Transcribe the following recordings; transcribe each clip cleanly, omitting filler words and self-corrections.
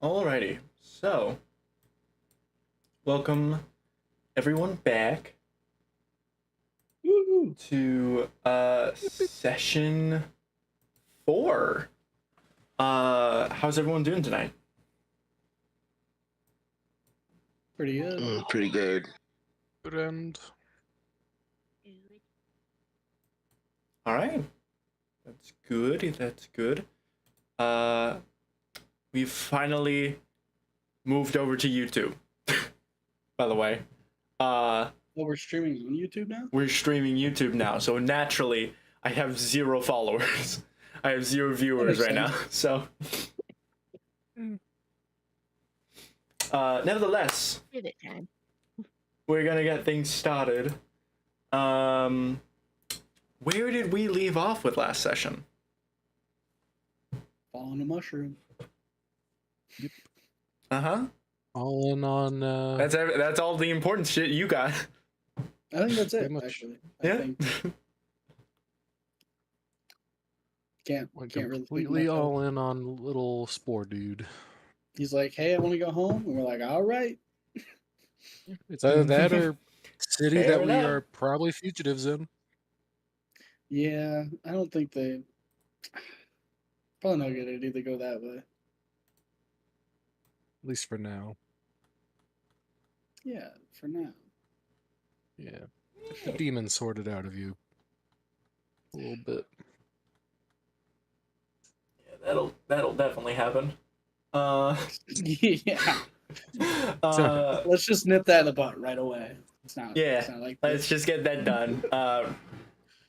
Alrighty, so welcome everyone back to session 4. How's everyone doing tonight? Pretty good. Pretty good. Good end. Alright. That's good, that's good. We've finally moved over to YouTube. By the way. Well, we're streaming on YouTube now? We're streaming YouTube now, so naturally, I have 0 followers. I have 0 viewers right now, so... nevertheless, we're gonna get things started. Where did we leave off with last session? Following a mushroom. Uh-huh. All in on That's all the important shit you got. I think that's it, much. actually. Yeah. I think can't really completely all in on little spore dude. He's like, hey, I want to go home. And we're like, all right. It's either that or city Fair that we enough. are probably fugitives in. Yeah, I don't think they... Probably not a good idea to go that way. At least for now. Yeah, for now. Yeah. The demon sorted out of you. A little bit. Yeah, that'll definitely happen. Yeah. Let's just nip that in the butt right away. It's not like let's just get that done.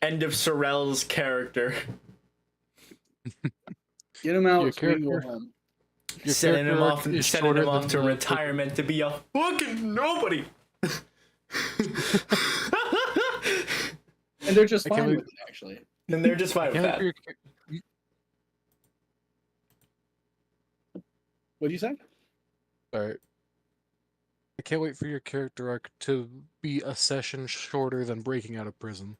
End of Sorrel's character. Get him out Your so we can go character- home. Sending him off shorter to than retirement to be a fucking nobody. And they're just I can't fine believe- with it, actually. And they're just fine with Can't wait that. for your What do you say? Alright. I can't wait for your character arc to be a session shorter than breaking out of prison.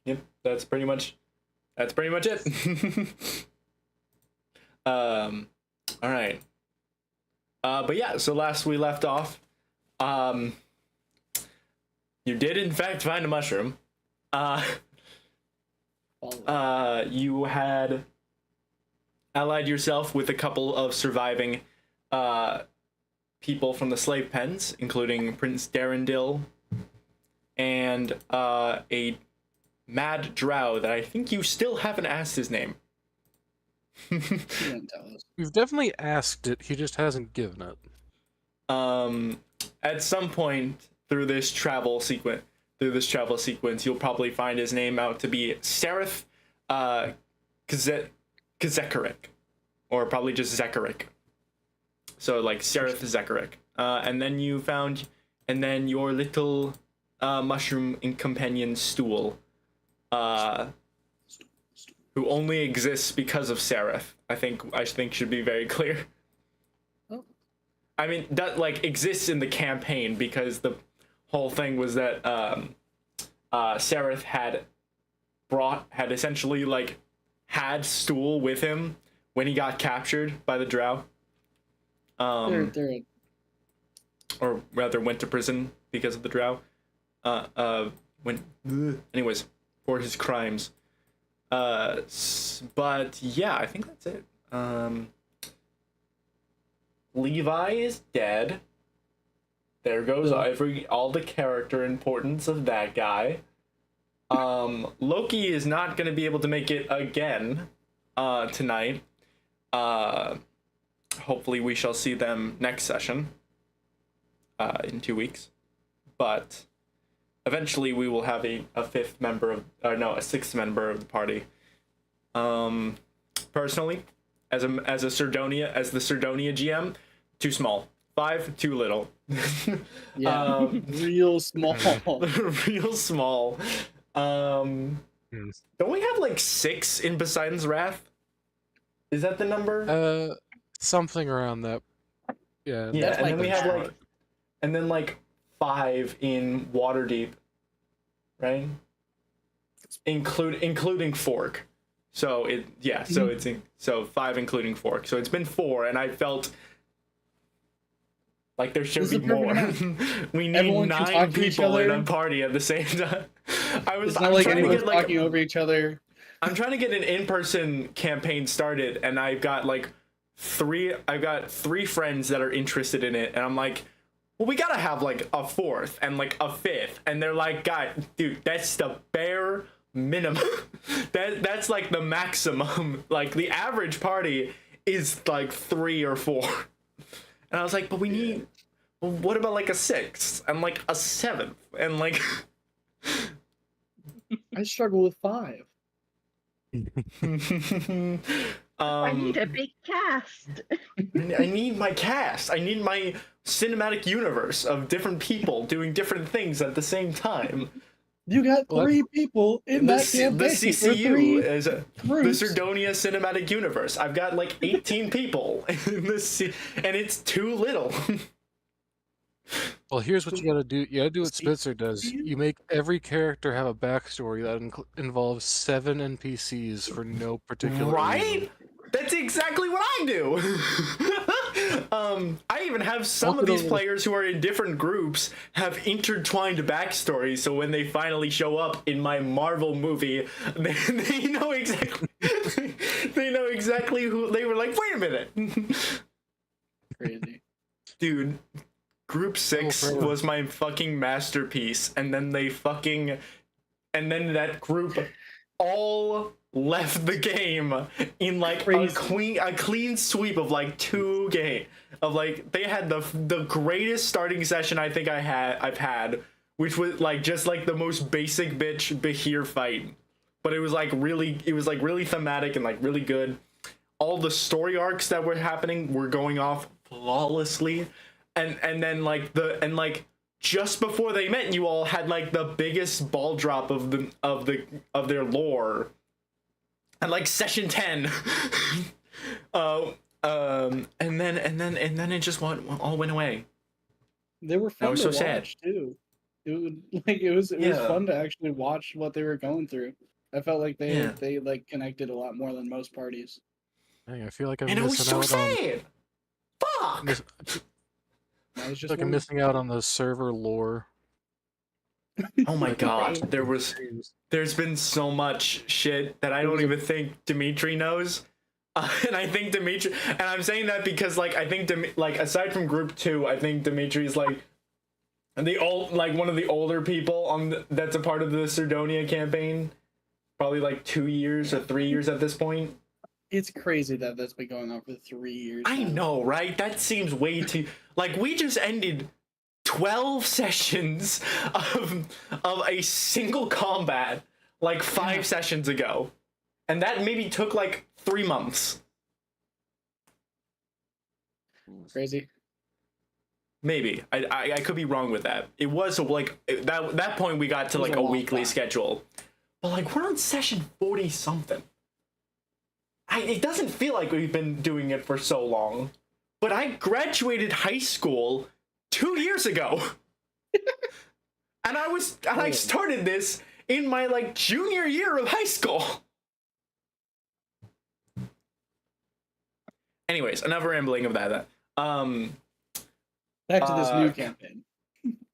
Yep, that's pretty much it. All right. But yeah, so last we left off, you did in fact find a mushroom. You had allied yourself with a couple of surviving people from the slave pens, including Prince Darendil and a mad drow that I think you still haven't asked his name. He didn't tell us. We've definitely asked it, he just hasn't given it. At some point through this travel sequence, you'll probably find his name out to be Sereth Kazekarik, or probably just Zekarik. So like Sereth Zekarik. And then you found, and then your little mushroom companion Stool, who only exists because of Sereth. I think should be very clear. Oh. I mean, that like exists in the campaign because the whole thing was that Sereth had essentially like had Stool with him when he got captured by the drow. They're Or rather went to prison because of the drow. Anyways, for his crimes. But yeah, I think that's it. Levi is dead. There goes all the character importance of that guy. Loki is not going to be able to make it again tonight. Hopefully we shall see them next session in 2 weeks. But eventually we will have a sixth member of the party. Personally, as the Sardonia GM, too small. 5, too little. yeah, real small. Real small. Don't we have like 6 in Poseidon's Wrath? Is that the number? Something around that. Yeah. Yeah, That's and then like we have like 5 in Waterdeep, right? Including Fork. So so 5 including Fork. So it's been 4, and I felt like there should This be is the perfect more. amount. We need Everyone can 9 talk to each people in other. a party at the same time. It's not like anyone's talking over each other. I'm trying to get an in-person campaign started, and I've got 3 friends that are interested in it, and I'm like, well, we gotta have like a 4th and like a 5th, and they're like, God, dude, that's the bare minimum. that's like the maximum. Like the average party is like 3 or 4. And And I was like, but we need. Well, what about like a 6th and like a 7th and like. I struggle with 5. I need a big cast. I need my cast. I need my cinematic universe of different people doing different things at the same time. You got What? 3 people in that campaign. The or CCU 3 is the groups. Sardonia Cinematic Universe. I've got like 18 people in this, and it's too little. Well, here's what you gotta do. You gotta do what See, Spitzer does. You make every character have a backstory that involves 7 NPCs for no particular Right? reason. That's exactly what I do. I even have some of these players who are in different groups have intertwined backstories, so when they finally show up in my Marvel movie, they know exactly they know exactly who they were. Like, wait a minute, Crazy. dude. Group 6 was my fucking masterpiece, and then that group all left the game in like Crazy. a clean sweep of like 2 games of like they had the greatest starting session I think I've had, which was like just like the most basic bitch Bahir fight, but it was like really thematic and like really good. All the story arcs that were happening were going off flawlessly. And then like just before they met, you all had like the biggest ball drop of their lore, and like session 10, and then it just all went away. They were fun was to so watch sad. too. It was fun to actually watch what they were going through. I felt like they like connected a lot more than most parties. Dang, I feel like I'm And it was missing so out on. sad. Fuck. I was I just feel like I'm missing out on the server lore. Oh my god, there's been so much shit that I don't even think Dimitri knows. And I think Dimitri, and I'm saying that because like I think like aside from group 2, I think Dimitri's like one of the older people that's a part of the Sardonia campaign. Probably like 2 years or 3 years at this point. It's crazy that that's been going on for 3 years. I now. know, right? That seems way too. Like we just ended 12 sessions of a single combat like 5 sessions ago, and that maybe took like 3 months. Crazy. Maybe I could be wrong with that. It was like that point we got to like a weekly schedule, but like we're on session 40 something. It doesn't feel like we've been doing it for so long, but I graduated high school 2 years ago. And I started this in my like junior year of high school. Anyways, enough rambling of that. Back to this new campaign.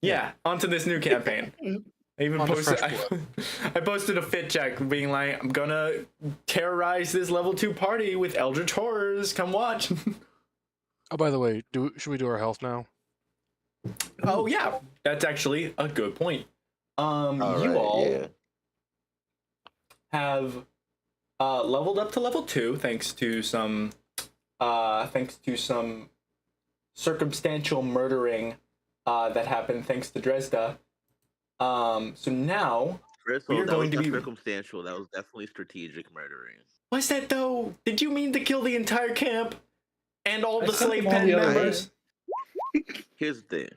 Yeah, onto this new campaign. I even posted I posted a fit check being like, I'm gonna terrorize this level 2 party with Eldritch Horrors. Come watch. Oh, by the way, should we do our health now? Oh yeah, that's actually a good point. You all have leveled up to level 2 thanks to some circumstantial murdering that happened thanks to Dresda. So now we're going to be circumstantial. That was definitely strategic murdering. Was that though? Did you mean to kill the entire camp and all the slave pen members? Here's the thing.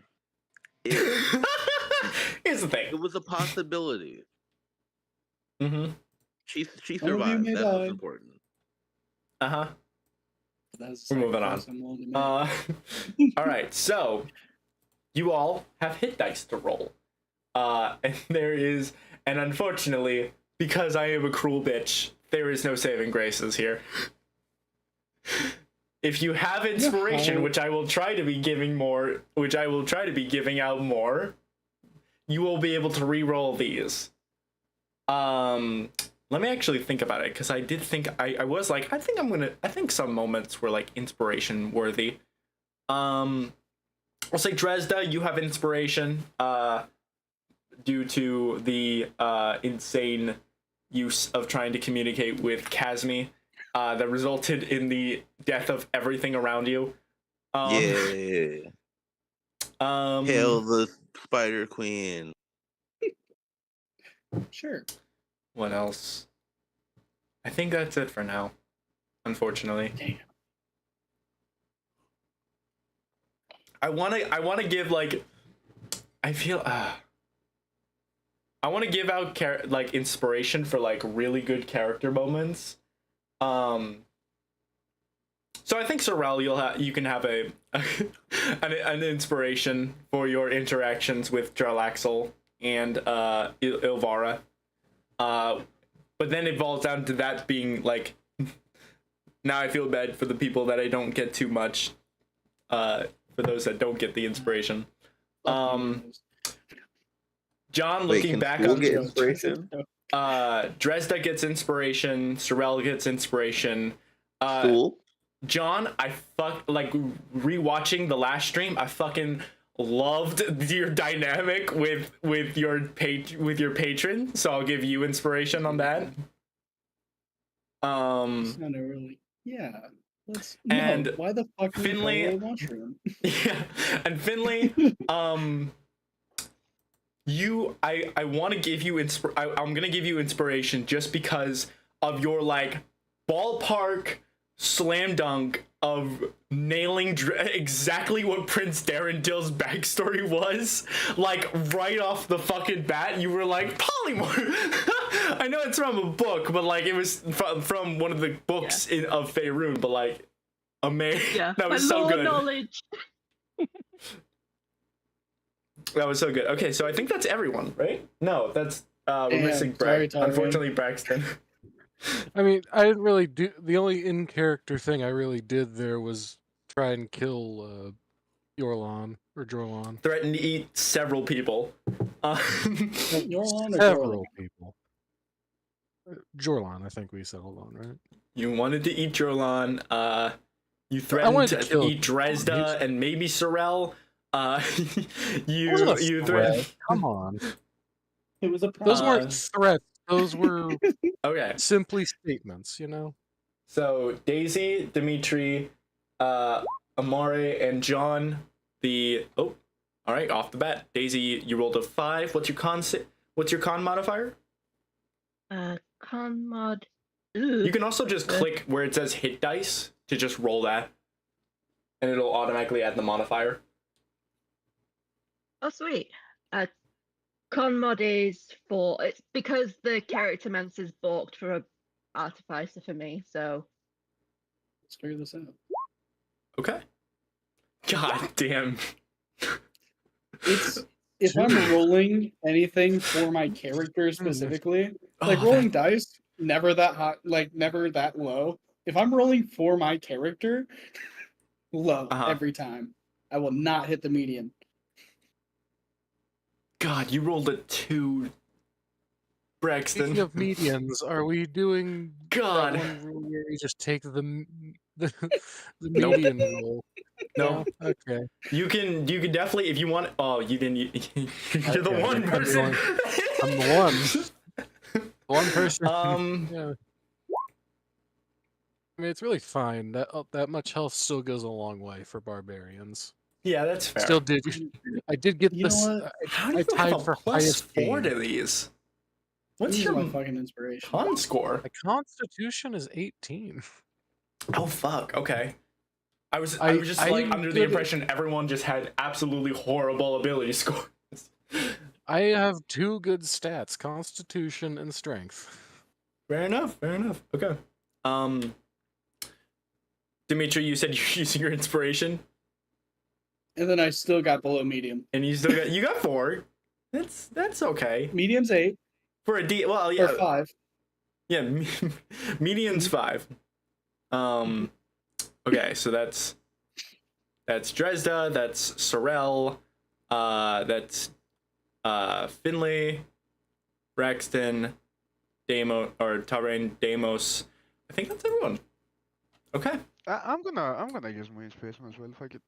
Here's the thing. It was a possibility. Mm-hmm. She survived. That's what's important. Uh-huh. We're moving on. All right, so you all have hit dice to roll. And unfortunately, because I am a cruel bitch, there is no saving graces here. If you have inspiration, which I will try to be giving out more, you will be able to re-roll these. Let me actually think about it, because I did think I was like, I think some moments were like inspiration worthy. I'll say Dresda, you have inspiration, due to the insane use of trying to communicate with Kazmi, that resulted in the death of everything around you. Yeah. Hail the Spider Queen. Sure. What else? I think that's it for now. Unfortunately. Damn. I wanna give like I feel I want to give out like inspiration for like really good character moments. So I think Sorrel, you can have an inspiration for your interactions with Jarlaxle and Ilvara. But then it falls down to that being like now I feel bad for the people that I don't get too much. For those that don't get the inspiration. John, looking back on get inspiration. Dresda gets inspiration. Sorrel gets inspiration. Cool. John, I like rewatching the last stream. I fucking loved your dynamic with your patron. So I'll give you inspiration on that. It's not really. Yeah. And why the fuck Finley? Mushroom? Yeah, and Finley, I want to give you I'm gonna give you inspiration just because of your like ballpark slam dunk of nailing exactly what Prince Darendil's backstory was. Like right off the fucking bat, you were like polymorph. I know it's from a book, but like it was from one of the books of Faerun, but like amazing. Yeah, that was so good. Knowledge. That was so good. Okay, so I think that's everyone, right? No, that's we're missing Brett. Unfortunately, Braxton. I mean, I didn't really do the only in-character thing I really did there was try and kill Jorlan. Threaten to eat several people. Jorlan or Several people. Jorlan, I think we settled on, right? You wanted to eat Jorlan. You threatened to eat Dresda and maybe Sorrel. You threatened. Come on. It was a Those weren't threats. Those were okay. Simply statements, you know. So Daisy, Dimitri, Amare, and John. All right, off the bat, Daisy, you rolled a 5. What's your con modifier? Con mod. You can also just click where it says hit dice to just roll that, and it'll automatically add the modifier. Oh, sweet. Con mod is 4. It's because the character mence is balked for a artificer for me, so. Let's figure this out. Okay. God damn. It's if I'm rolling anything for my character specifically, like rolling dice, never that hot, like never that low. If I'm rolling for my character, low every time. I will not hit the median. God, you rolled a 2, Braxton. Speaking of medians, are we doing God that one where we just take the median roll? No. Okay. You can definitely if you want. Oh, you didn't. You're the one person. I'm the one. One person. Yeah. I mean, it's really fine. That much health still goes a long way for barbarians. Yeah, that's fair. Still did. I did get this. How do you I tied have a for plus highest 4 gain. to these? What's This your is my fucking inspiration? con score? My constitution is 18. Oh fuck. Okay. I was just like under the impression everyone just had absolutely horrible ability scores. I have 2 good stats: constitution and strength. Fair enough. Okay. Dimitri, you said you're using your inspiration, and then I still got below medium. And you got 4. That's okay. Medium's 8 for a D. Well, yeah, or 5. Yeah, median's 5. Okay, so that's Dresda, that's Sorrel, that's Finley, Braxton, Tarain, Deimos. I think that's everyone. Okay. I'm gonna use my inspiration as well if I get.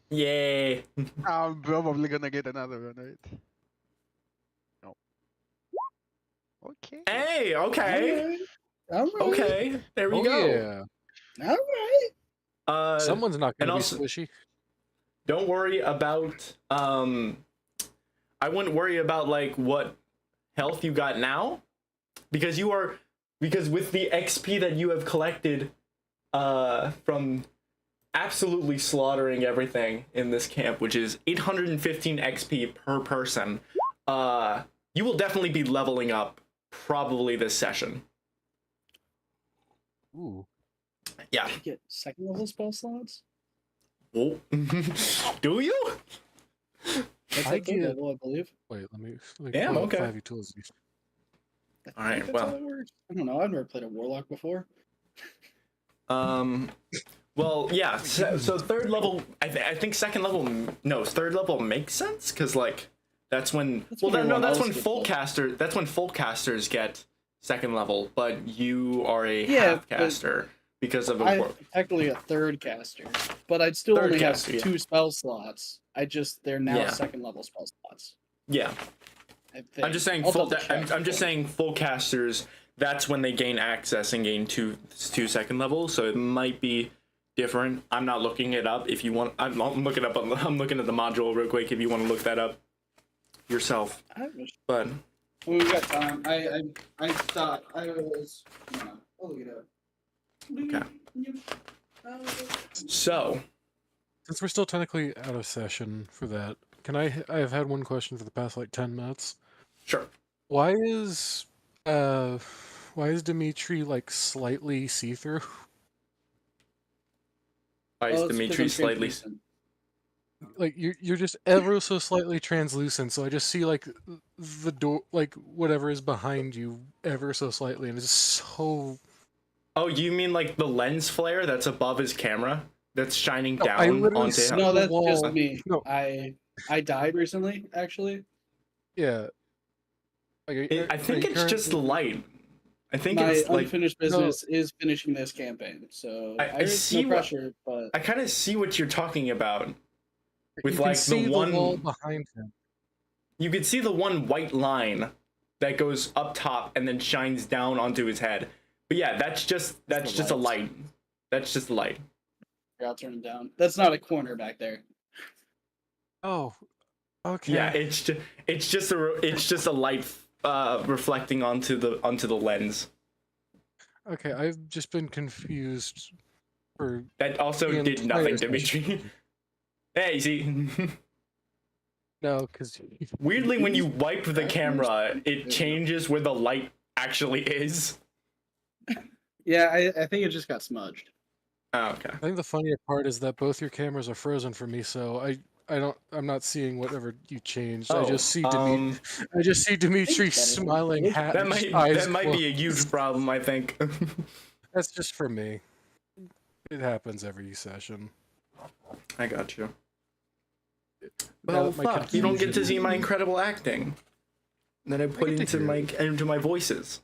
Yay! I'm probably gonna get another one, right? No. Okay. Hey, okay. All right. Okay, there we go. Yeah. All right. Someone's not and going to be also- squishy. don't worry about I wouldn't worry about like what health you got now, because with the XP that you have collected from absolutely slaughtering everything in this camp, which is 815 XP per person, you will definitely be leveling up probably this session. Ooh. Yeah. I get second level spell slots. Oh. Do you? That's I at third get- level, I believe. Wait, let me Damn, pull up okay. 5 utilities. I All right, think that's how well. it works. I don't know. I've never played a warlock before. Well, yeah. So third level, I think second level, no, third level makes sense because like that's when. That's Well, when no, everyone that's else when gets full it. caster. That's when full casters get second level, but you are a Yeah, half but caster because of a. I'm technically a third caster, but I'd still Third only caster, have yeah. 2 spell slots. They're now Yeah. second level spell slots. Yeah, I think. I'm just saying I'll full. double check I'm just before. saying full casters. That's when they gain access and gain two second level. So it might be different. I'm not looking it up. If you want, I'm looking up. I'm looking at the module real quick. If you want to look that up yourself, I wish but when we got time. I thought I was. I'll look it up. Okay. So Since we're still technically out of session for that, I've had one question for the past like 10 minutes. sure. Why is Dimitri like slightly see-through? Why is Oh, it's 'cause Dimitri I'm slightly? translucent. Like you're just ever so slightly translucent, so I just see like the door, like whatever is behind you, ever so slightly, and it's so. Oh, you mean like the lens flare that's above his camera that's shining No, I down literally onto him? saw- No, the that's wall. just me. No. I died recently, actually. Yeah. Like, I think it's just the light. I think My it's like unfinished business is finishing this campaign, so I there's see no what- pressure. But I kind of see what you're talking about. With you can like see the one, wall behind him. you could see the one white line that goes up top and then shines down onto his head. But yeah, that's just a lights. light. That's just a light. I'll turn it down. That's not a corner back there. Oh, okay. Yeah, it's just a light reflecting onto the lens. Okay, I've just been confused for. That also The did entire nothing, session. Dimitri. Hey, see. No, because Weirdly, when you wipe the camera, it changes where the light actually is. Yeah, I think it just got smudged. Oh, okay. I think the funnier part is that both your cameras are frozen for me, so I'm not seeing whatever you changed. I just see Dimitri better. smiling, hat. that just might eyes be a closed. huge problem, I think. That's just for me. It happens every session. I got you. Now Well, that my fuck, you don't get to confusion- see my incredible acting that I put get to into hear my voices.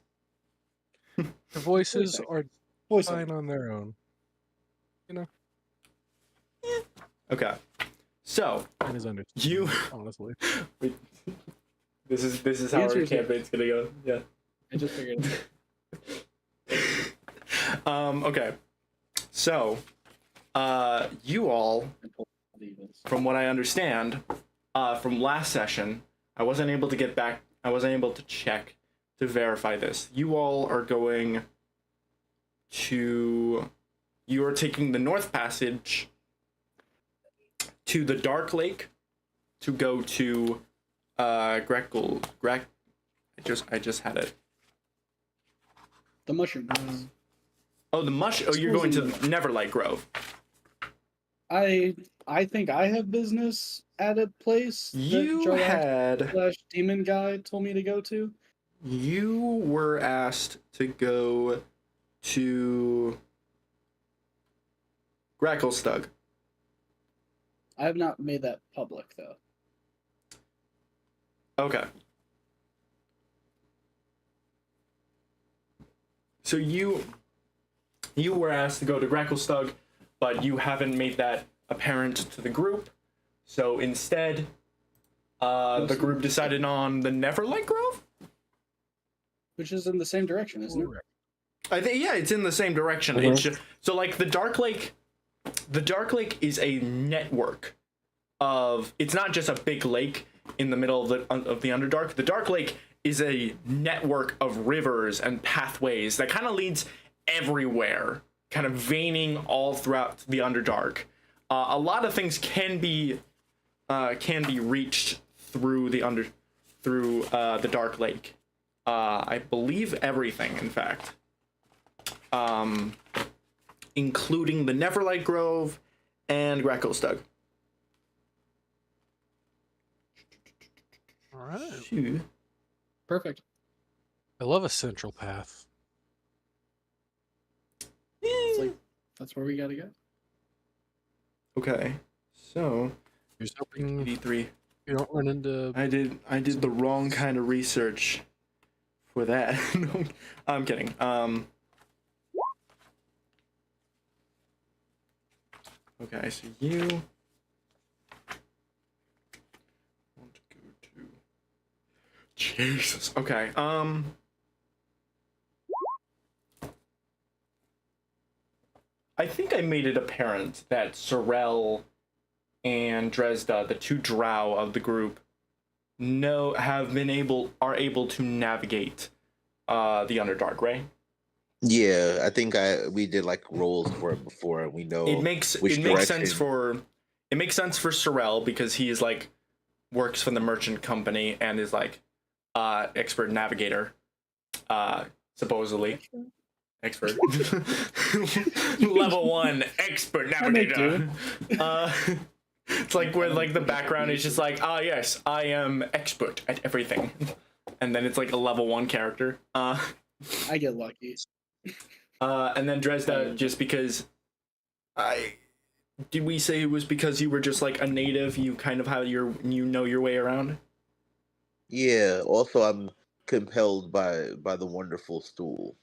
The voices Perfect. are Voice fine on their own. Okay, so Mine is understandable, you honestly. this is The how our answer is yes. campaign's gonna go. Yeah. I just figured. Okay. So, you all, from what I understand, from last session, I wasn't able to check to verify this. You all are going to, you are taking the North Passage to the Dark Lake to go to, I just had it. The mushroom house. Oh, you're going to Neverlight Grove. I think I have business at a place that You Joel had, / demon guy told me to go to. you were asked to go to Gracklestug. I have not made that public though. Okay. So you were asked to go to Gracklestug, but you haven't made that apparent to the group. So instead, the group decided on the Neverlight Grove? Which is in the same direction, isn't it? I think, yeah, it's in the same direction. It's just, so like the Dark Lake, the Dark Lake is a network of. It's not just a big lake in the middle of the Underdark. The Dark Lake is a network of rivers and pathways that kind of leads everywhere, kind of veining all throughout the Underdark. A lot of things can be reached through the Dark Lake. I believe everything, in fact, including the Neverlight Grove and Gracklestug. All right. Phew. Perfect. I love a central path. It's like that's where we gotta go. Okay, so Here's hoping 83. you don't run into. I did the wrong kind of research for that. No, I'm kidding. Okay, so you want to go to Jesus. Okay. I think I made it apparent that Sorel and Dresda, the two drow of the group, are able to navigate the Underdark, right? Yeah, I think we did like rolls for it before. We know It makes sense for Sorel because he is like works for the merchant company and is like expert navigator, supposedly. Expert. Level 1 expert navigator. It's like where like the background is just like, yes, I am expert at everything. And then it's like a level 1 character. I get lucky. And then Dresda, just because did we say it was because you were just like a native, you kind of have you know your way around? Yeah. Also, I'm compelled by the wonderful stool.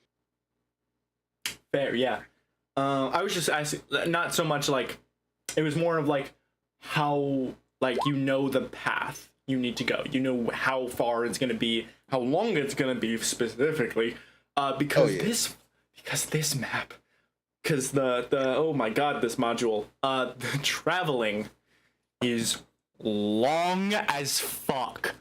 Fair, yeah. I was just asking, not so much like, it was more of like how, like, you know the path you need to go. You know how far it's going to be, how long it's going to be specifically, because this map, because the oh my god, this module, the traveling is long as fuck.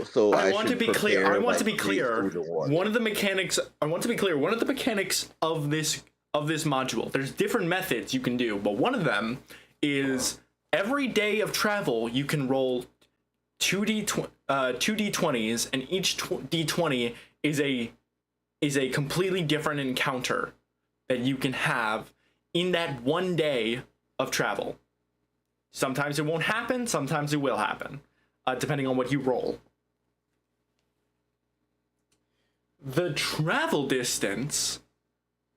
So I want to be clear. I want to be like, clear. One of the mechanics. I want to be clear. One of the mechanics of this module. There's different methods you can do, but one of them is every day of travel you can roll 2d20s, and each d20 is a completely different encounter that you can have in that one day of travel. Sometimes it won't happen. Sometimes it will happen. Depending on what you roll. The travel distance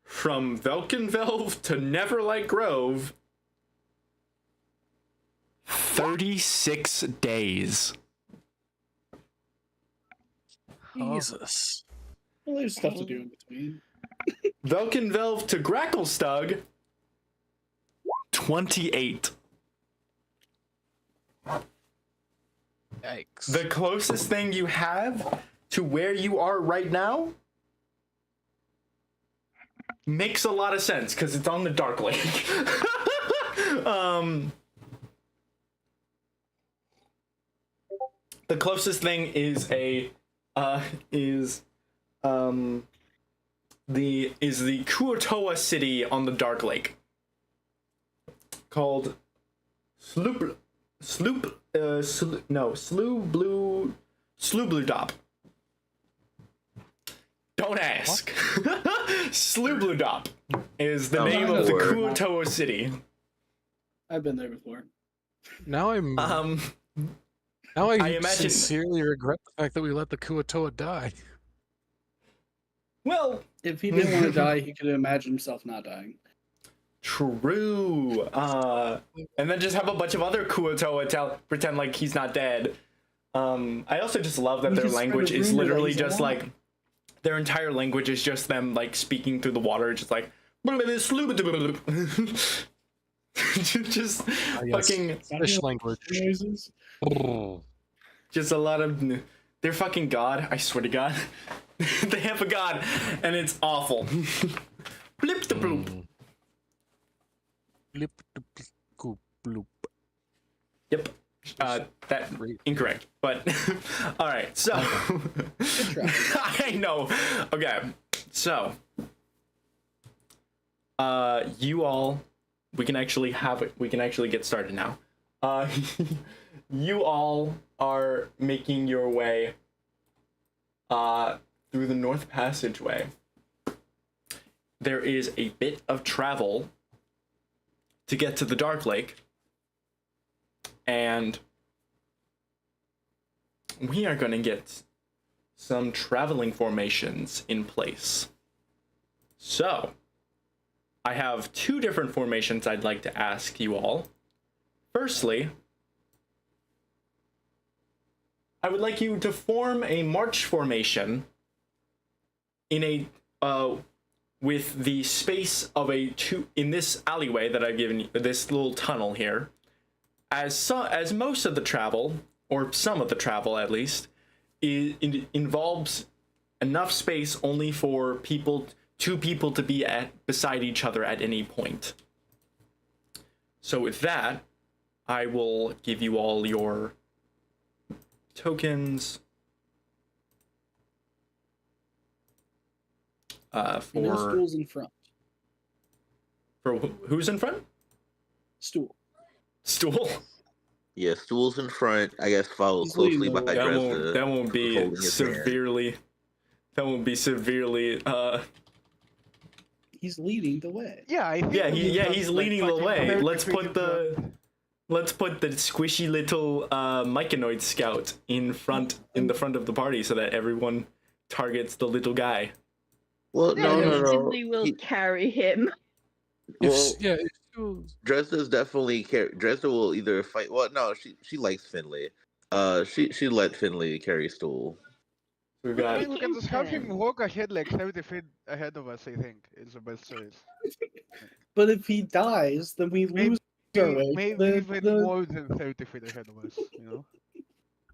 from Velkenvelve to Neverlight Grove, 36 days. Jesus. Well, there's stuff to do in between. Velkenvelve to Gracklestug, 28. Yikes. The closest thing you have to where you are right now makes a lot of sense because it's on the Dark Lake. The closest thing is the Kuotoa city on the Dark Lake called Sloobludop. Don't ask. Sloobludop is the name of the Kuotoa city. I've been there before. Now I imagine- sincerely regret the fact that we let the Kuotoa die. Well, If he didn't want to die, he could imagine himself not dying. true. And then just have a bunch of other Kuotoa pretend like he's not dead. I also just love that We their just spread language a is rumor that literally he's just alive. like, their entire language is just them like speaking through the water, just like just Yes. fucking Fish language. Noises. just a lot of they're fucking god. I swear to God. They have a god and it's awful. Blip the bloop. Blip, doop, goop, bloop. Yep. That Great. incorrect. But all right. So I know. Okay. So you all, we can actually get started now. You all are making your way through the North Passageway. There is a bit of travel to get to the Dark Lake, and we are going to get some traveling formations in place. So, I have two different formations I'd like to ask you all. Firstly, I would like you to form a march formation in a with the space of in this alleyway that I've given you, this little tunnel here, as most of the travel, or some of the travel at least, involves enough space only for two people to be beside each other at any point. So with that, I will give you all your tokens for No stools in front. For who's in front? Stool. Stool. Yeah, stools in front. I guess followed He's closely leading by the way. Dresda. That won't be holding his hand. severely. That won't be severely. He's leading the way. Yeah, I think He's leading the way. Let's put the squishy little myconoid scout in the front of the party so that everyone targets the little guy. Well, no. We will carry him. Well, If Stool- Dresda's definitely Dresda will either fight. Well, no, she likes Finley. She let Finley carry stool. We've I got mean, we can just have him walk ahead like 70 feet ahead of us. I think is the best choice. But if he dies, then we lose our way. Maybe even more than 30 feet ahead of us. You know.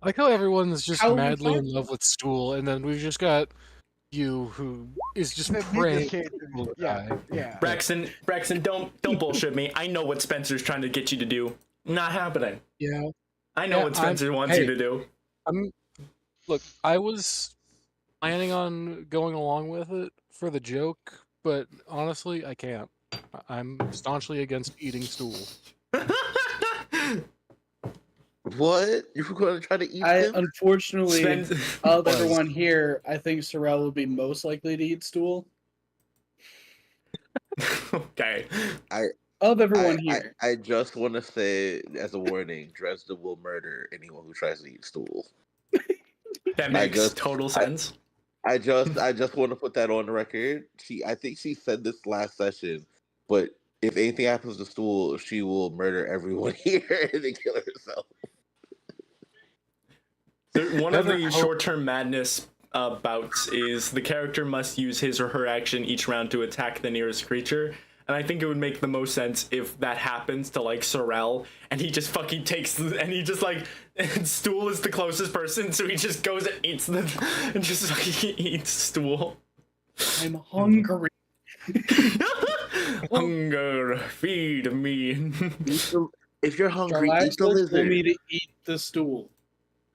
I like how everyone's just How we madly find in love with Stool, and then we've just got you who is just The praying. biggest hate- Stool to yeah, die. yeah. Braxton, don't bullshit me. I know what Spencer's trying to get you to do. Not happening. Yeah. I know Yeah, what Spencer wants you to do. Look, I was planning on going along with it for the joke, but honestly, I can't. I'm staunchly against eating stool. What? You were going to try to eat I them? unfortunately, Spen- of everyone here, I think Sorrel would be most likely to eat stool. Okay. Of everyone here, I just want to say, as a warning, Dresda will murder anyone who tries to eat stool. That makes total sense. I just want to put that on the record. I think she said this last session, but if anything happens to stool, she will murder everyone here and then kill herself. One of the short-term madness bouts is the character must use his or her action each round to attack the nearest creature. And I think it would make the most sense if that happens to like Sorrel, and he just fucking takes and he just like and Stool is the closest person, so he just goes and eats and just fucking eats Stool. I'm hungry. Hunger, feed me. If you're hungry, eat the Jarlaxle told lizard. me to eat the stool.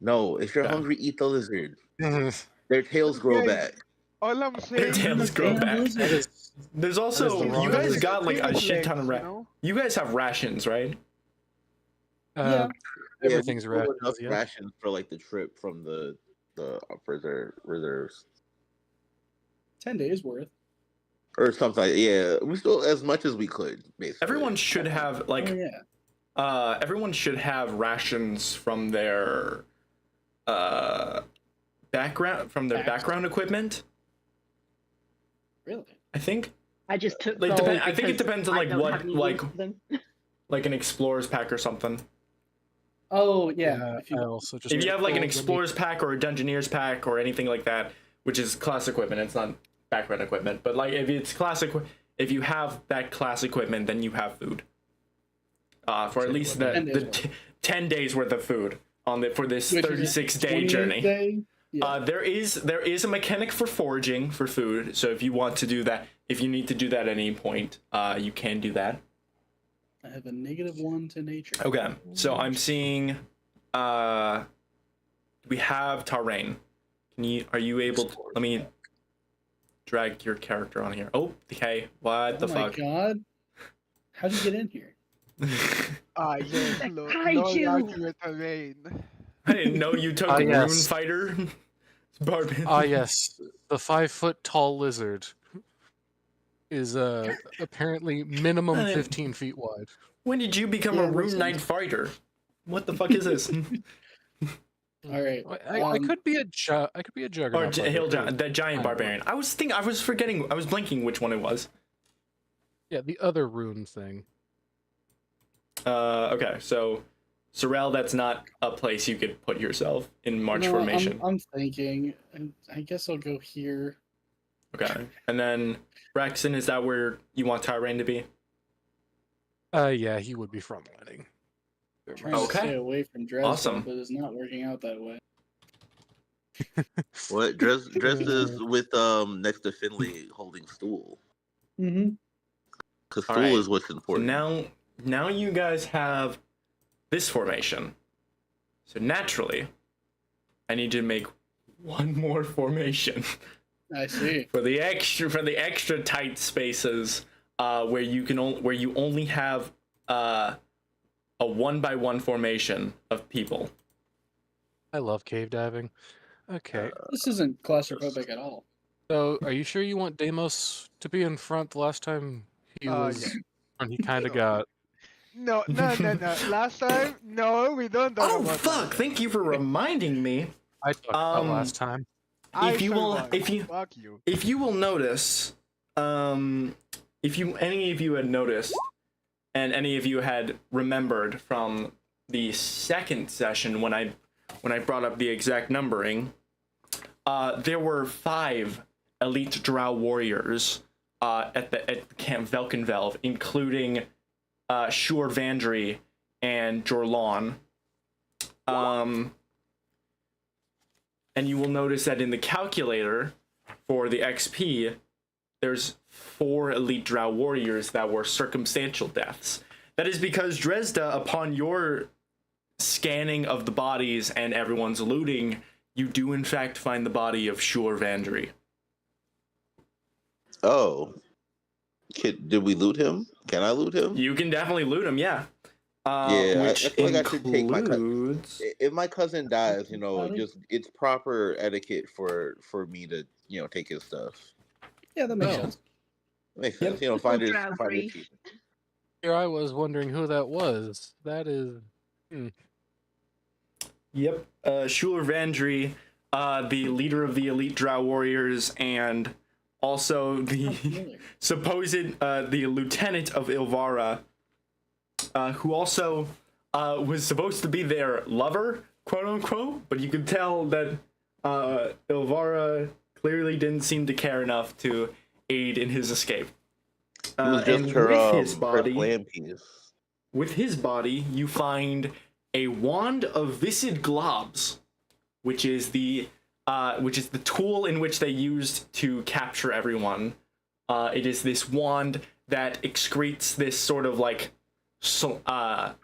No, if you're Yeah. hungry, eat the lizard. Their tails grow back. All I'm Their saying tails is grow Damn back. lizard. There's also That is the you wrong guys lizard. got like a shit ton of legs, you know? You guys have rations, right? Yeah. Everything's we pulled rations, enough yeah. rations for like the trip from the reserves 10 days worth. or something. Yeah, we still as much as we could. Basically, Everyone should have Oh, like yeah. everyone should have rations from their background equipment. Really? I think I just took Like, gold I think it because depends on I like don't what have any like use for them. like an explorer's pack or something. Oh, yeah. I also just If you have like an told them explorer's pack or a dungeoneer's pack or anything like that, which is class equipment, it's not background equipment, but like if it's if you have that class equipment, then you have food. For at least 10 days worth of food for this Which is 36-day 28th journey. day? Yeah. There is a mechanic for foraging for food, so if you want to do that, if you need to do that at any point, you can do that. I have a -1 to nature. Okay, so I'm seeing. We have Tarain. Are you able to? Let me drag your character on here. Oh, okay. What the Oh my fuck? god. How'd you get in here? Yes, The no kaiju! accurate terrain. I didn't know you took Rune yes. Fighter. Barbarian. Yes, the 5-foot tall lizard is apparently minimum 15 feet wide. When did you become Yeah, a it makes Rune Knight sense. fighter? What the fuck is this? All right. I could be a I could be a Or juggernaut. that giant barbarian. I was forgetting. I was blanking which one it was. Yeah, the other rune thing. Okay, so Sorrel, that's not a place you could put yourself in march No, formation. I'm thinking. I guess I'll go here. Okay, and then Braxton, is that where you want Tyrain to be? Yeah, he would be frontlining. Trying to Okay. stay away from Dresden, Awesome. but it's not working out that way. What Dress is with next to Finley holding stool. Mm-hmm. Cause All stool right. is what's So important. now you guys have this formation. So naturally, I need you to make one more formation I see. for the extra tight spaces where you only have a 1-by-1 formation of people. I love cave diving. Okay, This isn't claustrophobic at all. so are you sure you want Deimos to be in front? The last time he was, Yeah. and he kind of No. got. No. Last time, no, we don't talk Oh about fuck! that. Thank you for reminding me. I talked about last time. If you will, Fuck you. if you will notice, if any of you had noticed, and any of you had remembered from the second session when I brought up the exact numbering, there were 5 elite drow warriors at Camp Velkenvelv, including Shur Vandry and Jorlon. And you will notice that in the calculator for the XP, there's 4 elite drow warriors that were circumstantial deaths. That is because Dresda, upon your scanning of the bodies and everyone's looting, you do in fact find the body of Shur Vandry. Oh, did we loot him? Can I loot him? You can definitely loot him, yeah. Yeah, Which I feel like I should take my includes... If my cousin dies, just it's proper etiquette for me to take his stuff. Yeah, that makes Oh. sense. Makes sense. Find his Drow grief. cheap. Here I was wondering who that was. That is. Yep, Shur Vandry, the leader of the elite drow warriors, and also the supposed the lieutenant of Ilvara, who also was supposed to be their lover, quote unquote, but you could tell that Ilvara clearly didn't seem to care enough to aid in his escape. It was just And her with his her body, plan piece. with his body, you find a wand of viscid globs, which is the tool in which they used to capture everyone. It is this wand that excretes this sort of like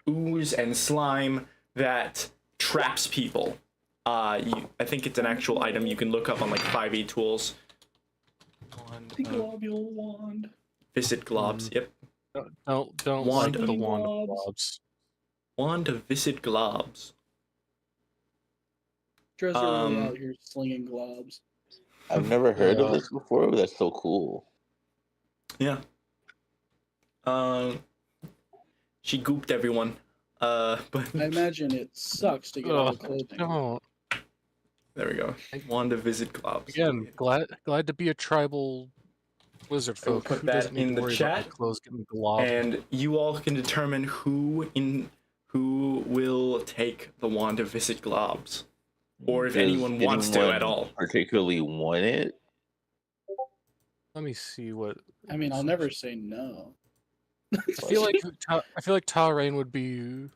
ooze and slime that traps people. I think it's an actual item you can look up on like 5e tools. The globule wand. Viscid globs. Yep. Don't Wand like of the wand of globs. globs. Wand of viscid globs. Dresser really Um, out here slinging globs. I've never heard of Yeah. this before, but that's so cool. Yeah. She gooped everyone. But I imagine it sucks to get all the clothing. Don't. there we go. Wand of viscid globs. Again, glad to be a tribal wizard I will folk put who that doesn't need in to the worry about chat, their clothes getting globbed. and you all can determine who will take the wand of viscid globs, or if Does anyone wants to anyone at all. particularly want it? Let me see what. I mean, I'll never say no. I feel like Talrain would be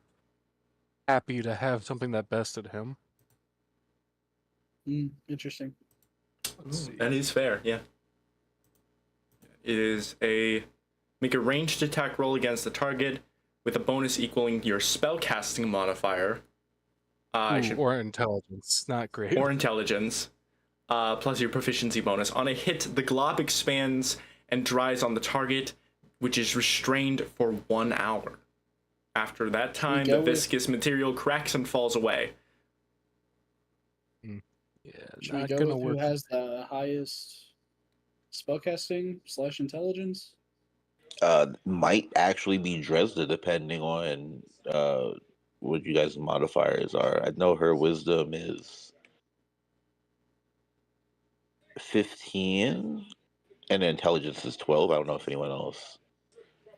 happy to have something that bested him. Interesting. Let's see. That is fair. Yeah. It is make a ranged attack roll against the target. with a bonus equaling your spellcasting modifier. Or intelligence, not great. Or intelligence, plus your proficiency bonus. On a hit, the glob expands and dries on the target, which is restrained for 1 hour. After that time, the viscous material cracks and falls away. Yeah, Should we not go gonna with work. who has the highest spellcasting/intelligence? Might actually be Dresda, depending on what you guys' modifiers are. I know her wisdom is 15, and intelligence is 12. I don't know if anyone else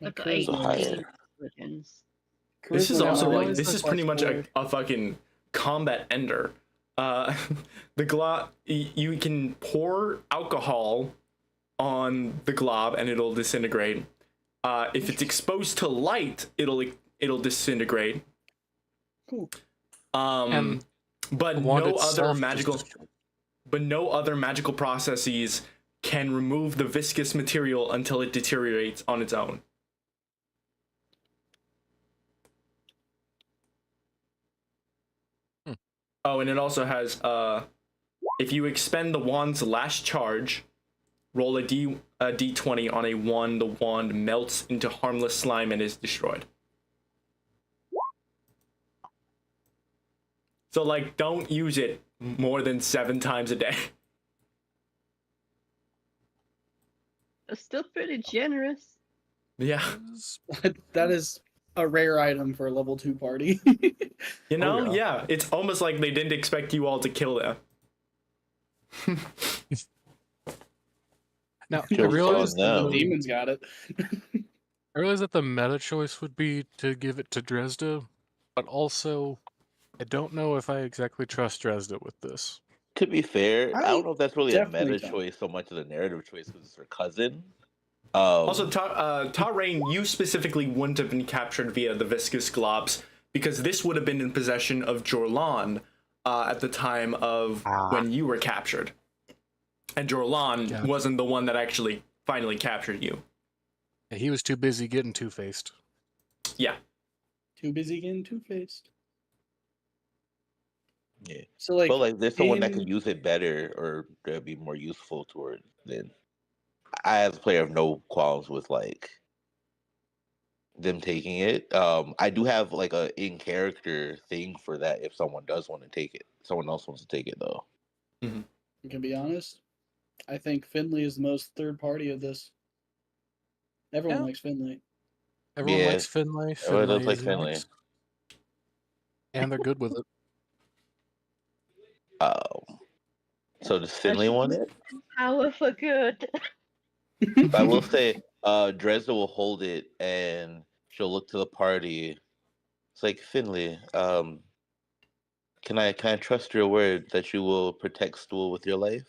I've got is 18 higher. intelligence. This is Charisma also I like, realize this is pretty much a fucking combat ender. The glob, you can pour alcohol on the glob and it'll disintegrate. If it's exposed to light, it'll disintegrate. Cool. And But the wand no itself other just magical, destroys- but no other magical processes can remove the viscous material until it deteriorates on its own. Oh, and it also has if you expend the wand's last charge, roll a d20 on a 1. The wand melts into harmless slime and is destroyed. So like, don't use it more than 7 times a day. That's still pretty generous. Yeah, That is a rare item for a level 2 party. you know, yeah. yeah, it's almost like they didn't expect you all to kill them. Now, I Kills realize, on them. The demons got it. I realize that the meta choice would be to give it to Dresda, but also, I don't know if I exactly trust Dresda with this. To be fair, I don't know if that's really a definitely meta don't. choice so much as a narrative choice because it's her cousin. Also, Rain, you specifically wouldn't have been captured via the viscous globs because this would have been in possession of Jorlan at the time of when you were captured. And Jorlan wasn't the one that actually finally captured you. Yeah, he was too busy getting two-faced. Yeah. Too busy getting two-faced. Yeah. So like, But like, there's someone that in- could use it better or that'd be more useful toward then. I, as a player, have no qualms with like them taking it. I do have like a in character thing for that if someone does want to take it. Someone else wants to take it though. I can be honest, I think Finley is the most third party of this. Everyone Yeah. likes Finley. Everyone Yeah, likes Finlay. everyone does Finlay like is Finlay. nice. And they're good with it. So does Finley want it? Power for good. I will say, Dresda will hold it and she'll look to the party. It's like, Finley, can I trust your word that you will protect Stool with your life?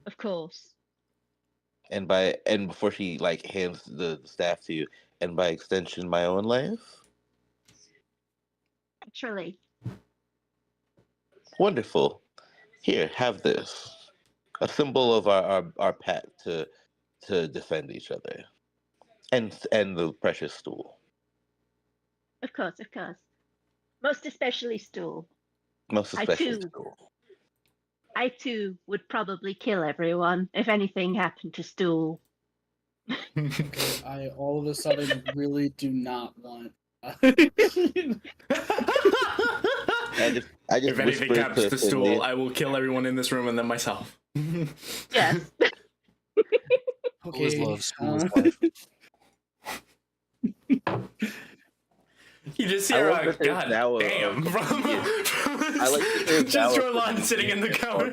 Of course. And before she like hands the staff to you, and by extension, my own life. Actually. Wonderful. Here, have this. A symbol of our pact to defend each other. And the precious stool. Of course, of course. Most especially Stool. Most I especially too. stool. I too would probably kill everyone if anything happened to Stool. Okay, I all of a sudden really do not want. I just If anything whispered happens to Stool, Finley, I will kill everyone in this room and then myself. Yes. Always Okay. love Stool's wife. You just I hear, love that there's God now a damn, comedian. from I like that there's now just a Jorlan sitting in the corner,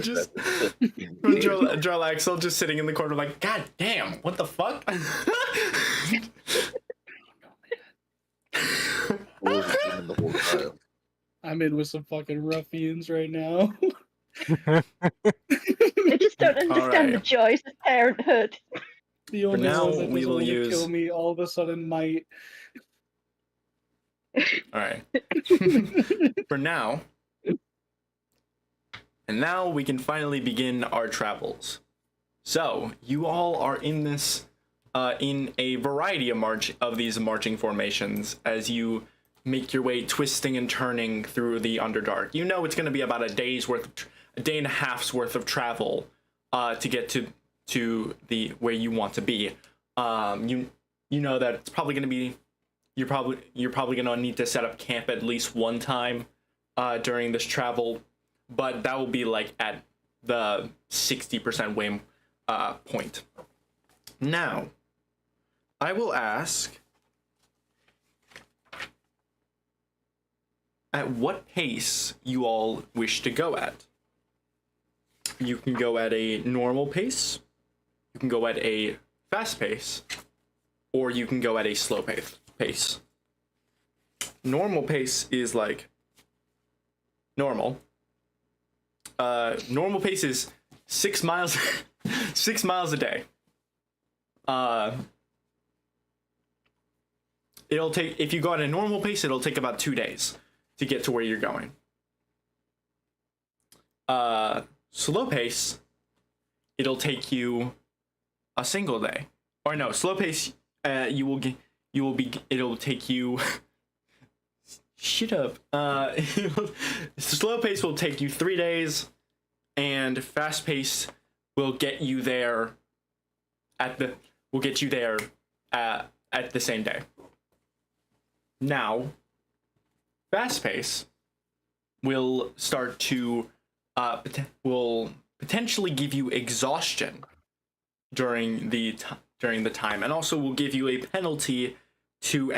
just comedian. Jorlaxel just sitting in the corner, like, God damn, what the fuck? The whole time. I'm in with some fucking ruffians right now. I just don't understand the Alright. joys of parenthood. The only now, one that we doesn't will want to use- kill me all of a sudden might. Alright. For now. And now we can finally begin our travels. So, you all are in this in a variety of these marching formations as you make your way twisting and turning through the Underdark. You know it's going to be about a day and a half's worth of travel to get to the where you want to be. You know that it's probably going to be you're probably going to need to set up camp at least one time during this travel, but that will be like at the 60% way point. Now, I will ask, at what pace you all wish to go at. You can go at a normal pace, you can go at a fast pace, or you can go at a slow pace. Normal pace is like normal. Normal pace is 6 miles 6 miles a day. It'll take, if you go at a normal pace, it'll take about 2 days to get to where you're going. Slow pace, it'll take you a single day. Or no, slow pace, it'll take you shut up. Slow pace will take you 3 days, and fast pace will get you there at the same day. Now, fast pace will start to will potentially give you exhaustion during the time, and also will give you a penalty to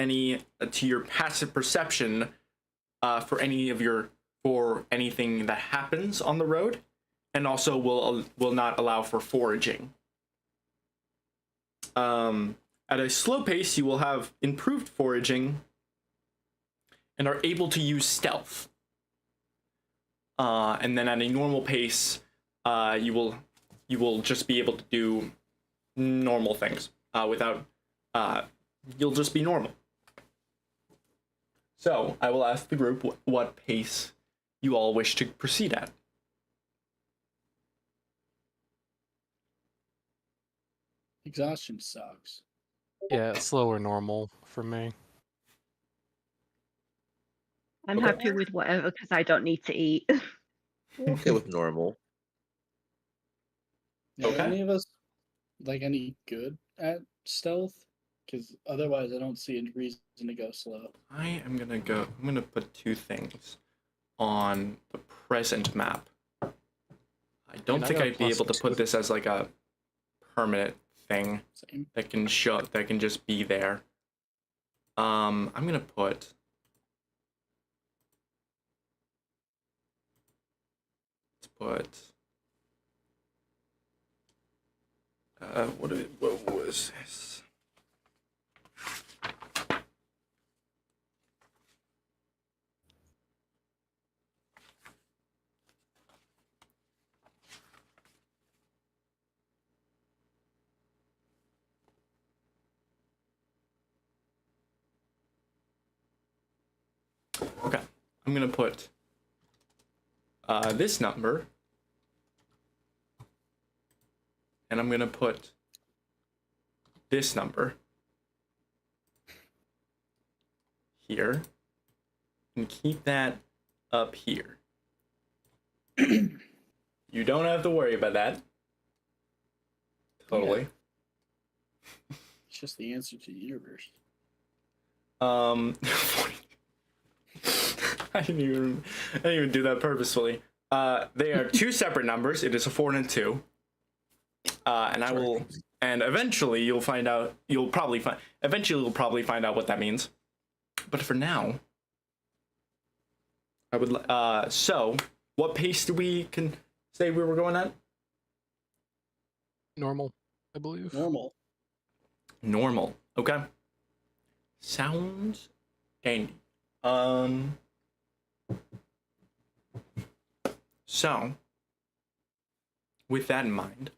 your passive perception for anything that happens on the road, and also will not allow for foraging. At a slow pace, you will have improved foraging and are able to use stealth. And then at a normal pace, you will just be able to do normal things without. You'll just be normal. So I will ask the group what pace you all wish to proceed at. Exhaustion sucks. Yeah, slow or normal for me. I'm Okay. happy with whatever because I don't need to eat. I'm okay with normal. Are Okay. any of us like any good at stealth? Because otherwise, I don't see any reason to go slow. I'm gonna put 2 things on the present map. I don't I think got I'd be able to +2. put this as like a permanent thing Same. that can just be there. I'm gonna put what was this? Okay, I'm gonna put this number, and I'm gonna put this number here, and keep that up here. You don't have to worry about that. Totally. It's just the answer to the universe. I didn't even do that purposefully. They are 2 separate numbers. It is a 4 and a 2. And I will, and eventually you'll probably find out what that means. But for now, I would, so what pace do we can say we were going at? Normal, I believe. Normal. Okay. Sounds dandy. So, with that in mind,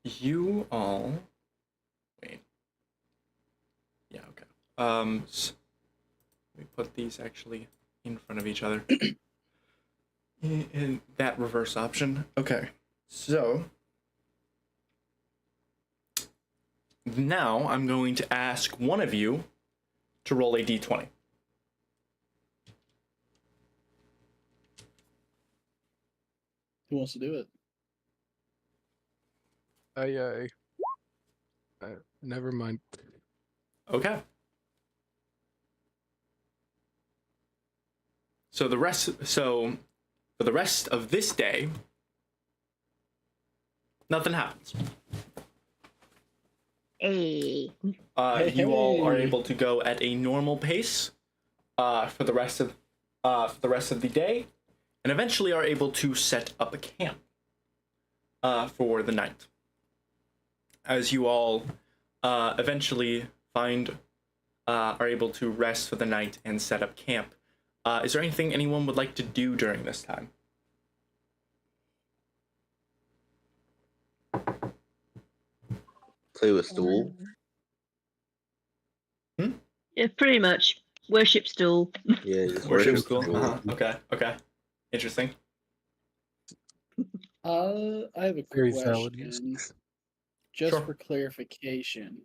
you all wait. Yeah, okay. Let me put these actually in front of each other. In that reverse option. Okay. So, now I'm going to ask one of you to roll a d20. Who wants to do it? Never mind. Okay. So for the rest of this day, nothing happens. Hey. You all are Hey. able to go at a normal pace for the rest of the day, and eventually are able to set up a camp for the night. As you all eventually are able to rest for the night and set up camp. Is there anything anyone would like to do during this time? Play with stool. Yeah, pretty much. Worship stool. Yeah, just Worship worship school? stool. Okay. Interesting. I have a Very valid question. use. Just Sure. for clarification.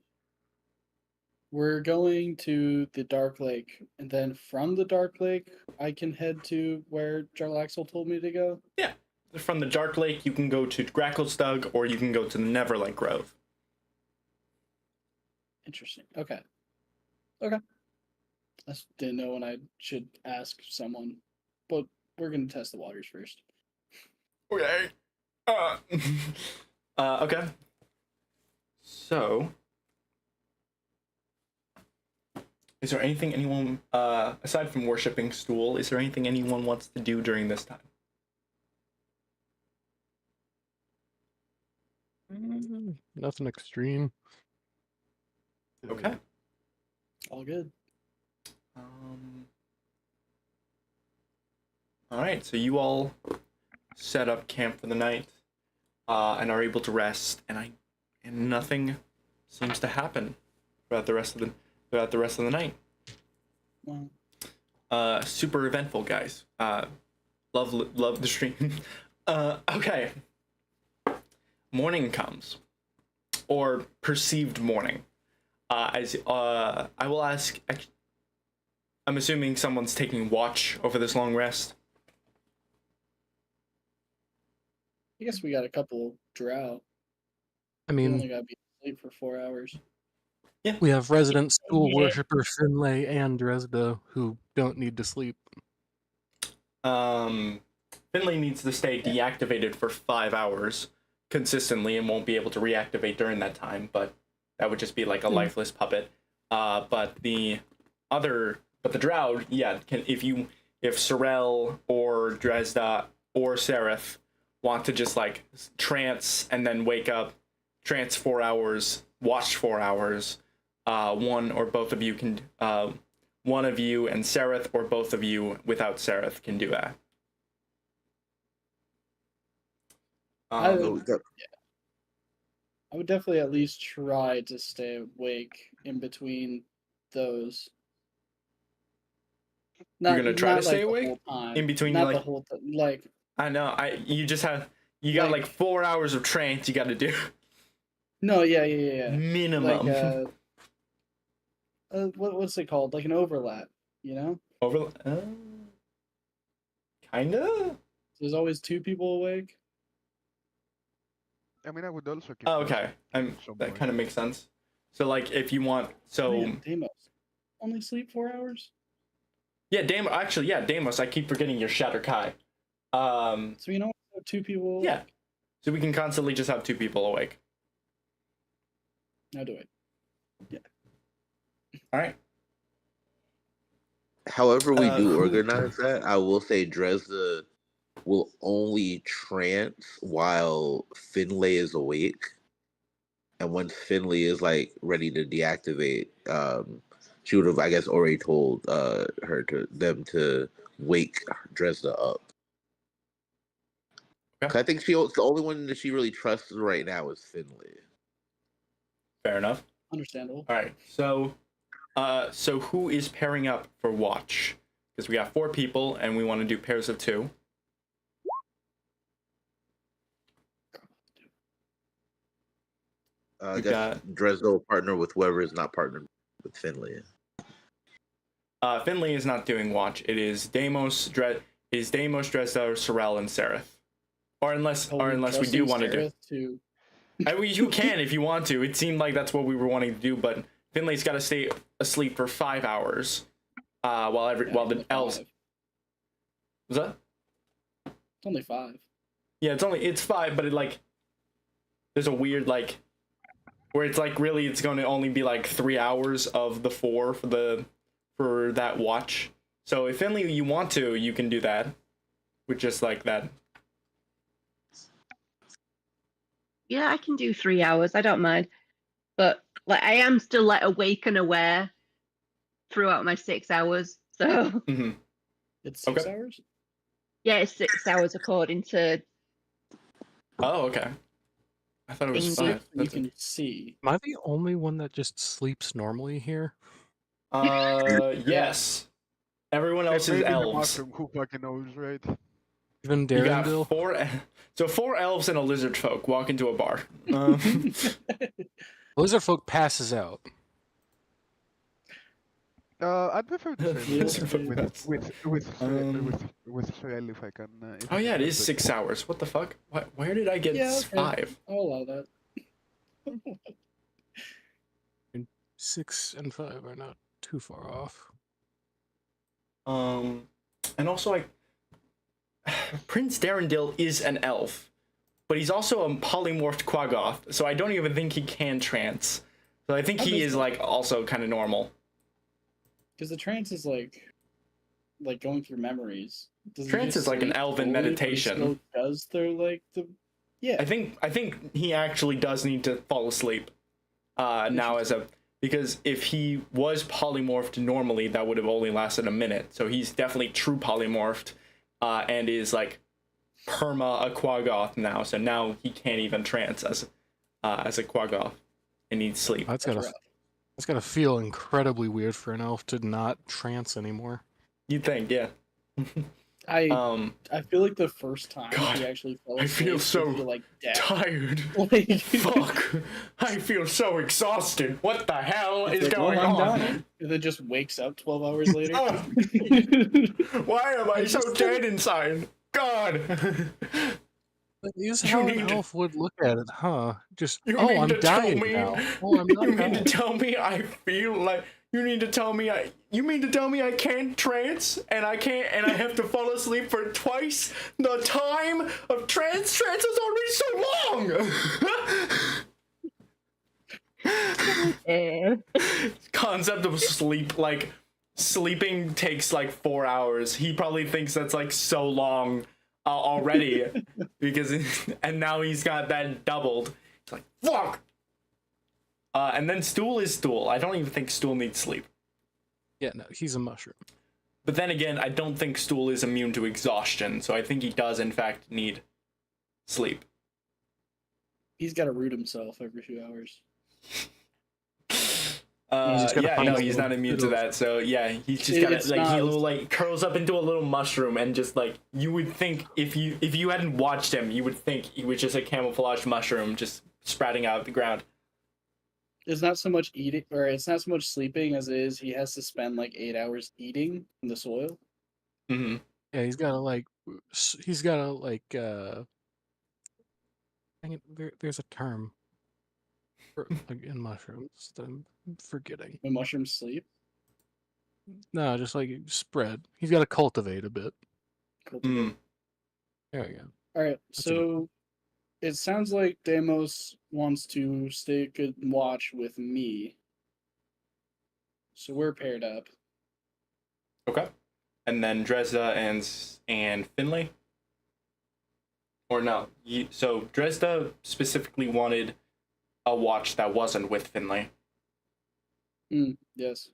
We're going to the Dark Lake, and then from the Dark Lake, I can head to where Jarlaxle told me to go. Yeah. From the Dark Lake, you can go to Gracklestug, or you can go to the Neverlight Grove. Interesting. Okay. I just didn't know when I should ask someone, but we're gonna test the waters first. Okay. Okay. So, is there anything anyone, aside from worshiping stool, is there anything anyone wants to do during this time? Nothing extreme. Okay. All good. All right. So you all set up camp for the night, and are able to rest, and nothing seems to happen throughout the rest of the night. Well, Super eventful, guys. Love the stream. Okay. Morning comes, or perceived morning. I will ask. I'm assuming someone's taking watch over this long rest. I guess we got a couple drought. I We only mean, gotta be asleep for 4 hours. we have resident stool Yeah. worshiper Finlay and Dresda who don't need to sleep. Finley needs to stay deactivated for 5 hours consistently and won't be able to reactivate during that time, but that would just be like a lifeless puppet. But the Drow, yeah, if Sorel or Dresda or Seraph want to just like trance and then wake up, trance 4 hours, watch 4 hours, one or both of you can, one of you and Seraph or both of you without Seraph can do that. I Oh, would definitely at least try to stay awake in between those. You're gonna try to stay the awake? whole time. In between, Not the like- whole time. Like, I know. You got like Like- 4 hours of trance you got to do no, yeah. minimum. Like, what's it called? Like an overlap, you know? Over. Kinda. There's always 2 people awake. I mean, I would also keep. Oh, okay. That somewhere. kind of makes sense. So like, if you want, Man, Deimos. Only sleep 4 hours? yeah, Deimos. Actually, yeah, Deimos. I keep forgetting your Shatter Kai. So you know, 2 people awake? Yeah. So we can constantly just have 2 people awake. Now do it. All right. However we do who- organize that, I will say Dresda will only trance while Finlay is awake. And once Finlay is like ready to deactivate, she would have, I guess, already told them to wake Dresda up. Okay. 'Cause I think the only one that she really trusts right now is Finlay. Fair enough. Understandable. All right. So who is pairing up for watch? Because we got 4 people and we want to do pairs of 2. I You guess got- Dresdo partner with whoever is not partnered with Finley. Finley is not doing watch. It is Deimos, Dresda, Sorel, and Sereth. Or unless we do want to do. To... You can if you want to. It seemed like that's what we were wanting to do, but Finley's got to stay asleep for 5 hours, while the elves. Was that? It's only 5. Yeah, it's 5, but there's a weird where it's really it's going to only be 3 hours of the 4 for that watch. So if Finley you want to, you can do that, with just that. Yeah, I can do 3 hours. I don't mind, but I am still awake and aware throughout my 6 hours. So Mm-hmm. It's 6 hours. yeah, it's 6 hours according to. Oh, okay. I thought it was 5. You can see. Am I the only one that just sleeps normally here? Yes. Everyone else is Maybe the elves. mushroom, who fucking knows, right? Even You got Darendil? 4 elves and a lizard folk walk into a bar. Lizard folk passes out. I prefer to say Lizard folk pass. with Shrel if I can. If Oh I yeah, can it help is 6 hours. What the fuck? Where did I get Yeah, okay. 5? I'll allow that. 6 and 5 are not too far off. And also Prince Darendil is an elf, but he's also a polymorphed Quaggoth, so I don't even think he can trance. So I think he is also kind of normal. Because the trance is like going through memories. Does Trance is like an elven meditation. Does there yeah? I think he actually does need to fall asleep. Now because if he was polymorphed normally, that would have only lasted a minute. So he's definitely true polymorphed, and is perma a Quaggoth now. So now he can't even trance as a Quaggoth and needs sleep. That's gotta feel incredibly weird for an elf to not trance anymore. You'd think, yeah. I feel like the first time God, he actually fell I asleep, feel so dead. tired. Like, Fuck. I feel so exhausted. What the hell is going I'm on? dying. And then just wakes up 12 hours later. Why am I so dead inside? God. That is You how need an to- elf would look at it, huh? Just, You oh, mean I'm to tell dying me- now. Oh, I'm not You mean to dying. tell me I feel like you mean to tell me I can't trance and I have to fall asleep for twice the time of trance? Trance is already so long. Concept of sleep, sleeping takes 4 hours. He probably thinks that's so long already because and now he's got that doubled. It's like fuck. And then Stool is Stool. I don't even think Stool needs sleep. Yeah, no, he's a mushroom. But then again, I don't think Stool is immune to exhaustion, so I think he does in fact need sleep. He's got to root himself every few hours. He's not immune to that. So yeah, he's just gotta he curls up into a little mushroom and just you would think if you hadn't watched him, you would think he was just a camouflaged mushroom just sprouting out of the ground. It's not so much eating, or it's not so much sleeping as it is he has to spend 8 hours eating in the soil. Mm-hmm. Yeah, he's gotta dang it, there's a term for, in mushrooms that I'm forgetting. When mushrooms sleep. No, just spread. He's gotta cultivate a bit. Mm. There we go. All right, That's a good so it sounds like Deimos wants to stay a good watch with me. So we're paired up. Okay. And then Dresda and Finley? Or no. So Dresda specifically wanted a watch that wasn't with Finley. Yes.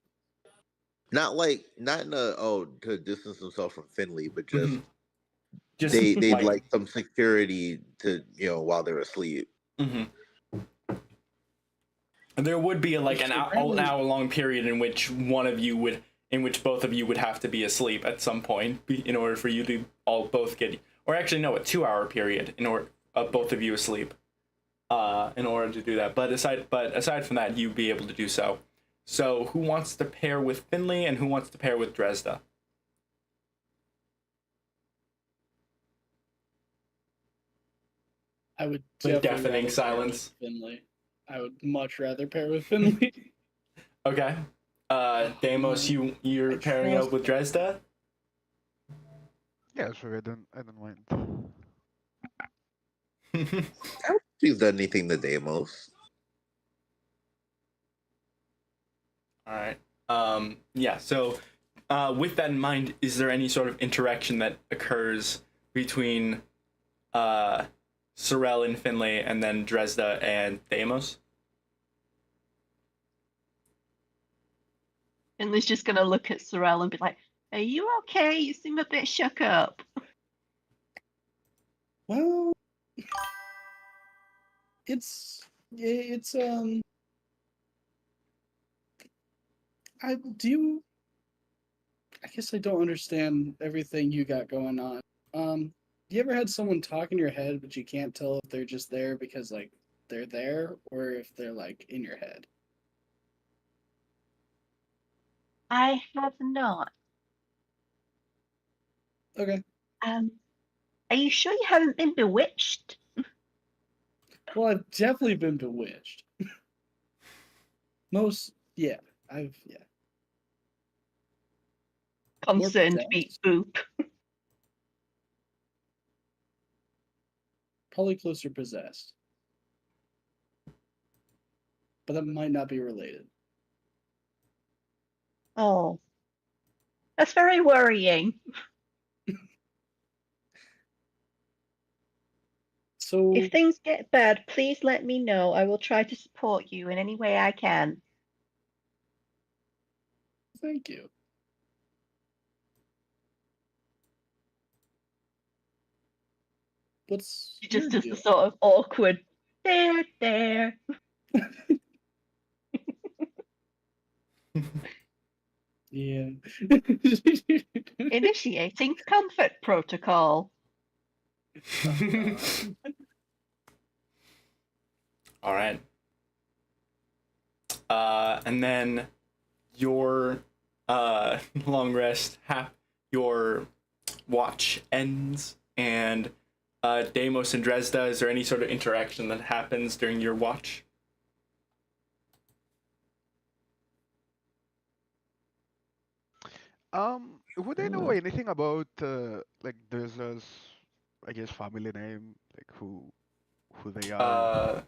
Not in to distance himself from Finley, but just Just they'd like some security to while they're asleep. Mm-hmm. And there would be an hour long period in which both of you would have to be asleep at some point in order for you to both get, or actually no, a 2 hour period in order both of you asleep. in order to do that. But aside from that, you'd be able to do so. So who wants to pair with Finley and who wants to pair with Dresda? I would The definitely deafening rather pair with silence. Finley. I would much rather pair with Finley. Okay. Deimos, you're I pairing up trust- with Dresda? Yeah, sure. I don't mind. She's done anything to Deimos. All right. Yeah. So, with that in mind, is there any sort of interaction that occurs between Sorel and Finley, and then Dresda and Deimos? Finley's just gonna look at Sorel and be like, "Are you okay? You seem a bit shook up." Well, it's I do. I guess I don't understand everything you got going on. You ever had someone talk in your head, but you can't tell if they're just there because like they're there or if they're like in your head? I have not. Okay. Are you sure you haven't been bewitched? Well, I've definitely been bewitched. Yeah, yeah. Concerned possessed? beat boop. Probably closer possessed. But that might not be related. Oh, that's very worrying. So If things get bad, please let me know. I will try to support you in any way I can. thank you. What's She your just does deal? the sort of awkward there. Yeah. Initiating comfort protocol. All right. And then your long rest, your watch ends, and Deimos and Dresda, is there any sort of interaction that happens during your watch? Would I know anything about like there's this, I guess, family name, like who they are?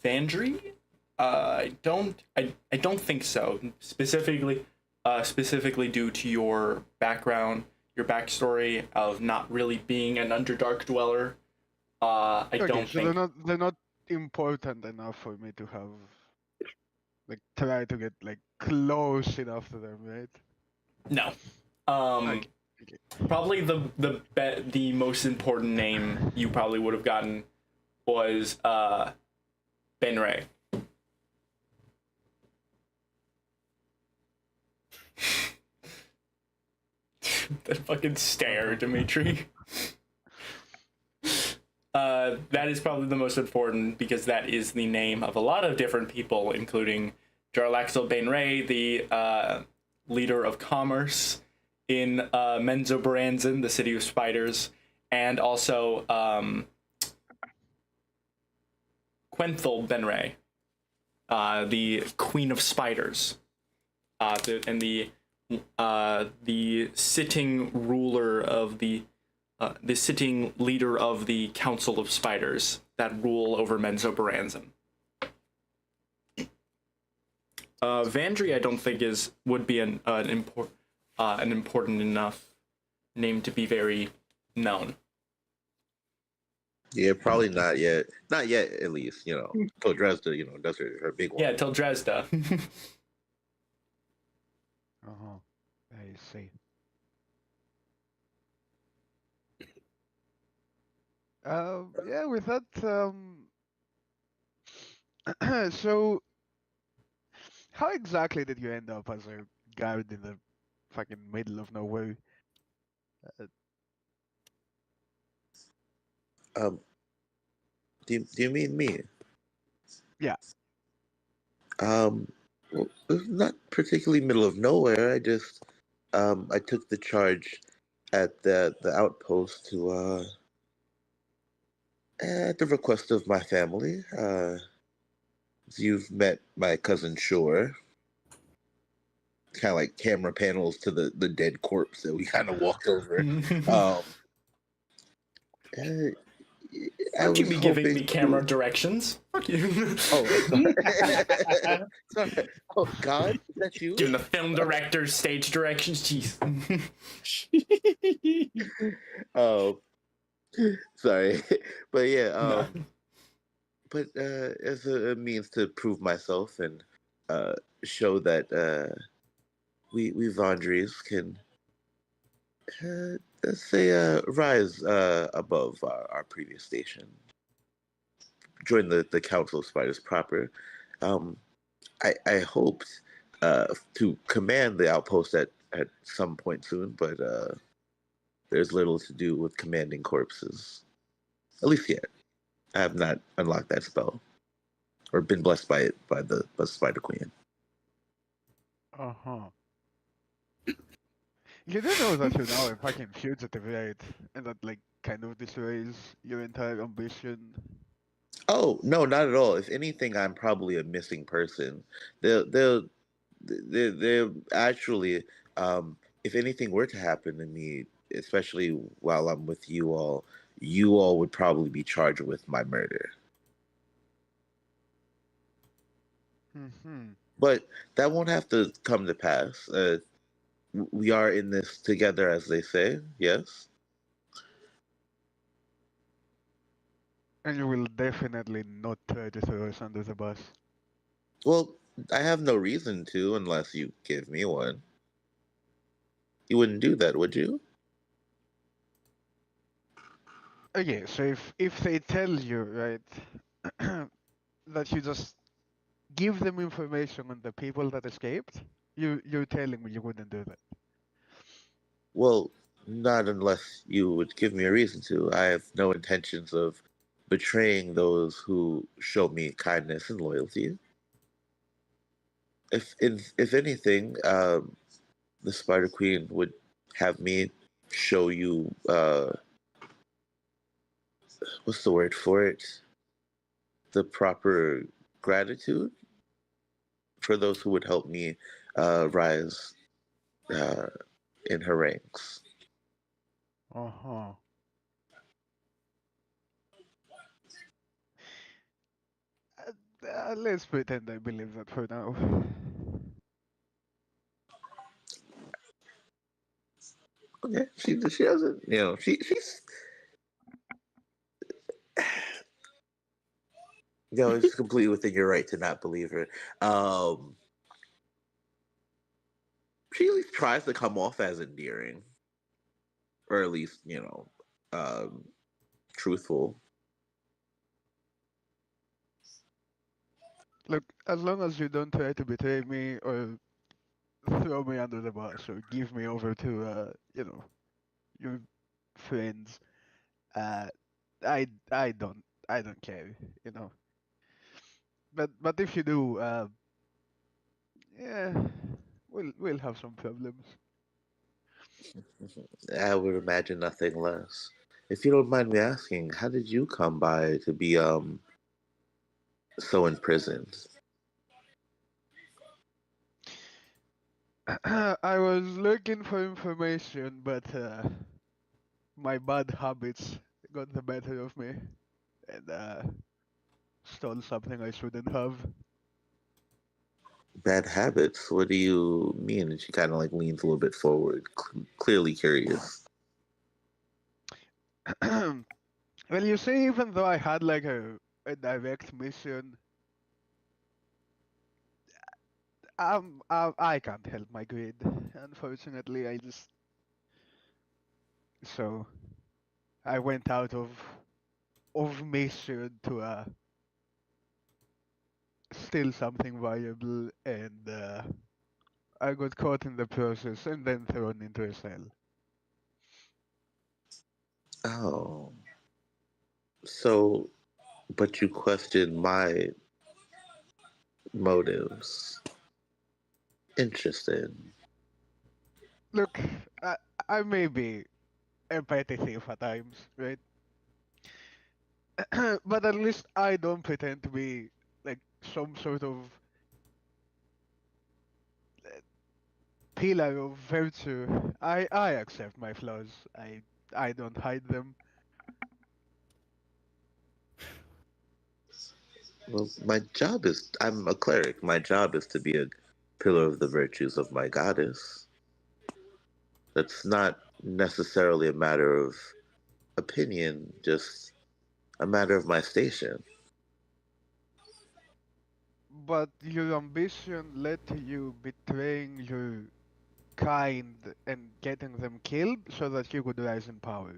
Vandry? I don't think so. Specifically due to your background, your backstory of not really being an Underdark dweller. I Okay, don't so think. they're not important enough for me to have like try to get like close enough to them, right? No. Um, Okay. Probably the most important name you probably would have gotten was Ben Ray. That fucking stare, Dimitri. That is probably the most important because that is the name of a lot of different people, including Jarlaxle Bainray, the leader of commerce in Menzoberranzan, the city of spiders, and also Quenthel Benray, the queen of spiders, and the sitting ruler of the sitting leader of the Council of Spiders that rule over Menzoberranzan. Vandry, I don't think would be an important enough name to be very known. Yeah, probably not yet. Not yet, at least. Till Dresda, does her big one. Yeah, till Dresda. I see. Yeah, with that, so how exactly did you end up as a guard in the fucking middle of nowhere? Um, Do you mean me? Yeah. Well, it's not particularly middle of nowhere. I just I took the charge at the outpost to at the request of my family. You've met my cousin Shore. Kind of like camera panels to the dead corpse that we kind of walked over. Um, uh, I Would you was be giving me hoping camera to... directions? Fuck you. Oh, sorry. Oh God, is that you? Giving the film director stage directions. Jeez. Oh, sorry, but yeah. No. But as a means to prove myself and show that we Vondries can let's say rise above our previous station, join the Council of Spiders proper. Um, I hoped to command the outpost at some point soon, but there's little to do with commanding corpses. At least yet. I have not unlocked that spell or been blessed by it by the Spider Queen. Uh-huh. You do know that you're now a fucking fugitive, right? And that, like, kind of destroys your entire ambition. Oh no, not at all. If anything, I'm probably a missing person. They'll actually, if anything were to happen to me, especially while I'm with you all would probably be charged with my murder. Mm-hmm. But that won't have to come to pass. We are in this together, as they say. Yes. And you will definitely not try to throw us under the bus. Well, I have no reason to unless you give me one. You wouldn't do that, would you? Okay, so if they tell you, right, that you just give them information on the people that escaped, you're telling me you wouldn't do that. Well, not unless you would give me a reason to. I have no intentions of betraying those who show me kindness and loyalty. If anything, the Spider Queen would have me show you what's the word for it? The proper gratitude for those who would help me rise in her ranks. Uh-huh. Let's pretend I believe that for now. Okay, she doesn't, she's it's completely within your right to not believe her. She at least tries to come off as endearing, or at least truthful. Look, as long as you don't try to betray me or throw me under the bus or give me over to, your friends, uh, I don't care, you know. But if you do, yeah, we'll have some problems. I would imagine nothing less. If you don't mind me asking, how did you come by to be so imprisoned? I was looking for information, but my bad habits got the better of me and stole something I shouldn't have. Bad habits? What do you mean? And she kind of like leans a little bit forward, clearly curious. Well, you see, even though I had like a direct mission, I can't help my greed. Unfortunately, so I went out of mission to steal something valuable, and I got caught in the process and then thrown into a cell. Oh, so But you question my motives. Interesting. Look, I may be a petty thief at times, right? But at least I don't pretend to be like some sort of pillar of virtue. I accept my flaws. I don't hide them. Well, my job is, I'm a cleric. My job is to be a pillar of the virtues of my goddess. That's not necessarily a matter of opinion, just a matter of my station. But your ambition led to you betraying your kind and getting them killed so that you could rise in power.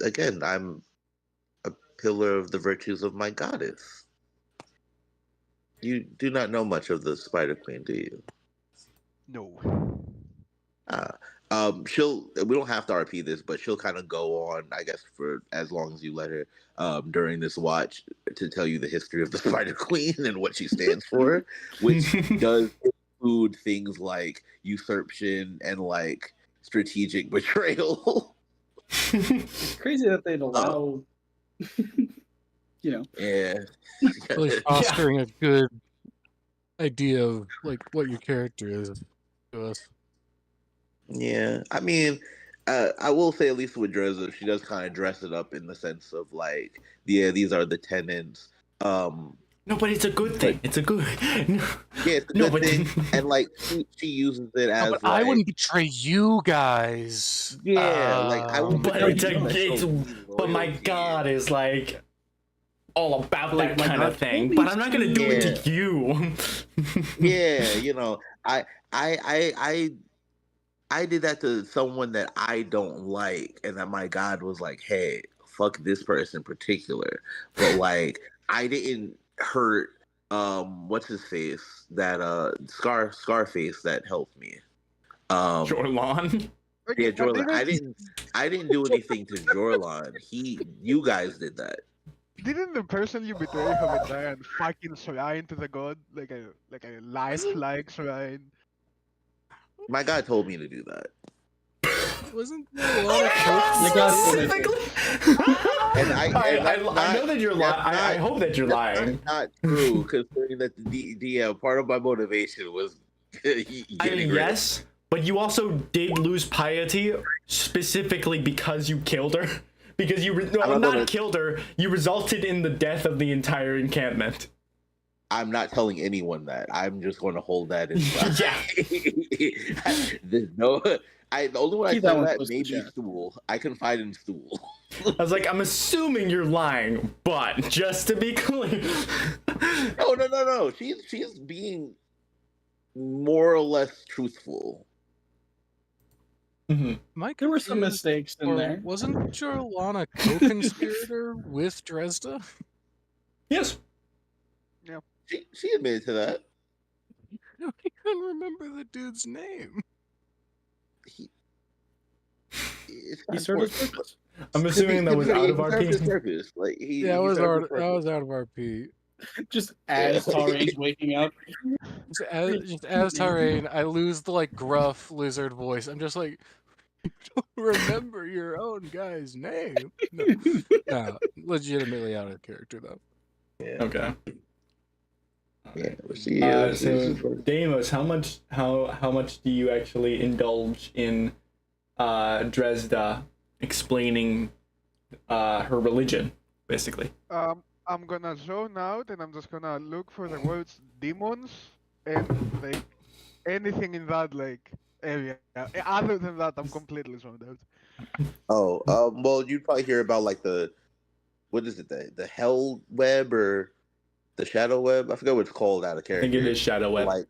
Again, I'm a pillar of the virtues of my goddess. You do not know much of the Spider Queen, do you? No. Ah, she'll. We don't have to RP this, but she'll kind of go on, I guess, for as long as you let her, during this watch, to tell you the history of the Spider Queen and what she stands for, which does include things like usurpation and like strategic betrayal. It's crazy that they'd allow, Yeah. Really fostering a good idea of like what your character is to us. Yeah, I mean, I will say at least with Dresser, she does kind of dress it up in the sense of like, yeah, these are the tenants. No, but it's a good thing. It's a good. Yeah, it's a No, good but thing, and like she uses it as No, but like, I wouldn't betray you guys. yeah, like I won't But betray it's you, a, but it's, she'll but my loyalty. God is like all about Like, that my kind of God, thing. please But I'm not gonna do it Yeah. to you. Yeah, you know, I did that to someone that I don't like, and that my God was like, hey, fuck this person in particular. But like, I didn't hurt what's his face? That Scarface that helped me. Jorlon. Yeah, Okay, I Jorlan. I didn't do anything to Jorlan. You guys did that. didn't the person you betray have a giant fucking shrine to the god, like a lifelike shrine? My God told me to do that. Wasn't there a lot of coke? You got Specifically. And I know that you're lying. I hope that you're lying. Not true, considering that the DM, part of my motivation was I getting mean, rid of- yes, but you also did lose piety specifically because you killed her. Because you killed her. You resulted in the death of the entire encampment. I'm not telling anyone that. I'm just going to hold that inside. Yeah. There's no. The only one I Keep that said one that close to maybe the chest. Stool. I confide in Stool. I was like, I'm assuming you're lying, but just to be clear. No. She's being more or less truthful. Mm-hmm. There were some mistakes in there. Wasn't Jorlon a co-conspirator with Dresda? Yes. She admitted to that. I couldn't remember the dude's name. It's He not served his important. purpose. I'm assuming that was out of He served his RP. purpose. Like Yeah, that was out of RP. Just as Tarane's waking up. Just as Tarain, I lose the like gruff lizard voice. I'm just like, you don't remember your own guy's name. No, legitimately out of character though. Yeah. Okay. Yeah, she is. So Deimos, how much do you actually indulge in Dresda explaining her religion, basically? I'm gonna zone out and I'm just gonna look for the words demons and like anything in that like area. Other than that, I'm completely zoned out. Oh, well, you'd probably hear about like what is it, the hell web or the shadow web? I forget what it's called out of I character. think it is Shadow Web. Like,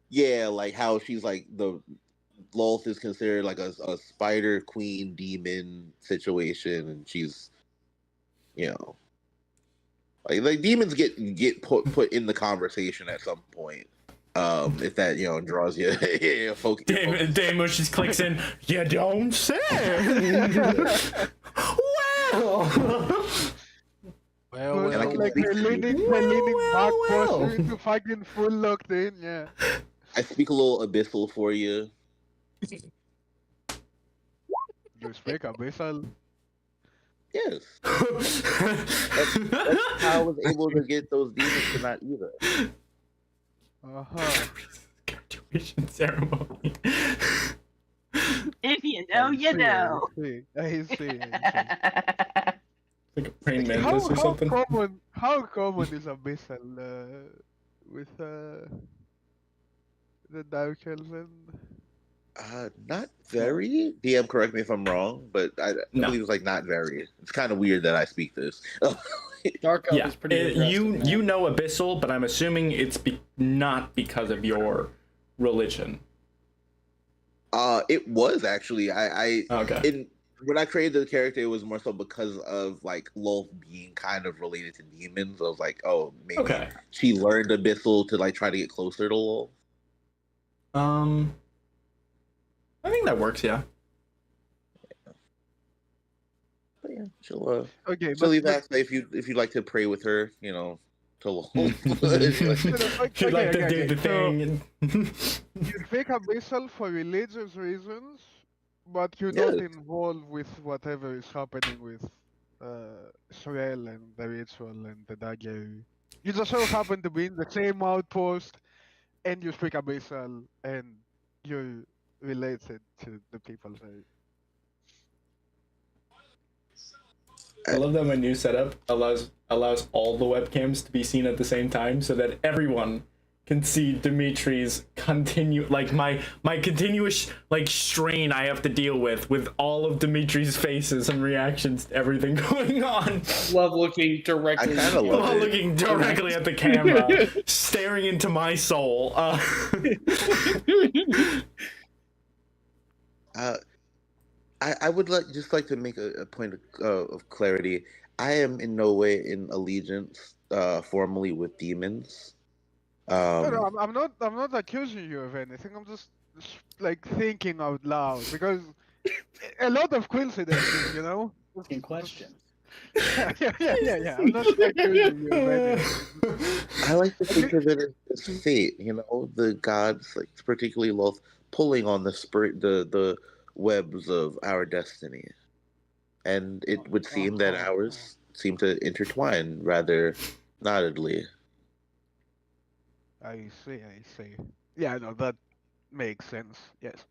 yeah, like how she's like Lolth is considered like a spider queen demon situation, and she's, like demons get put in the conversation at some point. If that draws you, focus. Deimos just clicks in. You don't say. Well. I always And I can like speak the to you. leaning back Well. posture into fucking full locked in, yeah. I speak a little Abyssal for you. You speak Abyssal. Yes. That's how I was able to get those demons to not eat us. Uh-huh. Graduation ceremony. If you know, you know. I see. Like a praying How mantis or something. common is Abyssal with the Dark Elves and Not very. DM, correct me if I'm wrong, but I No. believe it's like not very. It's kind of weird that I speak this. Dark Elf Yeah, is pretty aggressive, you man. know Abyssal, but I'm assuming it's not because of your religion. It was actually I Okay. when I created the character, it was more so because of like Lolth being kind of related to demons. I was like, oh, maybe Okay. she learned Abyssal to like try to get closer to Lolth. I think that works. Yeah. But yeah, she'll okay, she'll leave that if you'd like to pray with her, you know, to Lolth. She'd like to okay. do the thing. you speak Abyssal for religious reasons, but you're Yes. not involved with whatever is happening with Shrel and the ritual and the dagger. You just so happen to be in the same outpost, and you speak Abyssal, and you're related to the people there. I love that my new setup allows all the webcams to be seen at the same time, so that everyone can see Dimitri's my continuous like strain I have to deal with all of Dimitri's faces and reactions to everything going on. Love looking directly. I kinda love While it. looking directly at the camera, staring into my soul. I would just like to make a point of clarity. I am in no way in allegiance formally with demons. No, I'm not accusing you of anything. I'm just like thinking out loud because a lot of coincidences, you know. Asking questions. Yeah. I'm not accusing you of anything. I like to think of it as fate, you know, the gods, like particularly Loth, pulling on the webs of our destiny, and it would seem that ours seem to intertwine rather knotedly. I see. Yeah, no, that makes sense. Yes.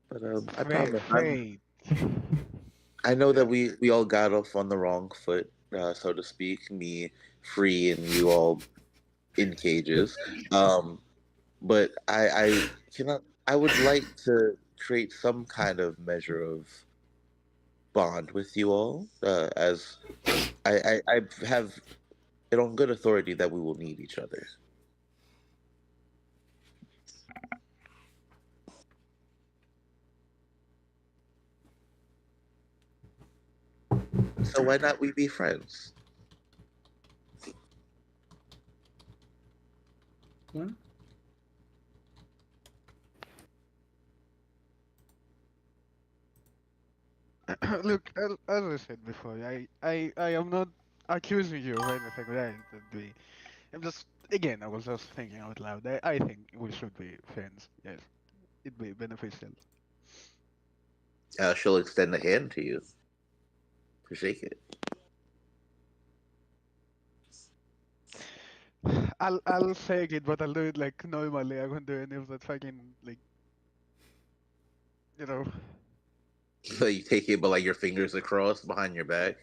But I promise, Fate. I know that we all got off on the wrong foot, so to speak. Me free and you all in cages. But I cannot. I would like to create some kind of measure of bond with you all, as I have it on good authority that we will need each other. So why not we be friends? What? Look, as I said before, I am not accusing you of anything. Right? I'm just again, I was just thinking out loud. I think we should be friends. Yes, it'd be beneficial. She'll extend a hand to you to shake it. I'll shake it, but I'll do it like normally. I won't do any of that fucking like, you know. So you take it, but like your fingers across behind your back.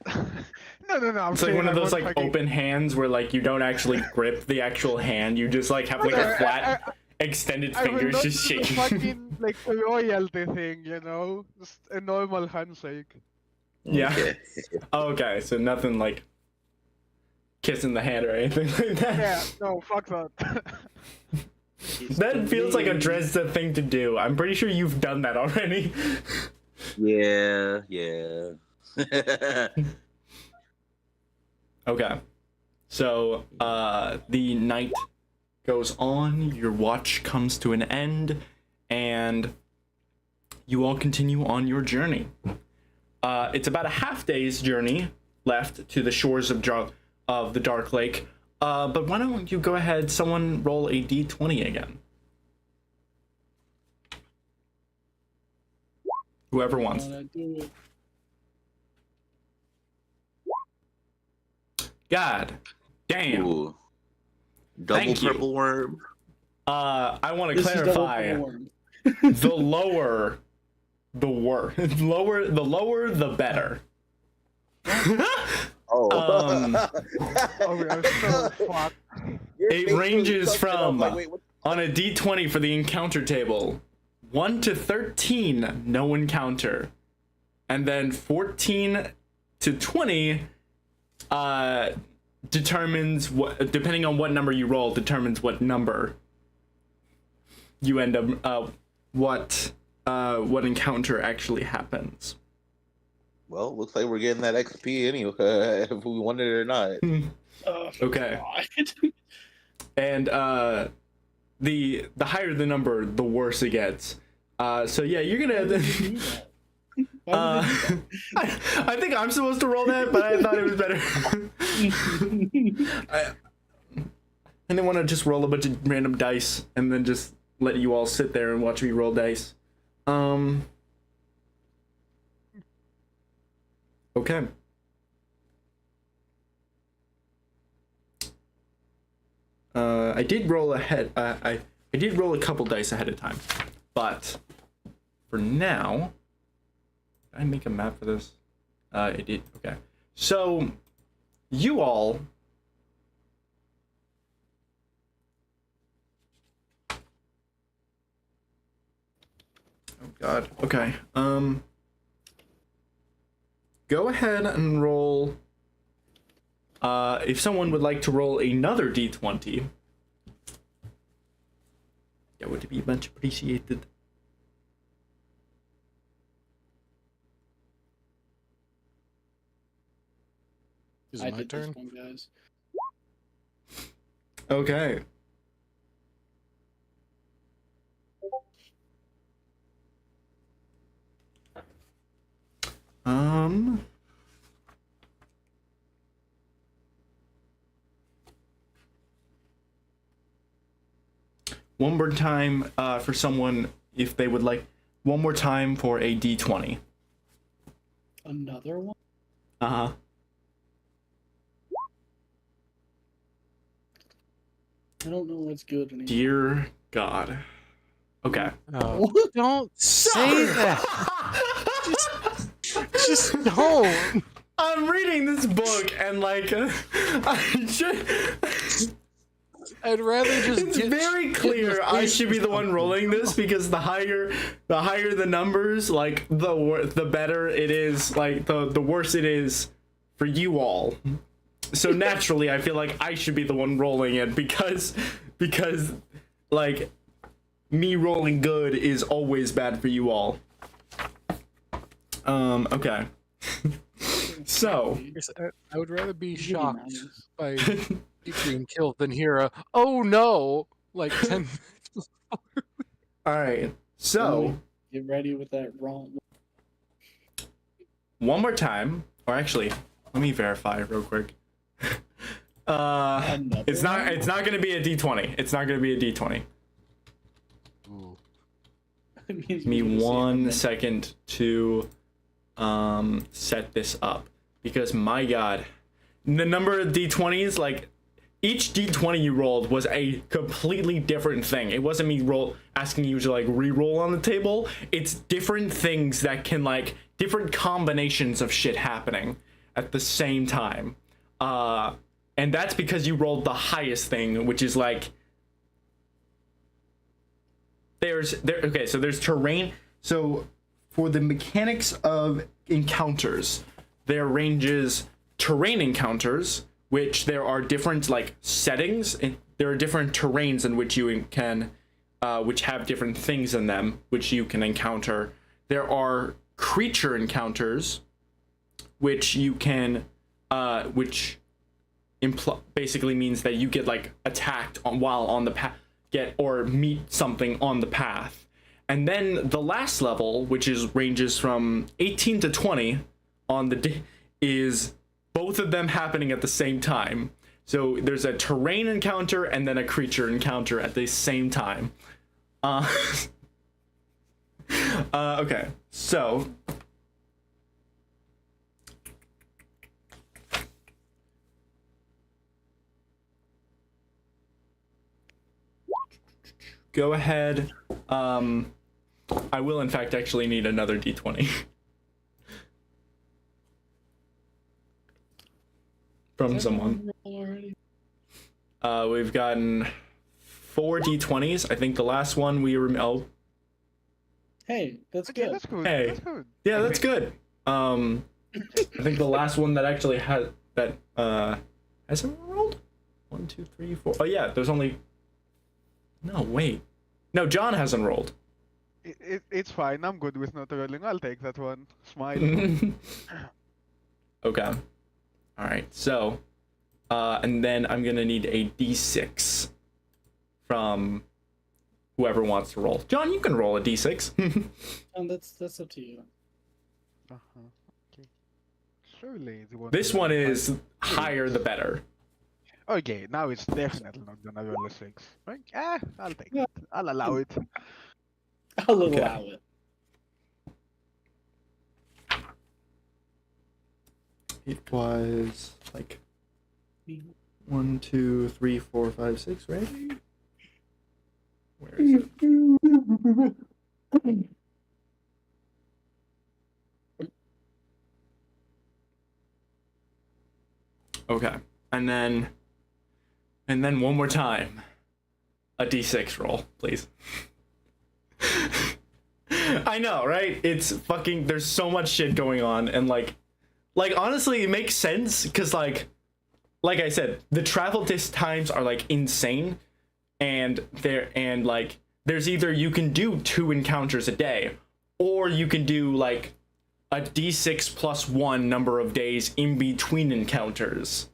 No. I'm It's like saying one of I those won't like fucking- open hands where like you don't actually grip the actual hand. You just like have like a flat extended I will fingers not just do the shaking. fucking like royalty thing, you know, just a normal handshake. Yeah. Okay. Okay, so nothing like kissing the hand or anything like that. Yeah, no, fuck that. That feels like a Dresda thing to do. I'm pretty sure you've done that already. Yeah. Okay. So, the night goes on, your watch comes to an end, and you all continue on your journey. It's about a half day's journey left to the shores of the Dark Lake. But why don't you go ahead, someone roll a d20 again. Whoever wants. Do it. God damn. Ooh. Double Thank you. purple worm. I want to This is double clarify. worm. The lower, the worse. The lower, the better. Oh. Oh, I'm so fucked. Your It face really ranges sucked it up, from like, wait, what? on a d20 for the encounter table, 1 to 13, no encounter, and then 14 to 20 determines what, depending on what number you roll, determines what number you end up what encounter actually happens. Well, looks like we're getting that XP anyway, if we wanted it or not. Okay. God. And the higher the number, the worse it gets. So yeah, you're gonna. Why would they do I think I'm supposed to roll that, but I thought it was better. I didn't want to just roll a bunch of random dice and then just let you all sit there and watch me roll dice. Okay. I did roll ahead. I did roll a couple dice ahead of time, but for now, did I make a map for this? I did. Okay. So you all. Oh God. Okay. Go ahead and roll. If someone would like to roll another d20, that would be much appreciated. Is I it my did this turn? one, guys. Okay. One more time for someone, if they would like, one more time for a d20. Another one? Uh-huh. I don't know what's good anymore. Dear God. Okay. Oh, don't say that. Just don't. I'm reading this book and like, I'd rather just. it's very clear I should be the one rolling this because the higher the numbers, like the better it is, like the worse it is for you all. So naturally, I feel like I should be the one rolling it because like me rolling good is always bad for you all. Okay. So I would rather be Give me shocked mountains. by you being killed than hear a "oh no" like 10 minutes. all right. So Get ready with that wrong. one more time, or actually, let me verify real quick. It's not gonna be a d20. It's not gonna be a d20. Ooh. Give me 1 second to set this up because my God, the number of d20s, like each d20 you rolled was a completely different thing. It wasn't me asking you to like re-roll on the table. It's different things that can like different combinations of shit happening at the same time. And that's because you rolled the highest thing, which is like okay, so there's terrain. So for the mechanics of encounters, there ranges terrain encounters, which there are different like settings, and there are different terrains in which you can which have different things in them which you can encounter. There are creature encounters which you can which basically means that you get like attacked while on the path, or meet something on the path. And then the last level, which ranges from 18 to 20, on the is both of them happening at the same time. So there's a terrain encounter and then a creature encounter at the same time. Okay, so go ahead. I will in fact actually need another d20 from someone. We've gotten 4 d20s. I think the last one we were Hey, that's Okay, good. that's good. Hey. That's good. yeah, that's good. I think the last one that actually had that hasn't rolled. 1, 2, 3, 4. Oh yeah, there's only. No, wait. No, John hasn't rolled. It's fine. I'm good with not rolling. I'll take that one. Smile. Okay. All right. So, and then I'm gonna need a d6 from whoever wants to roll. John, you can roll a d6. That's up to you. Uh-huh. Okay. Surely the one. This one is higher the better. Okay, now it's definitely not gonna roll a 6. Like, I'll take Yeah. it. I'll allow it. I'll Okay. allow it. It was like 1, 2, 3, 4, 5, 6, right? Where is it? Okay, and then one more time, a d6 roll, please. I know, right? It's fucking. There's so much shit going on, and like honestly, it makes sense because like I said, the travel times are like insane, and there's either you can do 2 encounters a day, or you can do like a d6 plus 1 number of days in between encounters,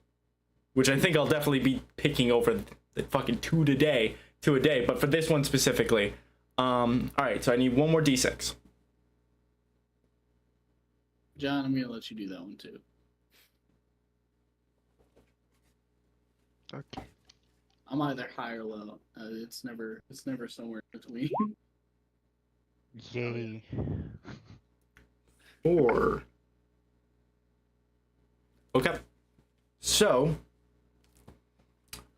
which I think I'll definitely be picking over the fucking 2 a day, but for this one specifically. All right, so I need 1 more d6. John, I'm gonna let you do that one too. Okay. I'm either high or low. It's never somewhere in between. Yay. 4. Okay. So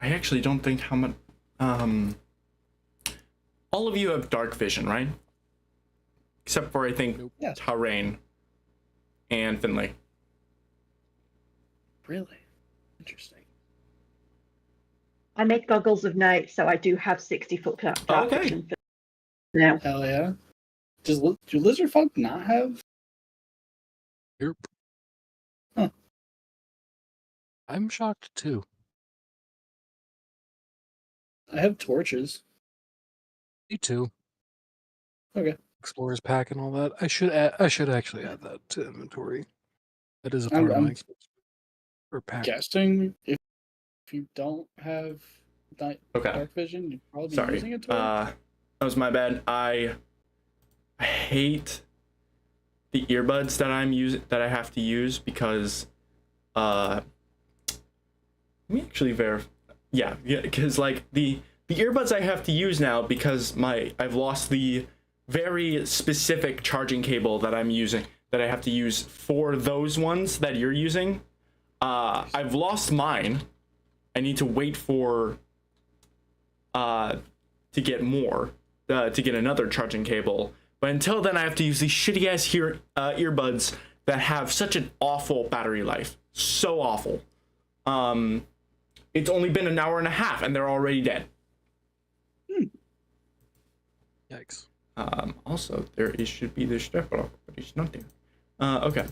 I actually don't think how much. All of you have dark vision, right? Except for I think Yes. Tarain and Finley. Really? Interesting. I make goggles of night, so I do have 60-foot dark Okay. vision. Now, Hell yeah. Do lizard folk not have? Yep. Huh. I'm shocked too. I have torches. Me too. Okay. Explorer's pack and all that. I should actually add that to inventory. That is a part of I'm my or pack. guessing if you don't have Okay. dark vision, you'd probably be Sorry. using a torch. That was my bad. I hate the earbuds that I have to use because let me actually verify. Yeah, because like the earbuds I have to use now because I've lost the very specific charging cable that I'm using that I have to use for those ones that you're using. I've lost mine. I need to wait for to get more to get another charging cable. But until then, I have to use these shitty ass earbuds that have such an awful battery life. So awful. It's only been an hour and a half and they're already dead. Yikes. Also, should be the step block, but it's not there. Okay.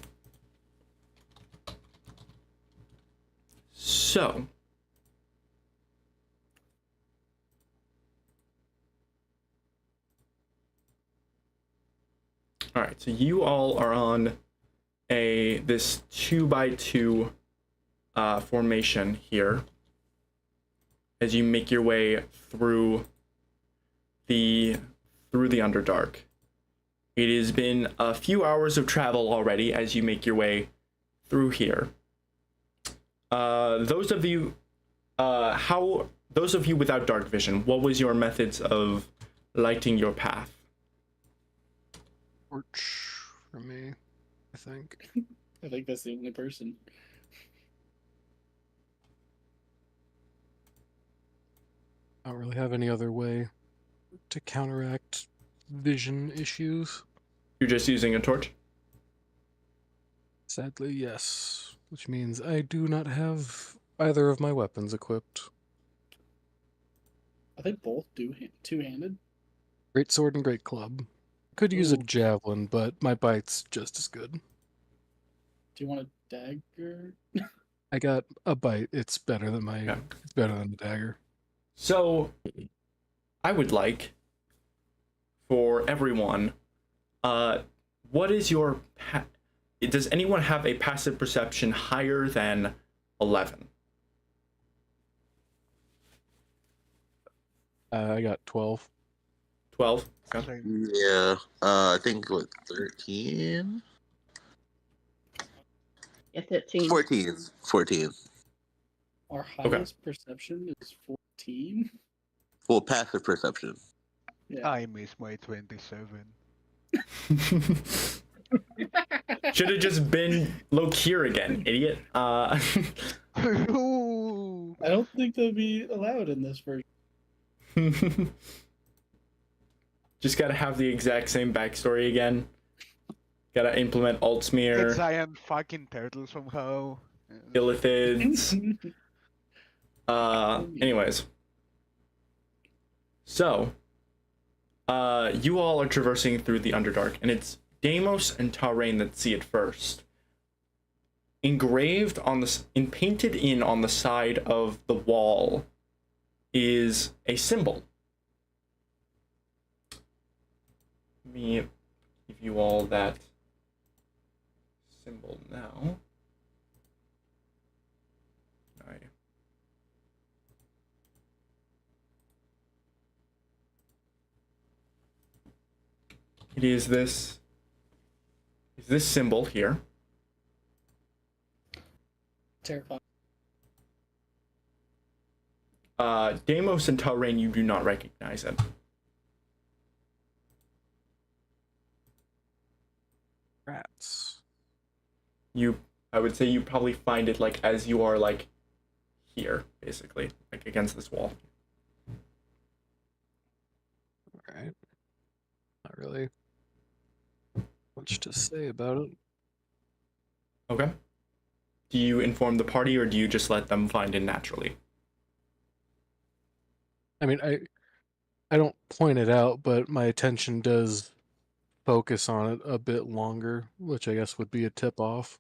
So. All right, so you all are on this 2x2 formation here as you make your way through the Underdark. It has been a few hours of travel already as you make your way through here. Those of you without dark vision, what was your methods of lighting your path? Torch for me, I think. I think that's the only person. I don't really have any other way to counteract vision issues. You're just using a torch? Sadly, yes. Which means I do not have either of my weapons equipped. I think both do two-handed. Great sword and great club. Could use a Ooh. javelin, but my bite's just as good. Do you want a dagger? I got a bite. It's better than Yeah. It's better than the dagger. So, I would like for everyone, what is your does anyone have a passive perception higher than 11? I got 12. 12? Yeah, I think what 13, Yeah, 13. 14, 14. Our highest perception is 14. Well, passive perception. Yeah. I miss my 27. Should have just been Lokir again, idiot. Ooh. I don't think they'll be allowed in this version. Just gotta have the exact same backstory again. Gotta implement alt A smear, giant fucking turtle somehow. illithids. Anyways. So, you all are traversing through the Underdark, and it's Deimos and Tarain that see it first. Engraved on painted in on the side of the wall is a symbol. Let me give you all that symbol now. It is this symbol here. Terrifying. Deimos and Tarain, you do not recognize it. Rats. I would say you probably find it like as you are like here, basically, like against this wall. Alright. Not really much to say about it. Okay. Do you inform the party or do you just let them find it naturally? I mean, I don't point it out, but my attention does focus on it a bit longer, which I guess would be a tip off,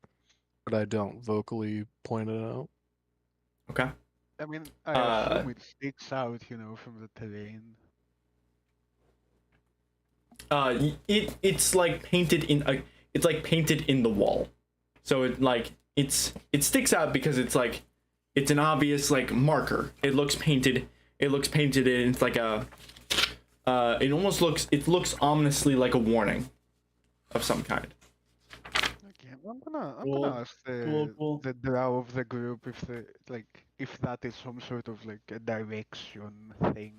but I don't vocally point it out. Okay. I mean, I assume it sticks out, from the terrain. It's like painted in it's like painted in the wall, so it sticks out because it's an obvious like marker. It looks painted in. It's like it looks ominously like a warning of some kind. Okay, I'm Cool. gonna ask Cool. the drow of the group if that is some sort of like a direction thing.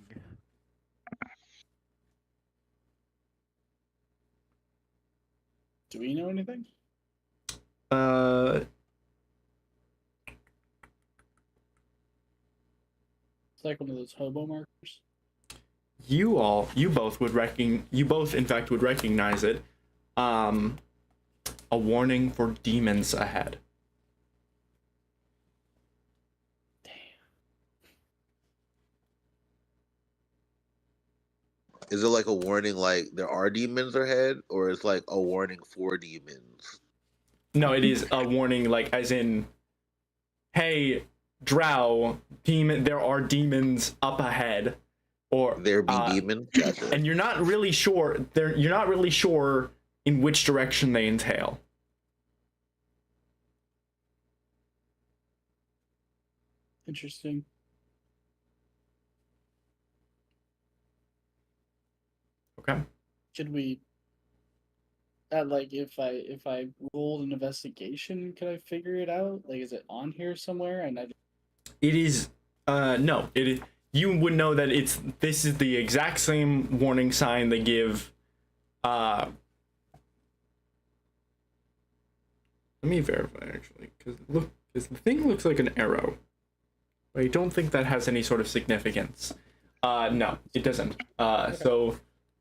Do we know anything? Uh, It's like one of those hobo markers. you both in fact would recognize it. A warning for demons ahead. Is it like a warning, like there are demons ahead, or it's like a warning for demons? No, it is a warning, like as in, hey, drow, there are demons up ahead, or There be demons. Gotcha. and you're not really sure in which direction they entail. Interesting. Okay. Should we like if I rolled an investigation, could I figure it out? Like, is it on here somewhere? And It is no, it is, you would know that this is the exact same warning sign they give let me verify actually, because the thing looks like an arrow. But I don't think that has any sort of significance. No, it doesn't. So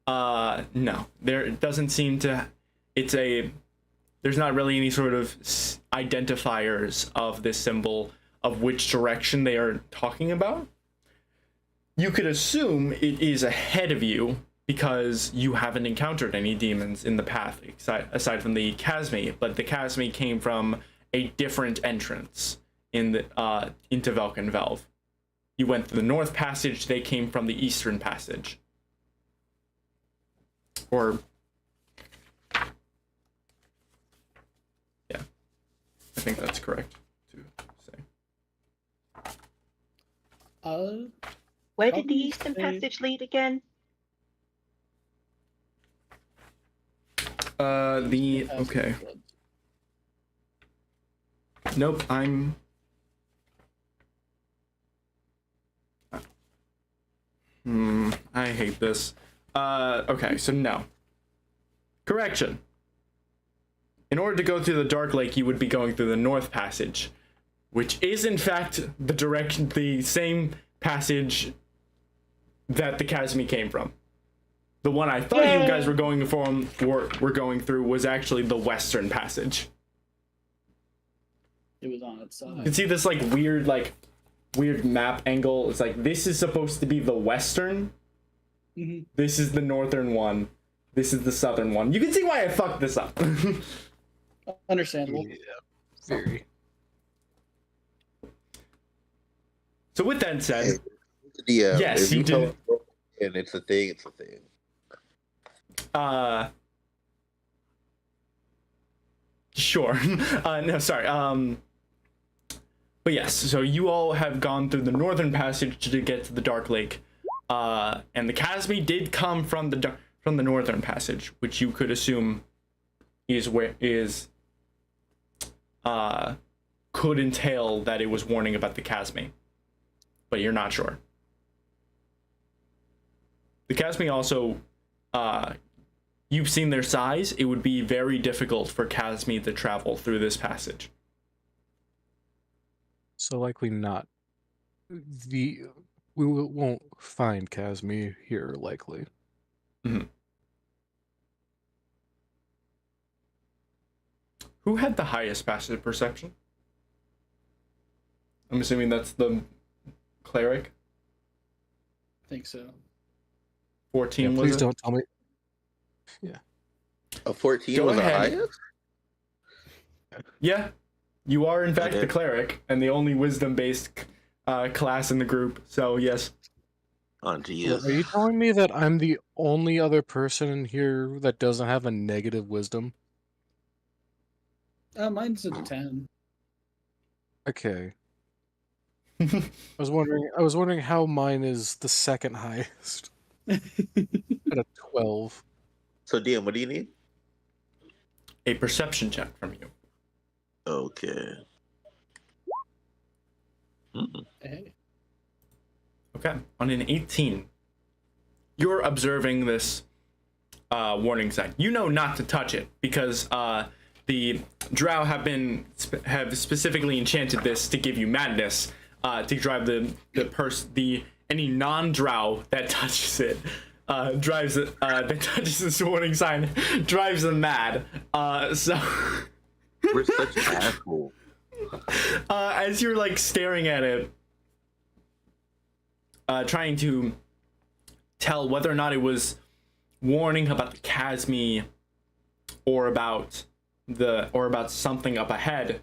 no, there doesn't seem to. There's not really any sort of identifiers of this symbol of which direction they are talking about. You could assume it is ahead of you because you haven't encountered any demons in the path aside from the chasme, but the chasme came from a different entrance in the into Velkin Valve. You went through the North Passage, they came from the Eastern Passage. Or yeah, I think that's correct to say. Where did the probably Eastern say- Passage lead again? Okay. Nope, I hate this. Okay, so no. Correction. In order to go through the Dark Lake, you would be going through the North Passage, which is in fact the same passage that the chasme came from. The one I thought you guys were going were going through was actually the Western Passage. It was on its side. You can see this like weird map angle. It's like this is supposed to be the Western. Mhm. This is the Northern one. This is the Southern one. You can see why I fucked this up. Understandable. Very. So with that said, Yes, Yes, if you tell did. us, and it's a thing. It's a thing. Sure. No, sorry. But yes, so you all have gone through the Northern Passage to get to the Dark Lake. And the chasme did come from the Northern Passage, which you could assume could entail that it was warning about the chasme. But you're not sure. The chasme also, you've seen their size. It would be very difficult for chasme to travel through this passage. So likely not. We won't find Casme here, likely. Who had the highest passive perception? I'm assuming that's the cleric. I think so. 14 was Please it? don't tell me. A 14 Go was the ahead. highest. Yeah, you are in fact Okay. the cleric and the only wisdom-based class in the group. So yes. Oh, geez. Are you telling me that I'm the only other person in here that doesn't have a negative wisdom? Mine's a 10. Okay. I was wondering how mine is the second highest at a 12. So, DM, what do you need? A perception check from you. Okay. Hey. Okay. On an 18, you're observing this warning sign. You know not to touch it because the drow have specifically enchanted this to give you madness, to drive any non-drow that touches it, that touches this warning sign, drives them mad. So We're such assholes. as you're like staring at it, trying to tell whether or not it was warning about the chasme or about something up ahead,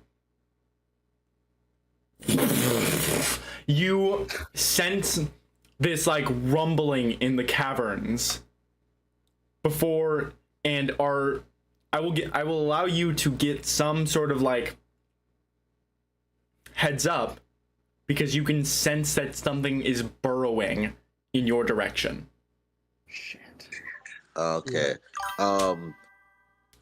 you sense this like rumbling in the caverns before and are I will allow you to get some sort of like heads up because you can sense that something is burrowing in your direction. Shit. Okay.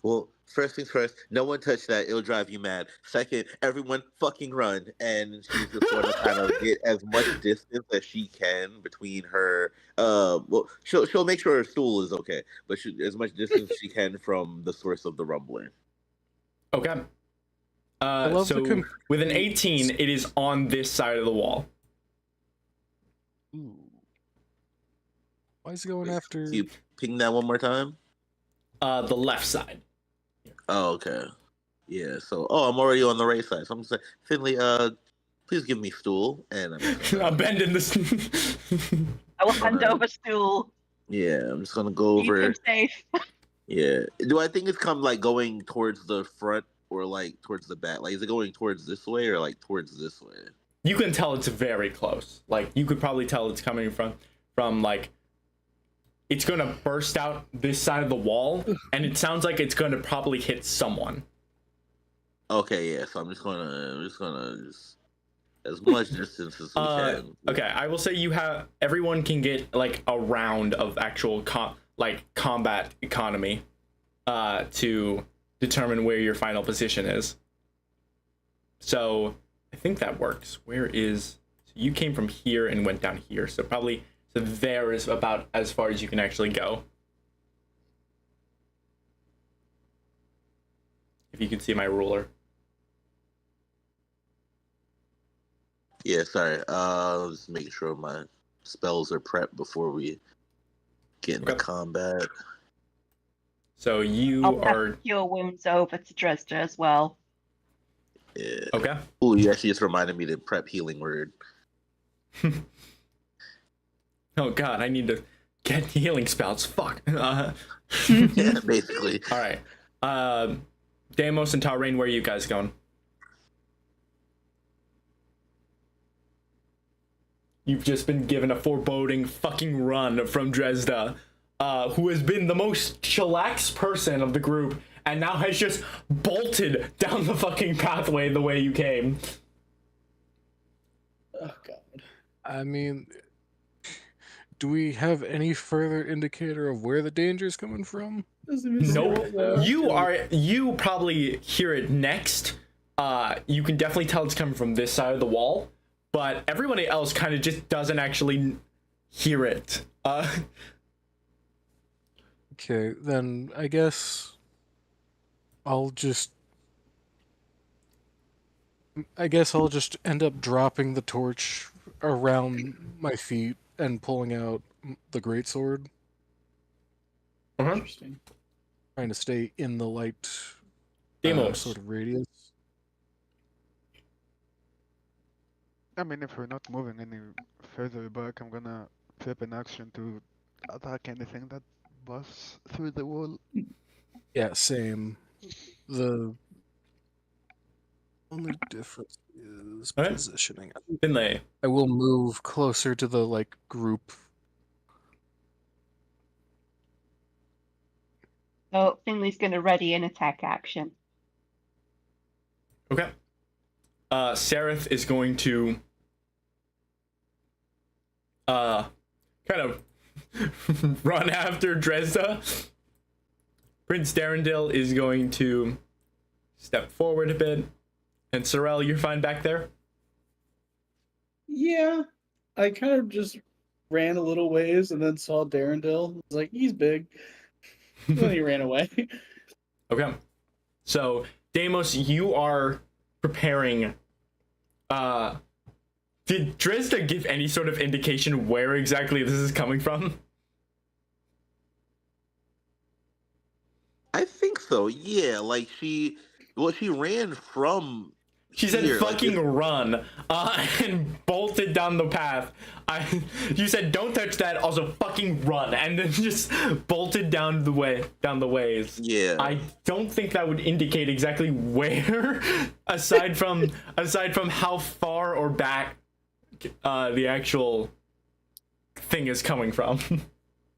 Well, first things first, no one touch that. It'll drive you mad. Second, everyone fucking run. And she's just going to kind of get as much distance as she can between her. Well, she'll make sure her stool is okay, but as much distance as she can from the source of the rumbling. Okay. love the So with an 18, it is on this side of the wall. Ooh. Why is he going after? Can you ping that one more time? The left side. Oh, okay. Yeah. So, I'm already on the right side. So I'm just like, Finley, please give me stool, and I'm bending this. I will hand over stool. Yeah, I'm just gonna go Keep over. him safe. Yeah. Do I think it's like going towards the front or like towards the back? Like, is it going towards this way or like towards this way? You can tell it's very close. Like, you could probably tell it's coming from like, it's gonna burst out this side of the wall, and it sounds like it's gonna probably hit someone. Okay, yeah. So I'm just gonna as much distance as we can. Okay, I will say everyone can get like a round of actual combat economy, to determine where your final position is. So I think that works. So you came from here and went down here, so there is about as far as you can actually go. If you can see my ruler. Yeah, sorry. Just making sure my spells are prepped before we get into combat. So you I'll are pass your wounds over to Dresden as well. Yeah. okay. Oh, you actually just reminded me to prep healing word. Oh god, I need to get healing spells. Fuck. Yeah, basically. All right. Deimos and Talrain, where are you guys going? You've just been given a foreboding fucking run from Dresda, who has been the most chillax person of the group, and now has just bolted down the fucking pathway the way you came. Oh god. I mean, do we have any further indicator of where the danger is coming from? Nope. You probably hear it next. You can definitely tell it's coming from this side of the wall, but everyone else kind of just doesn't actually hear it. Okay, then I guess I'll just end up dropping the torch around my feet and pulling out the greatsword. Interesting. Trying to stay in the light Deimos. sort of radius. I mean, if we're not moving any further back, I'm gonna flip an action to attack anything that busts through the wall. Yeah, same. The only difference is Alright. positioning. Finlay. I will move closer to the group. So Finley's going to ready an attack action. Okay. Sereth is going to kind of run after Dresda. Prince Darendil is going to step forward a bit. And Sorrel, you're fine back there? Yeah. I kind of just ran a little ways and then saw Darendil. I was like, he's big. And then he ran away. Okay. So, Deimos, you are preparing. Did Dresda give any sort of indication where exactly this is coming from? I think so. Yeah, like she ran from. She said here, fucking run, and bolted down the path. You said don't touch that, also fucking run, and then just bolted down the ways. Yeah. I don't think that would indicate exactly where, aside from how far or back the actual thing is coming from.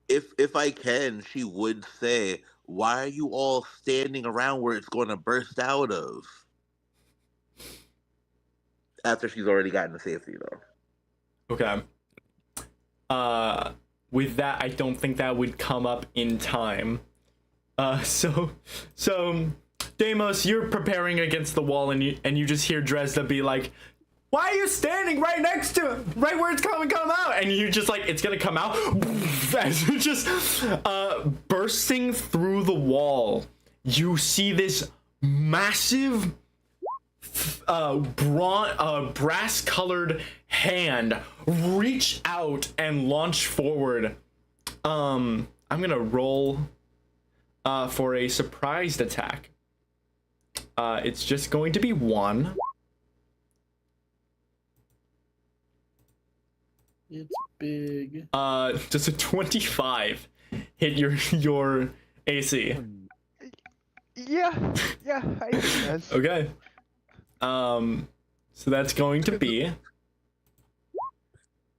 If I can, she would say, "Why are you all standing around where it's going to burst out of?" After she's already gotten to safety, though. Okay. With that, I don't think that would come up in time. So Deimos, you're preparing against the wall, and you just hear Dresda be like, "Why are you standing right next to it, right where it's gonna come out?" And you just like, it's gonna come out, as it just bursting through the wall. You see this massive brass-colored hand reach out and launch forward. I'm gonna roll for a surprised attack. It's just going to be 1. It's big. Does a 25 hit your AC? Yeah, I guess. Okay. So that's going to be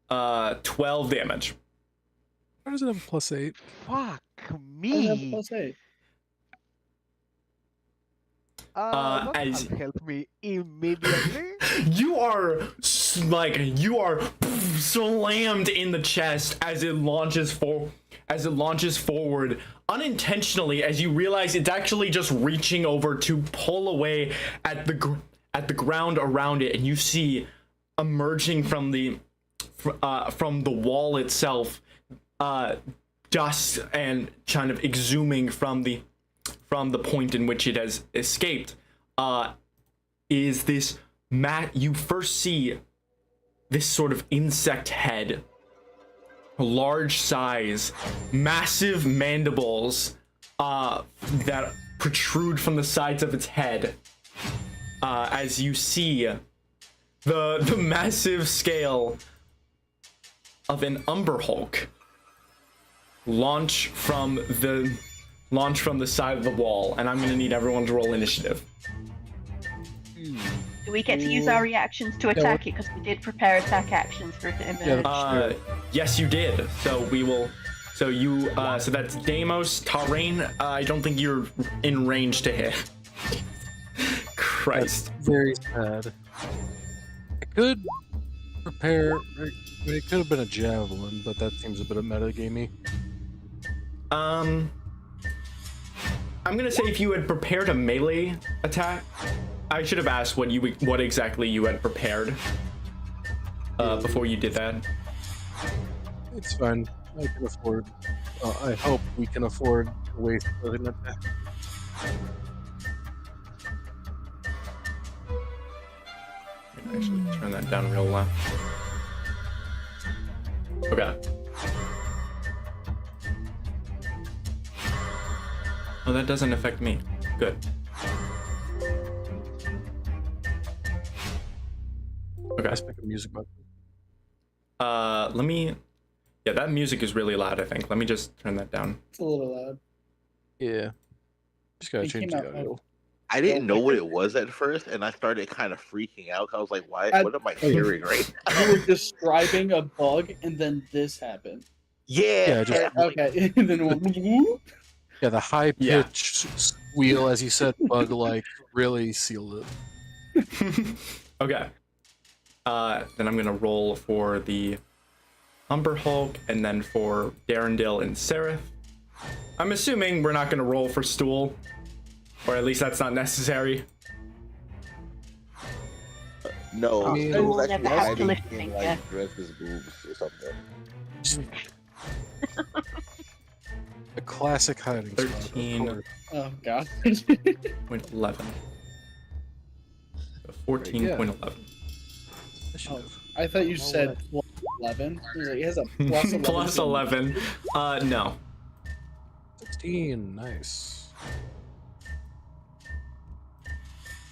12 damage. How does it have a +8? Fuck I have me. +8. That as- can't help me immediately. You are slammed in the chest as it launches forward unintentionally, as you realize it's actually just reaching over to pull away at the ground around it, and you see emerging from the wall itself, dust and kind of exhuming from the point in which it has escaped, is this you first see this sort of insect head, large size, massive mandibles that protrude from the sides of its head, as you see the massive scale of an Umber Hulk launch from the side of the wall. And I'm gonna need everyone to roll initiative. Do we get to use our reactions to attack it? Because we did prepare attack actions for it to emerge. Yes, you did. So we will. So you. So that's Deimos, Tarain. I don't think you're in range to hit. Christ. That's very sad. I could prepare. I mean, it could have been a javelin, but that seems a bit of metagamey. I'm gonna say if you had prepared a melee attack, I should have asked what exactly you had prepared before you did that. It's fine. I can afford. I hope we can afford to waste an attack. Actually, turn that down real low. Okay. Oh, that doesn't affect me. Good. Okay. Let's make a music button. Let me. Yeah, that music is really loud, I think. Let me just turn that down. It's a little loud. Yeah. Just gotta It change came the out audio. I didn't know what it was at first, and I started kind of freaking out. I was like, "Why? What am I hearing right now?" You were describing a bug, and then this happened. Yeah. just- and, like, Okay, and then it went whoop. Yeah, the high pitched squeal, as you said, bug like really sealed it. Okay. Then I'm gonna roll for the Umber Hulk, and then for Darendil and Seraph. I'm assuming we're not gonna roll for Stool, or at least that's not necessary. no, I mean, it was we'll actually never have to hiding lift in things, like yeah. Dres's boobs or something. A classic hiding spot. of 13. course. Oh god. 0.11. 14.11. I should have. I thought you said plus 11. I was like, it has a plus 11. Plus 11. No. 16. Nice.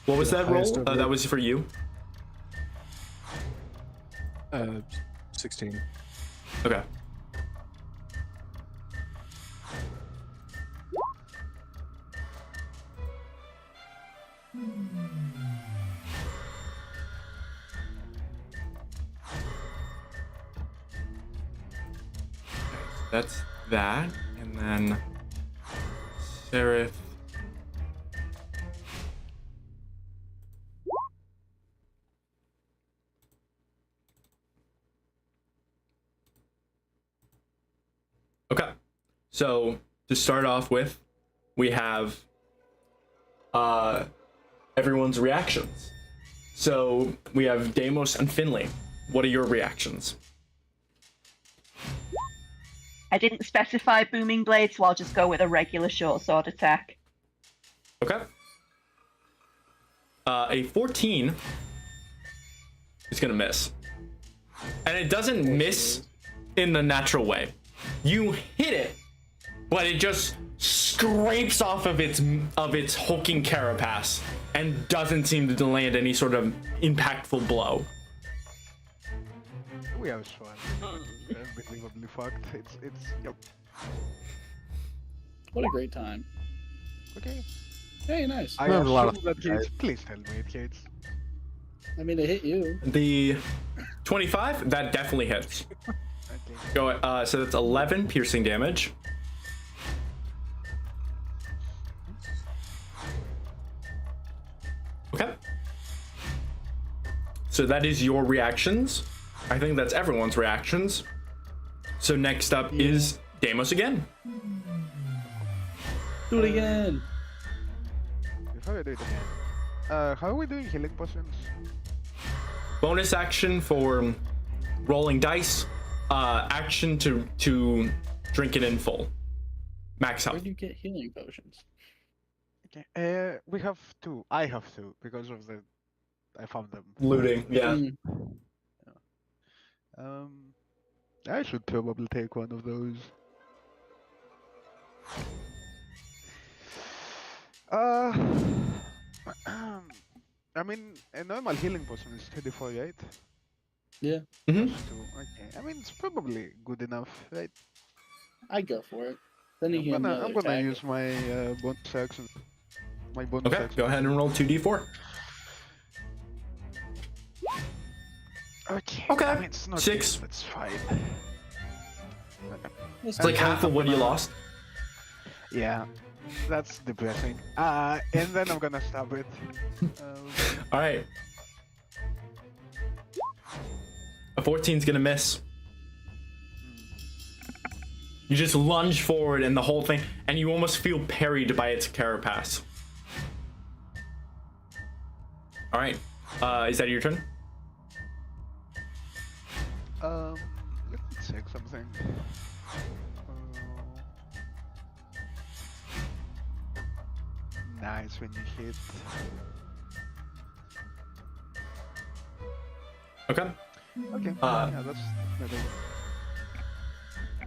What was The that highest roll? ever. That was for you? 16. Okay. That's that, and then Seraph. Okay, so to start off with, we have everyone's reactions. So we have Deimos and Finley. What are your reactions? I didn't specify booming blade, so I'll just go with a regular short sword attack. Okay. A 14 is gonna miss. And it doesn't miss in the natural way. You hit it, but it just scrapes off of its hulking carapace and doesn't seem to land any sort of impactful blow. We have fun. Unbelievably fucked. It's yep. What a great time. Okay. Hey, nice. I Remember a lot of assume that hits. Please tell me it hits. I mean, it hit you. The 25, that definitely hits. Okay. Go. So that's 11 piercing damage. Okay. So that is your reactions. I think that's everyone's reactions. So next up is Deimos again. Do it again. Before I do it again, how are we doing healing potions? Bonus action for rolling dice. Action to drink it in full. Max Where health. do you get healing potions? Okay. We have two. I have two because of the. I found them. Looting. Yeah. I should probably take one of those. I mean, a normal healing potion is 24, right? Yeah, Mm-hmm. Okay. I mean, it's probably good enough, right? I'd go for it. Then you I'm can gonna attack. use my bonus action. My bonus Okay. action. Go ahead and roll 2d4. Okay. Okay. I mean, it's not 6. good, that's fine. It's like half of what you lost. Yeah, that's depressing. And then I'm gonna stab it. All right. A 14's gonna miss. You just lunge forward and the whole thing, and you almost feel parried by its carapace. All right. Is that your turn? Let me check something. Nice when you hit. Okay. Okay. Yeah, that's better.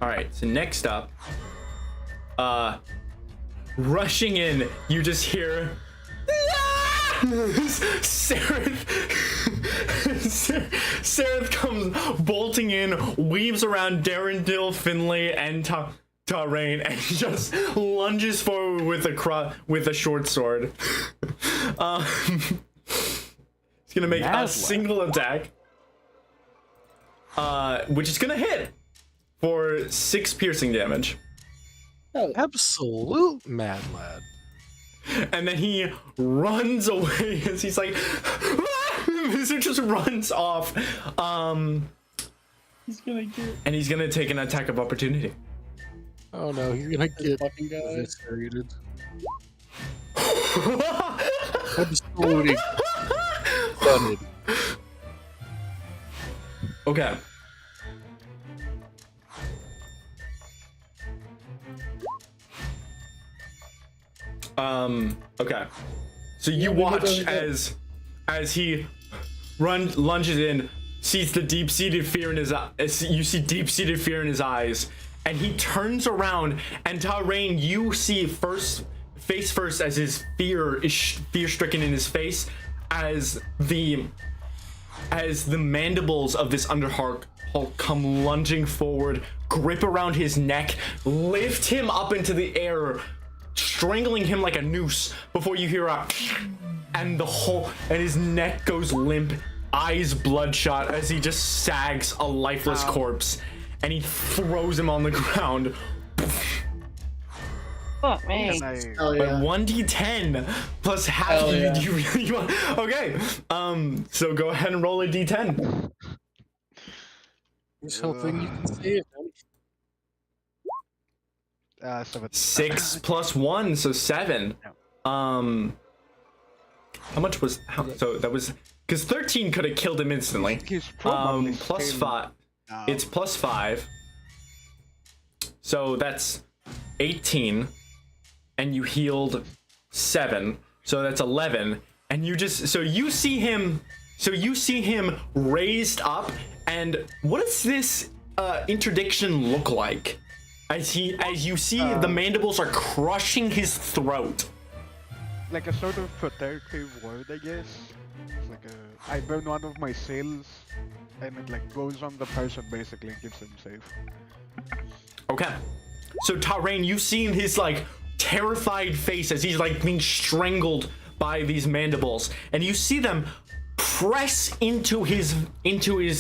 All right. So next up, rushing in, you just hear Sereth comes bolting in, weaves around Darendil, Finley, and Tarain, and just lunges forward with a short sword. He's gonna make a single attack, which is gonna hit for 6 piercing damage. Oh, Absolute mad lad. And then he runs away as he's like, Wizard just runs off. he's gonna get And he's gonna take an attack of opportunity. Oh no, he's gonna this get fucking guy. eviscerated. Absolutely stunned. Okay. Okay. So you watch as he lunges in, sees the deep-seated fear in his eyes. You see deep-seated fear in his eyes, and he turns around, and Tarain, you see face first as his fear is fear-stricken in his face, as the mandibles of this Underdark Hulk come lunging forward, grip around his neck, lift him up into the air, strangling him like a noose before you hear and his neck goes limp, eyes bloodshot as he just sags a lifeless corpse, and he throws him on the ground. Fuck me. Can I- Oh By yeah. 1d10 plus half. Hell yeah. You really want? Okay. So go ahead and roll a d10. He's hoping you can see it. 7. 6 plus 1, so 7. How much was so that was because 13 could have killed him instantly. He's probably Plus still, 5. It's plus 5. So that's 18. And you healed 7. So that's 11. And you just you see him raised up, and what does this interdiction look like? As you see the mandibles are crushing his throat. like a sort of protective word, I guess. It's like I burn one of my seals, and it like goes on the person basically and keeps them safe. Okay. So Tarain, you see his like terrified face as he's like being strangled by these mandibles, and you see them press into his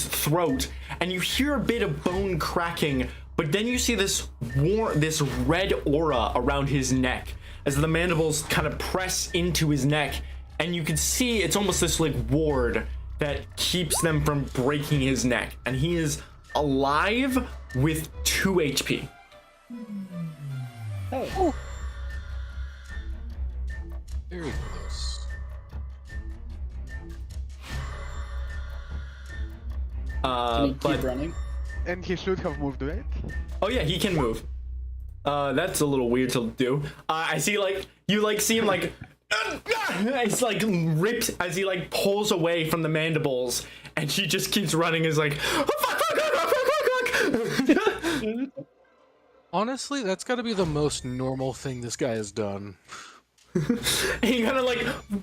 throat, and you hear a bit of bone cracking, but then you see this red aura around his neck as the mandibles kind of press into his neck, and you can see it's almost this like ward that keeps them from breaking his neck, and he is alive with 2 HP. Oh, Very close. can he keep running? And he should have moved, right? Oh yeah, he can move. That's a little weird to do. I see like you like see him like it's like ripped as he like pulls away from the mandibles, and she just keeps running. Is like oh, fuck. Honestly, that's got to be the most normal thing this guy has done. He kind of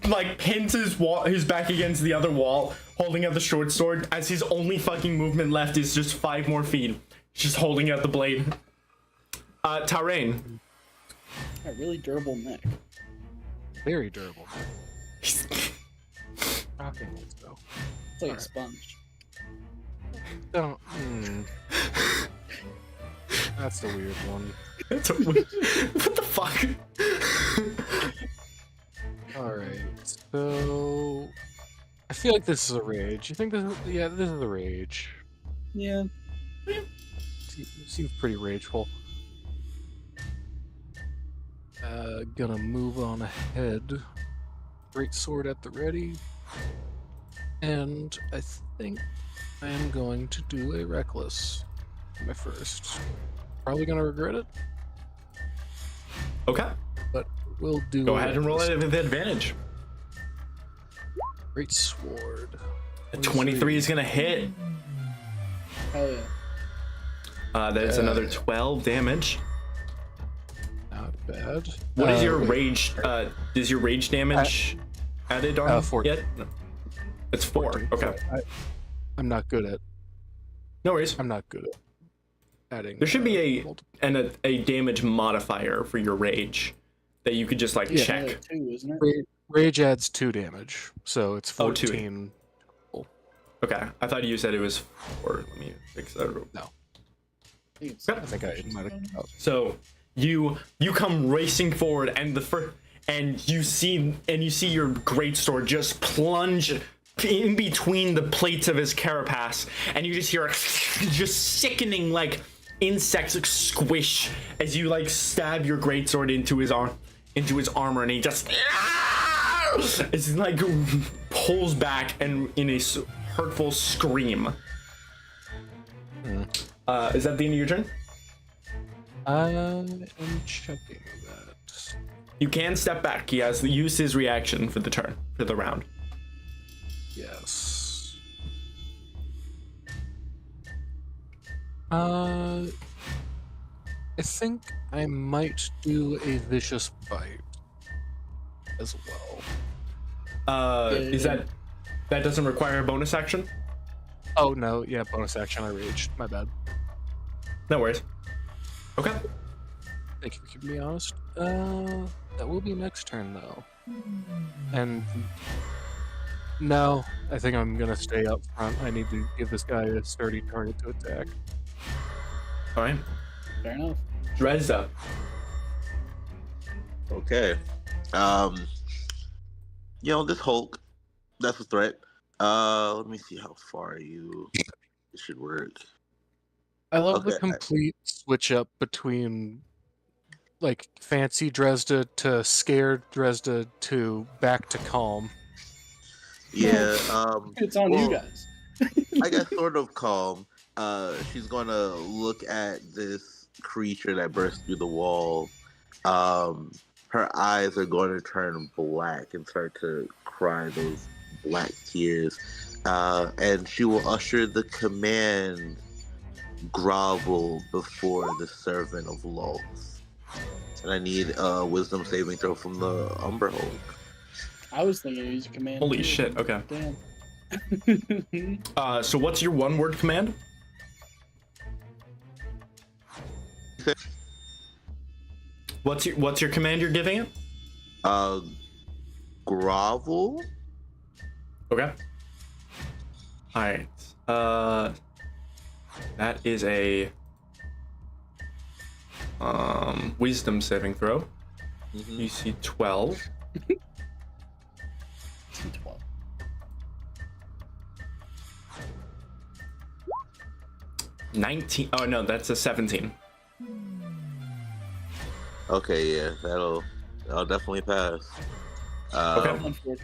like pins his back against the other wall, holding out the short sword. As his only fucking movement left is just 5 more feet, just holding out the blade. Tarain. A really durable neck. Very durable. Rocking it though. It's like a sponge. Don't. That's the weird one. What the fuck? Alright, so I feel like this is a rage. You think this is this is a rage. Yeah. Seems pretty rageful. Gonna move on ahead. Great sword at the ready. And I think I am going to do a reckless. My first. Probably gonna regret it, Okay. but we'll do. Go ahead and roll it with advantage. Great sword. A 23 is gonna hit. Hell yeah. That is another 12 damage. Not bad. What is your rage? Is your rage damage added on 14. yet? No. It's 4. 14. Okay. I'm not good at. No worries. I'm not good at adding. There should be a damage modifier for your rage that you could just like check. 2, isn't it? Rage adds 2 damage, so it's Oh, 2. 14. Okay, I thought you said it was 4. Let me fix that. No, It's- I think I might have. So you come racing forward, and you see your greatsword just plunge in between the plates of his carapace, and you just hear a just sickening like insects squish as you like stab your greatsword into his armor, and he just it's like pulls back and in a hurtful scream. Is that the end of your turn? I am checking that. You can step back. He has used his reaction for the round. Yes. I think I might do a vicious bite as well. Is that doesn't require a bonus action? Oh no, yeah, bonus action. I raged. My bad. No worries. Okay. Thank you for keeping me honest. That will be next turn though. And no, I think I'm gonna stay up front. I need to give this guy a sturdy target to attack. All right. Fair enough. Dresda. Okay. This Hulk, that's a threat. Let me see how far you. It should work. I love the Okay. complete switch up between like fancy Dresda to scared Dresda to back to calm. Yeah. It's on you well, guys. I guess sort of calm. She's gonna look at this creature that burst through the wall. Her eyes are going to turn black and start to cry those black tears. And she will usher the command, grovel before the servant of Lulz. And I need a wisdom saving throw from the Umber Hulk. I was thinking to use a command. Holy too. shit, okay. Damn. So what's your one word command? What's your command you're giving it? Grovel? Okay. Alright. That is a wisdom saving throw. Mhm. DC 12. 12. 19. Oh no, that's a 17. Okay, yeah, that'll definitely pass. Okay. Unfortunately.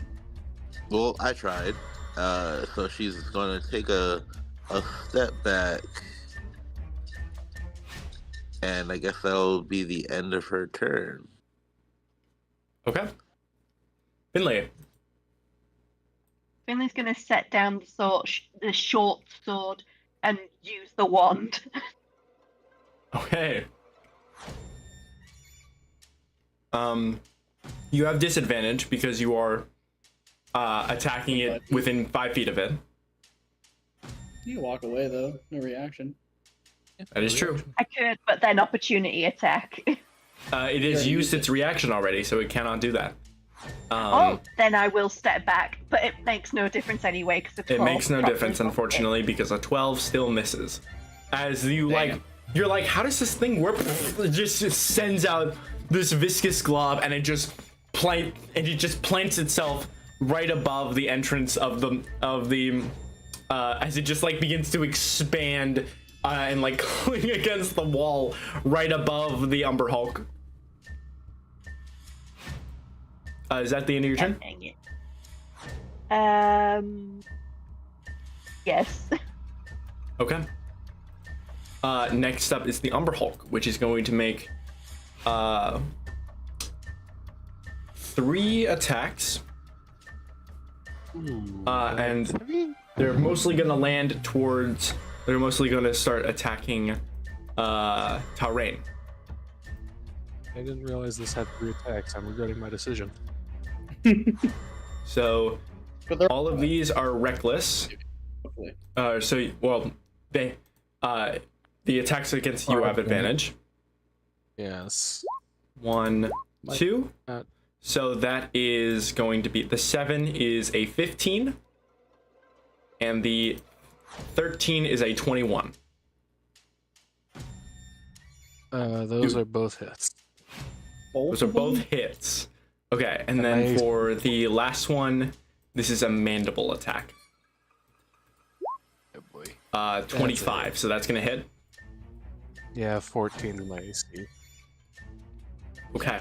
Well, I tried. So she's gonna take a step back, and I guess that'll be the end of her turn. Okay. Finlay. Finley's going to set down the short sword and use the wand. Okay. You have disadvantage because you are attacking it within 5 feet of it. You can walk away though. No reaction. That is true. I could, but then opportunity attack. It has Yeah, used its reaction already, so it cannot do that. Oh, then I will step back, but it makes no difference anyway because It makes no difference, unfortunately, because a 12 still misses. As you you're like, how does this thing work? It just sends out this viscous glob, and it just plants itself right above the entrance of the as it just like begins to expand and like cling against the wall right above the Umber Hulk. Is that the end of your turn? Yes. Okay. Next up is the Umber Hulk, which is going to make 3 attacks. And they're mostly going to land towards. They're mostly going to start attacking Taurain. I didn't realize this had 3 attacks. I'm regretting my decision. So But they're all of these are reckless. hopefully. They the attacks against you have advantage. Yes. 1, 2. Not- So that is going to be the 7 is a 15, and the 13 is a 21. Those are both hits. Those are both hits. Okay, and then Amazing. for the last one, this is a mandible attack. Oh boy. 25. So that's gonna hit. Yeah, 14 in my AC. Okay.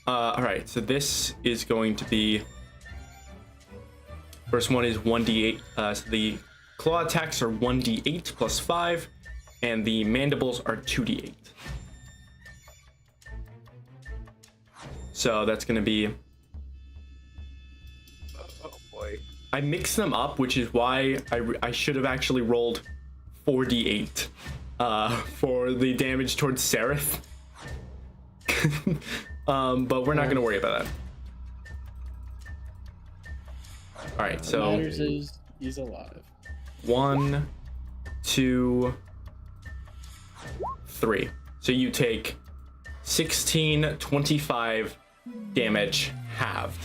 All right. So this is going to be. First one is 1d8. So the claw attacks are 1d8 plus 5, and the mandibles are 2d8. So that's going to be. Oh boy. I mixed them up, which is why I should have actually rolled 4d8 for the damage towards Seraph. But we're not going to worry about that. All right, What so matters is he's alive. 1, 2, 3. So you take 16, 25 damage halved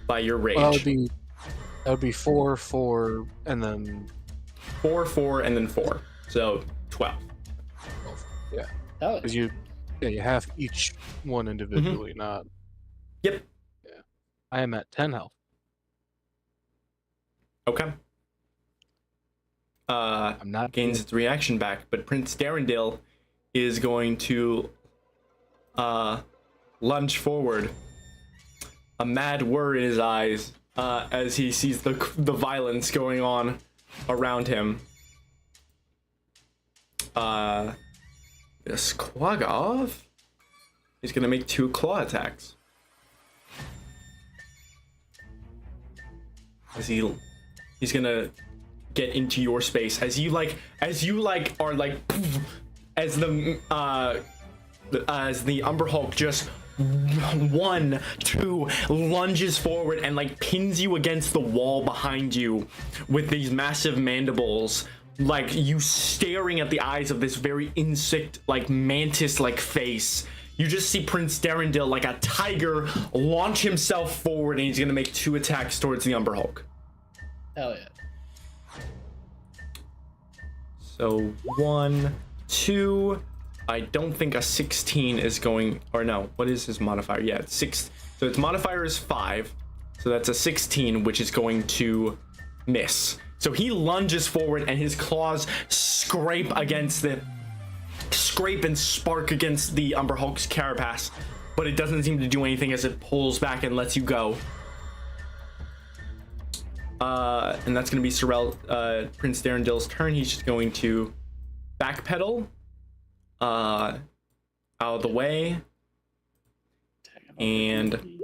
by your rage. Well, that would be 4, 4, and then 4, 4, and then 4. So 12. 12. Yeah, Oh, because you have each one individually, not. Yep. Yeah, I am at 10 health. Okay. I'm not Gains its reaction back, but Prince Darendil is going to lunge forward, a mad whir in his eyes as he sees the violence going on around him. This Quaggoth is gonna make 2 claw attacks. As he's gonna get into your space as you like are like as the Umber Hulk just 1, 2 lunges forward and like pins you against the wall behind you with these massive mandibles, like you staring at the eyes of this very insect like mantis like face. You just see Prince Darendil like a tiger launch himself forward, and he's gonna make 2 attacks towards the Umber Hulk. Hell yeah. So 1, 2. I don't think a 16 is going, or no, what is his modifier? Yeah, it's 6. So its modifier is 5. So that's a 16, which is going to miss. So he lunges forward and his claws scrape and spark against the Umber Hulk's carapace, but it doesn't seem to do anything as it pulls back and lets you go. And that's going to be Prince Darendil's turn. He's just going to backpedal out of the way, and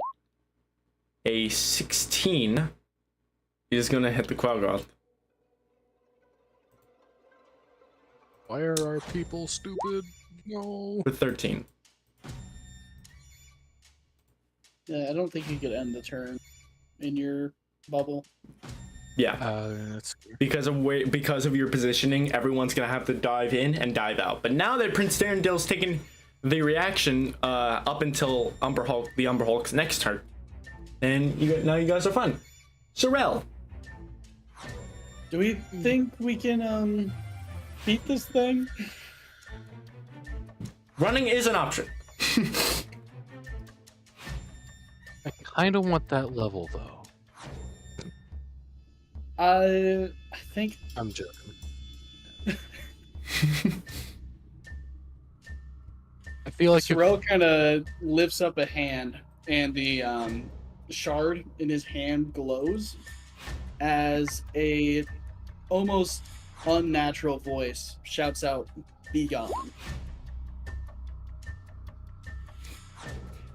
a 16 is going to hit the Quaggoth. Why are our people stupid? No. For 13. Yeah, I don't think you could end the turn in your bubble. Yeah. That's Because of your positioning, everyone's gonna have to dive in and dive out. But now that Prince Darendil's taken the reaction up until the Umber Hulk's next turn, and now you guys are fun. Sorrel. Do we think we can beat this thing? Running is an option. I kind of want that level though. I think I'm joking. I feel like Sorrel kind of lifts up a hand, and the shard in his hand glows as a almost unnatural voice shouts out, "Be gone."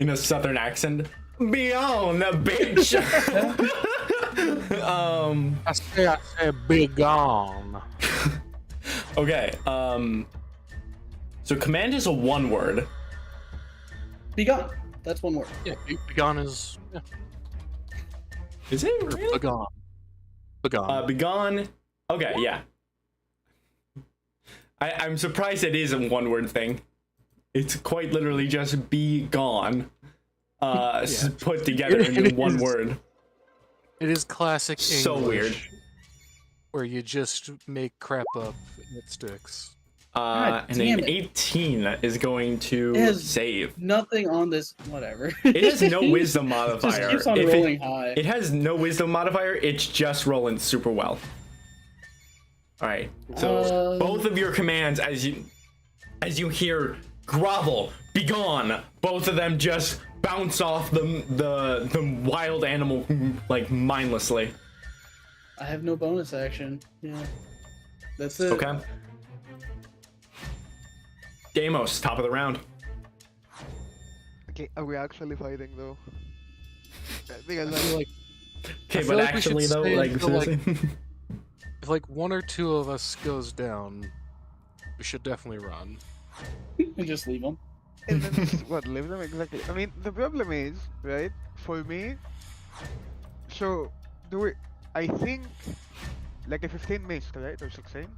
In a southern accent. Beyond the bitch. I say be gone. Okay. So command is a 1 word. Be gone. That's 1 word. Yeah, be gone is Is it really? begone. Begone. Begone. Okay, yeah. I'm surprised it is a 1 word thing. It's quite literally just be gone. Put together into 1 word. It is classic English. So weird. Where you just make crap up and it sticks. God And damn an it. 18 is going to Is- save. Nothing on this. Whatever. It has no wisdom modifier. Just keeps on If rolling high. It has no wisdom modifier. It's just rolling super well. All right. So both of your commands, as you hear grovel, be gone, both of them just bounce off the wild animal like mindlessly. I have no bonus action. Yeah. That's it. Okay. Deimos, top of the round. Okay, are we actually fighting though? Because I feel like Okay, feel but like we should actually though, stay like, until, like- seriously? if like 1 or 2 of us goes down, we should definitely run. And just leave them. and then what, leave them exactly. I mean, the problem is, right? For me, so I think like a 15 missed, right, or 16.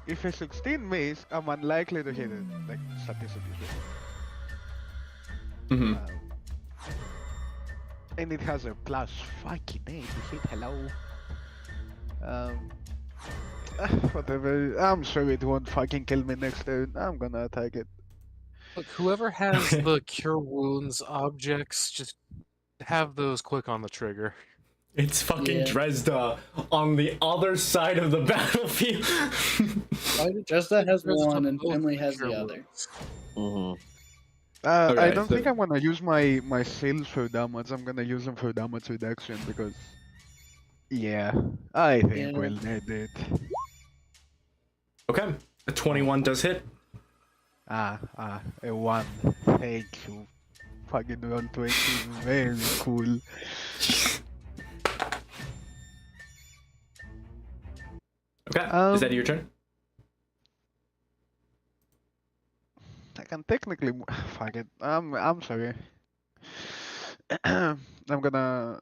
If a 16 missed, I'm unlikely to hit it, like statistically. Mhm. And it has a plus fucking 8 to hit. Hello. Whatever. I'm sure it won't fucking kill me next turn. I'm gonna attack it. Look, whoever has the cure wounds objects, just have those click on the trigger. It's fucking Yeah. Dresda on the other side of the battlefield. Dresda has There's one some and both Finley has the pure other. wounds. Mm-hmm. I Okay, don't so- think I'm gonna use my sales for damage. I'm gonna use them for damage reduction because, yeah, I think Yeah. we'll need it. Okay, a 21 does hit. A 1. Thank you. Fucking roll 20. Very cool. Okay, is that your turn? I can technically fuck it. I'm sorry. I'm gonna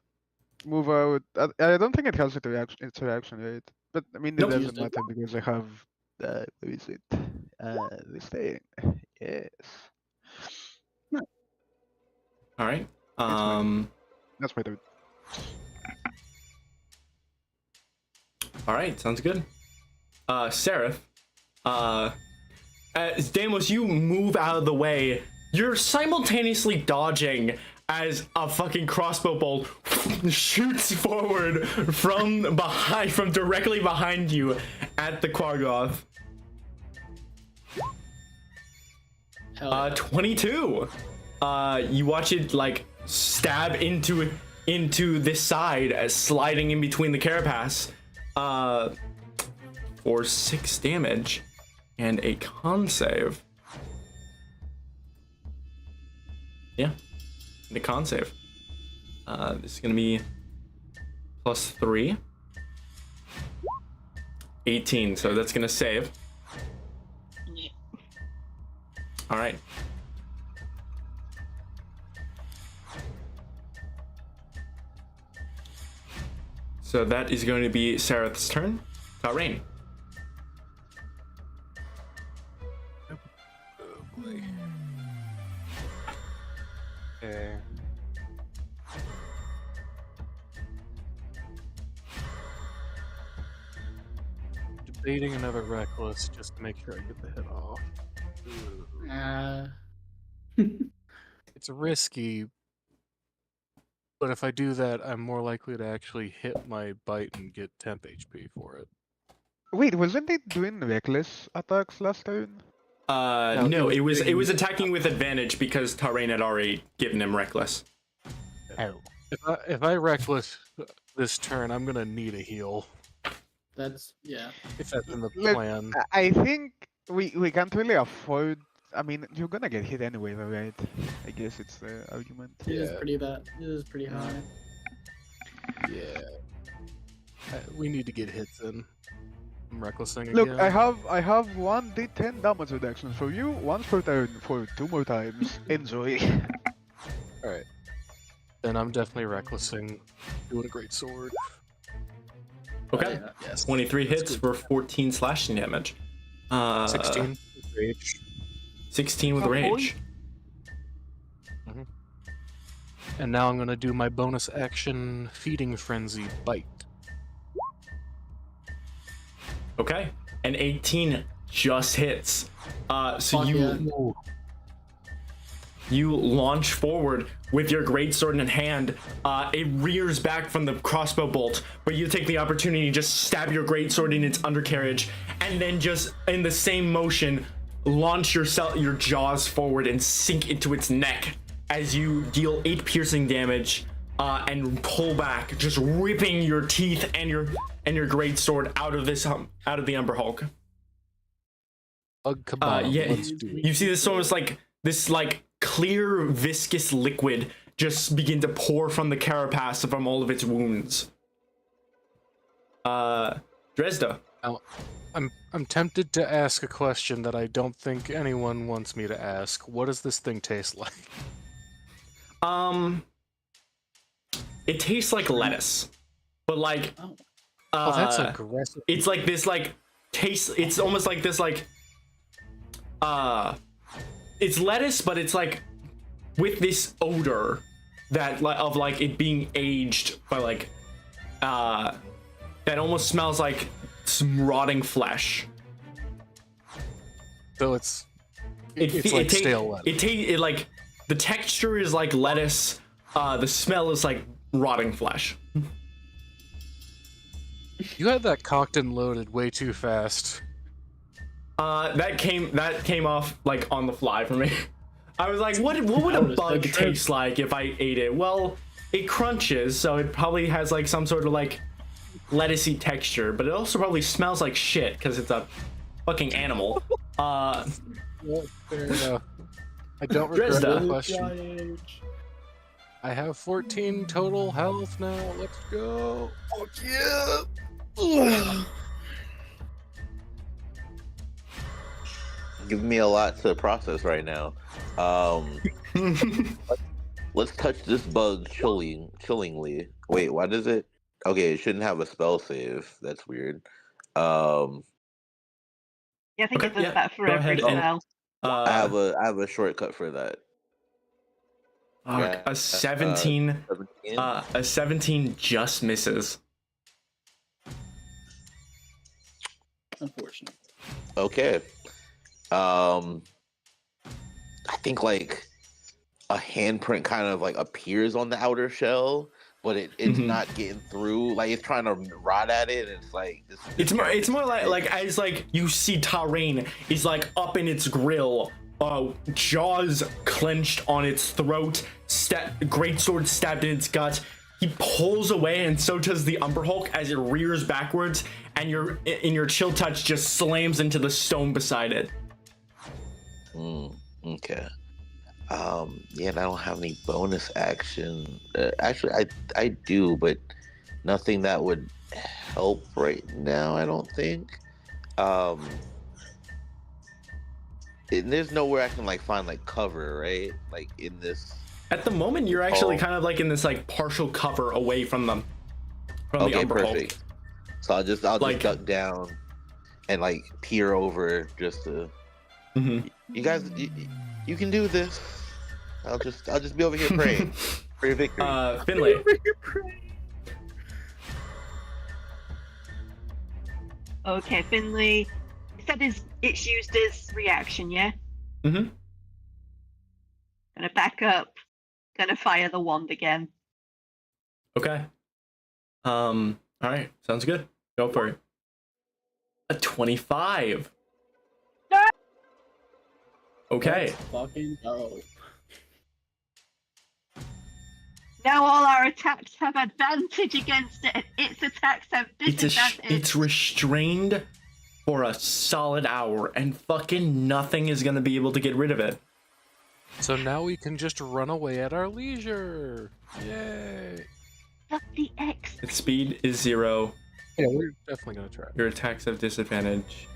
move out. I don't think it has a reaction. It's a reaction, right? But I mean, it Nope. doesn't matter because I have. Where is it? This thing. Yes. All right. That's my dude. All right, sounds good. Seraph, as Damos, you move out of the way. You're simultaneously dodging as a fucking crossbow bolt shoots forward from directly behind you at the Quargoth. Hell yeah. 22. You watch it like stab into this side as sliding in between the carapace. For 6 damage and a con save. Yeah, the con save. This is gonna be +3. 18, so that's gonna save. All right. So that is going to be Sarath's turn. Rain. Okay. Debating another reckless just to make sure I get the hit off. It's risky, but if I do that, I'm more likely to actually hit my bite and get temp HP for it. Wait, wasn't it doing reckless attacks last turn? No, it was doing- attacking with advantage because Tarain had already given him reckless. Oh. If I reckless this turn, I'm gonna need a heal. That's yeah. If that's in the Let- plan. I think we can't really afford. I mean, you're gonna get hit anyway, though, right? I guess it's the argument. It is Yeah. pretty bad. It is pretty high. Yeah. We need to get hits in. I'm recklessing Look, again. I have 1d10 damage reduction for you once per turn for 2 more times. Enjoy. Alright. Then I'm definitely recklessing. Doing a great sword. Okay. Yes. 23 That's hits good. for 14 slashing damage. 16. Rage. 16 with Oh, boy. rage. And now I'm gonna do my bonus action feeding frenzy bite. Okay. And 18 just hits. So Fuck yeah. you launch forward with your greatsword in hand. It rears back from the crossbow bolt, but you take the opportunity to just stab your greatsword in its undercarriage, and then just in the same motion, launch your jaws forward and sink into its neck as you deal 8 piercing damage and pull back, just ripping your teeth and your greatsword out of the Umber Hulk. Bug kabam. Yeah, Let's do it. you see this almost like this clear viscous liquid just begin to pour from the carapace from all of its wounds. Dresda. Now, I'm tempted to ask a question that I don't think anyone wants me to ask. What does this thing taste like? It tastes like lettuce, but like Oh, that's aggressive. it's like this taste. It's almost like this it's lettuce, but it's like with this odor that of it being aged by that almost smells like some rotting flesh. So it's like stale lettuce. It like the texture is like lettuce. The smell is like rotting flesh. You had that cocked and loaded way too fast. That came off like on the fly for me. I was like, what would a bug taste like if I ate it? Well, it crunches, so it probably has like some sort of like lettucey texture, but it also probably smells like shit because it's a fucking animal. Well, fair enough. I don't regret Dresda. the question. I have 14 total health now. Let's go. Fuck yeah! Giving me a lot to process right now. Let's touch this bug chillingly. Wait, why does it? Okay, it shouldn't have a spell save. That's weird. Yeah, I think it does that for go every ahead and- spell. I have a shortcut for that. A 17. 17? A 17 just misses. Unfortunate. Okay. I think like a handprint kind of like appears on the outer shell, but it's not getting through. Like it's trying to rot at it, and it's like It's more like as like you see Tarain is like up in its grill, jaws clenched on its throat, greatsword stabbed in its gut. He pulls away, and so does the Umber Hulk as it rears backwards, and your chill touch just slams into the stone beside it. Okay. Yeah, and I don't have any bonus action. Actually, I do, but nothing that would help right now. I don't think. There's nowhere I can like find like cover, right? Like in this. At the moment, you're actually kind of like in this like partial cover away from them. From the Umber perfect. Hulk. So I'll just Like- duck down and like peer over just to. You guys, you can do this. I'll just be over here praying for your victory. Finley. Okay, Finley. You said it's used as reaction, yeah? Mm-hmm. Gonna back up. Gonna fire the wand again. Okay. All right. Sounds good. Go for it. A 25. No! Okay. Let's fucking go. Now all our attacks have advantage against it. Its attacks have disadvantage. It's restrained for a solid hour, and fucking nothing is gonna be able to get rid of it. So now we can just run away at our leisure. Yay! Not the X. Its speed is 0. Yeah, we're definitely gonna try. Your attacks have disadvantage.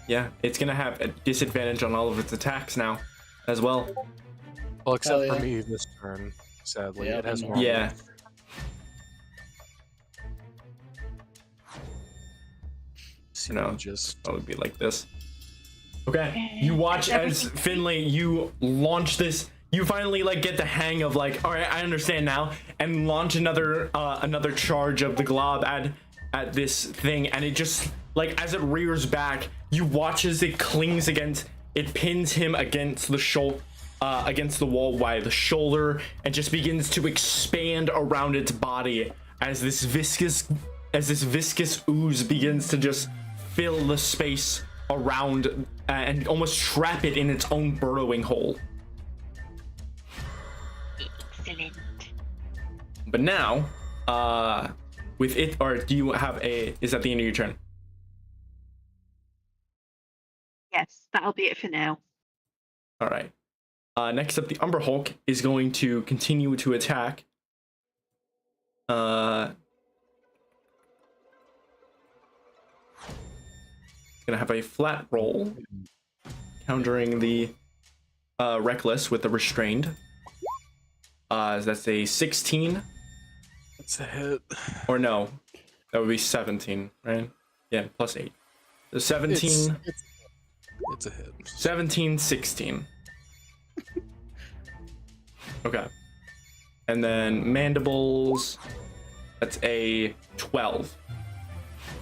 Yeah, it's gonna have a disadvantage on all of its attacks now, as well. Well, except Hell for yeah. me this turn. Sadly, Yeah, it has but more. Yeah. No. Just That would be like this. Okay. You watch as Finley, you launch this. You finally like get the hang of like, all right, I understand now, and launch another charge of the glob at this thing, and it just like as it rears back, you watch as it clings against, it pins him against the wall by the shoulder, and just begins to expand around its body as this viscous ooze begins to just fill the space around and almost trap it in its own burrowing hole. Excellent. But now, with it, or do you have is that the end of your turn? Yes, that'll be it for now. All right. Next up, the Umber Hulk is going to continue to attack. Gonna have a flat roll, countering the reckless with the restrained. That's a 16. That's a hit. Or no, that would be 17, right? Yeah, plus 8. So 17, It's a hit. 17, 16. Okay. And then mandibles, that's a 12.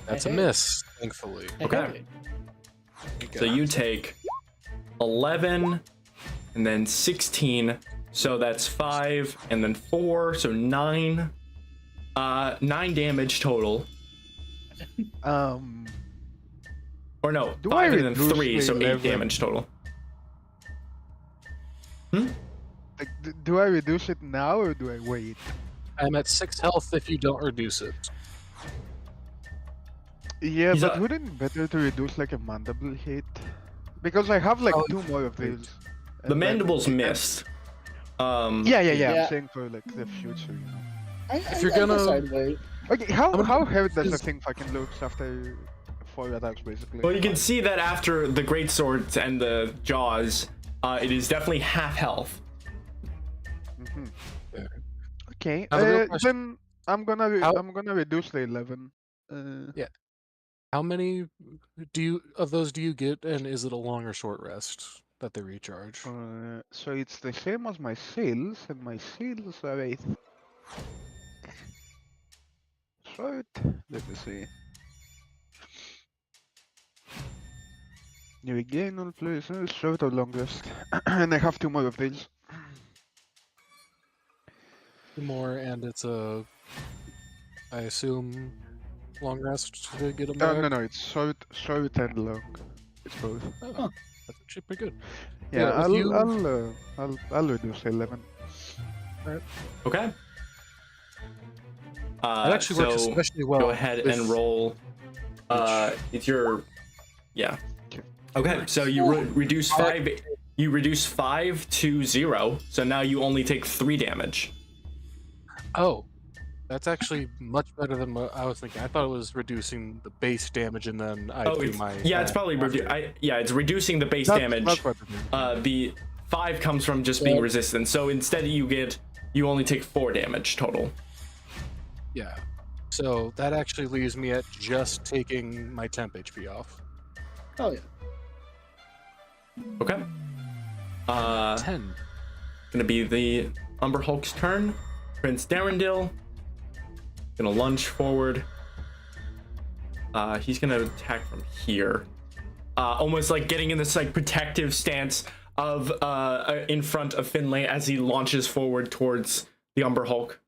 That's a miss, thankfully. Okay. So you take 11 and then 16. So that's 5 and then 4. So 9. 9 damage total. Or no, Do 5 I and then reduce 3, the so 8 level? damage total. Like, do I reduce it now or do I wait? I'm at 6 health if you don't reduce it. Yeah, He's but a- wouldn't it better to reduce like a mandible hit? Because I have like Oh, 2 more of wait. these. The and then mandible's I can't- missed. Yeah. Yeah. I'm saying for like the future, you know. If you're I guess gonna- I'd wait. Okay, How many how heavy does the is- thing fucking looks after 4 attacks basically? Well, you can 5. see that after the great swords and the jaws, it is definitely half health. Mhm. Yeah. Okay, Now the real question- then I'm gonna How- I'm gonna reduce the 11. How many of those do you get, and is it a long or short rest that they recharge? So it's the same as my seals, and my seals are a short. Let me see. You regain all places, short or long rest, and I have 2 more of these. 2 more, and it's a, I assume, long rest to get them back? No, it's short and long. It's both. Oh, that's actually pretty good. Yeah, if you- I'll reduce 11. Okay. That actually works so especially well. go ahead with- and roll. It's your, yeah. Okay. Okay, so you reduce 5. You reduce 5 to 0, so now you only take 3 damage. Oh, that's actually much better than what I was thinking. I thought it was reducing the base damage, and then I do It's, my. yeah, it's probably it's reducing the base damage. That's better than- The 5 comes from just being resistant. So instead you only take 4 damage total. Yeah. So that actually leaves me at just taking my temp HP off. Oh yeah. Okay. 10. Gonna be the Umber Hulk's turn. Prince Darendil gonna lunge forward. He's gonna attack from here, almost like getting in this like protective stance of in front of Finlay as he launches forward towards the Umber Hulk.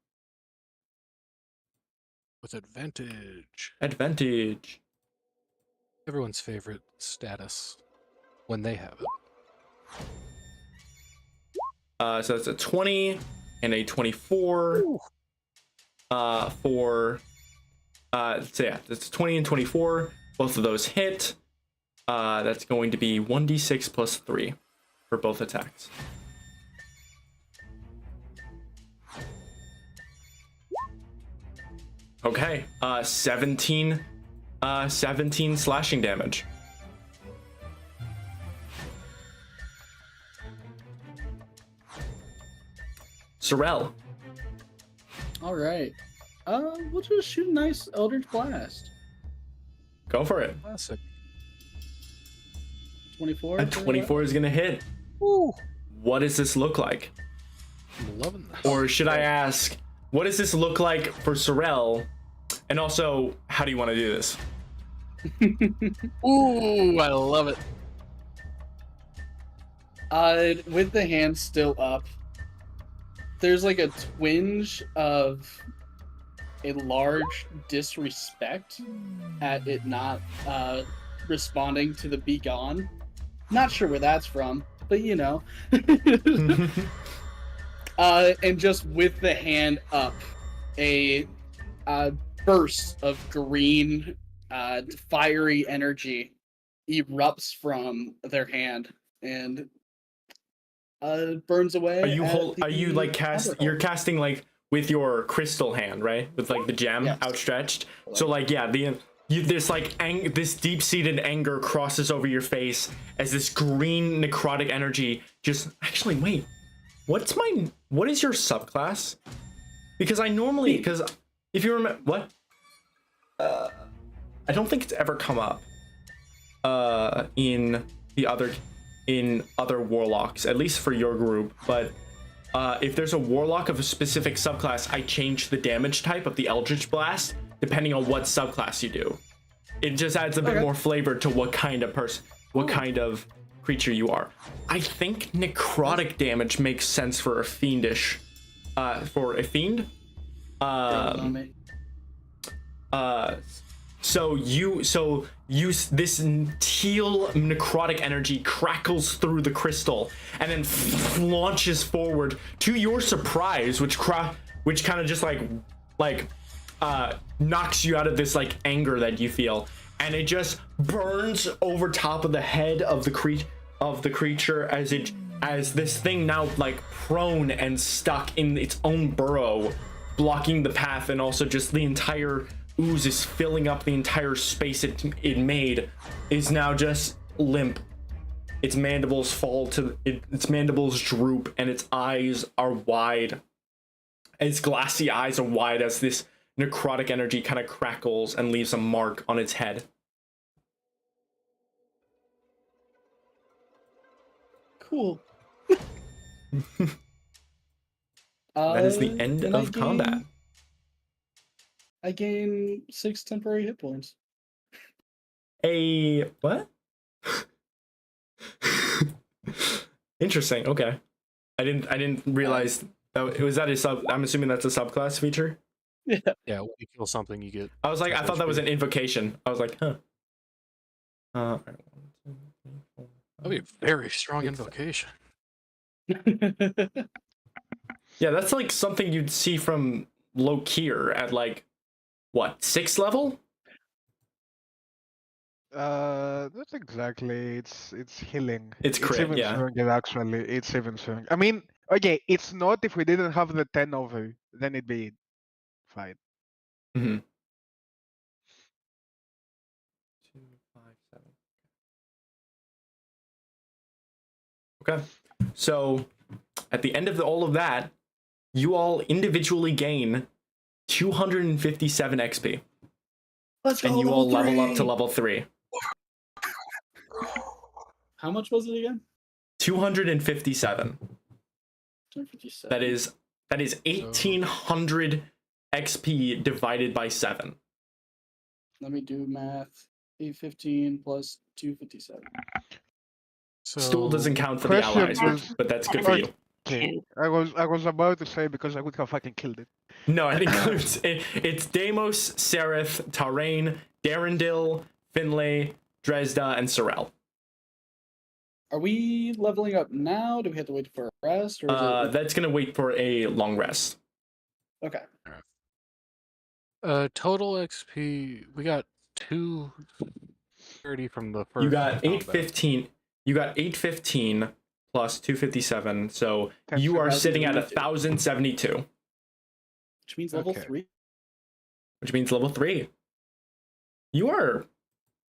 With advantage. Advantage. Everyone's favorite status when they have it. So that's a 20 and a 24. So yeah, that's 20 and 24. Both of those hit. That's going to be 1d6 plus 3 for both attacks. Okay, 17 slashing damage. Sorrel. All right. We'll just shoot a nice Eldritch Blast. Go for it. Classic. 24. A 24 is gonna hit. Woo! What does this look like? I'm loving this. Or should I ask, what does this look like for Sorrel? And also, how do you want to do this? Ooh, I love it. With the hand still up, there's like a twinge of a large disrespect at it not responding to the be gone. Not sure where that's from, but you know. And just with the hand up, a burst of green, fiery energy erupts from their hand and burns away. You're casting like with your crystal hand, right? With like the gem outstretched. So like this deep-seated anger crosses over your face as this green necrotic energy just actually wait. What is your subclass? Because if you remember what? I don't think it's ever come up in other warlocks, at least for your group, but if there's a warlock of a specific subclass, I change the damage type of the Eldritch Blast depending on what subclass you do. It just adds a bit more flavor to what kind of creature you are. I think necrotic damage makes sense for a fiend. So this teal necrotic energy crackles through the crystal and then launches forward to your surprise, which kind of just like knocks you out of this like anger that you feel, and it just burns over top of the head of the creature as this thing now like prone and stuck in its own burrow, blocking the path, and also just the entire ooze is filling up the entire space it made, is now just limp. Its mandibles its mandibles droop, and its eyes are wide. Its glassy eyes are wide as this necrotic energy kind of crackles and leaves a mark on its head. Cool. That is the end and of combat. I gain 6 temporary hit points. A what? Interesting. Okay, I didn't realize that was that a sub. I'm assuming that's a subclass feature. Yeah. Yeah, when you kill something, you get. I was like, I thought that was an invocation. I was like, huh. That'd be a very strong invocation. Yeah, that's like something you'd see from Lokir at like what, 6th level? Not exactly. It's healing. It's crit, even yeah. stronger, actually. It's even stronger. I mean, okay, it's not if we didn't have the 10 over, then it'd be fine. Mm-hmm. 2, 5, 7. Okay, so at the end of all of that, you all individually gain 257 XP. Let's go, And you all level up to level 3. How much was it again? 257. 257. That is 1800 XP divided by 7. Let me do math. 815 plus 257. So Stool doesn't count for the Question allies, was- but that's good for you. Okay. I was about to say because I would have fucking killed it. No, it includes it's Deimos, Sereth, Tarain, Darendil, Finlay, Dresda, and Sorel. Are we leveling up now? Do we have to wait for a rest? Or is That's gonna wait for a long rest. Okay. Total XP, we got 230 from the first. You got combat. 815. You got 815 plus 257, so you are sitting at 1072, Which means level Okay. 3. which means level 3. You are.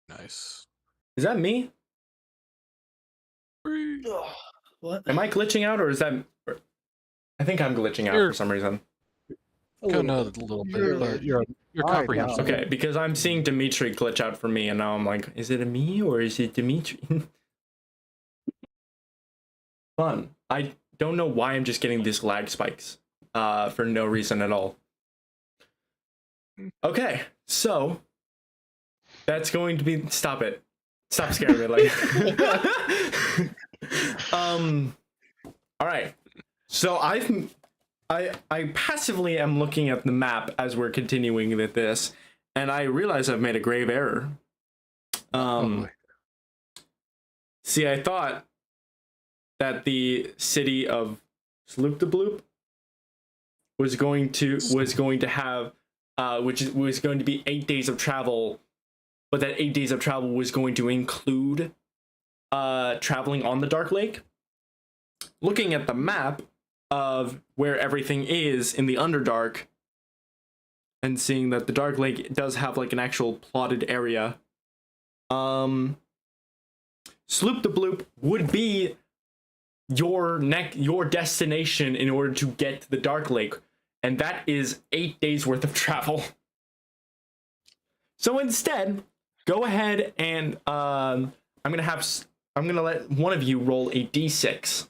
Nice. Is that me? What? Am I glitching out, or is that? I think I'm glitching out You're- for some reason. Kind of a little bit, but you're Alright, comprehensive. Okay, because I'm seeing Dimitri glitch out for me, and now I'm like, is it a me or is it Dimitri? Fun. I don't know why I'm just getting these lag spikes for no reason at all. Okay, so that's going to be. Stop it. Stop scaring me. Like. All right. So I passively am looking at the map as we're continuing with this, and I realize I've made a grave error. See, I thought that the city of Sloop was going to have which was going to be 8 days of travel, but that 8 days of travel was going to include traveling on the Dark Lake. Looking at the map of where everything is in the Underdark, and seeing that the Dark Lake does have like an actual plotted area, Sloop the Bloop would be your destination in order to get to the Dark Lake, and that is 8 days worth of travel. So instead, go ahead and I'm gonna let one of you roll a d6.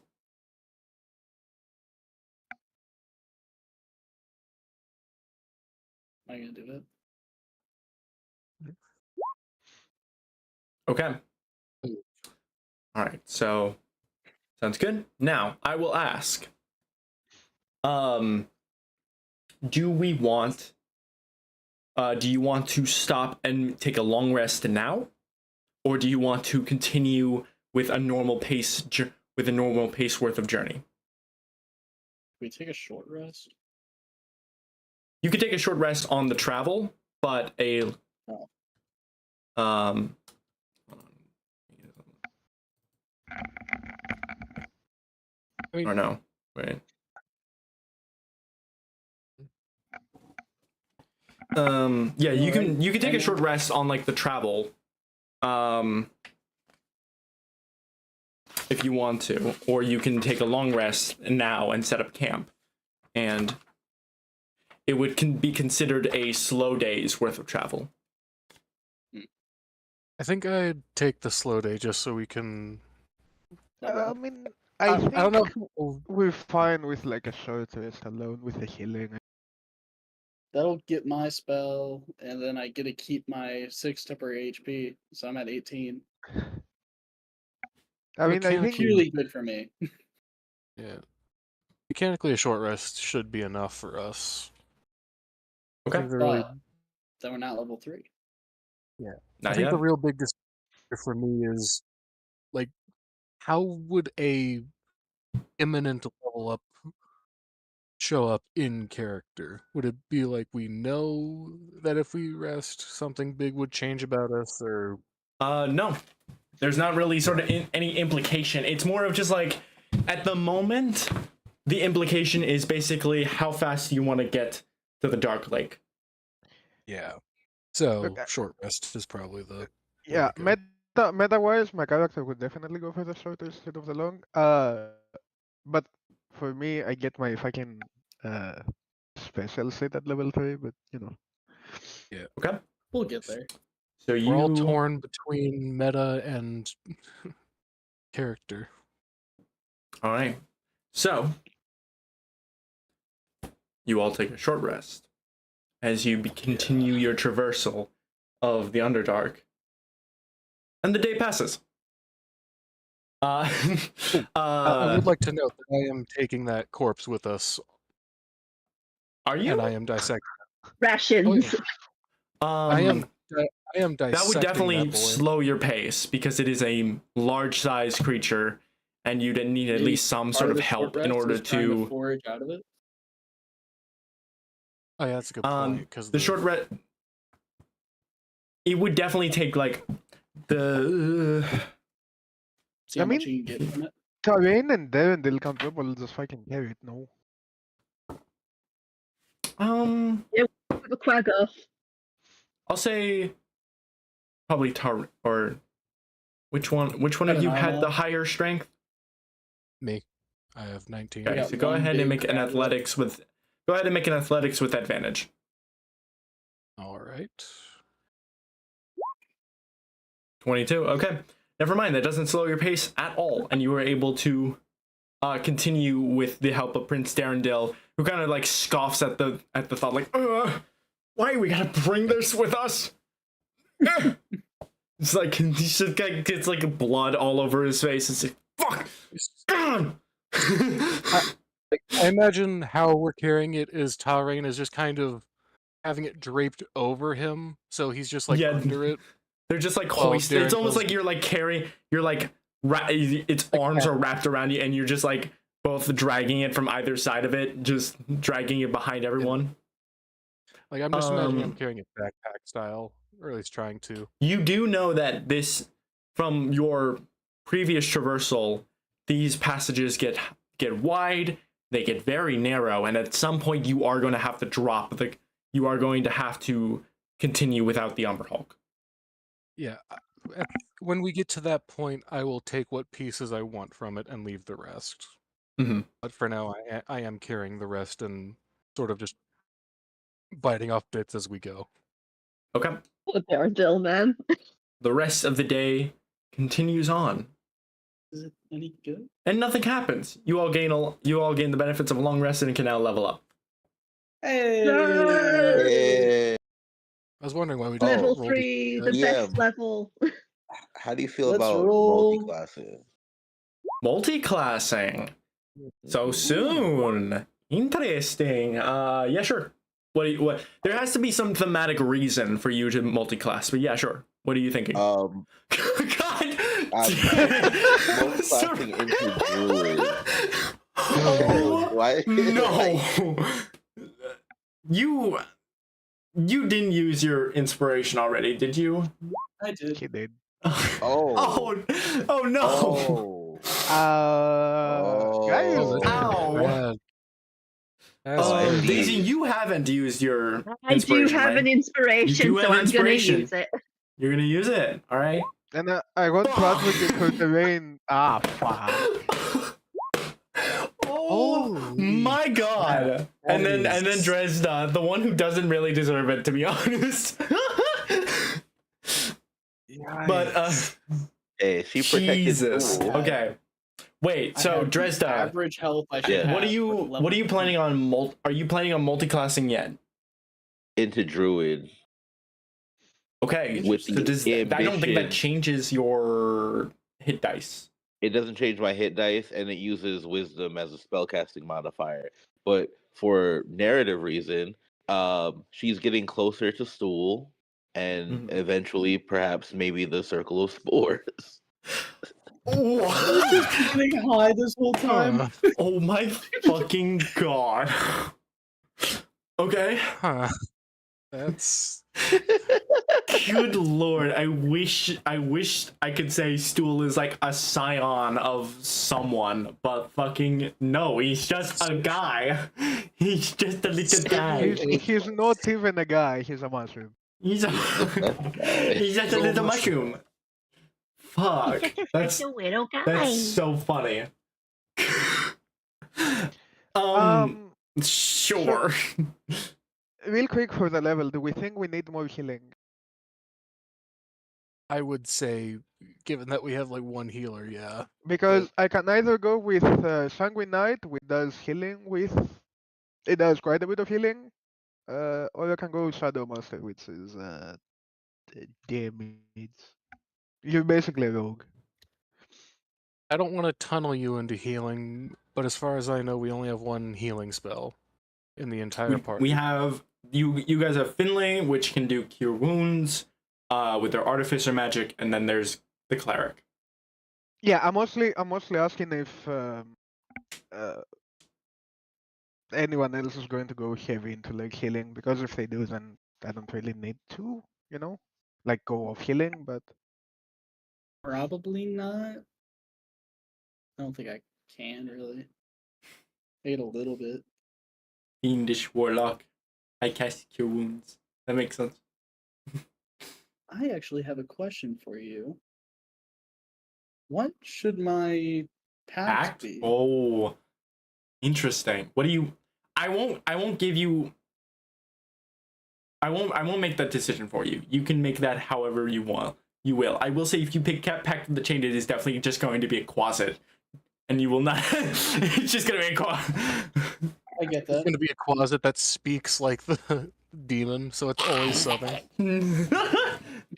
Am I gonna do it? Okay. All right. So sounds good. Now I will ask. Do we want do you want to stop and take a long rest now, or do you want to continue with a normal pace worth of journey? We take a short rest. You could take a short rest on the travel, but a Oh. I mean, or no, wait. Yeah, you can take a short rest on like the travel, if you want to, or you can take a long rest now and set up camp, and it would be considered a slow day's worth of travel. I think I'd take the slow day just so we can. I mean, I I think don't know. we're fine with like a short rest alone with the healing. That'll get my spell, and then I get to keep my 6 temporary HP, so I'm at 18. I mean, I think Really good for me. Yeah. Mechanically, a short rest should be enough for us. Okay. I think the really, Then we're not level 3. I Not think yet. the real big distinction for me is, like, how would a imminent level up show up in character? Would it be like we know that if we rest, something big would change about us, or No. There's not really sort of any implication. It's more of just like, at the moment, the implication is basically how fast you want to get to the Dark Lake. yeah? So Okay. short rest is probably the yeah, way to go. meta wise, my character would definitely go for the short instead of the long. But for me, I get my fucking special set at level 3. But you know, Okay. We'll get there. So We're all torn between meta and character. All right. So you all take a short rest as you continue your traversal of the Underdark, and the day passes. I would like to note that I am taking that corpse with us, Are you? and I am dissecting. Rations. I am dissecting That would definitely that boy. slow your pace because it is a large-sized creature, and you'd need at Maybe least some part sort of the short help in rest order is trying to. forage out of it. Oh yeah, that's a good point. Because the short rest, it would definitely take like the. See how I much mean- you can get from it. Karin and Devin, they'll come up. Will just fucking carry it. No. The Quagga. I'll say probably Tar or which one of Kinda you had the normal. higher strength? me, I have 19. Okay, got so go one ahead and big make an crab leg. athletics with advantage. All right. 22. Okay. Never mind, that doesn't slow your pace at all, and you were able to continue with the help of Prince Darendil, who kind of like scoffs at the thought, like, why we gotta bring this with us? It's like he just gets like blood all over his face. It's like, fuck, God. I imagine how we're carrying it is Talrain is just kind of having it draped over him, so he's just like Yeah. under it. They're just like Oh, hoisted. It's almost Darendil's- like you're like carrying. You're like its arms are wrapped around you, and you're just like both dragging it from either side of it, just dragging it behind everyone. Like I'm just imagining I'm carrying it backpack style, or at least trying to. You do know that this, from your previous traversal, these passages get wide. They get very narrow, and at some point you are going to have to drop the. You are going to have to continue without the Umber Hulk. Yeah. When we get to that point, I will take what pieces I want from it and leave the rest. Mhm. But for now, I am carrying the rest and sort of just biting off bits as we go. Okay. Poor Darendil, man. The rest of the day continues on, Is it any good? and nothing happens. You all gain the benefits of a long rest and can now level up. Hey! Yeah. I was wondering why we didn't Level roll 3, the Yeah. best level. How do you feel Let's about roll. multi-classing? Multi-classing so soon. Interesting. Yeah, sure. What? There has to be some thematic reason for you to multi-class. But yeah, sure. What are you thinking? God, multi-classing into druid. Oh, Why? no. You didn't use your inspiration already, did you? I did. He did. Oh. Oh no. Oh. Guys, Oh. Ow. That's I bad. see. Daisy, you haven't used your I do inspiration, have right? an inspiration, You do so have I'm gonna inspiration. use it. You're gonna use it, all right? and I want to Fuck. advocate for terrain. Ah, fuck. Oh Holy my god! And then Christ. Dresda, the one who doesn't really deserve it, to be honest. But Hey, she protected Jesus. Jewel. Okay. Wait. I So have the Dresda, average health I should Yeah. have what are you for level 2. planning on? Are you planning on multi-classing yet? Into druid. Okay. With So the does I don't think that ambition. changes your hit dice. It doesn't change my hit dice, and it uses wisdom as a spellcasting modifier. But for narrative reason, she's getting closer to stool, and eventually, perhaps, maybe the circle of spores. What? Getting high this whole time. Huh. Oh my fucking god. Okay. Huh. That's Good lord. I wish I could say Stool is like a scion of someone, but fucking no, he's just a guy. He's just a little guy. He's not even a guy. He's a mushroom. He's just a little mushroom. Fuck. That's a little guy. that's so funny. Sure. Real quick for the level, do we think we need more healing? I would say, given that we have like one healer, yeah. Because I can either go with Sanguine Knight, which does healing it does quite a bit of healing, or I can go with Shadow Master, which is damage. You're basically a rogue. I don't want to tunnel you into healing, but as far as I know, we only have one healing spell in the entire party. We have you guys have Finlay, which can do cure wounds with their artificer magic, and then there's the cleric. Yeah, I'm mostly asking if anyone else is going to go heavy into like healing, because if they do, then I don't really need to, like go off healing. But Probably not. I don't think I can really. I get a little bit. Fiendish warlock. I cast cure wounds. That makes sense. I actually have a question for you. What should my pact be? Oh, interesting. What do you? I won't give you. I won't make that decision for you. You can make that however you want. You will. I will say if you pick Pact of the Chain, it is definitely just going to be a closet, and you will not. It's just gonna be a closet. I get It's that. going to be a closet that speaks like the demon, so it's always southern.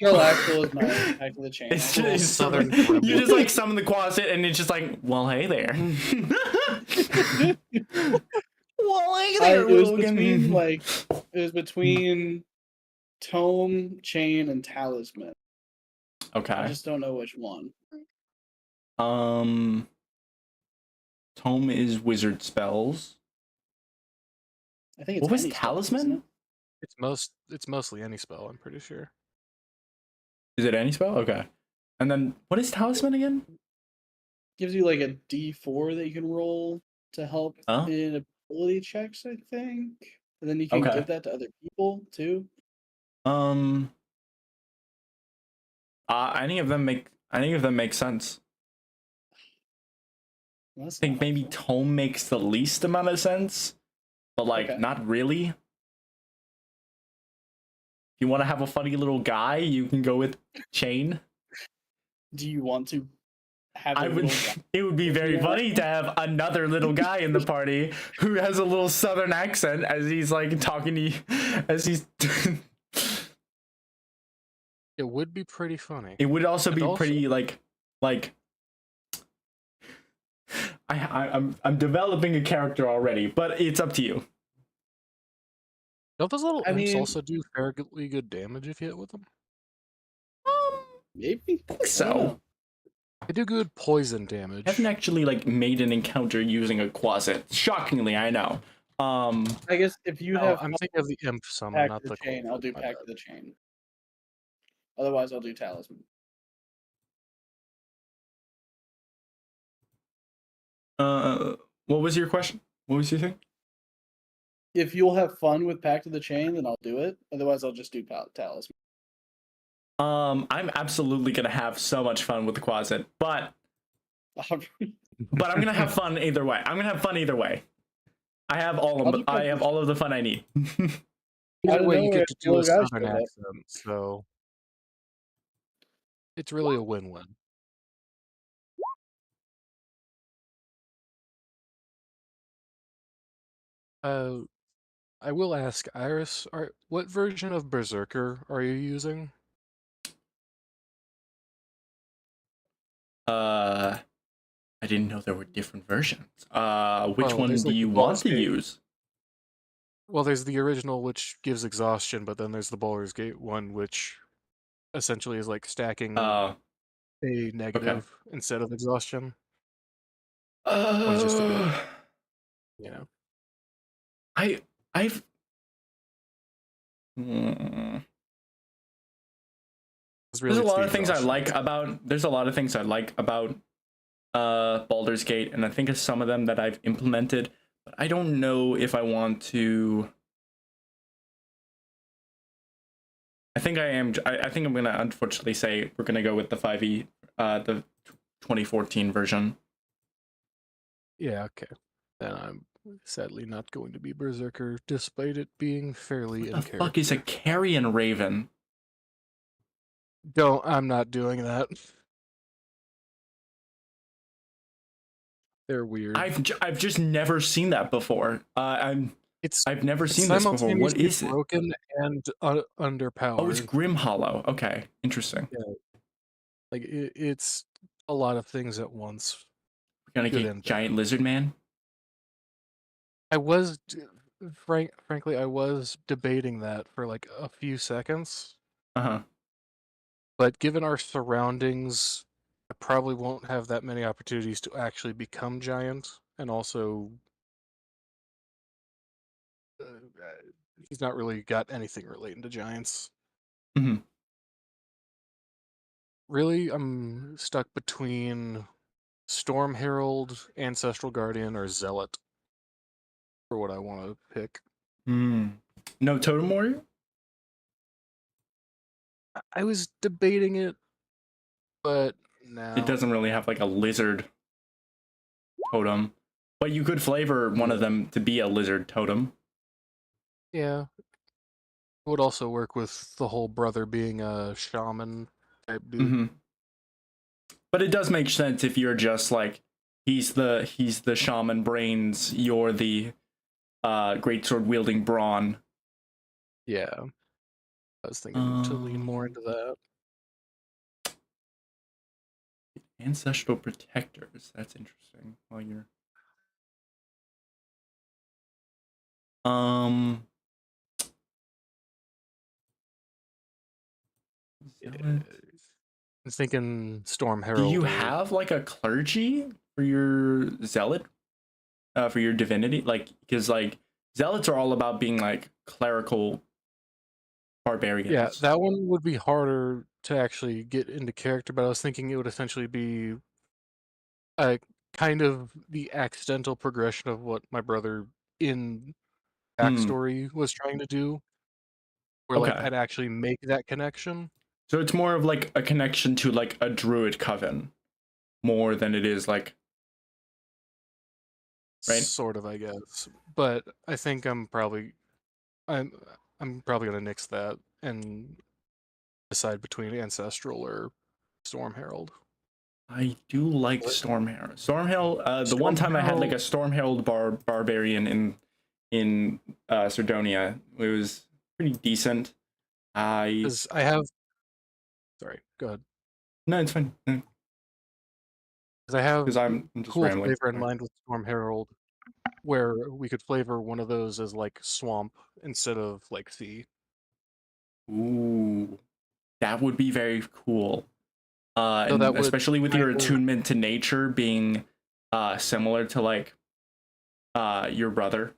Galactual is my Pact of the Chain. It's Little just southern you rebel. just like summon the closet, and it's just like, well, hey there. Well, hey there, It was Logan. between Tome, Chain, and Talisman. I Okay. just don't know which one. Tome is wizard spells. I think it's What was any spell, isn't Talisman? It's mostly any spell, I'm pretty sure. Is it any spell? Okay. And then what is Talisman again? Gives you like a D4 that you can roll to help Huh? in ability checks, I think. And then you can Okay. give that to other people too. Any of them make sense. Well, I that's think not maybe helpful. Tome makes the least amount of sense, but like Okay. not really. If you want to have a funny little guy, you can go with Chain. Do you want to have a I would. little guy? It would be very Yeah. funny to have another little guy in the party who has a little southern accent as he's like talking to you, as he's. It would be pretty funny. It would also And be also- pretty like. I'm developing a character already, but it's up to you. Don't those little I imps mean, also do fairly good damage if you hit with them? maybe. I think I don't so. know. They do good poison I damage. haven't actually like made an encounter using a quasit. Shockingly, I know. I guess if you No, have I'm thinking of the imp summon, Pact not of the the Chain, I'll do my Pact bad. of the Chain. Otherwise, I'll do Talisman. What was your question? What was your thing? If you'll have fun with Pact of the Chain, then I'll do it. Otherwise, I'll just do Talisman. I'm absolutely gonna have so much fun with the quasit, but I'm gonna have fun either way. I'm gonna have fun either way. I have all I'll of do I Pact have of the all of the fun I need. Either of way, you nowhere, get to do a little guy southern showed up. accent, so it's really a win-win. I will ask Iris, what version of Berserker are you using? I didn't know there were different versions. Which Well, one there's do like the you want Baldur's to Gate. use? Well, there's the original, which gives exhaustion, but then there's the Baldur's Gate one, which essentially is like stacking a negative instead of exhaustion. One's just a bit, you know. I've there's a lot of things I like about Baldur's Gate, and I think of some of them that I've implemented, but I don't know if I want to. I think I'm gonna unfortunately say we're gonna go with the 5e, the 2014 version. Yeah, okay. Then I'm sadly not going to be Berserker, despite it being fairly in character. What the fuck is a Carrion Raven? I'm not doing that. They're weird. I've just never seen that before. I've never seen this before. What is it? Broken and underpowered. Oh, it's Grim Hollow. Okay, interesting. Yeah. Like it's a lot of things at once. We're gonna get Giant Lizard Man. Frankly, I was debating that for like a few seconds. But given our surroundings, I probably won't have that many opportunities to actually become giant, and also he's not really got anything relating to giants. Really, I'm stuck between Storm Herald, Ancestral Guardian, or Zealot for what I want to pick. No Totem Warrior? I was debating it, but now it doesn't really have like a lizard totem, but you could flavor one of them to be a lizard totem. Yeah, it would also work with the whole brother being a shaman type dude. But it does make sense if you're just like he's the shaman brains, you're the greatsword wielding brawn. Yeah, I was thinking to lean more into that. Ancestral protectors. That's interesting. While you're I was thinking Storm Herald. Do you have like a clergy for your zealot? For your divinity? Like, because like zealots are all about being like clerical barbarians. Yeah, that one would be harder to actually get into character, but I was thinking it would essentially be kind of the accidental progression of what my brother in backstory was trying to do. Where like I'd actually make that connection. So it's more of like a connection to like a druid coven, more than it is like, right? Sort of, I guess. But I think I'm probably gonna nix that and decide between Ancestral or Storm Herald. I do like Storm Herald. Storm Herald. The one time I had like a Storm Herald barbarian in Sardonia, it was pretty decent. Sorry, go ahead. No, it's fine. Because I have I'm just cool rambling. flavor in mind with Storm Herald, where we could flavor one of those as like swamp instead of like sea. Ooh, that would be very cool. So that And would especially with your either- attunement to nature being similar to like your brother.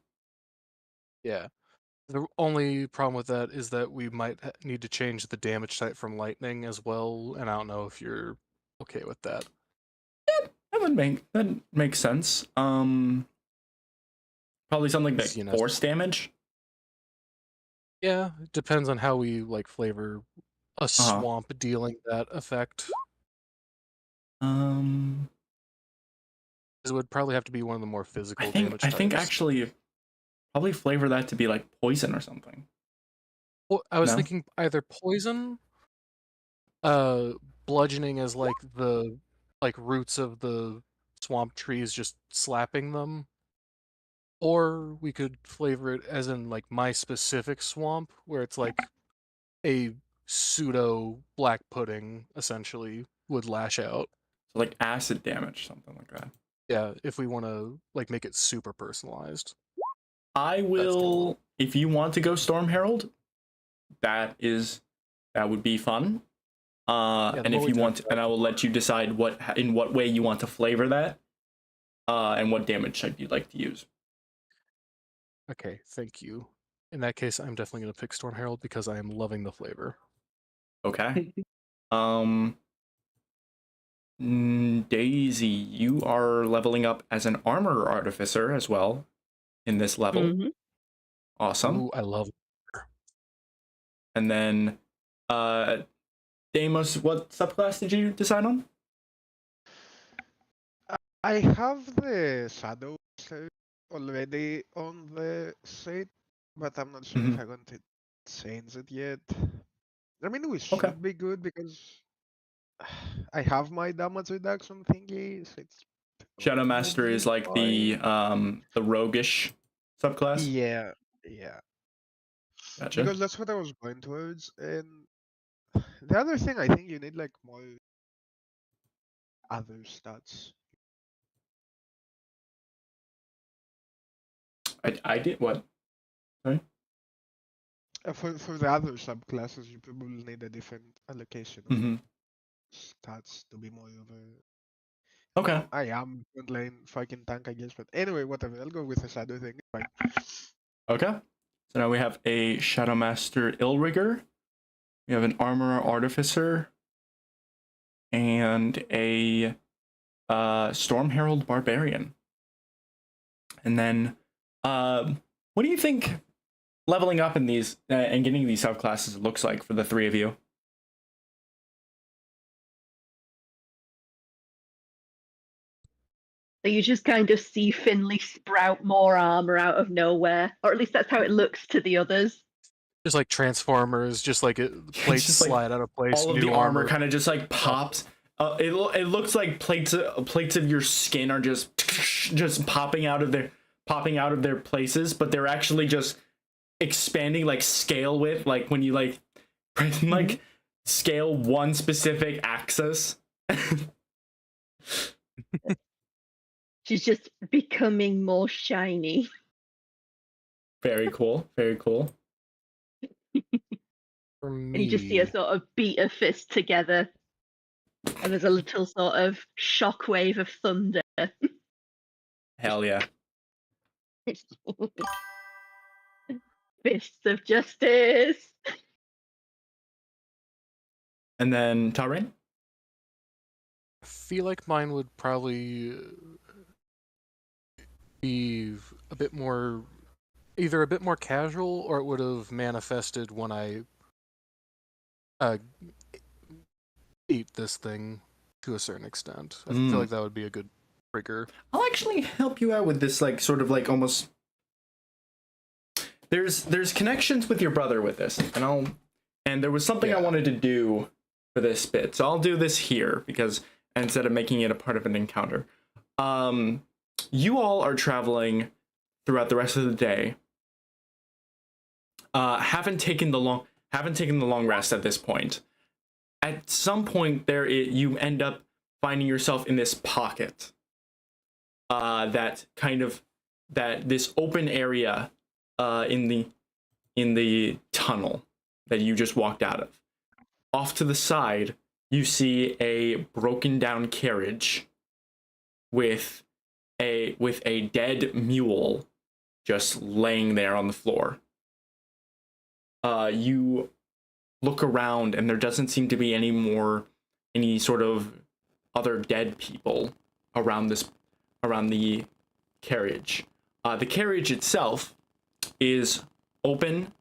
Yeah. The only problem with that is that we might need to change the damage type from lightning as well, and I don't know if you're okay with that. That makes sense. Probably something like You know, force damage. Yeah, it depends on how we like flavor a swamp dealing that effect. Um, It would probably have to be one of the more physical I damage think types. actually probably flavor that to be like poison or something. Well, I was No? thinking either poison, bludgeoning as like the roots of the swamp trees just slapping them. Or we could flavor it as in like my specific swamp, where it's like a pseudo black pudding essentially would lash out. So like acid damage, something like that. Yeah, if we want to like make it super personalized. I will, if you want to go Storm Herald, that would be fun. And if you want, and I will let you decide in what way you want to flavor that, and what damage type you'd like to use. Okay, thank you. In that case, I'm definitely going to pick Storm Herald because I am loving the flavor. Okay. Daisy, you are leveling up as an armor artificer as well in this level. Mm-hmm. Awesome. Ooh, I love it. And then, Deimos, what subclass did you decide on? I have the shadow already on the site, but I'm not sure if I want to change it yet. I mean, we should be good because I have my damage reduction thingy. So it's Shadow Master is like the roguish subclass. Yeah. Gotcha. Because that's what I was going towards. And the other thing, I think you need like more other stats. I did what? Sorry. For the other subclasses, you probably need a different allocation of stats to be more of a. Okay. I am frontline fucking tank, I guess, but anyway, whatever. I'll go with the shadow thing. Fine. Okay. So now we have a Shadow Master Illrigger. We have an Armorer Artificer. And a Storm Herald Barbarian. And then, what do you think leveling up in these and getting these subclasses looks like for the three of you? So you just kind of see Finley sprout more armor out of nowhere, or at least that's how it looks to the others. Just like Transformers, just like plates just slide like out of place. All of the armor kind of just like pops. It looks like plates of your skin are just popping out of their places, but they're actually just expanding like scale width, like when you like scale one specific axis. She's just becoming more shiny. Very cool. Very cool. For me, and you just see her sort of beat her fist together. And there's a little sort of shockwave of thunder. Hell yeah. Fists of justice. And then Tarin? I feel like mine would probably be a bit more, either a bit more casual, or it would have manifested when I eat this thing to a certain extent. I feel like that would be a good trigger. I'll actually help you out with this, like sort of like almost. There's connections with your brother with this, and there was something I wanted to do for this bit, so I'll do this here because instead of making it a part of an encounter, you all are traveling throughout the rest of the day. Haven't taken the long rest at this point. At some point you end up finding yourself in this pocket that kind of that this open area in the tunnel that you just walked out of. Off to the side, you see a broken down carriage with a dead mule just laying there on the floor. You look around and there doesn't seem to be any sort of other dead people around the carriage. The carriage itself is open,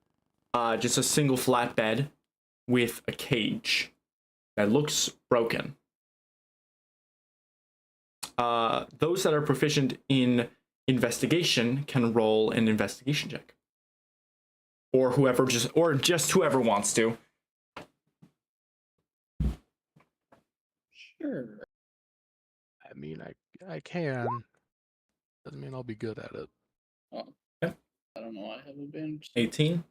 just a single flat bed with a cage that looks broken. Those that are proficient in investigation can roll an investigation check, or just whoever wants to. Sure. I mean, I can. Doesn't mean I'll be good at it. Oh, Okay. I don't know. I have advantage. 18,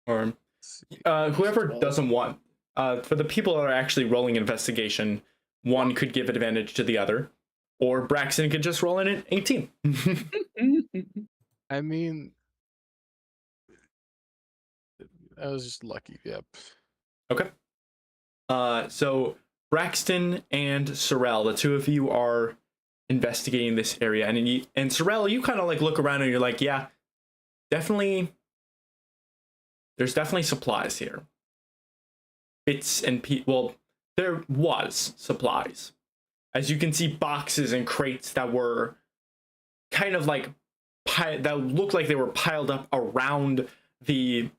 or Let's see. whoever 12. doesn't want. For the people that are actually rolling investigation, one could give advantage to the other, or Braxton could just roll in at 18. I mean, I was just lucky. Yep. Okay. So Braxton and Sorrel, the two of you are investigating this area, and Sorrel, you kind of like look around and you're like, yeah, definitely. There's definitely supplies here. Bits and well, there was supplies. As you can see, boxes and crates that were kind of like that looked like they were piled up around the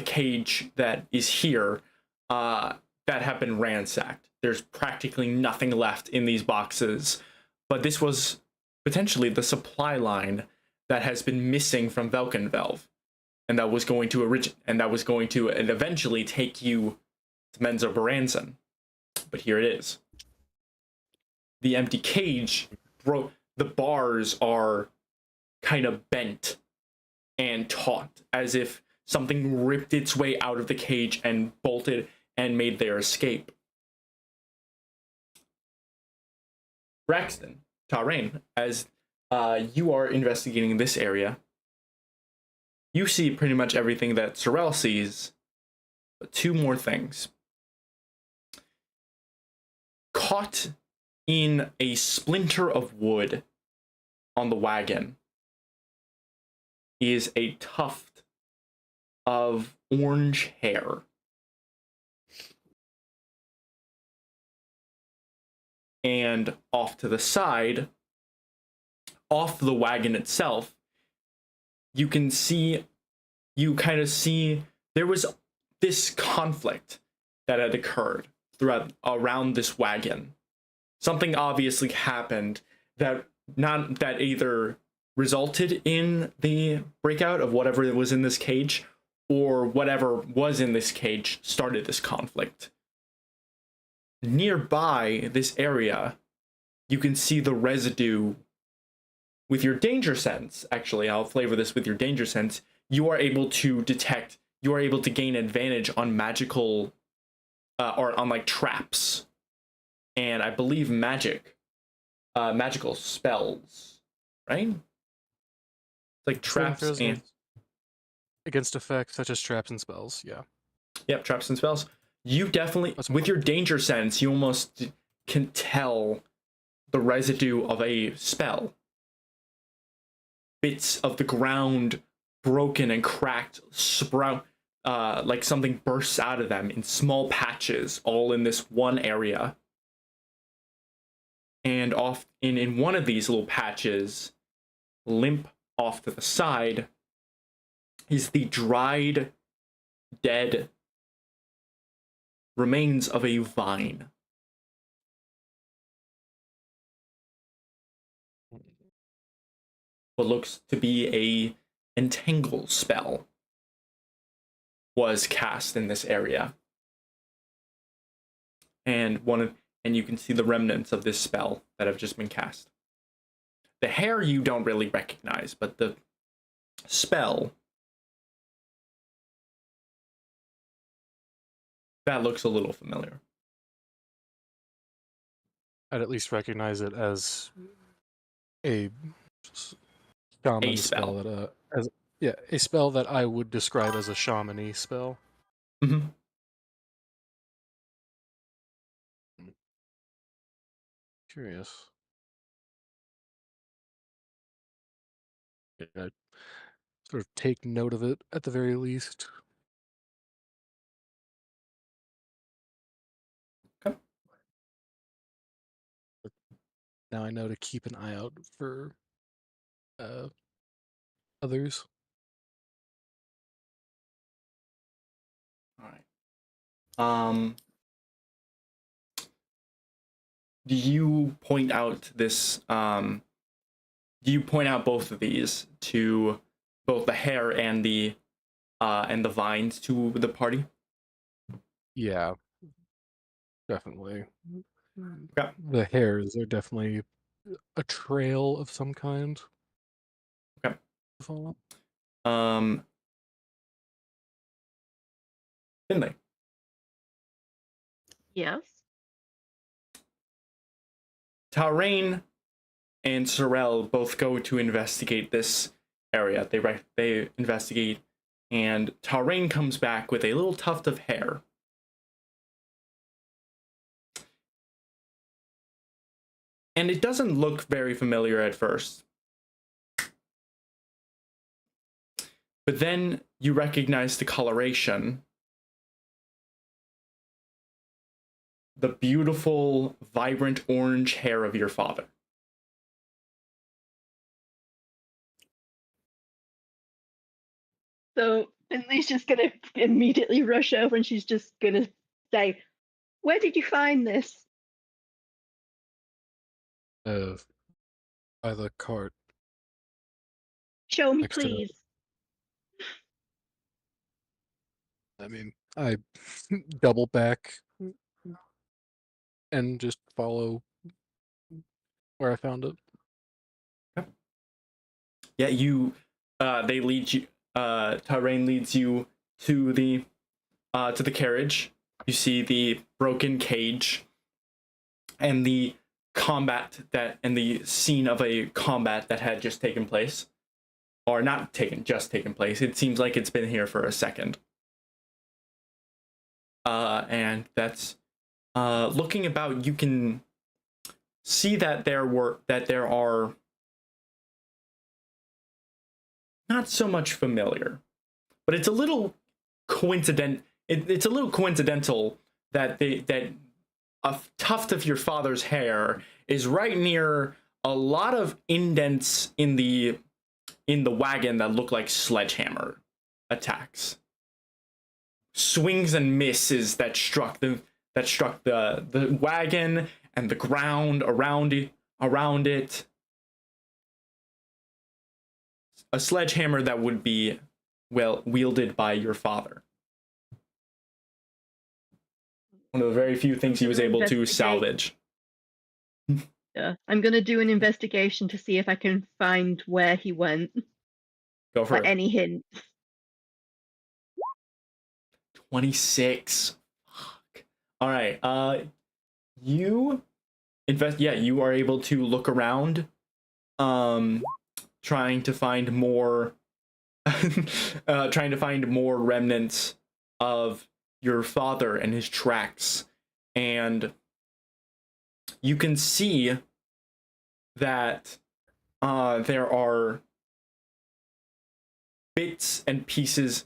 cage that is here, that have been ransacked. There's practically nothing left in these boxes, but this was potentially the supply line that has been missing from Velkenvelv, and that was going to eventually take you to Menzo Baranzan. But here it is. The empty cage broke. The bars are kind of bent and taut, as if something ripped its way out of the cage and bolted and made their escape. Braxton, Tarain, as you are investigating this area, you see pretty much everything that Sorrel sees, but two more things. Caught in a splinter of wood on the wagon is a tuft of orange hair. And off to the side, off the wagon itself, you kind of see there was this conflict that had occurred around this wagon. Something obviously happened that either resulted in the breakout of whatever was in this cage, or whatever was in this cage started this conflict. Nearby this area, you can see the residue. With your danger sense, actually, I'll flavor this with your danger sense, you are able to gain advantage on magical, or on like traps, and I believe magical spells, right? Like traps and against effects such as traps and spells. Yeah. Yep, traps and spells. You definitely, with your danger sense, you almost can tell the residue of a spell. Bits of the ground broken and cracked sprout, like something bursts out of them in small patches, all in this one area. And off in one of these little patches, limp off to the side, is the dried, dead remains of a vine. What looks to be a entangle spell was cast in this area. And you can see the remnants of this spell that have just been cast. The hair you don't really recognize, but the spell, that looks a little familiar. I'd at least recognize it as a shaman spell. spell that a spell that I would describe as a shaman-y spell. Mm-hmm. Curious. Yeah, I'd sort of take note of it at the very least. Okay. Now I know to keep an eye out for others. All right. Do you point out this? Do you point out both of these to both the hair and the vines to the party? Yeah, definitely. Yeah. The hairs are definitely a trail of some kind. Okay. to follow. Finley. Yes. Taurain and Sorel both go to investigate this area. They investigate, and Taurain comes back with a little tuft of hair. And it doesn't look very familiar at first. But then you recognize the coloration. The beautiful, vibrant orange hair of your father. So Finley's just gonna immediately rush over and she's just gonna say, "Where did you find this?" By the cart. Show me, Next to the- please. I mean, I double back and just follow where I found it. Yeah, they lead you, Taurain leads you to the carriage. You see the broken cage and the scene of a combat that had just taken place. Or not just taken place. It seems like it's been here for a second. And that's looking about, you can see that there are not so much familiar, but it's a little it's a little coincidental that a tuft of your father's hair is right near a lot of indents in the wagon that look like sledgehammer attacks. Swings and misses that struck the wagon and the ground around it. A sledgehammer that would be wielded by your father. One of the very few things he was able to salvage. Yeah, I'm gonna do an investigation to see if I can find where he went. Go for it. Any hints? 26. Fuck. All right. You are able to look around, trying to find more remnants of your father and his tracks, and you can see that there are bits and pieces.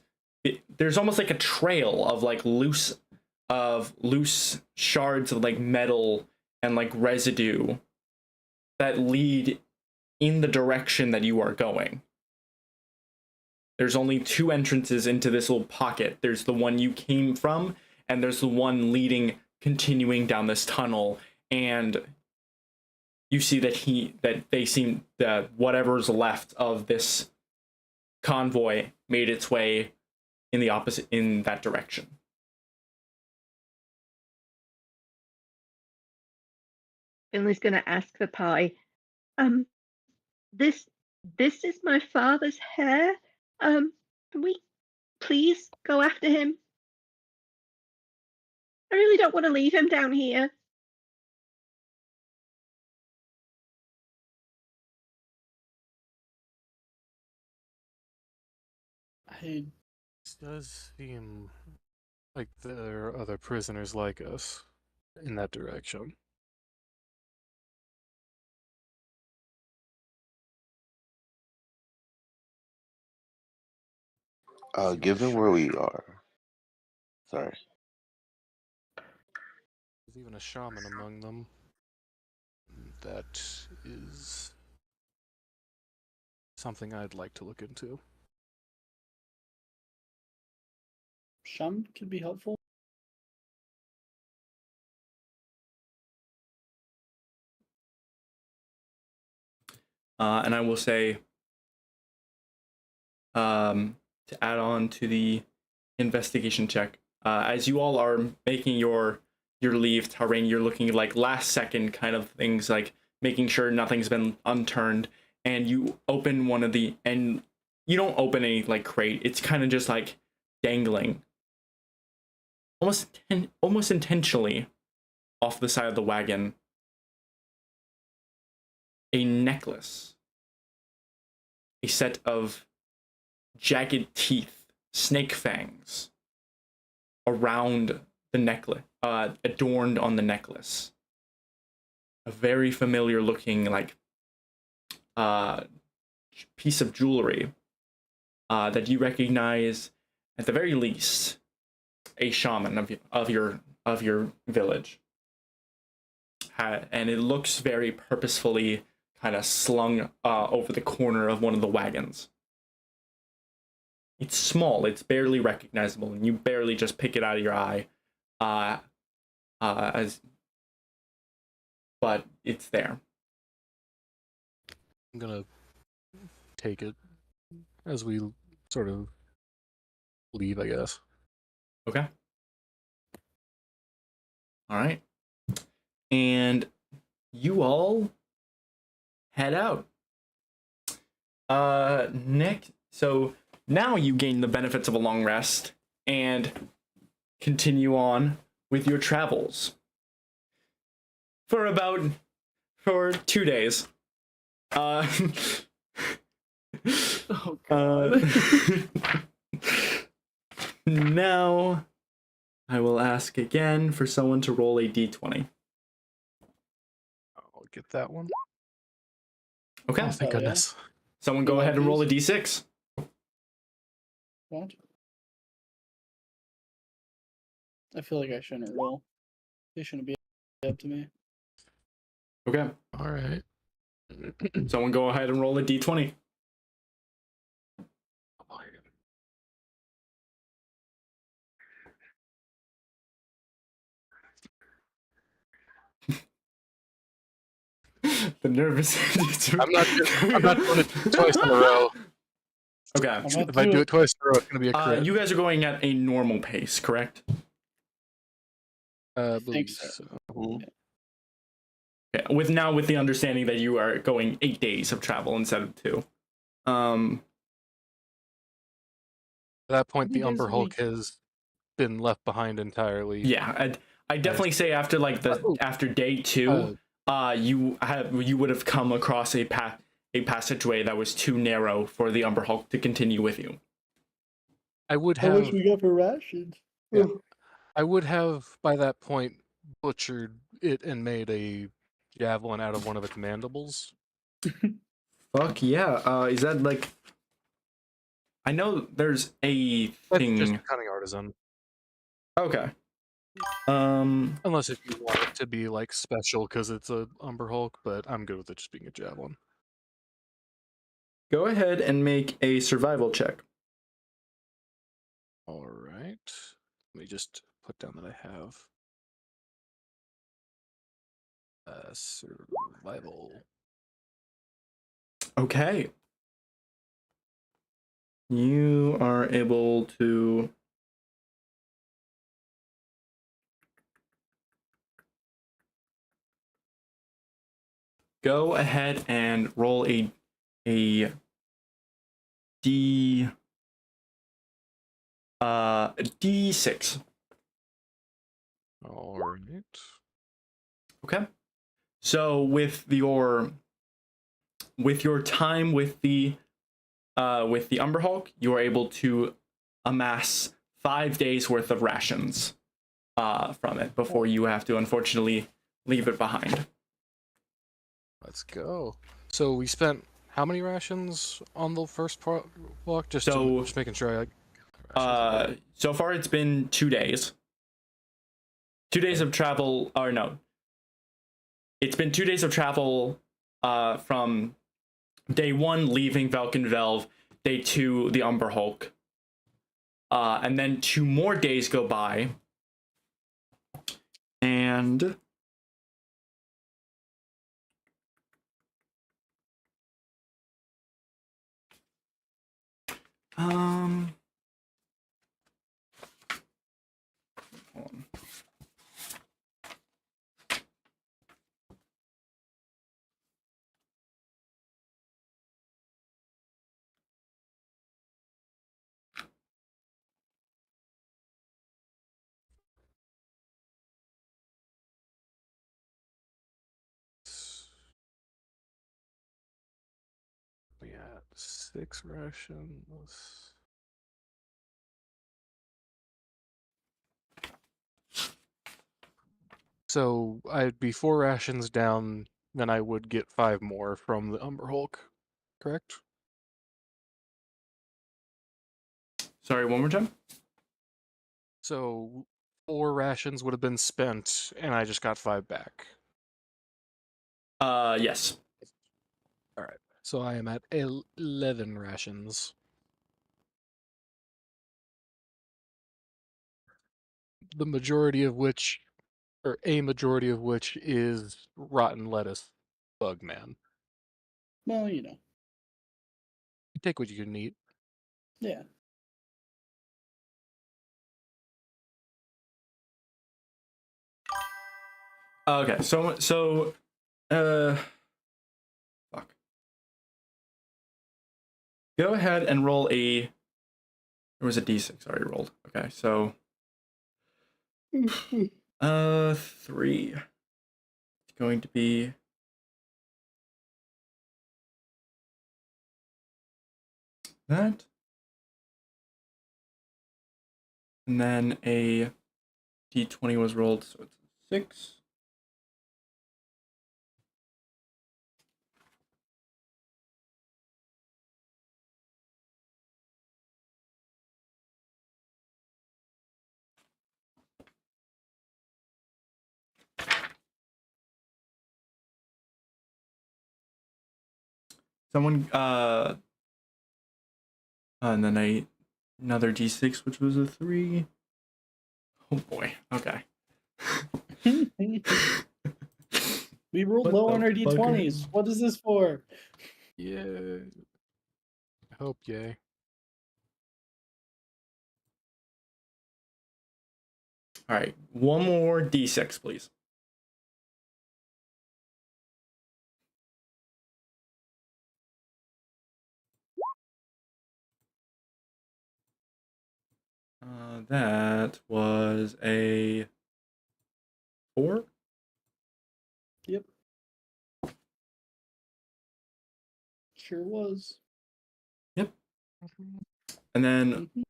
There's almost like a trail of loose shards of like metal and like residue that lead in the direction that you are going. There's only two entrances into this little pocket. There's the one you came from, and there's the one continuing down this tunnel. And you see that whatever's left of this convoy made its way in that direction. Finley's gonna ask the pie. This is my father's hair. Can we please go after him? I really don't want to leave him down here. I This does seem like there are other prisoners like us in that direction. Given where we are, sorry. There's even a shaman among them. That is something I'd like to look into. Shum could be helpful. And I will say, to add on to the investigation check, as you all are making your leave, Tarain, you're looking like last second kind of things, like making sure nothing's been unturned, and you open one of the, and you don't open any like crate. It's kind of just like dangling, almost intentionally, off the side of the wagon. A necklace. A set of jagged teeth, snake fangs, around the necklace, adorned on the necklace. A very familiar looking, like, piece of jewelry that you recognize, at the very least, a shaman of your village. And it looks very purposefully kind of slung over the corner of one of the wagons. It's small, it's barely recognizable, and you barely just pick it out of your eye. But it's there. I'm gonna take it as we sort of leave, I guess. Okay. All right. And you all head out. Next, so now you gain the benefits of a long rest and continue on with your travels for 2 days. Oh god. Now I will ask again for someone to roll a d20. I'll get that one. Okay. Oh, thank Oh, yeah. goodness. Someone You go want ahead and roll a these? d6. What? I feel like I shouldn't roll. They shouldn't be up to me. Okay. All right. Someone go ahead and roll a d20. The nervous. I'm not doing it twice in a row. Okay. I'm not If I do doing- it twice in a row, it's gonna be a crit. You guys are going at a normal pace, correct? I think believe so. so. Okay. With the understanding that you are going 8 days of travel instead of 2. At that point, the How many days Umber a Hulk week? has been left behind entirely. Yeah, I definitely say after like after day 2, you would have come across a passageway that was too narrow for the Umber Hulk to continue with you. I would How much have. we got for rations? Yeah. I would have by that point butchered it and made a javelin out of one of its mandibles. Fuck yeah! Is that like? I know there's a That's thing. just a cunning artisan. Okay. Unless if you want it to be like special because it's a Umber Hulk, but I'm good with it just being a javelin. Go ahead and make a survival check. All right. Let me just put down that I have survival. Okay. You are able to go ahead and roll a d6. All right. Okay. So with your time with the with the Umber Hulk, you are able to amass 5 days worth of rations from it before you have to unfortunately leave it behind. Let's go. So we spent how many rations on the first walk? Just making sure So far it's been 2 days. 2 days of travel, or no. It's been 2 days of travel from day 1 leaving Valkenvelve, day 2 the Umber Hulk. And then 2 more days go by. And hold on. we had 6 rations. So I'd be 4 rations down, then I would get 5 more from the Umber Hulk, correct? Sorry, one more time? So 4 rations would have been spent, and I just got 5 back. Yes. All right. So I am at 11 rations. The majority of which, or a majority of which, is rotten lettuce bug man. Well, you know. You take what you can eat. Yeah. Okay, so fuck. Go ahead and roll a. There was a d6 already rolled. Okay, so 3. It's going to be that, and then a d20 was rolled, so it's 6. Someone and then another d6, which was a 3. Oh boy. Okay. We rolled What low the on our fuck? d20s. What is this for? Yeah. I hope, yay. All right, one more d6, please. That was a 4. Yep. Sure was. Yep. And then Mhm.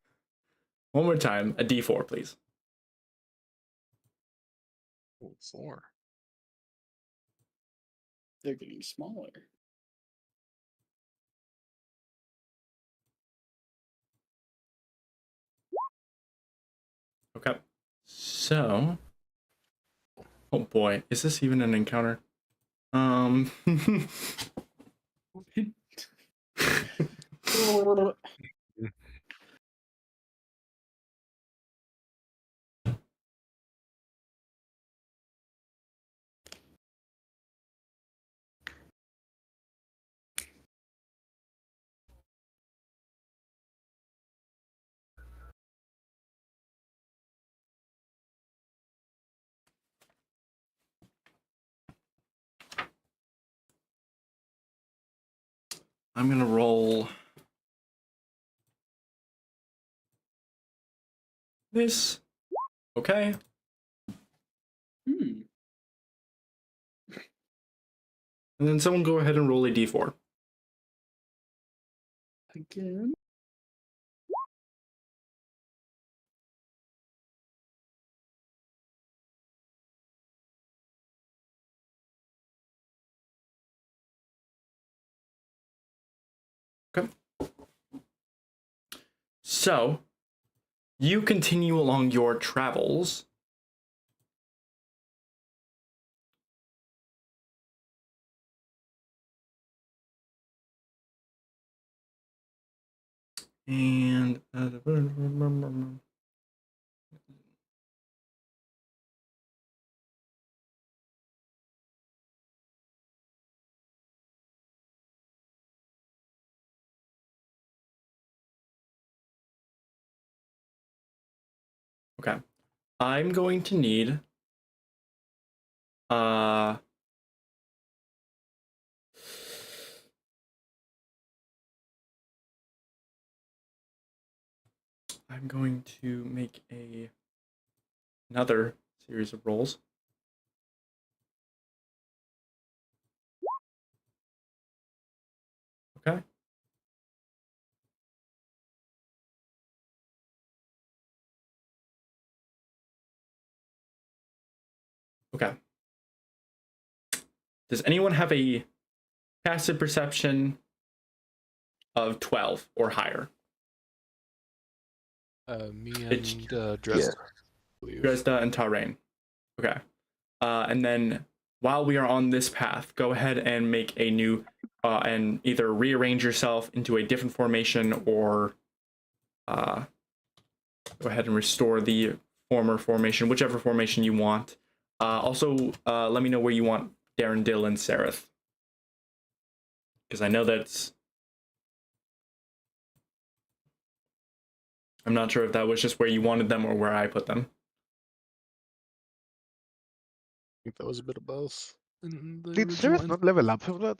one more time, a d4, please. Oh, 4. They're getting smaller. Okay. So, oh boy, is this even an encounter? I'm gonna roll this. Okay. Hmm. And then someone go ahead and roll a d4. Again. Okay. So, you continue along your travels. And okay. I'm going to need I'm going to make another series of rolls. Okay. Okay. Does anyone have a passive perception of 12 or higher? Me It's- and Dresda. Dresda and Tarain. Okay. And then while we are on this path, go ahead and make a new and either rearrange yourself into a different formation or go ahead and restore the former formation, whichever formation you want. Also, let me know where you want Darren, Dill, and Sereth. Because I know that's... I'm not sure if that was just where you wanted them or where I put them. I think that was a bit of both. In the Did original Seraph not level up for that?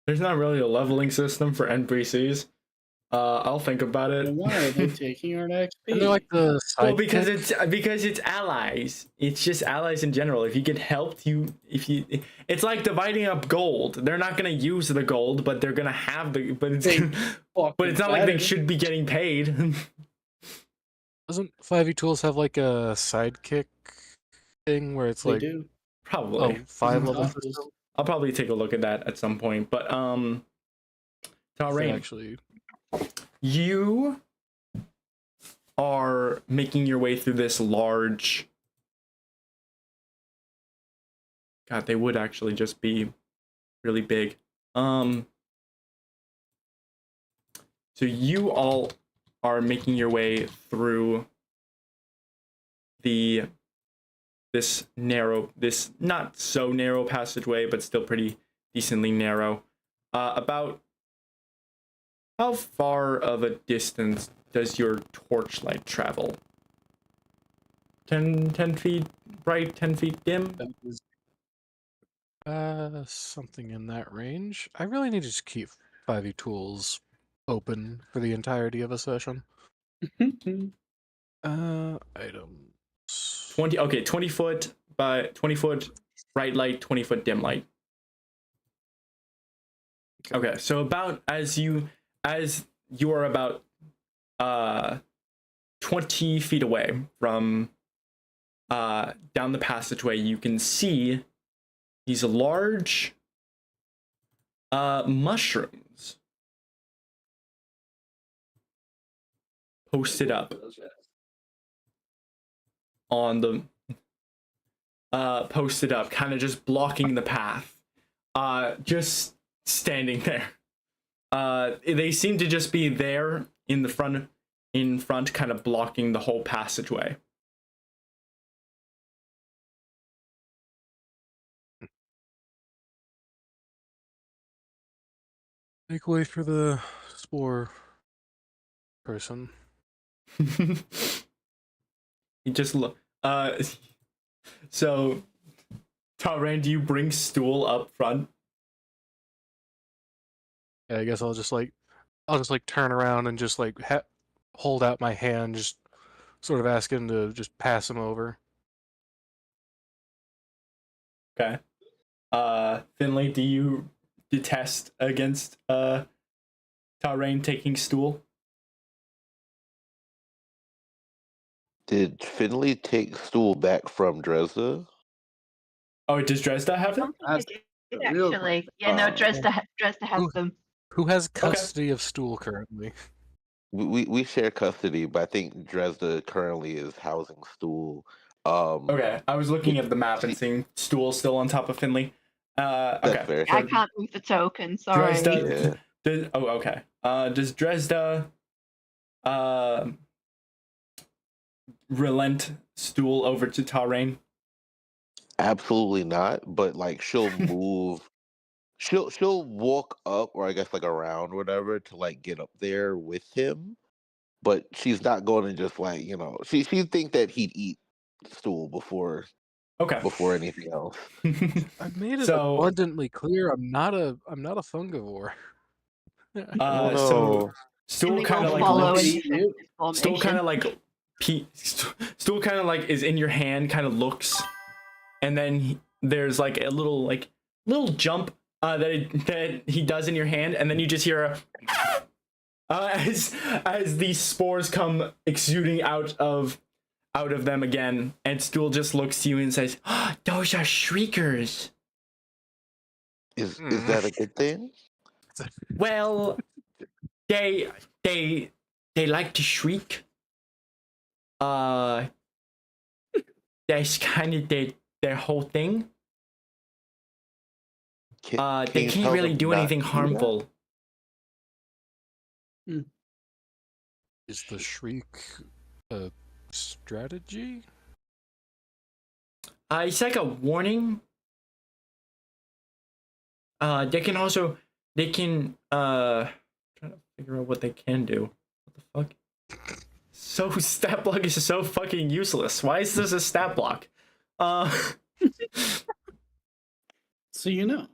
There's not really a leveling system for NPCs. I'll think about it. Well, why are they taking our XP? And they're like the sidekick. Well, because it's allies. It's just allies in general. If you get helped, it's like dividing up gold. They're not gonna use the gold, but they're gonna have the. But it's not like they should be getting paid. Doesn't 5e Tools have like a sidekick thing where it's They like do. Probably. 5 level Tacos. system? I'll probably take a look at that at some point. But Talrain, Actually, you are making your way through this large... God, they would actually just be really big. So you all are making your way through this not so narrow passageway, but still pretty decently narrow. About how far of a distance does your torchlight travel? 10 feet bright, 10 feet dim? that is something in that range. I really need to just keep 5e Tools open for the entirety of a session. Items. 20 foot by 20 foot bright light, 20 foot dim light. Okay, so about as you are about 20 feet away from down the passageway, you can see these large mushrooms posted up on the kind of just blocking the path, just standing there. They seem to just be there in front, kind of blocking the whole passageway. Make way for the spore person. You just look. So, Talrain, do you bring Stool up front? Yeah, I guess I'll just turn around and just like hold out my hand, just sort of ask him to just pass him over. Okay. Finley, do you detest against Tarain taking stool? Did Finley take stool back from Dresda? Oh, does Dresda have I it? don't think That's it the did real actually. Yeah, no, Dresda has Ooh. them. Who has custody of stool currently? We share custody, but I think Dresda currently is housing stool. Okay, I was looking at the map and seeing stool still on top of Finley. That's Okay. fair. I can't move the token. Sorry. Dresda. Yeah. Oh, okay. Does Dresda relent stool over to Tarain? Absolutely not. But like she'll move. She'll walk up, or I guess like around, whatever, to like get up there with him. But she's not going to just like she think that he'd eat stool before Okay. anything else. I made it So- abundantly clear. I'm not a fungivore. Oh no. So stool Finley kind of will like follow looks. in defensive Stool kind formation. of like stool kind of like is in your hand, kind of looks, and then there's like a little jump that he does in your hand, and then you just hear as these spores come exuding out of them again, and Stool just looks to you and says, oh, "Those are shriekers." Is that a good thing? Well, they like to shriek. That's kind of their whole thing. Can They you can't tell really them do not anything to do that? harmful. Is the shriek a strategy? It's like a warning. They can trying to figure out what they can do. What the fuck? So stat block is so fucking useless. Why is this a stat block? So you know.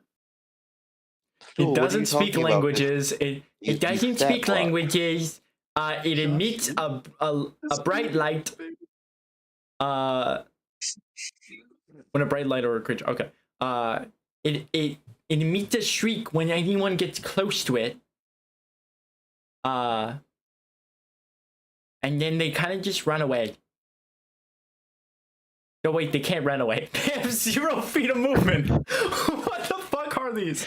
Stool, It what are doesn't you speak talking about? languages. You It doesn't stat speak block. languages. It emits a bright light. When a bright light or a creature. Okay. It emits a shriek when anyone gets close to it. And then they kind of just run away. No, wait, they can't run away. They have 0 feet of movement. What the fuck are these?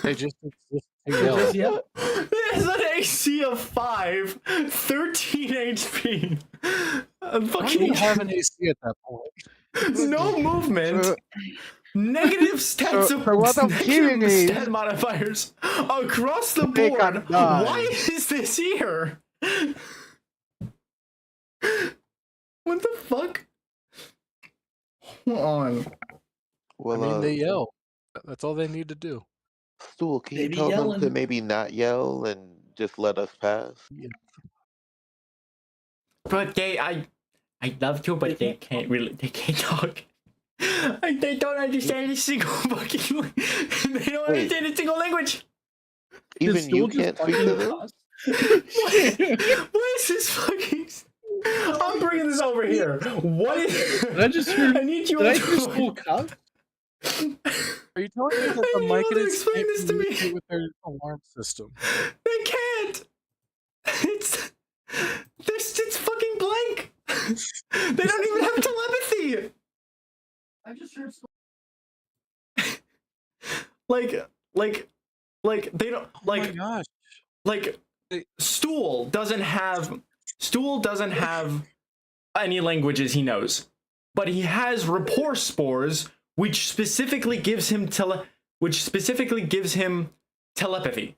They just exist to yell. Just yell. There's an AC of 5, 13 HP. Why do Fucking you have an AC at that point? no movement. So- Negative stats so what I'm hearing negative is stat modifiers across the they can board. die. Why is this here? What the fuck? Hold on. Well, I mean, they yell. That's all they need to do. Stool, can They you be tell them to yelling. maybe not yell and just let us pass? But I'd love to, but they can't talk. They don't understand a single fucking. They don't Wait. understand a single language. Even Does you Stool just can't speak to fucking them? cuss? What is this fucking? I'm bringing this over here. What is? Did I just hear? I need you. Did I to- hear Stool cuss? Are you telling me that the I need you to Myconids explain can't this to me. communicate with their alarm system? They can't. It's fucking blank. They don't even have telepathy. I just heard. Like they don't Oh my like gosh. like Stool doesn't have any languages he knows, but he has rapport spores, which specifically gives him telepathy.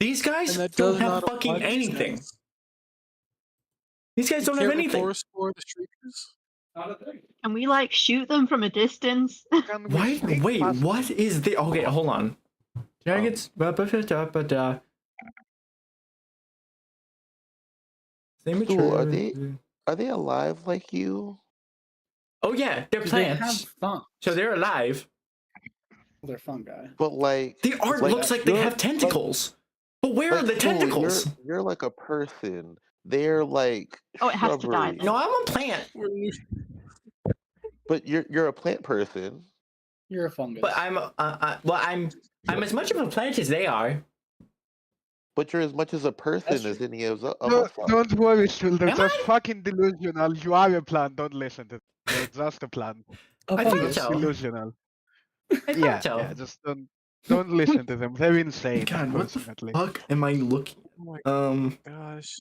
These guys And that don't does have not apply fucking to anything. sense. These guys You don't have can't anything. rapport spore the shriekers? Not a thing. Can we like shoot them from a distance? can we Why? sneak Wait, past what is the? Okay, hold on. Dragons, Stool, are they alive like you? Oh yeah, they're Do they have plants, fun? so they're alive. Well, they're fun guy. But like The art looks like they you're- have tentacles, but where are like, the Stool, tentacles? You're like a person. They're like Oh, it has to die shrubbery. then. No, I'm a plant. But you're a plant person. You're a fungus. But I'm as much of a plant as they are. But you're as much as a person That's as any of us are. Don't worry, Shul. They're Am just I? fucking delusional. You are a plant. Don't listen to them. They're just a plant. a I thought fungus. so. Delusional. I Yeah, thought so. yeah. Just don't listen to them. They're insane. God, what the Unfortunately. fuck am I looking? Oh my gosh.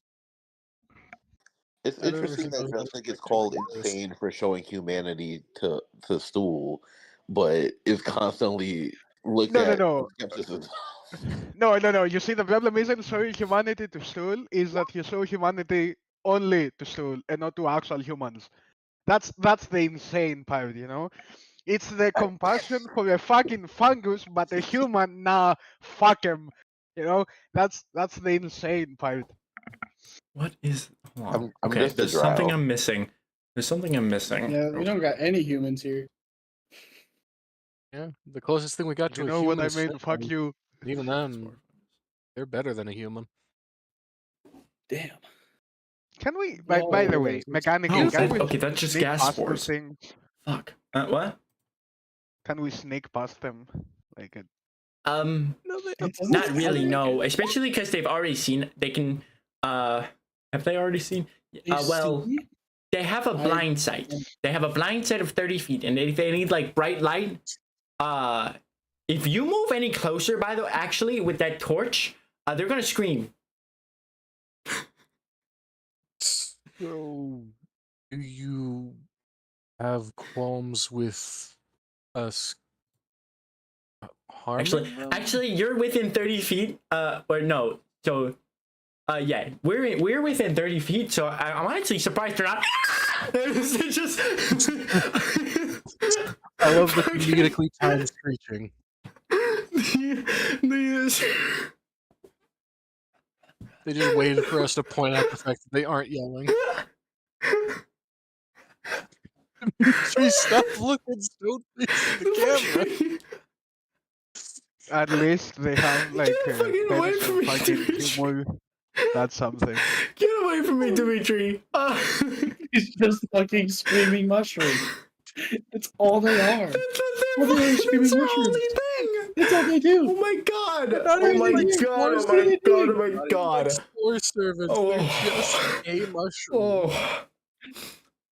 It's I don't interesting that understand how Justin gets they called do this. insane for showing humanity to Stool, but is constantly looked No, no, at no. with skepticism. No, no, no. You see, the problem isn't showing humanity to Stool, is that you show humanity only to Stool and not to actual humans. That's the insane part, you know? It's the compassion for a fucking fungus, but a human, nah, fuck him. You know? That's the insane part. What is? Hold on. I'm Okay, just a there's something drow. I'm missing. There's something I'm missing. Yeah, we don't got any humans here. Yeah, the closest thing we got to You a know human what I is mean? fish Fuck men. you. Even then, they're better than a human. Damn. Can we, Yeah, by the it way, is. mechanically, Oh, can that- we okay, that's just sneak gas past those spores. things? Fuck. What? Can we sneak past them? Like, Um, No, they It doesn't not sound really. like No, it. especially because they've already seen. They can. Have they already seen? Well, See? they have a I- blind sight. They have a blind sight of 30 feet, and if they need like bright light, if you move any closer, by the way, actually with that torch, they're gonna scream. So, do you have qualms with us harming them? Actually, you're within 30 feet. Or no. So, yeah, we're within 30 feet. So I'm actually surprised they're not. They just. I love the comedically timed screeching. They just waited for us to point out the fact that they aren't yelling. Dimitri, stop looking so face in the camera. at least they have like Get fucking away penis from and me, fucking Dimitri. humor. That's something. Get away from me, Dimitri. It's just fucking screaming mushrooms. It's all they are. Well, they're screaming That's our mushrooms. only thing. That's all they do. Oh my god. Not Oh even my like god. Oh spores, my what are they god. Oh doing? my Not even god. like spore servants. Oh. They're just a mushroom.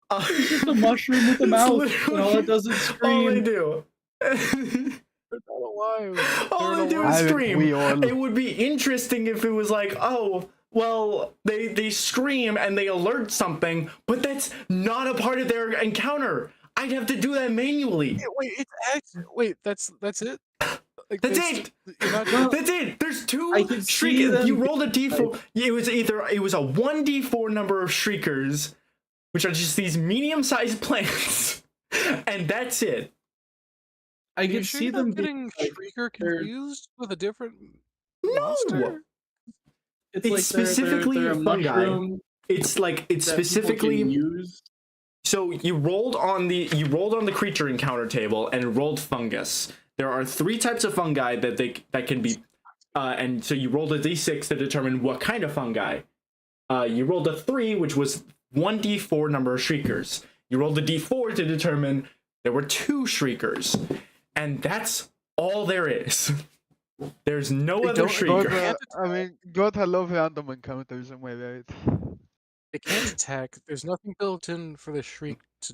Oh. It's just a mushroom with a It's mouth, literally and all it does is all they scream. do. They're not alive. All They're they do alive. is Haven't scream. we all? It would be interesting if it was like, oh, well, they scream and they alert something, but that's not a part of their encounter. I'd have to do that manually. Wait, it's actually, wait, that's it? Like, That's there's- it. You're not gonna, That's it. There's two I can see shriekers. them You rolled a d4. It was a 1d4 number of shriekers, which are just these medium-sized plants, and that's it. I you can sure see you're them not being getting like, Shrieker they're- confused with a different No. monster? it's It's like specifically they're a fungi. mushroom It's that people can specifically. use. So you rolled on the creature encounter table and rolled fungus. There are 3 types of fungi that can be, and so you rolled a d6 to determine what kind of fungi. You rolled a 3, which was 1d4 number of shriekers. You rolled a d4 to determine there were 2 shriekers, and that's all there is. There's no other God, shrieker. I mean, God, I love random encounters, am I right? They can't attack. There's nothing built in for the shriek to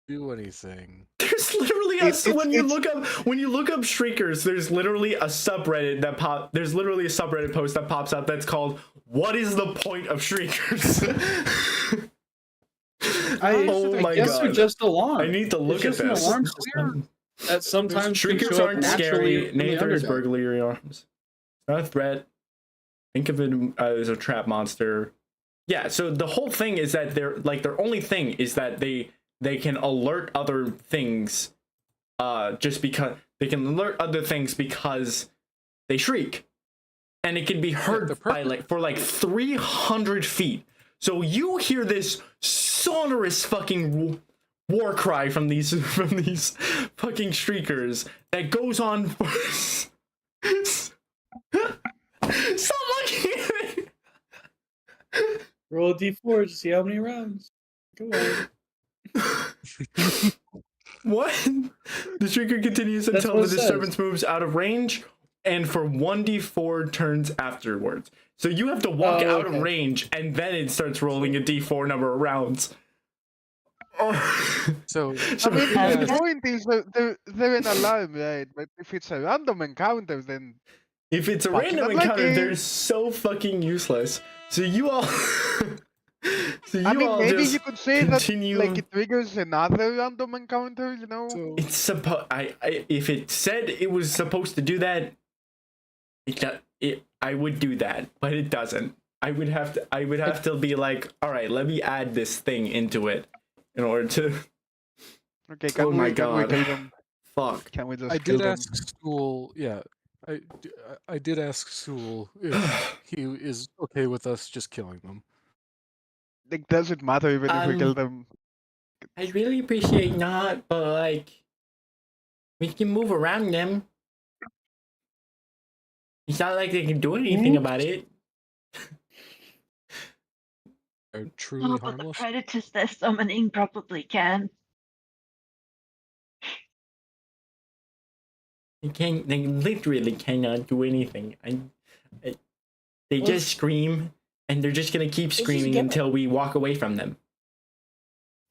do anything. There's literally when you look up shriekers, there's literally a subreddit post that pops up that's called "What is the point of shriekers?" I guess they're just alarm. I need to look it's at just this. an alarm system that sometimes can Shriekers show up aren't naturally scary. in the Nathan's Underdark. burglary alarms. Not a threat. Think of it as a trap monster. Yeah. So the whole thing is that their only thing is that they can alert other things. Just because they can alert other things because they shriek, and it can be heard by for 300 feet. So you hear this sonorous fucking war cry from these fucking shriekers that goes on for. Stop looking at me. Roll a d4 to see how many rounds. Go on. What? The shrieker continues That's until what the it says. disturbance moves out of range and for 1d4 turns afterwards. So you have to walk Oh, out of okay. range and then it starts rolling a d4 number of rounds. Oh. So I mean, Yeah, the it's- point is that they're an alarm, right? But if it's a random encounter, then If it's a Fucking random unlucky. encounter, they're so fucking useless. So you all I mean, maybe just you could say continue. that like it triggers another random encounter, you know? so It's if it said it was supposed to do that, I would do that, but it doesn't. I would have to be like, all right, let me add this thing into it in order to. Okay, Oh my can we God. kill them? Fuck. Can we just I kill did them? ask Stool. Yeah, I did ask Stool if he is okay with us just killing them. Like, does it matter even if we kill them? I'd really appreciate not, but like, we can move around them. It's not like they can do anything about it. They're Oh, truly but the harmless. predators they're summoning probably can. They literally cannot do anything. They Let's- just scream, and they're just gonna keep just screaming get until we walk away from them.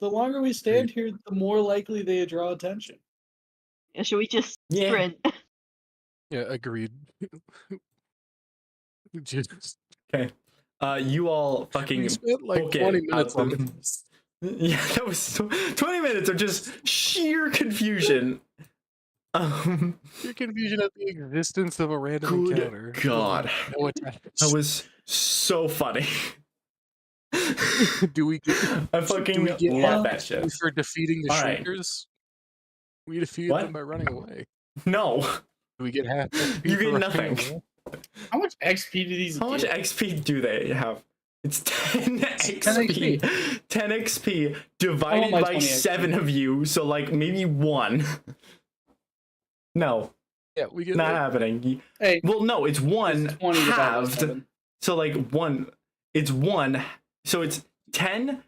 The longer we stand here, the more likely they draw attention. Yeah, should we just Yeah. sprint? Yeah, agreed. Just, Okay. You all fucking we spent like book 20 it minutes out on the- this. Yeah, that was 20 minutes of just sheer confusion. Your confusion at the existence of a random Good encounter. with God. No attacks. That was so funny. Do we get? I do fucking we get love half that XP shit. for defeating the All right. Shriekers? We defeated What? them by running away. No, Do we get half XP you for get running nothing. away? How much XP do these How much give? XP do they have? It's 10 XP. 10 10 XP I divided want my by 20 XP. 7 of you, so like maybe 1. No, Yeah, we get not like, happening. Hey, Well, no, it's 1 it's 20 divided by halved. 7. So like 1, it's 1. So it's 10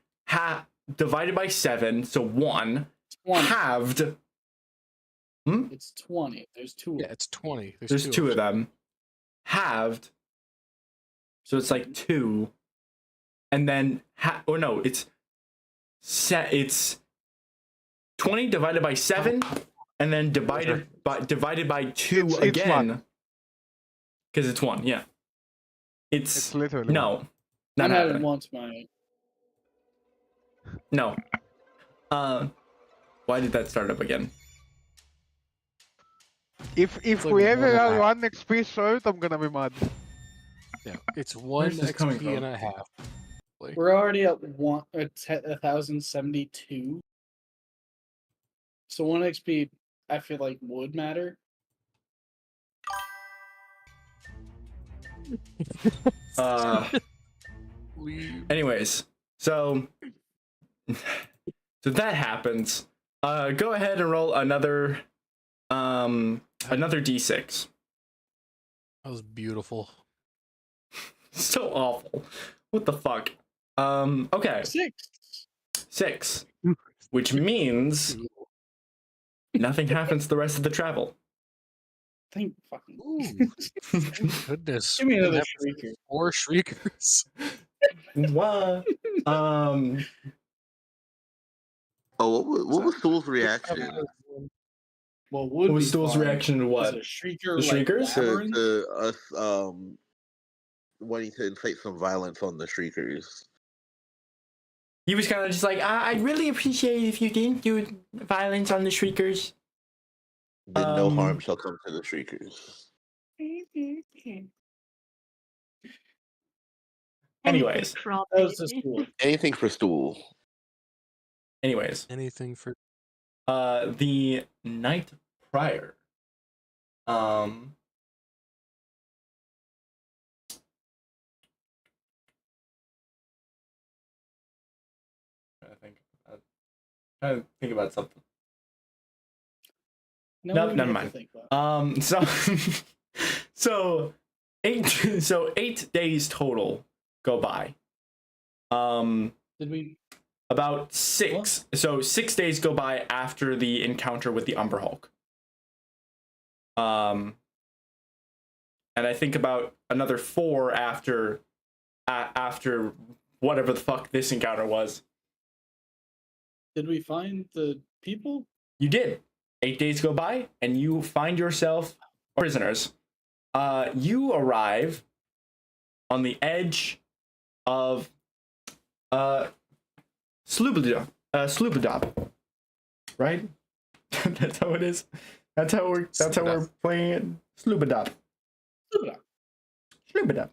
divided by 7, so 1 20. halved. It's 20. There's 2. yeah, it's 20. There's 2 of them. Halved. So it's like 2. And then or no, it's 20 divided by 7 and then divided by 2 It's again. one. Cuz it's 1, yeah. It's literally no. one. Not I had it happening. once, my. No. Why did that start up again? If like we one ever and a are half. 1 XP short, I'm gonna be mad. Yeah, it's 1 this coming XP from? and a half. We're already at 1,072. So 1 XP, I feel like would matter. Anyways, so that happens. Go ahead and roll another d6. That was beautiful. So awful. What the fuck? Okay, 6, which means nothing happens the rest of the travel. Thank fucking. Ooh, thank goodness. Give me We another have shrieker. 4 Shriekers. What? Oh, what was Stool's reaction Well, would What was be Stool's fun reaction to is what? a shrieker The like shriekers? labyrinth. to us wanting to incite some violence on the Shriekers? He was kind of just like, I'd really appreciate it if you didn't do violence on the Shriekers. Then no harm shall come to the Shriekers. Anyways. Anything That was just crawly. cool. Anything for Stool. Anyways, Anything for the night prior, trying to think about something. No, Nope, we never have to mind. think about it. So 8 days total go by. Did we About 6. So 6 days go by after the encounter with the Umber Hulk. And I think about another 4 after whatever the fuck this encounter was. Did we find the people? You did. 8 days go by, and you find yourself prisoners. You arrive on the edge of Sloobadop, right? That's how it is. That's how we're playing it. Sloobadop. Sloobadop.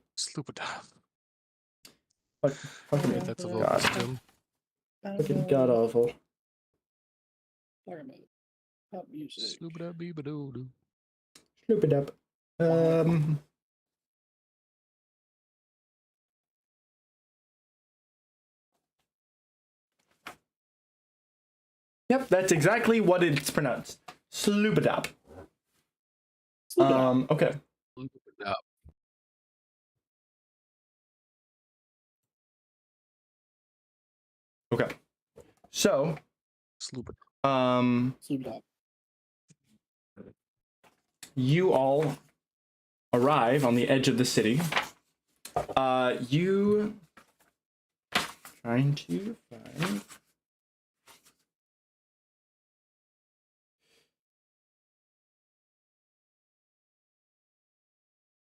Fucking That's a God. little custom. Fucking god awful. Pop music. Sloobadop-beebadoo-doo. Sloobadop. Yep, that's exactly what it's pronounced. Sloobadop. Okay. Sloobadop. Okay. So, Sloobadop. Sloobadop. you all arrive on the edge of the city. You trying to find.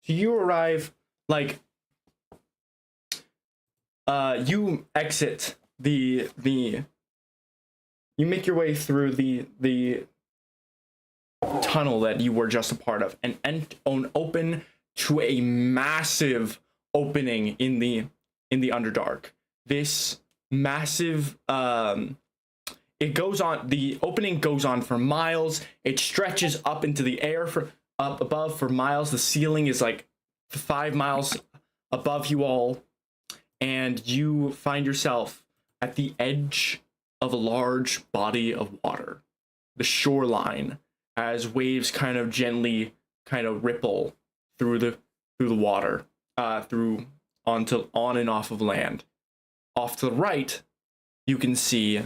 So you arrive like you exit the you make your way through the tunnel that you were just a part of and open to a massive opening in the Underdark. This massive it goes on, the opening goes on for miles. It stretches up into the air for up above for miles. The ceiling is like 5 miles above you all, and you find yourself at the edge of a large body of water, the shoreline, as waves kind of gently kind of ripple through the water, through on and off of land. Off to the right, you can see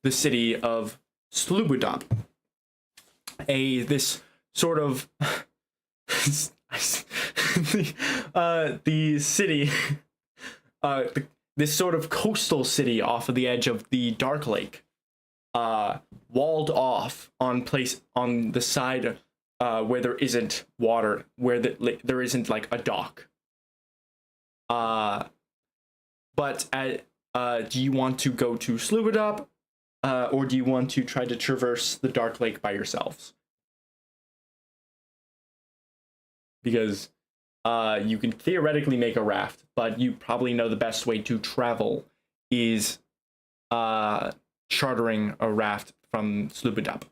the city of Sloobadop. This sort of the city, this sort of coastal city off of the edge of the Dark Lake, walled off on the side where there isn't water, where there isn't like a dock. But do you want to go to Sloobadop, or do you want to try to traverse the Dark Lake by yourselves? Because you can theoretically make a raft, but you probably know the best way to travel is chartering a raft from Sloobadop.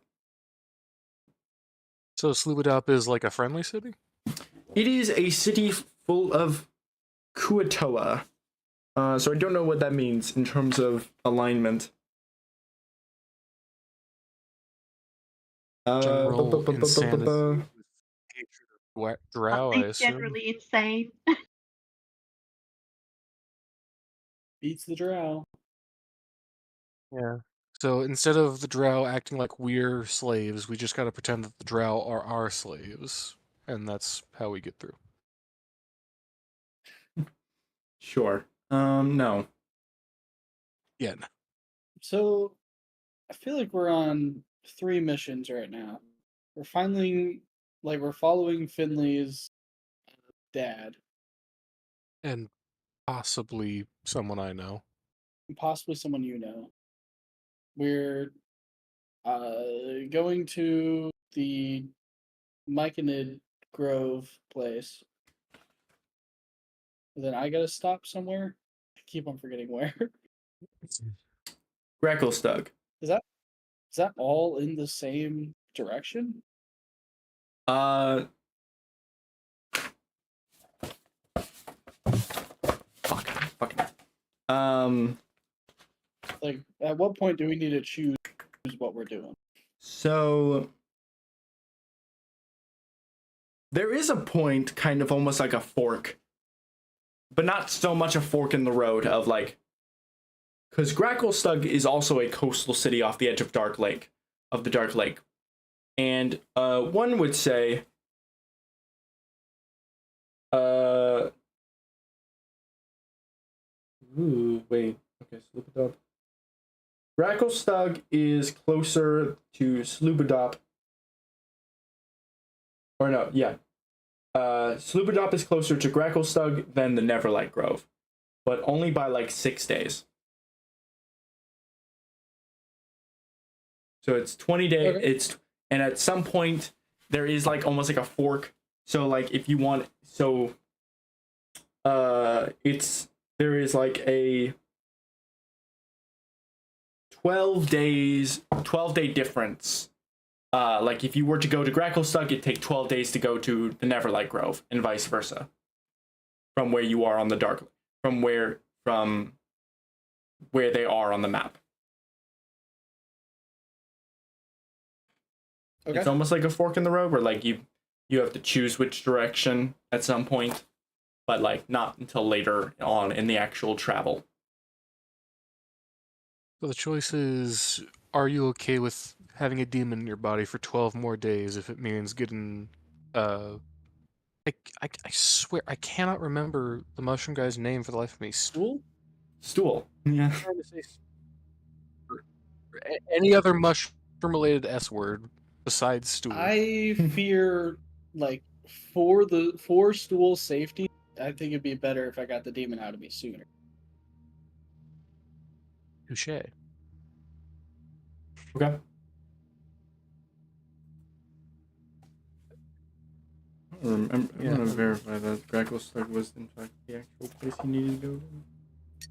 So Sloobadop is like a friendly city? It is a city full of Kuatoa. So I don't know what that means in terms of alignment. General insanity with hatred of drow, I Something assume. generally insane. Beats the drow. Yeah. So instead of the drow acting like we're slaves, we just gotta pretend that the drow are our slaves. And that's how we get through. Sure. No. Yeah. No. So I feel like we're on 3 missions right now. We're following Finley's dad, And possibly someone I know. and possibly someone you know. We're going to the Myconid Grove place. Then I gotta stop somewhere. I keep on forgetting where. Gracklestug. Is that all in the same direction? Fuck. Like, at what point do we need to choose what we're doing? So there is a point, kind of almost like a fork, but not so much a fork in the road of like because Gracklestugh is also a coastal city off the edge of the Dark Lake, and one would say, wait, okay, Sloopadop. Gracklestugh is closer to Sloopadop. Or no, yeah. Sloopadop is closer to Gracklestugh than the Neverlight Grove, but only by like 6 days. So it's 20 days. Okay. And at some point there is like almost like a fork. So like if you want, there is like a 12 day difference. Like if you were to go to Gracklestugh, it'd take 12 days to go to the Neverlight Grove, and vice versa. From where you are on the Dark, from where they are on the map. Okay. It's almost like a fork in the road, where like you have to choose which direction at some point, but like not until later on in the actual travel. So the choice is: are you okay with having a demon in your body for 12 more days if it means getting I swear I cannot remember the mushroom guy's name for the life of me. Stool? Stool. Yeah. I'm trying to say any other mushroom related S word besides stool. I fear, like, for stool safety, I think it'd be better if I got the demon out of me sooner. Touche. Okay. I'm gonna verify that Gracklestugh was in fact the actual place you needed to go to.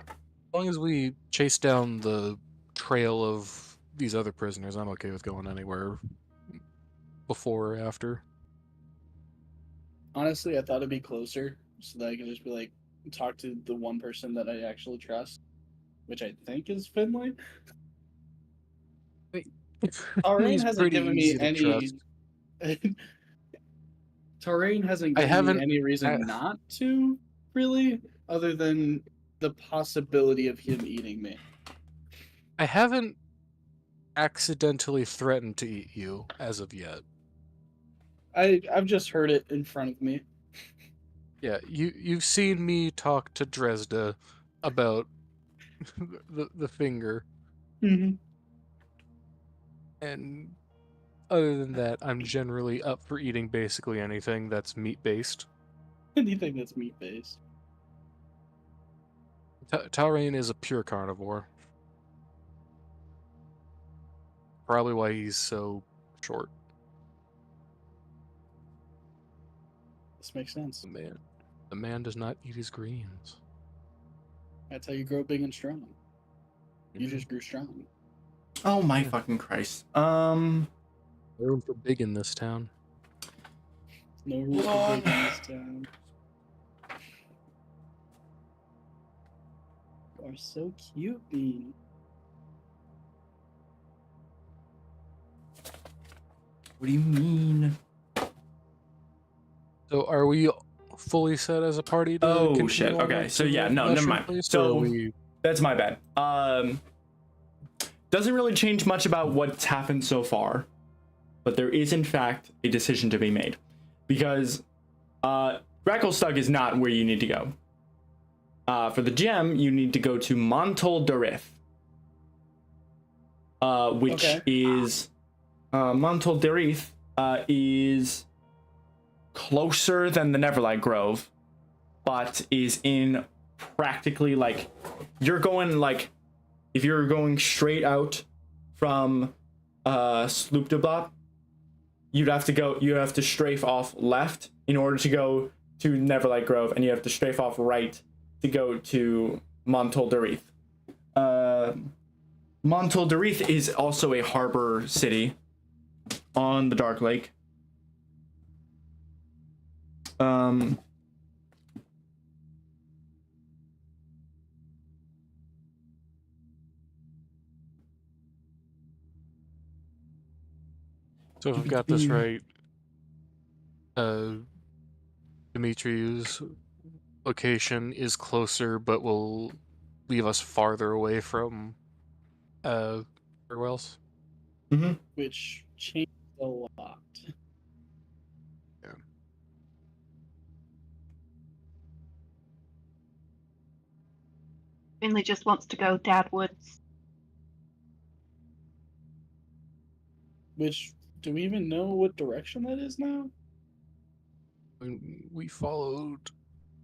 As long as we chase down the trail of these other prisoners, I'm okay with going anywhere before or after. Honestly, I thought it'd be closer so that I could just be like, talk to the one person that I actually trust, which I think is Finley. Taurain He's hasn't pretty given me easy to any. trust. Taurain hasn't given me any reason not to, really, other than the possibility of him eating me. I haven't accidentally threatened to eat you as of yet. I've just heard it in front of me. Yeah, you've seen me talk to Dresda about the finger, Mm-hmm. and other than that, I'm generally up for eating basically anything that's meat-based. Anything that's meat-based. Taurain is a pure carnivore. Probably why he's so short. This makes sense. The man does not eat his greens. That's how you grow big and strong. You just grew strong. Oh my fucking Christ. Room for big in this town. No room for big in this town. You are so cute, Bean. What do you mean? So are we fully set as a party to Oh shit. Okay. So yeah, no, never mind. So that's my bad. Doesn't really change much about what's happened so far, but there is in fact a decision to be made, because Gracklestugh is not where you need to go. For the gem, you need to go to Montol Darith, which is Montol Darith is closer than the Neverlight Grove, but is in practically like, you're going like, if you're going straight out from Sloopadop, you have to strafe off left in order to go to Neverlight Grove, and you have to strafe off right to go to Montol Darith. Montol Darith is also a harbor city on the Dark Lake. So if I've got this right, Dimitri's location is closer, but will leave us farther away from Farewells. Mm-hmm. which changed a lot. Finley just wants to go dadwards. Which, do we even know what direction that is now? We followed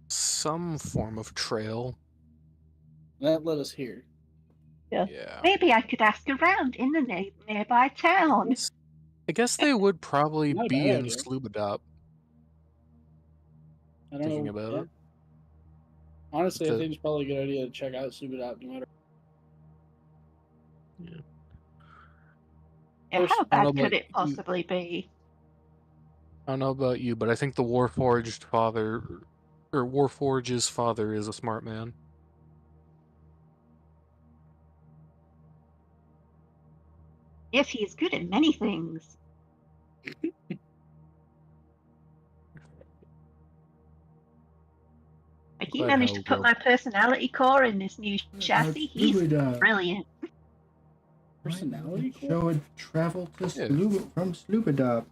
some form of trail. That led us here. Yeah. Maybe I could ask around in the nearby town. I guess they would probably Not a be bad in idea. Slubadop. I don't Thinking know. about yeah. it. Honestly, I The- think it's probably a good idea to check out Subidop no matter. Yeah. Yeah, First, how I don't know bad could about it possibly be? I don't know about you, but I think the Warforged father, or Warforge's father, is a smart man. Yes, he is good at many things. Like, he Glad managed how to put well- my personality core in this new chassis. He's brilliant. personality core? Show it travel to Yeah. from Slubadop.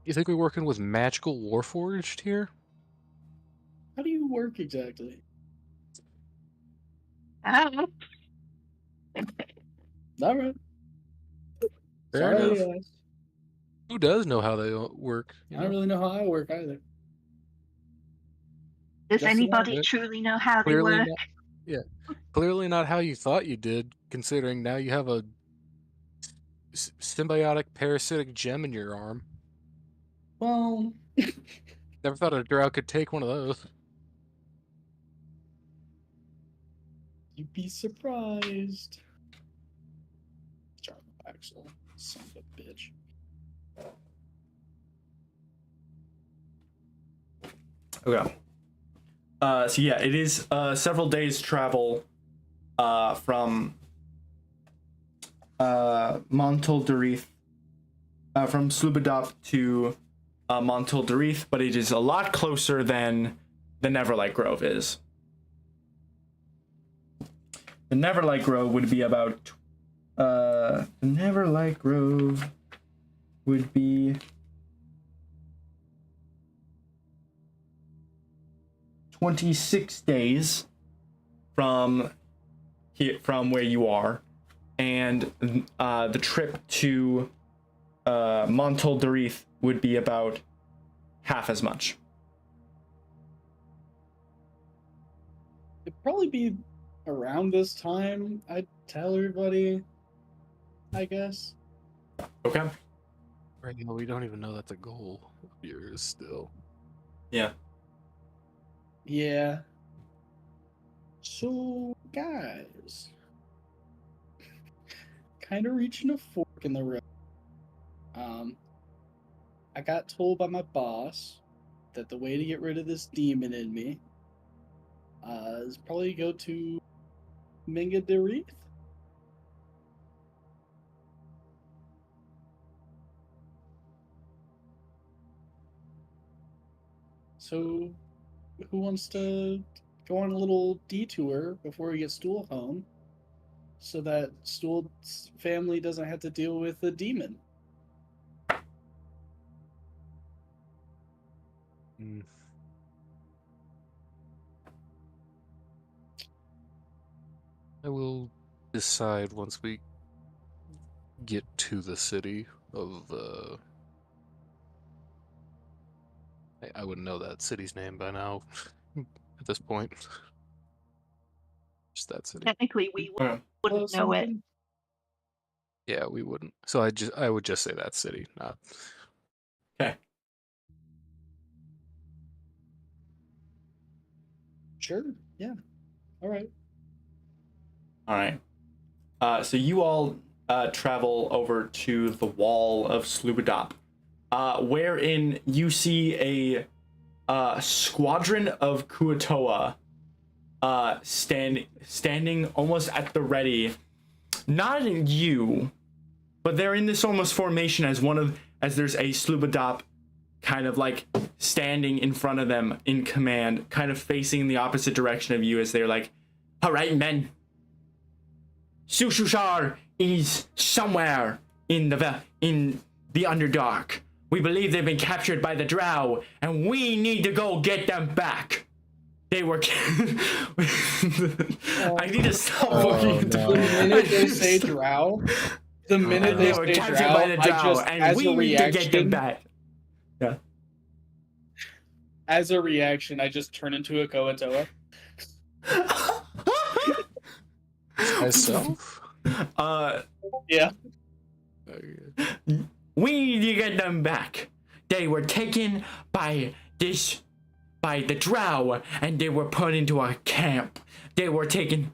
You think we're working with magical Warforged here? How do you work exactly? Oh, All right. Fair Sorry, enough. Who does know how they work? I don't really know how I work either. does Just anybody about it. truly know how they Clearly work? not. Yeah, clearly not how you thought you did, considering now you have a symbiotic parasitic gem in your arm. Well, Never thought a drow could take one of those. you'd be surprised. Charlie Axel, son of a bitch. Okay. So yeah, it is several days travel from Montul Darith, from Slubadop to Montul Darith, but it is a lot closer than the Neverlight Grove is. The Neverlight Grove would be about the Neverlight Grove would be 26 days from here, from where you are, and the trip to Montul Darith would be about half as much. It'd probably be around this time I'd tell everybody, I guess. Okay. Right now, we don't even know that's a goal of yours still. Yeah. Yeah. So, guys, kind of reaching a fork in the road. I got told by my boss that the way to get rid of this demon in me is probably go to Minga Darith. So, who wants to go on a little detour before we get Stool home so that Stool's family doesn't have to deal with the demon? I will decide once we get to the city of I wouldn't know that city's name by now at this point. Just that city. Technically, we Okay. wouldn't know it. Something? Yeah, we wouldn't. So I would just say that city, not. Okay. Sure. Yeah. All right. All right. So you all travel over to the wall of Slubadop, wherein you see a squadron of Kuatoa standing almost at the ready. Not in you, but they're in this almost formation as there's a Slubadop kind of like standing in front of them in command, kind of facing the opposite direction of you as they're like, all right, men. Sushushar is somewhere in the Underdark. We believe they've been captured by the Drow, and we need to go get them back. They were. I need to stop looking. no. The minute they say drow, the minute They they were say captured drow, by the I Drow, just, and as we a need to get them reaction, back. Yeah. as a reaction, I just turn into a Koatoa. Myself? Yeah. We need to get them back. They were taken by the Drow, and they were put into a camp. They were taken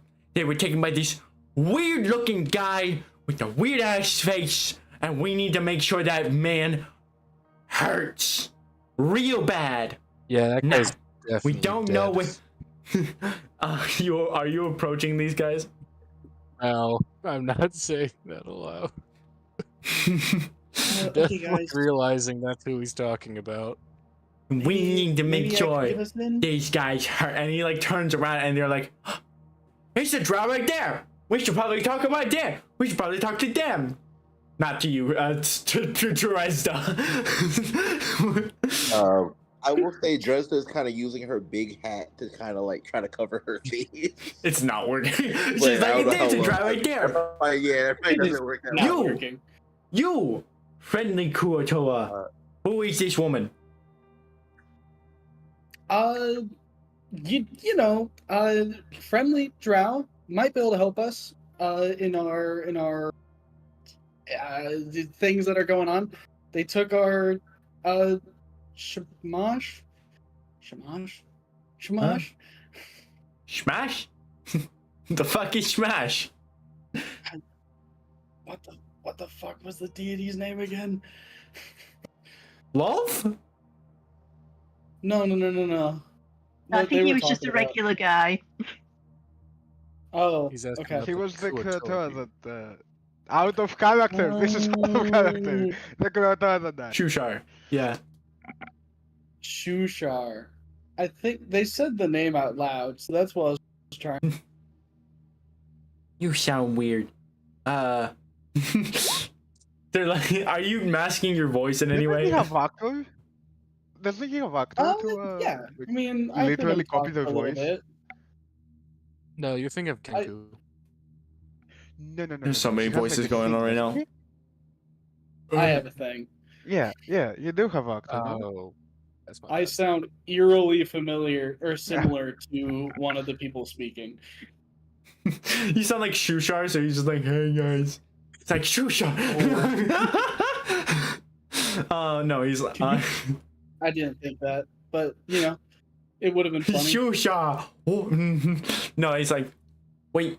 by this weird looking guy with a weird ass face, and we need to make sure that man hurts real bad. Yeah, that Nah, guy's definitely we don't dead. know what. Are you approaching these guys? No, I'm not saying that aloud. Okay, Definitely guys. realizing that's who he's talking about. We need to make maybe I sure can give us in? these guys hurt. And he like turns around and they're like, "It's the Drow right there. We should probably talk about them. We should probably talk to them." Not to you, to Dresda. I will say Dresda is kind of using her big hat to kind of like try to cover her face. It's not working. She's Wait, I like, don't know "There's a how Drow well- right there. Yeah, that probably It is doesn't work out. not You! working. You, friendly Kuotoa. Who is this woman?" You know, friendly drow might be able to help us in our the things that are going on. They took our shamash. Smash? The fuck is Smash? What the fuck was the deity's name again? Love? No. I What think they he were was just a talking about. regular guy. Oh, He's asking okay. about He was the Kuotoa Kuotoa that out of character. This is out of character. The Kuotoa that died. Shushar. Yeah. Shushar. I think they said the name out loud, so that's what I was trying. You sound weird. They're like, are you masking your voice in any Doesn't way? he have actor? Doesn't he have actor to Yeah, like, I mean, I literally copy their a little voice? bit. No, you're thinking of Kenku. No. There's so many He has, like, voices a going thing, on right now. doesn't I have a thing. he? Yeah, you do have actor. no? Oh, that's my I bad. sound eerily familiar or similar to one of the people speaking. You sound like Shushar, so he's just like, "Hey guys." It's like Shushar. No, he's like, I didn't think that, but you know, it would have been funny. Shusha. No, he's like, wait,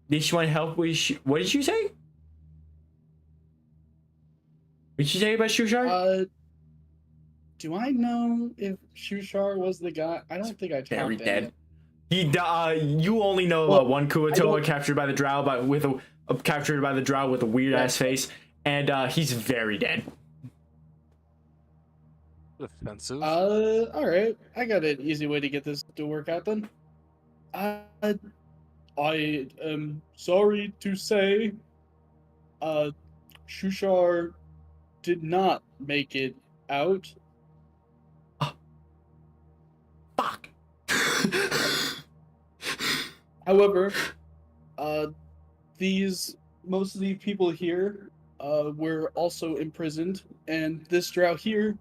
this one help with what did you say? What did you say about Shushar? Do I know if Shushar was the guy? I don't think I Very tapped dead. in. He, you only know Well, about one I Kuotoa don't- captured by the Drow, but with captured by the Drow with a weird ass face, and he's very dead. Offensive. All right. I got an easy way to get this to work out then. I am sorry to say, Shushar did not make it out. Fuck. However, most of the people here were also imprisoned, and this drow here,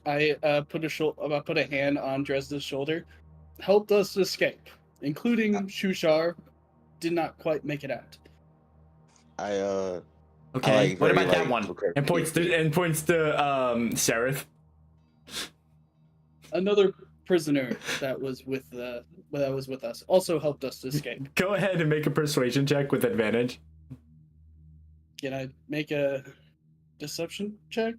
I put a hand on Dresda's shoulder, helped us escape, including Shushar, did not quite make it out. Okay. like What very, about that like, one? okay. And points to Sereth. Another prisoner that was with us also helped us escape. Go ahead and make a persuasion check with advantage. Can I make a deception check?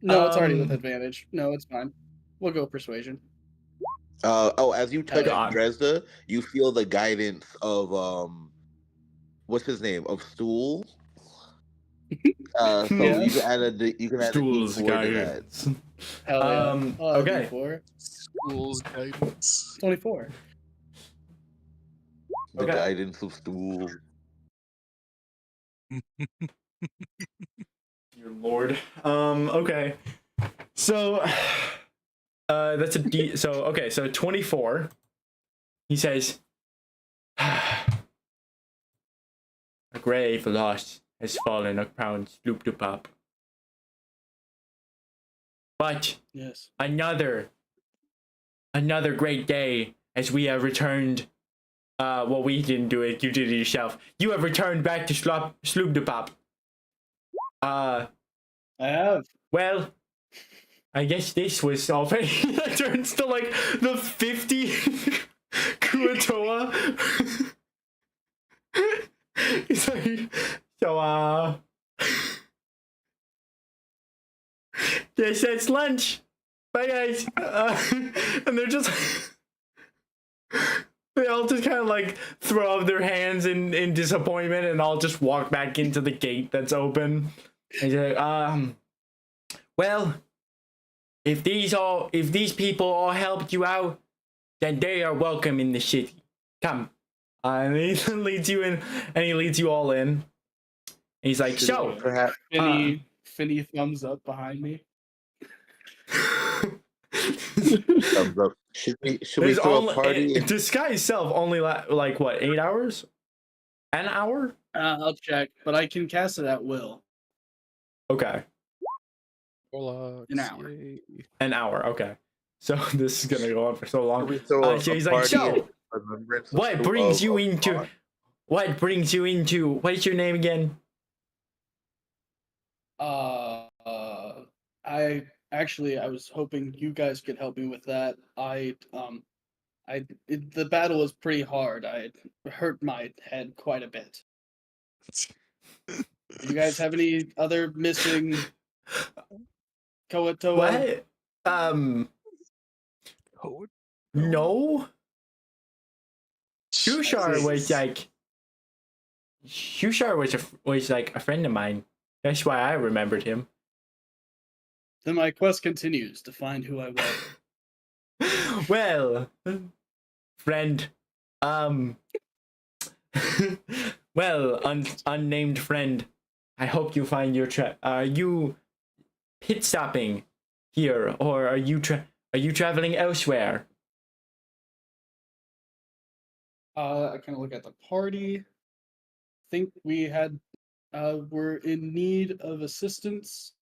No, it's already with advantage. No, it's fine. We'll go persuasion. As you touch God. Dresda, you feel the guidance of what's his name? Of Stool. So Yeah. you can add a Schools D4 to that. guidance. Hell yeah. Okay. D4. School's guidance. 24. The Okay. guidance of stool. Your lord. Okay. So that's a D, so okay, so 24. He says a grave loss has fallen upon Sloop-de-Pop. But Yes. another great day as we have returned. Well, we didn't do it. You did it yourself. You have returned back to Sloop-de-Pop. I have. Well, I guess this was already that turns to like the 50 Kuatoa. He's like, so yes, it's lunch. Bye guys. And they're just they all just kind of like throw up their hands in disappointment and all just walk back into the gate that's open. And he's like, well, if these people all helped you out, then they are welcome in the city. Come. And he leads you in, and he leads you all in. And he's like, so Perhaps Finny thumbs up behind me. thumbs up. Should we there's throw only, a party? this guy itself only like what, 8 hours? An hour? I'll check, but I can cast it at will. Okay. An hour. Yay. An hour, okay. So this is gonna go on for so Should long. we throw So a he's like, party so in remembrance of what brings you of into Pod? what brings you into what's your name again? I was hoping you guys could help me with that. The battle was pretty hard. I hurt my head quite a bit. Do you guys have any other missing Koatoa? What? Oh, No. Shushar was like a friend of mine. That's why I remembered him. Then my quest continues to find who I was. Well, friend, well, unnamed friend, I hope you find your are you pit stopping here, or are you traveling elsewhere? I kind of look at the party. Think we had were in need of assistance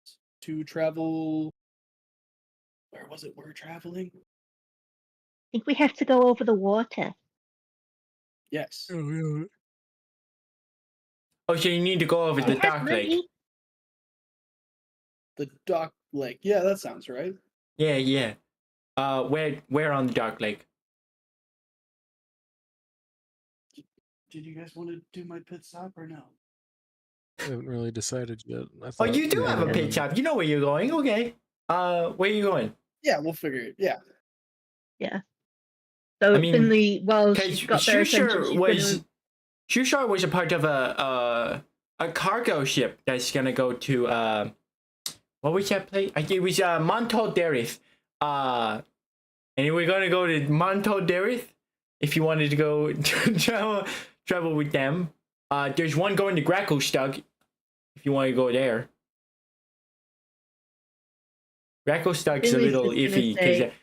to travel. Where was it? We're traveling. I think we have to go over the water. Yes. yeah. Oh, so you need to go over Do the you have Dark Lake. money? The Dock Lake. Yeah, that sounds right. Yeah. Where on the Dark Lake? Did you guys want to do my pit stop or no? I haven't really decided yet. I Oh, thought you do we have a were- pit stop. You know where you're going. Okay. Where are you going? Yeah, we'll figure it. Yeah. So I mean, Finley, while Okay, she's got their attention, Shushar was a part of a cargo ship that's gonna go to what was that place? It was Montal Derith. And we're gonna go to Montal Derith if you wanted to go travel with them. There's one going to Gracklestug if you want to go there. Gracklestug's a Finley's little just gonna iffy because say-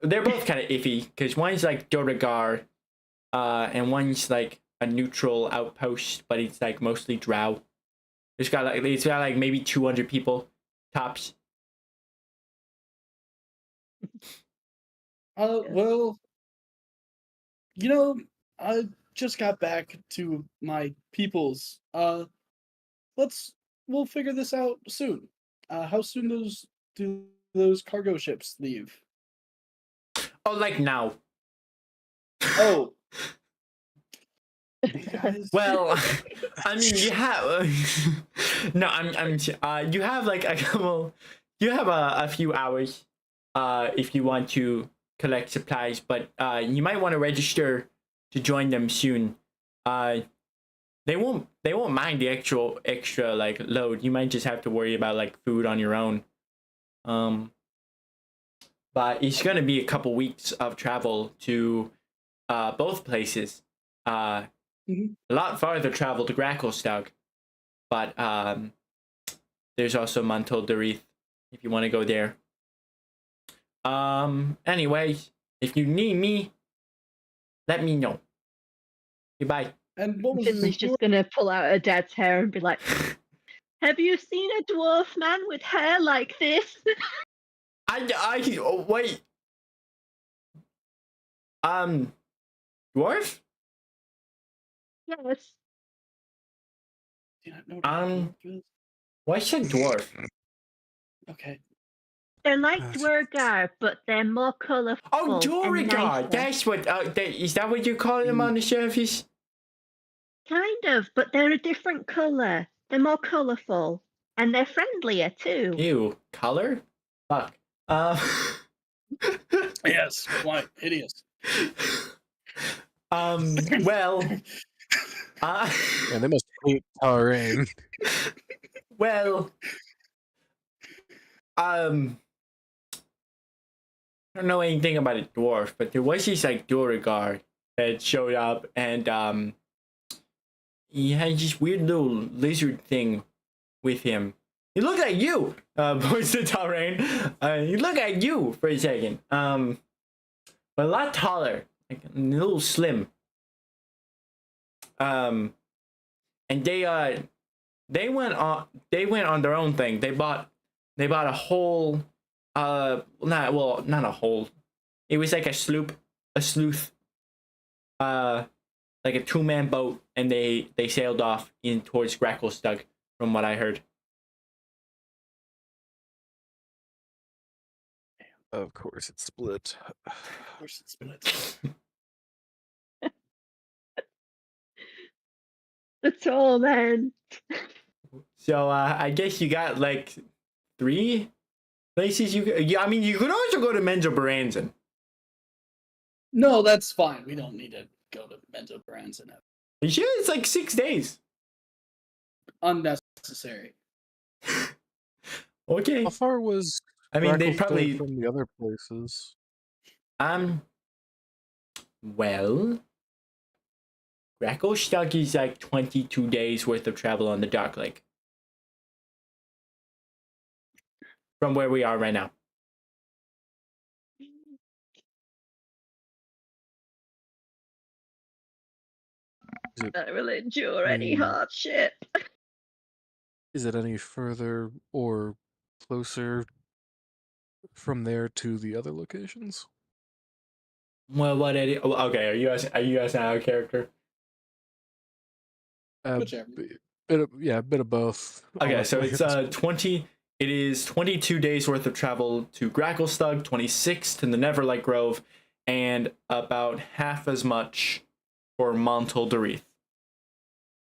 they're both kind of iffy because one's like Doragar, and one's like a neutral outpost, but it's like mostly drow. It's got like maybe 200 people tops. Well, I just got back to my peoples. We'll figure this out soon. How soon do those cargo ships leave? Oh, like now. Oh. You guys- Well, I mean, you have no. You have like a couple. You have a few hours, if you want to collect supplies, but you might want to register to join them soon. won't mind the extra like load. You might just have to worry about like food on your own. But it's gonna be a couple weeks of travel to both places. A lot farther travel to Gracklestug, but there's also Montalderith if you want to go there. Anyway, if you need me, let me know. Goodbye. And what was Finley's just gonna pull out her dad's hair and be like, "Have you seen a dwarf man with hair like this?" Oh, wait. Dwarf? Yes. Why said dwarf? Okay. They're like Dwergar, but they're more colourful. Oh, and Dorigar! nicer. That's what. Is that what you call them on the surface? Kind of, but they're a different colour. They're more colourful. And they're friendlier too. Ew, color? Fuck. Yes. Why? Hideous. Well. And they must hate Tarain. Well. I don't know anything about a dwarf, but there was this like Dorigar that showed up, and he had this weird little lizard thing with him. He looked like you, voice to Tarain. He looked like you for a second. But a lot taller, like a little slim. And they went on their own thing. They bought a whole not a whole. It was like a sleuth, like a 2-man boat, and they sailed off in towards Gracklestug, from what I heard. Of course, it's split. Of course it's split. The tall man. So I guess you got like 3 places you could. Yeah, I mean you could also go to Menzo Baranzan. No, that's fine. We don't need to go to Menzo Baranzan. Yeah, it's like 6 days. Unnecessary. Okay. How far was I mean, they Gracklestug probably from the other places? Well, Gracklestug is like 22 days worth of travel on the Dark Lake from where we are right now. That will endure any hardship. Is it any further or closer from there to the other locations? Well, what Eddie? Oh, okay, are you asking our character? Whichever. A bit of both. Okay, so it's 20. It is 22 days worth of travel to Gracklestug, 26 to the Neverlight Grove, and about half as much for Montalderith.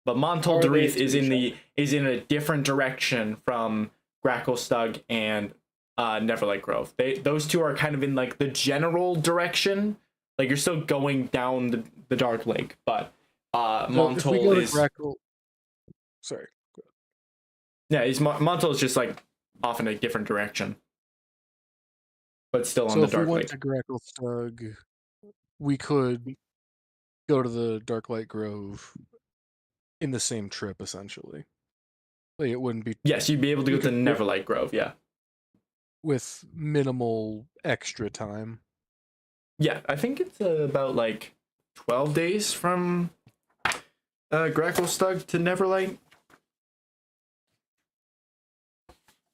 But Montalderith is in a different direction from Gracklestug and Neverlight Grove. Those two are kind of in like the general direction. Like you're still going down the Dark Lake, but Montal is. Sorry. Yeah, Montal is just like off in a different direction, but still on the Dark Lake. So if we went to Gracklestug, we could go to the Darklight Grove in the same trip, essentially. Like it wouldn't be. Yes, you'd be able to go to Neverlight Grove. Yeah, with minimal extra time. Yeah, I think it's about like 12 days from Gracklestug to Neverlight.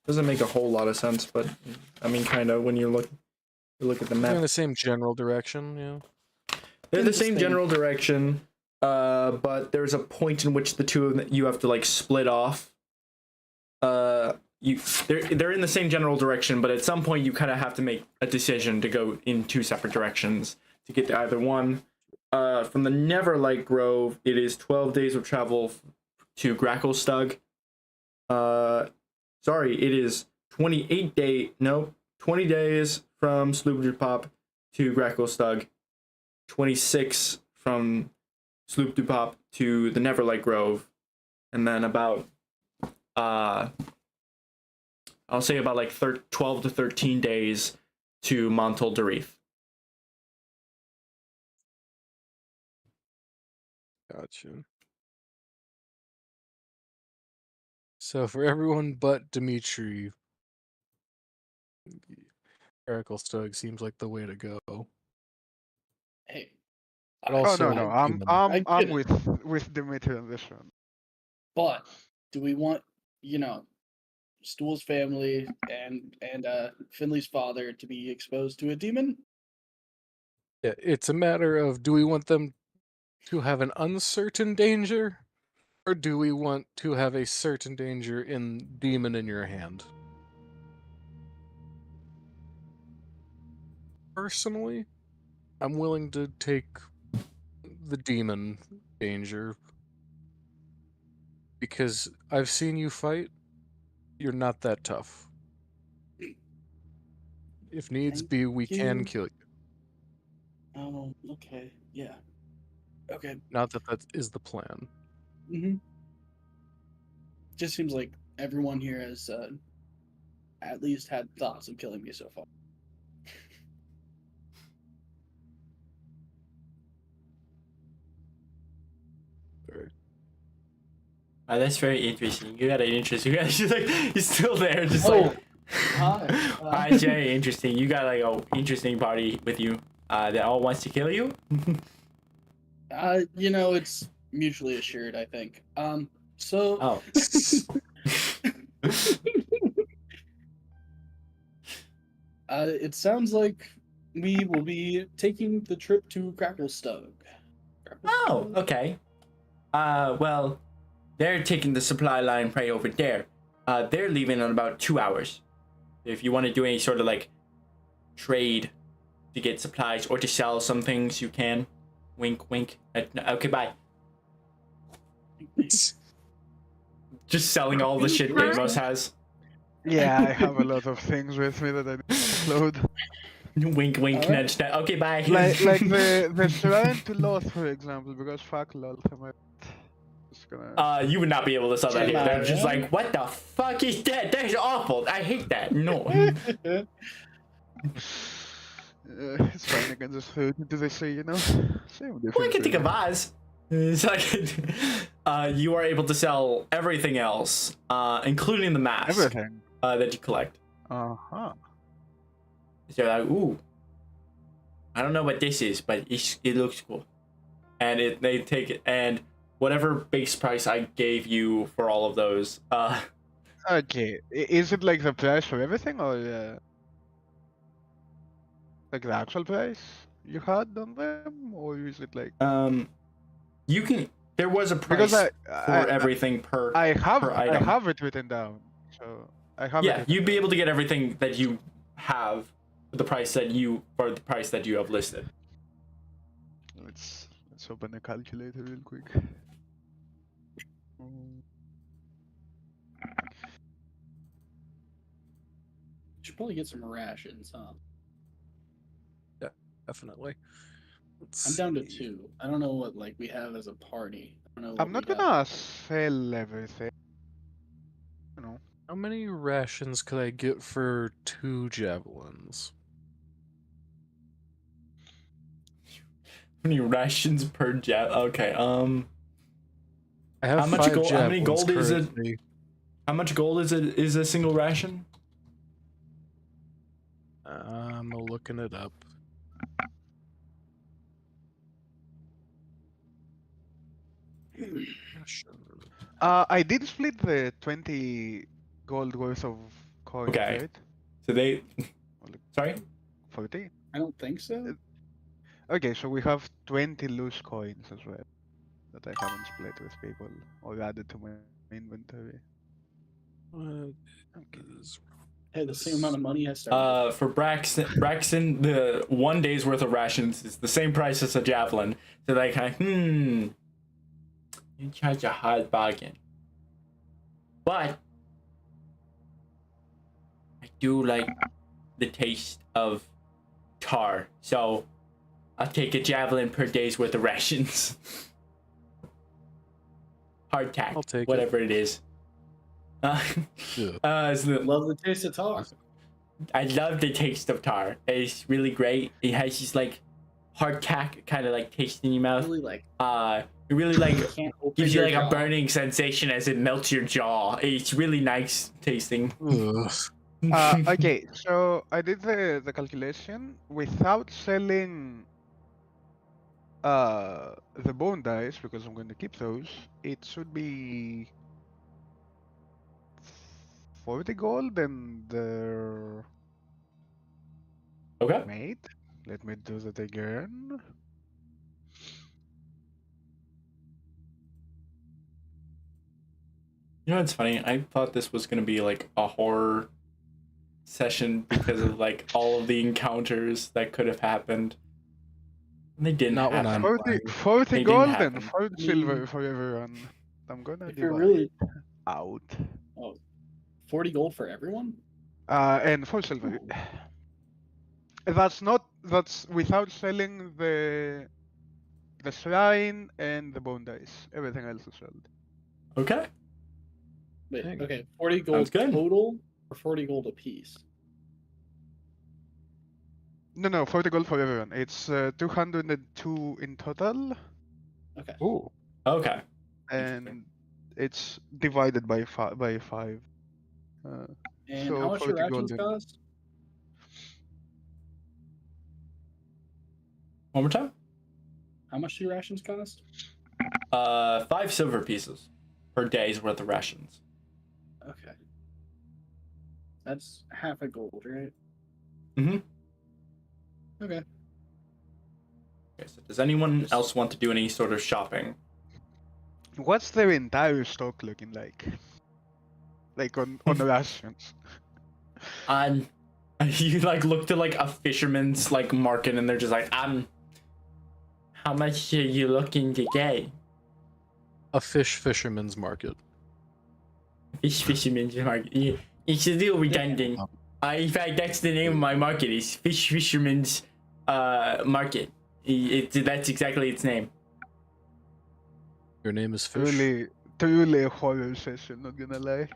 Doesn't make a whole lot of sense, but I mean, kind of when you look at the map. They're in the same general direction, yeah. They're the same general direction, but there's a point in which the two of them, you have to like split off. They're in the same general direction, but at some point you kind of have to make a decision to go in 2 separate directions to get to either one. From the Neverlight Grove, it is 12 days of travel to Gracklestug. Sorry, it is 20 days from Sloopy Pop to Gracklestug. 26 from sloop de pop to the Neverlight Grove, and then about I'll say about like 12 to 13 days to Montal Darif. Gotcha. So for everyone but Dimitri, Oracle Stug seems like the way to go. Hey, But Oh also, no, I I'm get it. with Dimitri on this one. But do we want, Stool's family and Finley's father to be exposed to a demon? yeah, it's a matter of, do we want them to have an uncertain danger, or do we want to have a certain danger in demon in your hand? Personally, I'm willing to take the demon danger because I've seen you fight. You're not that tough. If needs Thank be, we can you. kill you. Oh, okay. Yeah. Okay. Not that that is the plan. Just seems like everyone here has at least had thoughts of killing me so far. That's very interesting. You got an interesting. You guys, he's still there, just Oh, like. hi. It's very interesting. You got like a interesting party with you. That all wants to kill you. It's mutually assured, I think. So. Oh. It sounds like we will be taking the trip to Cracklestug. Oh, okay. Well, they're taking the supply line right over there. They're leaving in about 2 hours. If you want to do any sort of like trade to get supplies or to sell some things, you can. Wink, wink. Okay, bye. Just selling all the shit Deimos has. Yeah, I have a lot of things with me that I need to upload. Wink, wink, All right. nudge. Okay, bye. like the shrine to Loth, for example, because fuck Loth, I'm just gonna. You would not be able to sell that here. They're just Yeah. like, what the fuck is that? That is awful. I hate that. No. It's fine, I can just throw it into the sea, Same difference. Well, I can take a really. vase. It's like, you are able to sell everything else, including the mask Everything. that you collect. Uh-huh. So they're like, ooh, I don't know what this is, but it looks cool. And they take it, and whatever base price I gave you for all of those, Okay, is it like the price for everything, or like the actual price you had on them, or is it like? you can. There was a Because price for everything per I item. have it written down, so I have. Yeah, it you'd be down. able to get everything that you have for the price that you have listed. Let's open the calculator real quick. Should probably get some rations, huh? Yeah, definitely. I'm down to 2. I don't know what we have as a party. I don't know. I'm not gonna sell everything. How many rations could I get for 2 javelins? How many rations per jet? Okay. I have How much 5 gold? How many javelins gold is it? currently. How much gold is it? Is a single ration? I'm looking it up. I did split the 20 gold worth of coins, Okay. right? So they. Sorry. 40. I don't think so. Okay, so we have 20 loose coins as well that I haven't split with people or added to my inventory. Hey, the same amount of money I started. For Braxton, the 1 day's worth of rations is the same price as a javelin. So they kind of, you charge a hard bargain. But I do like the taste of tar, so I'll take a javelin per day's worth of rations. hardtack, I'll take it. whatever it is. So Love the taste of tar. I love the taste of tar. It's really great. It has this like hardtack kind of like taste in your mouth. Really like It really like can't open gives you your like a jaw. burning sensation as it melts your jaw. It's really nice tasting. Ugh. Okay, so I did the calculation without selling the bone dice because I'm going to keep those. It should be 40 gold and Okay. wait, let me do that again. You know what's funny? I thought this was gonna be like a horror session because of like all of the encounters that could have happened. And they didn't Not when happen. I'm 40 They didn't gold happen. and 40 silver for everyone. I'm gonna If you're divide really out. 40 gold for everyone? And 4 silver. That's without selling the shrine and the bone dice. Everything else is sold. Okay. Wait, Dang. okay, 40 gold Sounds good. total or 40 gold apiece? No, 40 gold for everyone. It's 202 in total, Okay. Ooh. Okay. and it's divided by five. And So how much your 40 gold rations in- cost? One more time. How much do your rations cost? 5 silver pieces per day's worth of rations. Okay. That's half a gold, right? Mhm. Okay. Okay. So does anyone else want to do any sort of shopping? What's their entire stock looking like? Like on the rations. You like look to like a fisherman's like market and they're just like, how much are you looking to get? A fisherman's market. Fisherman's market. Yeah, it's a little redundant. In fact, that's the name of my market. Is fisherman's market. That's exactly its name. Your name is Fish. Truly a horror session, not gonna lie.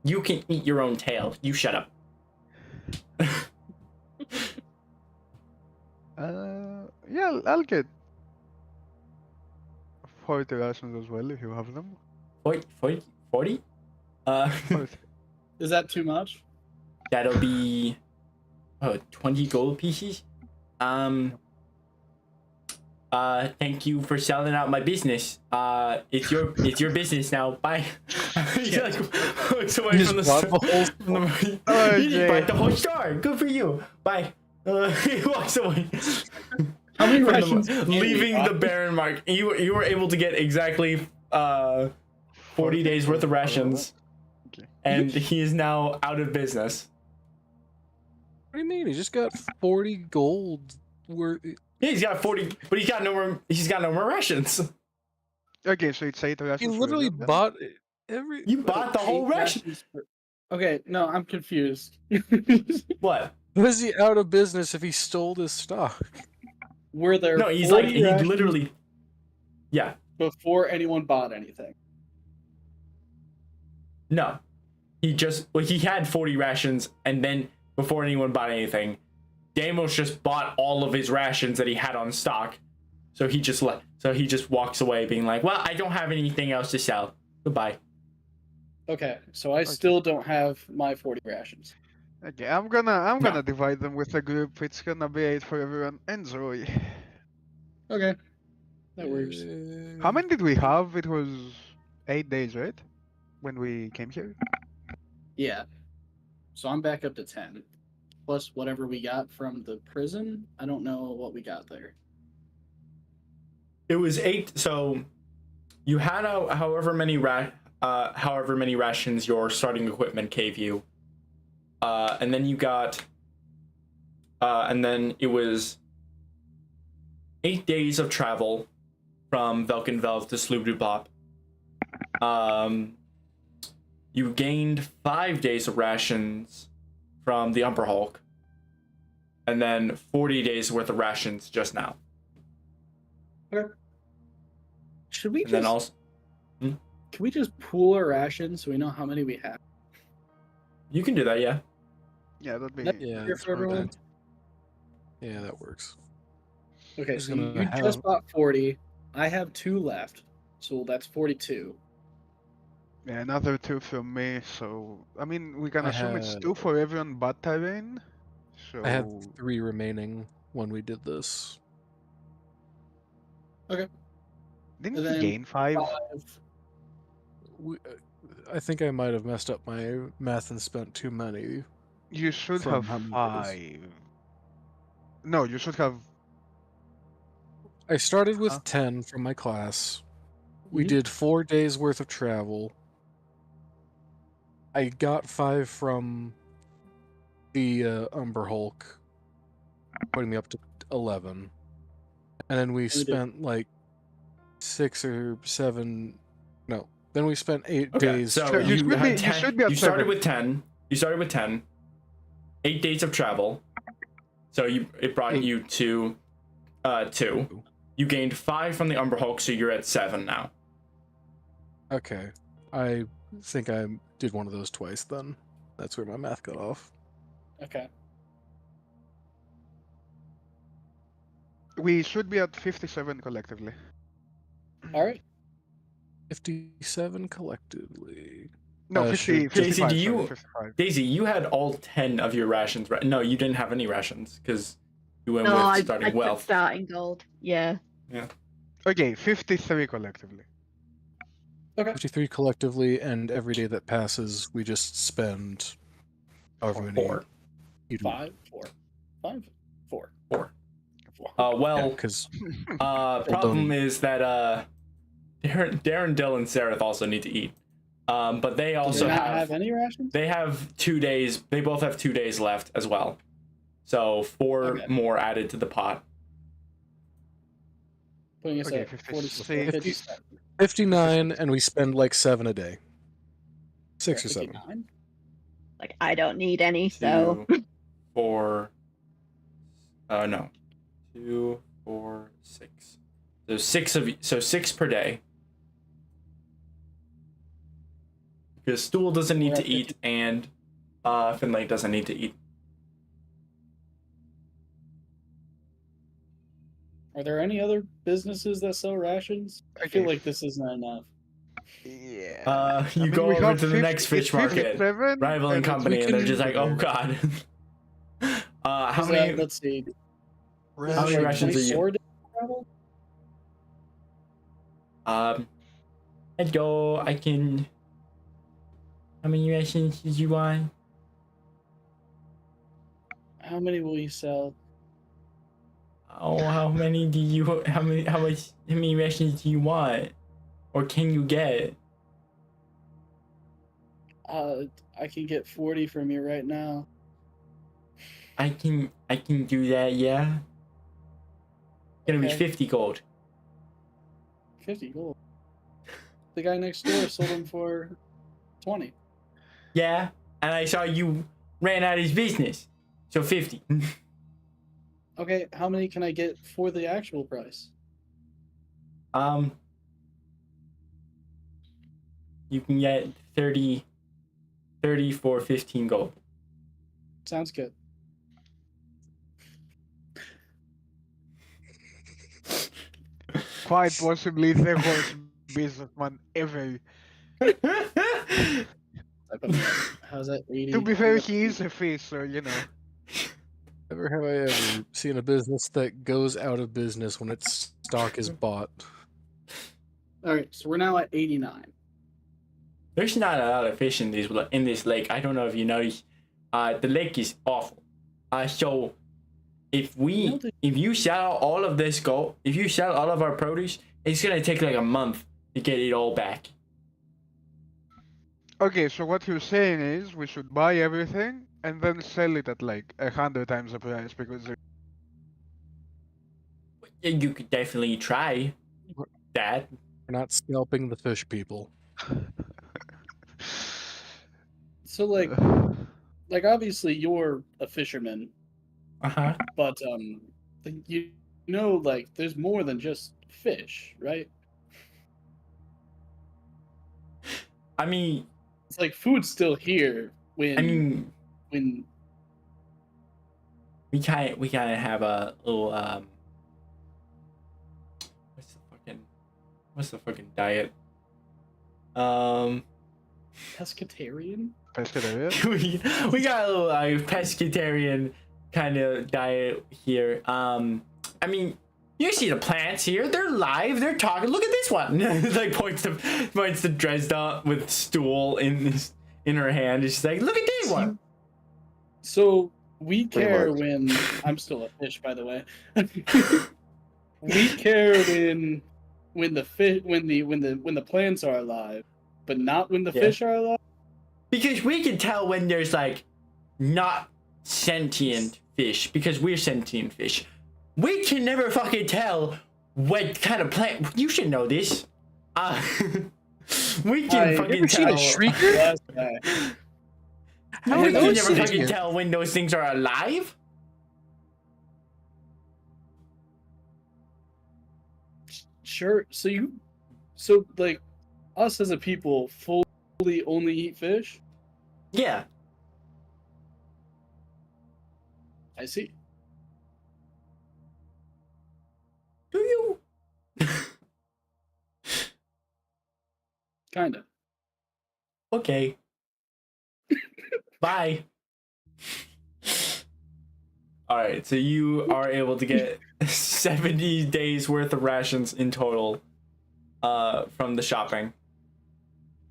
You can eat your own tail. You shut up. Yeah, I'll get 40 rations as well if you have them. 40? 40. Is that too much? That'll be 20 gold pieces. Thank you for selling out my business. It's your business now. Bye. He like walks away You from the just bought the store. whole You just bought the whole store. Good for you. Bye. He walks away. How many From rations? leaving the Baron Mark. You were able to get exactly 40 days worth of rations, Okay. and he is now out of business. What do you mean? He just got 40 gold worth. Yeah, he's got 40, but he's got no more. He's got no more rations. Okay, so it's 8 rations. He for literally everyone then? bought every. You bought the whole 8 ration. rations per- Okay, no, I'm confused. What? Was he out of business if he stole this stock? Were there No, he's 40 like he rations literally. Yeah. before anyone bought anything? No. He had 40 rations, and then before anyone bought anything, Damos just bought all of his rations that he had on stock. So he just walks away being like, well, I don't have anything else to sell. Goodbye. Okay, so I still don't have my 40 rations. Okay, I'm gonna divide them with the group. It's gonna be 8 for everyone. Enjoy. Okay, that works. How many did we have? It was 8 days, right? When we came here. Yeah. So I'm back up to 10. Plus whatever we got from the prison. I don't know what we got there. It was 8. So you had however many rations your starting equipment gave you, and then you got, and then it was 8 days of travel from Velkenvelv to Slubdubop. You gained 5 days of rations from the Umber Hulk, and then 40 days worth of rations just now. Okay. Should we And then just also, can we just pool our rations so we know how many we have? You can do that, yeah. Yeah, that'd be. That's Yeah, fair for everyone. Yeah, that works. Okay, Just so gonna you have- just bought 40. I have 2 left, so that's 42. Yeah, another 2 from me. So I mean, we can I assume it's had- 2 for everyone but Tyrene. So I had 3 remaining when we did this. didn't And you then gain 5? 5. I think I might have messed up my math and spent too many. You should From have how many 5. No, you should have. I started with Huh? 10 from my class. We Mhm. did 4 days worth of travel. I got 5 from the Umber Hulk, putting me up to 11. And then we We did- spent like 6 or 7. No. Then we spent 8 Okay, days. so So you you should had be- 10, you should be at you started 7. with 10. You started with 10. 8 days of travel. So it brought 8. you to 2. You gained 5 from the Umber Hulk, so you're at 7 now. Okay. I think I did one of those twice then. That's where my math got off. Okay. We should be at 57 collectively. All right. 57 collectively. No, 50, should- 55. JC, do sorry, you- 55. Daisy, you had all 10 of your rations. No, you didn't have any rations because you went No, with I starting took wealth. starting gold. Yeah. Okay, 53 collectively. 53 collectively, and every day that passes, we just spend however many. 4. you do. 5, 4. 5, 4. 4. 4. Well, Because problem is that Darren, Dill, and Seraph also need to eat. But they Do also they not have have any rations? they have 2 days. They both have 2 days left as well. So 4 Okay. more added to the pot. Putting us Okay, at 50, 47. 57. 59, and we spend like 7 a day. 6 or 7. 59? Like I don't need any, so 2, 4. No. 2, 4, 6. So 6 per day. Because Stool doesn't need We're to at eat, and Finlay doesn't need to eat. Are there any other businesses that sell rations? I feel like this isn't enough. Yeah. You go we over have to the next fish market, 57, rivaling and it's company, and they're just like, oh 52. god. How Is many? that- let's see. How many rations are you? 24 days travel? Let's go. I can. How many rations did you want? How many will you sell? Oh, how many do you? How many rations do you want, or can you get? I can get 40 from you right now. I can do that. Yeah. Gonna be Okay. 50 gold. 50 gold. The guy next door sold them for 20. Yeah, and I saw you ran out of his business, so 50. Okay, how many can I get for the actual price? You can get 30 for 15 gold. Sounds good. Quite possibly the worst businessman ever. How's that 80? To be fair, he is a fish, so you know. Never have I ever seen a business that goes out of business when its stock is bought. All right, so we're now at 89. There's not a lot of fish in this lake. I don't know if you noticed. The lake is awful. So if you sell all of this gold, if you sell all of our produce, it's gonna take like a month to get it all back. Okay, so what you're saying is we should buy everything and then sell it at like 100 times the price because Yeah, you could definitely try that. We're not scalping the fish people. So like obviously you're a fisherman, Uh-huh. but you know like there's more than just fish, right? I mean, It's like food's still here when when we kind of have a little what's the fucking diet? pescatarian. Pescatarian? we got a little pescatarian kind of diet here. I mean, you see the plants here. They're live. They're talking. Look at this one. Like points to Dresda with stool in her hand. It's like, look at this one. So we Pretty care much. when I'm still a fish, by the way. We care when the plants are alive, but not when the Yeah. fish are alive. Because we can tell when there's like not sentient fish because we're sentient fish. We can never fucking tell what kind of plant. You should know this. We can fucking ever seen a tell. shrieker? Last guy. We I can know never it's fucking sentient. tell when those things are alive. Sure. So like us as a people fully only eat fish. Yeah. I see. Do you? Kinda. Okay. Bye. All right, so you are able to get 70 days worth of rations in total from the shopping.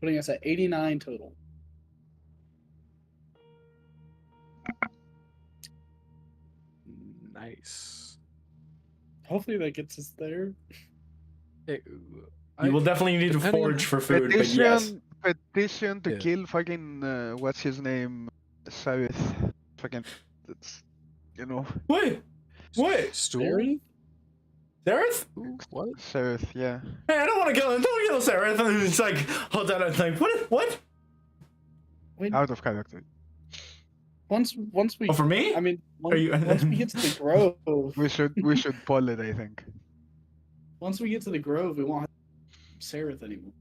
Putting us at 89 total. Nice. Hopefully that gets us there. You will definitely need to depending on- forage for food, but yes. Petition to Yeah. kill fucking what's his name? Sarith. Fucking that's What? What? Stool? Barry? Seraph? Ooh, what? Sarith, yeah. Hey, I don't want to kill him. Don't kill Seraph. And it's like, hold on. It's like, what? Wait, Out of character. once we Oh, for me? I mean Are you- once we get to the grove, We should pull it, I think. once we get to the grove, we won't have Sarith anymore.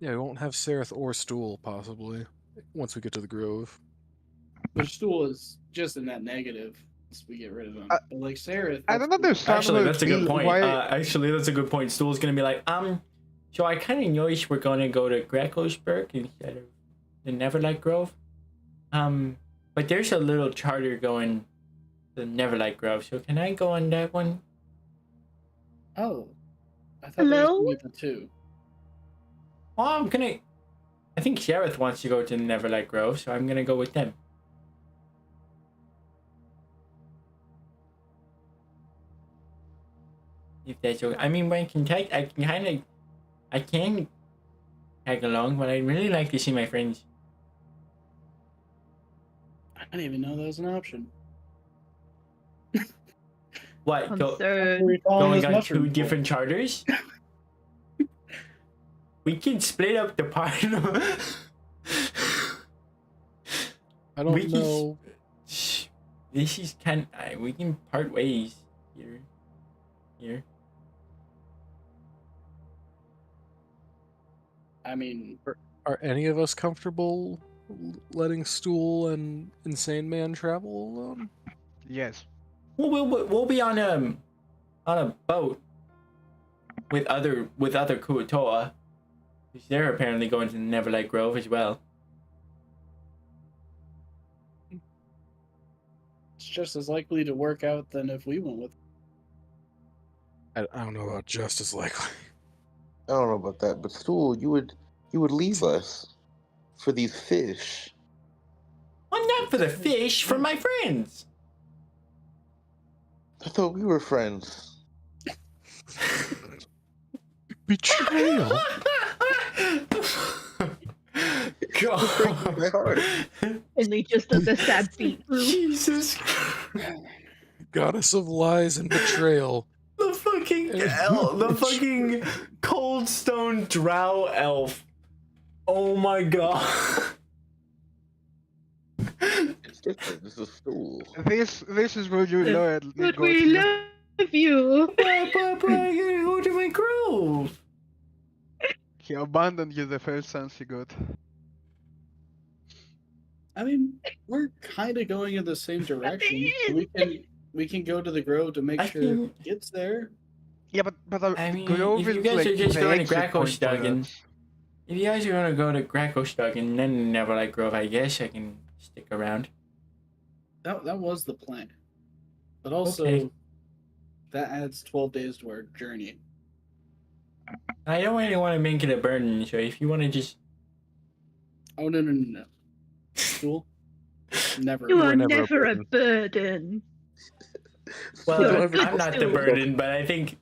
Yeah, we won't have Sereth or Stool, possibly, once we get to the Grove. Which Stool is just in that negative once we get rid of him. I- But like Sarith, I don't understand. Actually, how that's a it good feel- point. Why, Actually, that's a good point. Stool's gonna be like, so I kind of noticed we're gonna go to Grecosburg instead of the Neverlight Grove. But there's a little charter going to the Neverlight Grove. So can I go on that one? oh, I thought there Hello? was the two. Well, I think Sheriff wants to go to the Neverlight Grove, so I'm gonna go with them. If that's okay. I mean, I can tag along, but I'd really like to see my friends. I didn't even know that was an option. What? Go, Concerned. We're calling going this on mushroom two bowl. different charters? We can split up the part. I don't We can- know. This is we can part ways here. Here. I mean, Are any of us comfortable letting Stool and Insane Man travel alone? yes. We'll be on a boat with other Kuatoa. They're apparently going to the Neverlight Grove as well. it's just as likely to work out than if we went with. I don't know about just as likely. I don't know about that, but Stool, you would leave us for these fish. I'm not for the fish, for my friends. I thought we were friends. Betrayal. God. My heart. Only just as a sad beat. Jesus. Goddess of lies and betrayal. The fucking the fucking cold stone drow elf. Oh my god. It's different. This is Stool. This is where you learn. But we love you. Papa, I gotta go to my grove. He abandoned you the first chance he got. I mean, we're kind of going in the same direction. We can go to the Grove to make I sure think- it gets there. Yeah, but I mean, Grove if you is guys like are just the going to exit point for Gracostagen, us. if you guys are gonna go to Gracostagen and then Neverlight Grove, I guess I can stick around. That was the plan, but also Okay. that adds 12 days to our journey. I don't really want to make it a burden, so if you want to just Oh no! Cool. Never. You were are never a never a burden. well, You're a I'm good not the stool. burden, but I think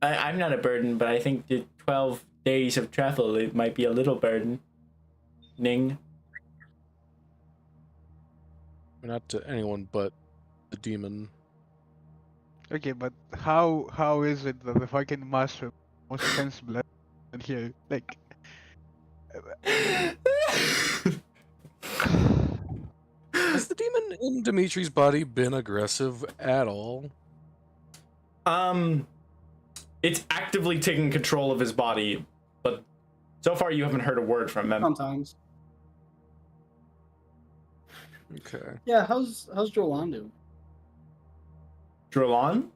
I'm not a burden, but I think the 12 days of travel it might be a little burden. Ning. Not to anyone but the demon. Okay, but how is it that the fucking mushroom most sensible in here? Like, Has the demon in Dimitri's body been aggressive at all? It's actively taking control of his body, but so far you haven't heard a word from him. Sometimes. Okay. Yeah. How's Jolan doing? Drolon?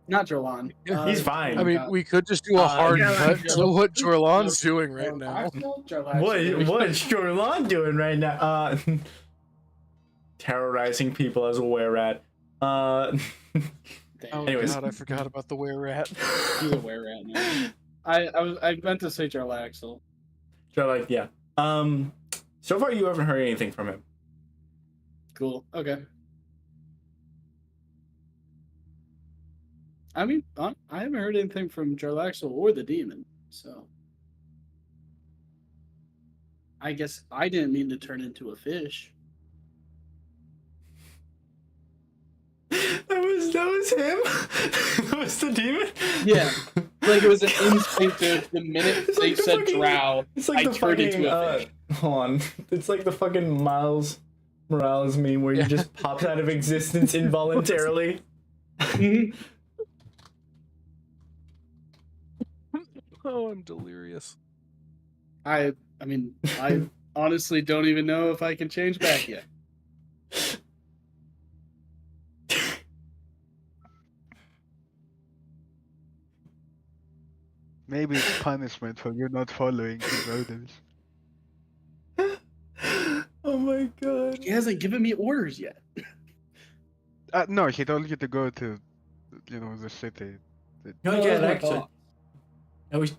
Not Jolan. Yeah, he's fine. I mean, we could just do a hard yeah, cut like- to what Jorlan's doing right now. What's Drolon doing right now? Terrorizing people as a were-rat. Oh Anyways. god, I forgot about the were-rat. He's a were-rat now. I meant to say Jarlaxle. Like, yeah. So far you haven't heard anything from him. Cool. Okay. I mean, I haven't heard anything from Jarlaxle or the demon, so I guess I didn't mean to turn into a fish. That was him? That was the demon? Yeah. Like it was an instinctive. The minute It's they like the said fucking- drow, It's like I the turned fucking, into a fish. hold on. It's like the fucking Miles Morales meme where Yeah. he just pops out of existence involuntarily. Oh, I'm delirious. I mean, I honestly don't even know if I can change back yet. maybe it's punishment for you not following his orders. Oh my god. He hasn't given me orders yet. No, he told you to go to, the city. No, No, yeah, that was my actually. boss. That was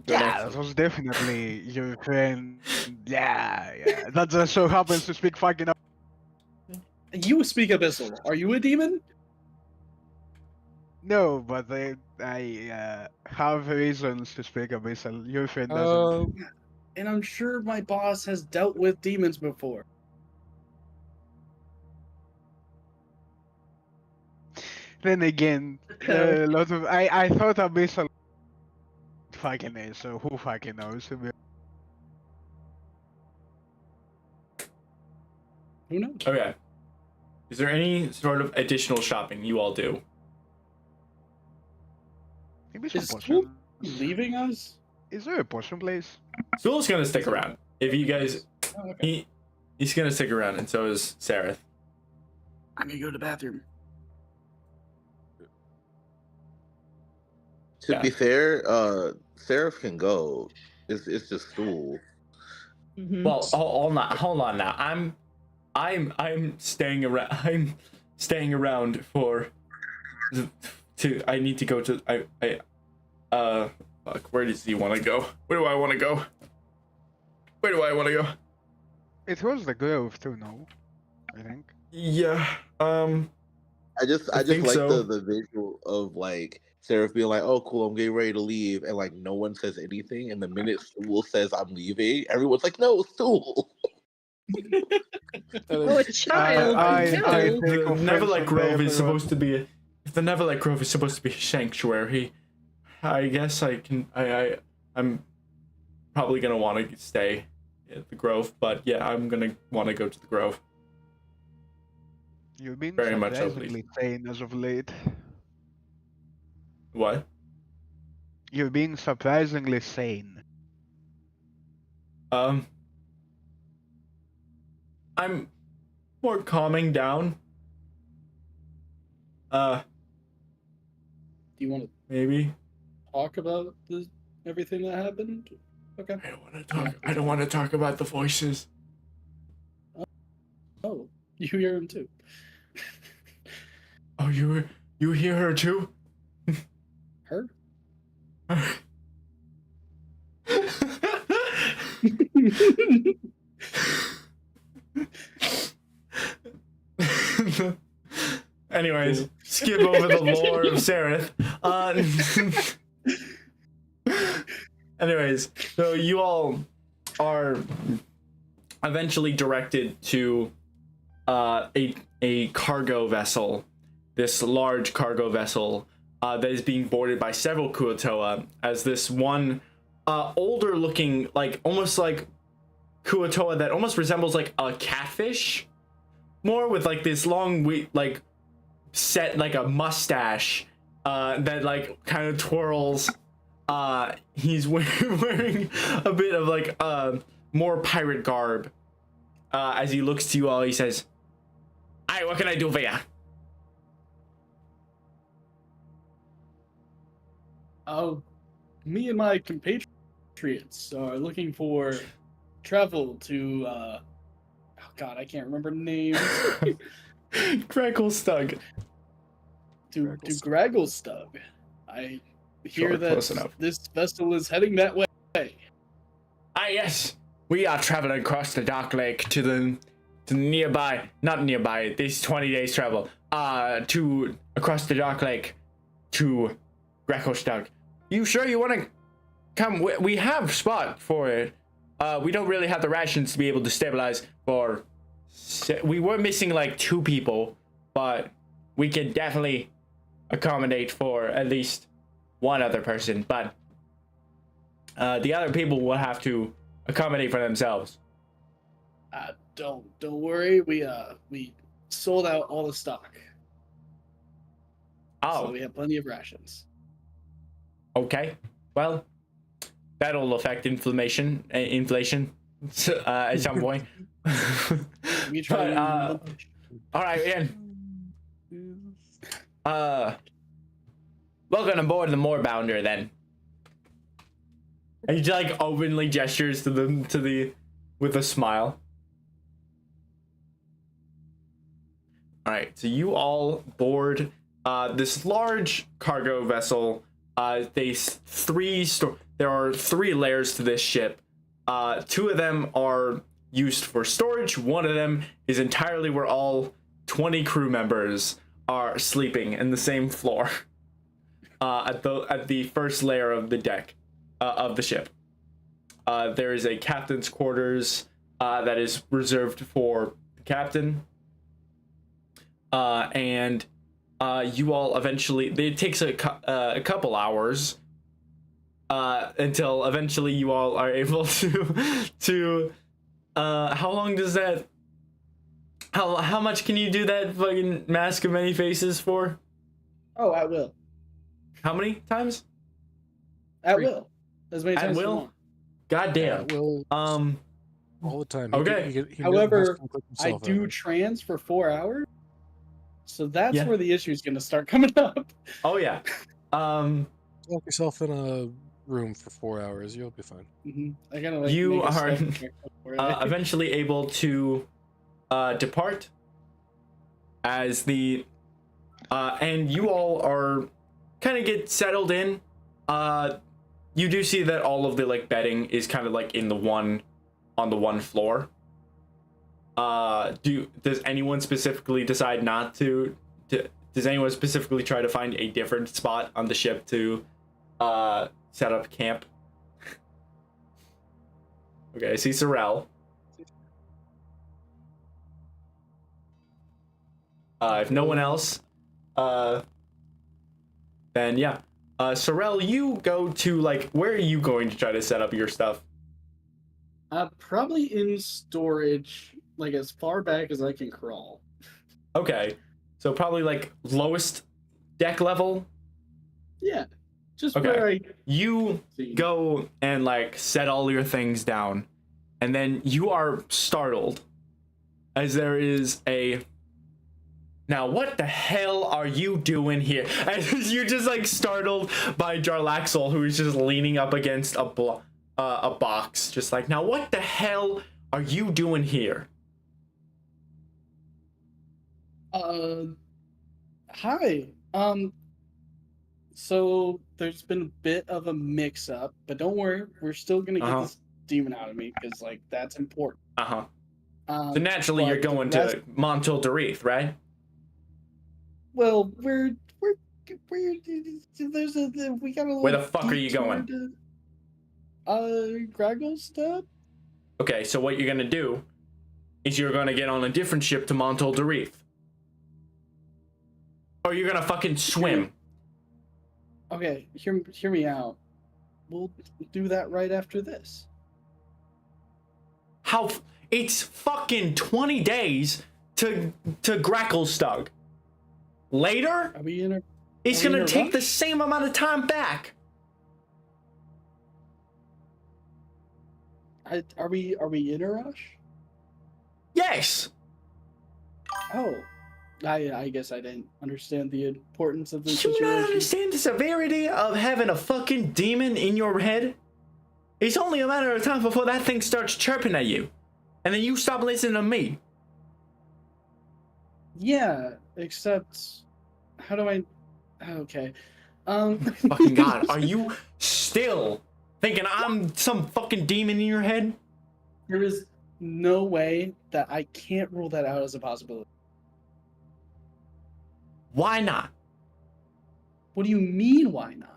Yeah, that was definitely your friend. Yeah. That just so happens to speak fucking up. You speak Abyssal. Are you a demon? No, but I have reasons to speak Abyssal. Your friend doesn't. And I'm sure my boss has dealt with demons before. Then again, a lot of I thought Abyssal fucking is, so who fucking knows? Who knows? Okay. Is there any sort of additional shopping you all do? Maybe some Is potion. Leaving us? Is there a potion place? Zool's gonna stick around. If you guys Oh, okay. he's gonna stick around, and so is Sareth. I'm gonna go to the bathroom. To Yeah. be fair, Seraph can go. It's just Stool. Mhm. Well, hold on now. I'm staying around. I'm staying around for I need to go to fuck, where does he want to go? Where do I want to go? Where do I want to go? It was the Grove too, no? I think. Yeah. I just think like so. the visual of like Seraph being like, "Oh, cool, I'm getting ready to leave," and like no one says anything. And the minute Stool says I'm leaving, everyone's like, "No, Stool." Oh, a child. I no. take The offense Neverlight on Grove everyone. is supposed to be if the Neverlight Grove is supposed to be a sanctuary, I guess I'm probably gonna want to stay at the Grove, but yeah, I'm gonna want to go to the Grove. You've been Very much so, surprisingly sane as of late. What? You're being surprisingly sane. I'm more calming down. Do you want to Maybe. talk about everything that happened? Okay. I don't want to talk. I don't want to talk about the voices. Oh, you hear him too. Oh, you hear her too? Her? Anyways, skip over the lore of Sereth. Anyways, so you all are eventually directed to a cargo vessel, this large cargo vessel that is being boarded by several Kuotoa, as this one older looking, like almost like Kuotoa that almost resembles like a catfish, more with like this long like set like a mustache that like kind of twirls. He's wearing a bit of like more pirate garb. As he looks to you all, he says, "Hi, what can I do for ya?" Oh, me and my compatriots are looking for travel to oh god, I can't remember names. Cracklestug. to Gragglestug. I hear Sure, that close enough. this vessel is heading that way. Ah, yes. We are traveling across the Dark Lake to the nearby, not nearby, this 20 days travel, to across the Dark Lake to Gracklestug. You sure you want to come? We have spot for it. We don't really have the rations to be able to stabilize for. We were missing like 2 people, but we can definitely accommodate for at least 1 other person. But the other people will have to accommodate for themselves. Don't worry. We sold out all the stock. Oh, So we have plenty of rations. okay. Well, that'll affect inflation at some point. We try. But, all right, Ian. Welcome aboard the Moorbounder then. And he just like openly gestures to the with a smile. All right, so you all board this large cargo vessel. There are 3 layers to this ship. 2 of them are used for storage. 1 of them is entirely where all 20 crew members are sleeping in the same floor at the first layer of the deck of the ship. There is a captain's quarters that is reserved for the captain. And you all eventually, it takes a couple hours until eventually you all are able to how long does that, how much can you do that fucking Mask of Many Faces for? Oh, I will. How many times? At will. As many At times as you will? want. God damn. Will all the time. Okay. However, I do trans for 4 hours. So that's Yeah. where the issue is going to start coming up. Oh yeah. Lock yourself in a room for 4 hours. You'll be fine. I gotta like You make a are stealth check before I- eventually able to depart as the and you all are kind of get settled in. You do see that all of the like bedding is kind of like on the one floor. Does anyone specifically decide not to does anyone specifically try to find a different spot on the ship to set up camp? Okay, I see Sorrel. If no one else, then yeah. Sorrel, you go to like, where are you going to try to set up your stuff? Probably in storage, like as far back as I can crawl. Okay, so probably like lowest deck level. Yeah, just Okay. where I You see. go and like set all your things down, And then you are startled as there is a, now what the hell are you doing here? As you're just like startled by Jarlaxle, who is just leaning up against a box, just like, now what the hell are you doing here? Hi. So there's been a bit of a mix-up, but don't worry, we're still gonna get this demon out of me because like that's important. So naturally, you're going to Montel Dareth, right? Well, we're there's a we got a little. Where the fuck are you going? Gragglestad. Okay, so what you're gonna do is you're gonna get on a different ship to Montel Dareth. Or you're gonna fucking swim. Okay, hear me out. We'll do that right after this. How? It's fucking 20 days to Gracklestug. Later, Are we in a? it's gonna take the same amount of time back. Are we in a rush? Yes. Oh, I guess I didn't understand the importance of the You situation. not understand the severity of having a fucking demon in your head? It's only a matter of time before that thing starts chirping at you. And then you stop listening to me. Yeah, except how do I? Okay. Fucking God, are you still thinking I'm some fucking demon in your head? There is no way that I can't rule that out as a possibility. Why not? What do you mean, why not?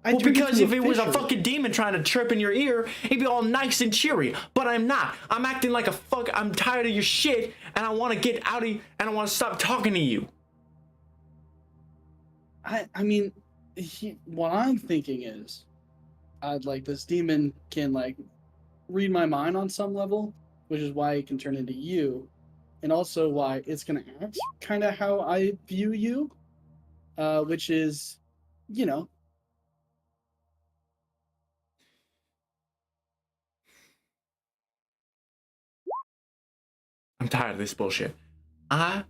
Well, because if it was a fucking demon trying to chirp in your ear, it'd be all nice and cheery. But I'm not. I'm acting like a fuck. I'm tired of your shit, and I want to get out of you, and I want to stop talking to you. I mean, what I'm thinking is, like this demon can like read my mind on some level, which is why it can turn into you, and also why it's gonna act kind of how I view you, which is, you know. I'm tired of this bullshit. I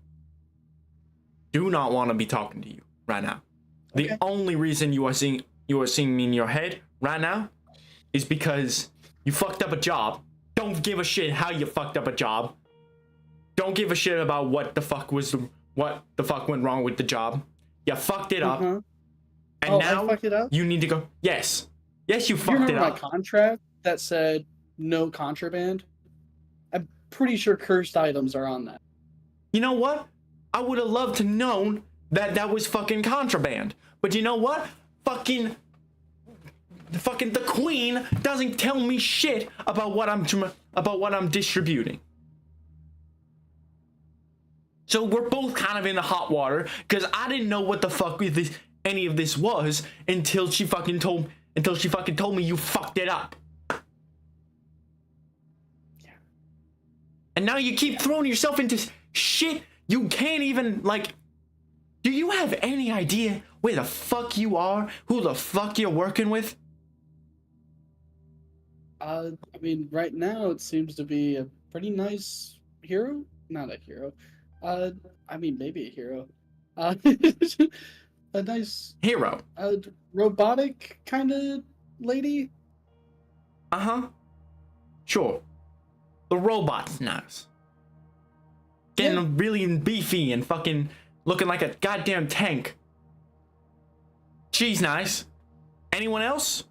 do not want to be talking to you right now. Okay. The only reason you are seeing me in your head right now is because you fucked up a job. Don't give a shit how you fucked up a job. Don't give a shit about what the fuck went wrong with the job. You fucked it up. And now I fucked it up? you need to go. Yes, you You fucked it remember up. my contract that said no contraband? I'm pretty sure cursed items are on that. You know what? I would have loved to known that was fucking contraband. But you know what? Fucking the queen doesn't tell me shit about what I'm distributing. So we're both kind of in the hot water because I didn't know what the fuck any of this was until she fucking told me you fucked it up. Yeah. And now you keep throwing yourself into shit you can't even, like, do you have any idea where the fuck you are? Who the fuck you're working with? I mean, right now it seems to be a pretty nice hero. Not a hero. I mean, maybe a hero. A nice Hero. robotic kind of lady. Uh-huh. Sure. The robot's nice. Getting really beefy and fucking looking like a goddamn tank. She's nice. Anyone else?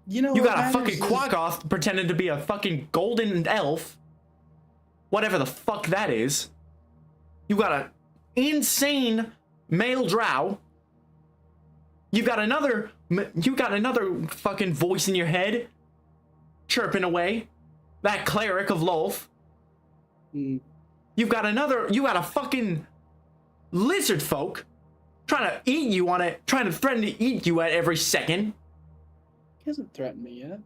You know, You what got a matters fucking is- Quaggoth pretending to be a fucking golden elf. Whatever the fuck that is. You got a insane male drow. You got another fucking voice in your head chirping away. That cleric of Lolth. Mm, You got a fucking lizard folk trying to eat you trying to threaten to eat you at every second. he hasn't threatened me yet.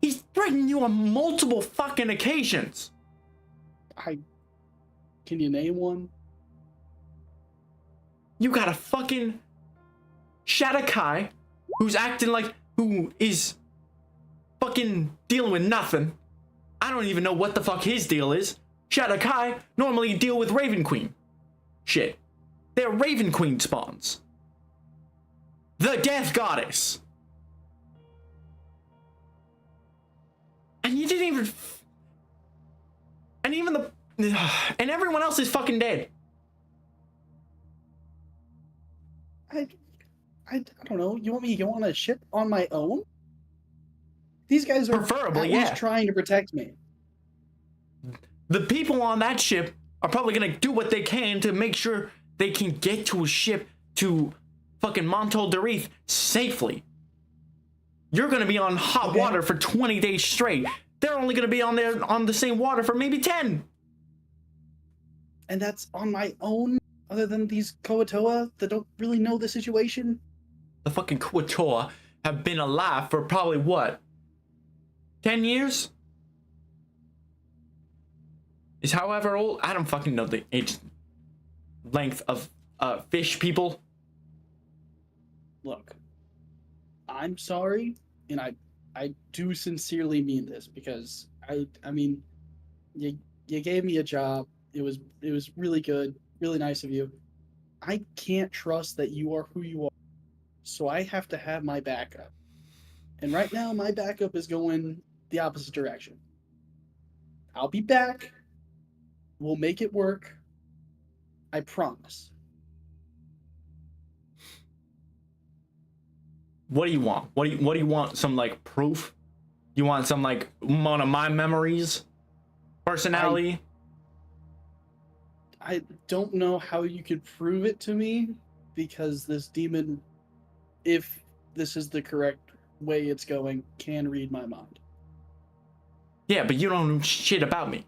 He's threatened you on multiple fucking occasions. Can you name one? You got a fucking Shadakai who is fucking dealing with nothing. I don't even know what the fuck his deal is. Shadow Kai normally deal with Raven Queen. Shit. They're Raven Queen spawns. The Death Goddess. And you didn't even... And even the... And everyone else is fucking dead. I don't know. You want me to go on a ship on my own? These guys are Preferably, at least yeah. trying to protect me. The people on that ship are probably gonna do what they can to make sure they can get to a ship to fucking Montel Darith safely. You're gonna be on hot water for 20 days straight. They're only gonna be on the same water for maybe 10. And that's on my own, other than these Koatoa that don't really know the situation. The fucking Kuatoa have been alive for probably what? 10 years? Is however old? I don't fucking know the age length of fish people. Look, I'm sorry, and I do sincerely mean this, because I mean, you gave me a job. It was really good, really nice of you. I can't trust that you are who you are, so I have to have my backup. And right now, my backup is going the opposite direction. I'll be back. We'll make it work. I promise. What do you want? What do you want? Some like proof? You want some like one of my memories? Personality? I don't know how you could prove it to me, because this demon, if this is the correct way it's going, can read my mind. Yeah, but you don't know shit about me.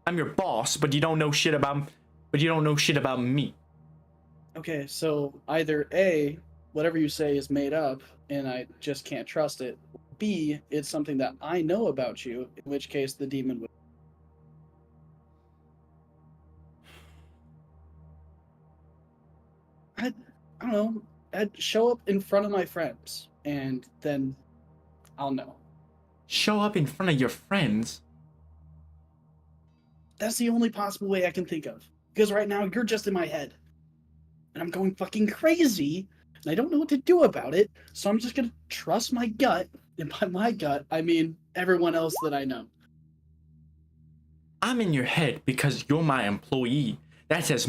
I'm your boss, but you don't know shit about me. Okay, so either A, whatever you say is made up and I just can't trust it. B, it's something that I know about you, in which case the demon would. I don't know. I'd show up in front of my friends, and then I'll know. Show up in front of your friends? That's the only possible way I can think of. Because right now, you're just in my head. And I'm going fucking crazy, and I don't know what to do about it, so I'm just gonna trust my gut. And by my gut, I mean everyone else that I know. I'm in your head because you're my employee. That's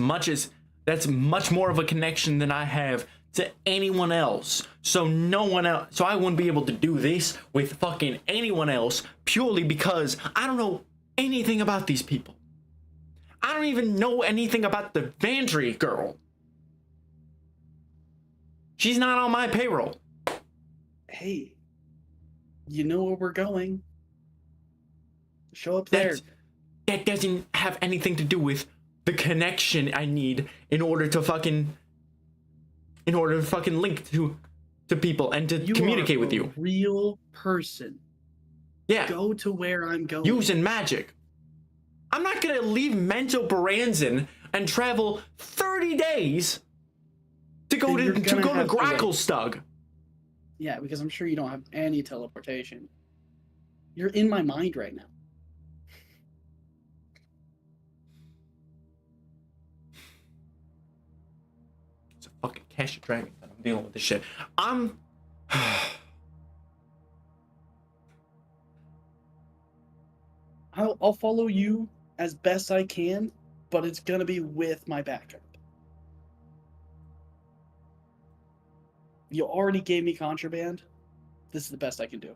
much more of a connection than I have to anyone else. So no one else, so I wouldn't be able to do this with fucking anyone else purely because I don't know anything about these people. I don't even know anything about the Vandry girl. She's not on my payroll. Hey, you know where we're going. Show up there. That doesn't have anything to do with the connection I need in order to fucking link to people and to communicate with you. Real person. Yeah. Go to where I'm going. Using magic. I'm not gonna leave Mento Baranzan and travel 30 days to go to Gracklestug. Yeah, because I'm sure you don't have any teleportation. You're in my mind right now. It's a fucking cash of dragon that I'm dealing with this shit. I'll follow you as best I can, but it's gonna be with my backup. You already gave me contraband. This is the best I can do.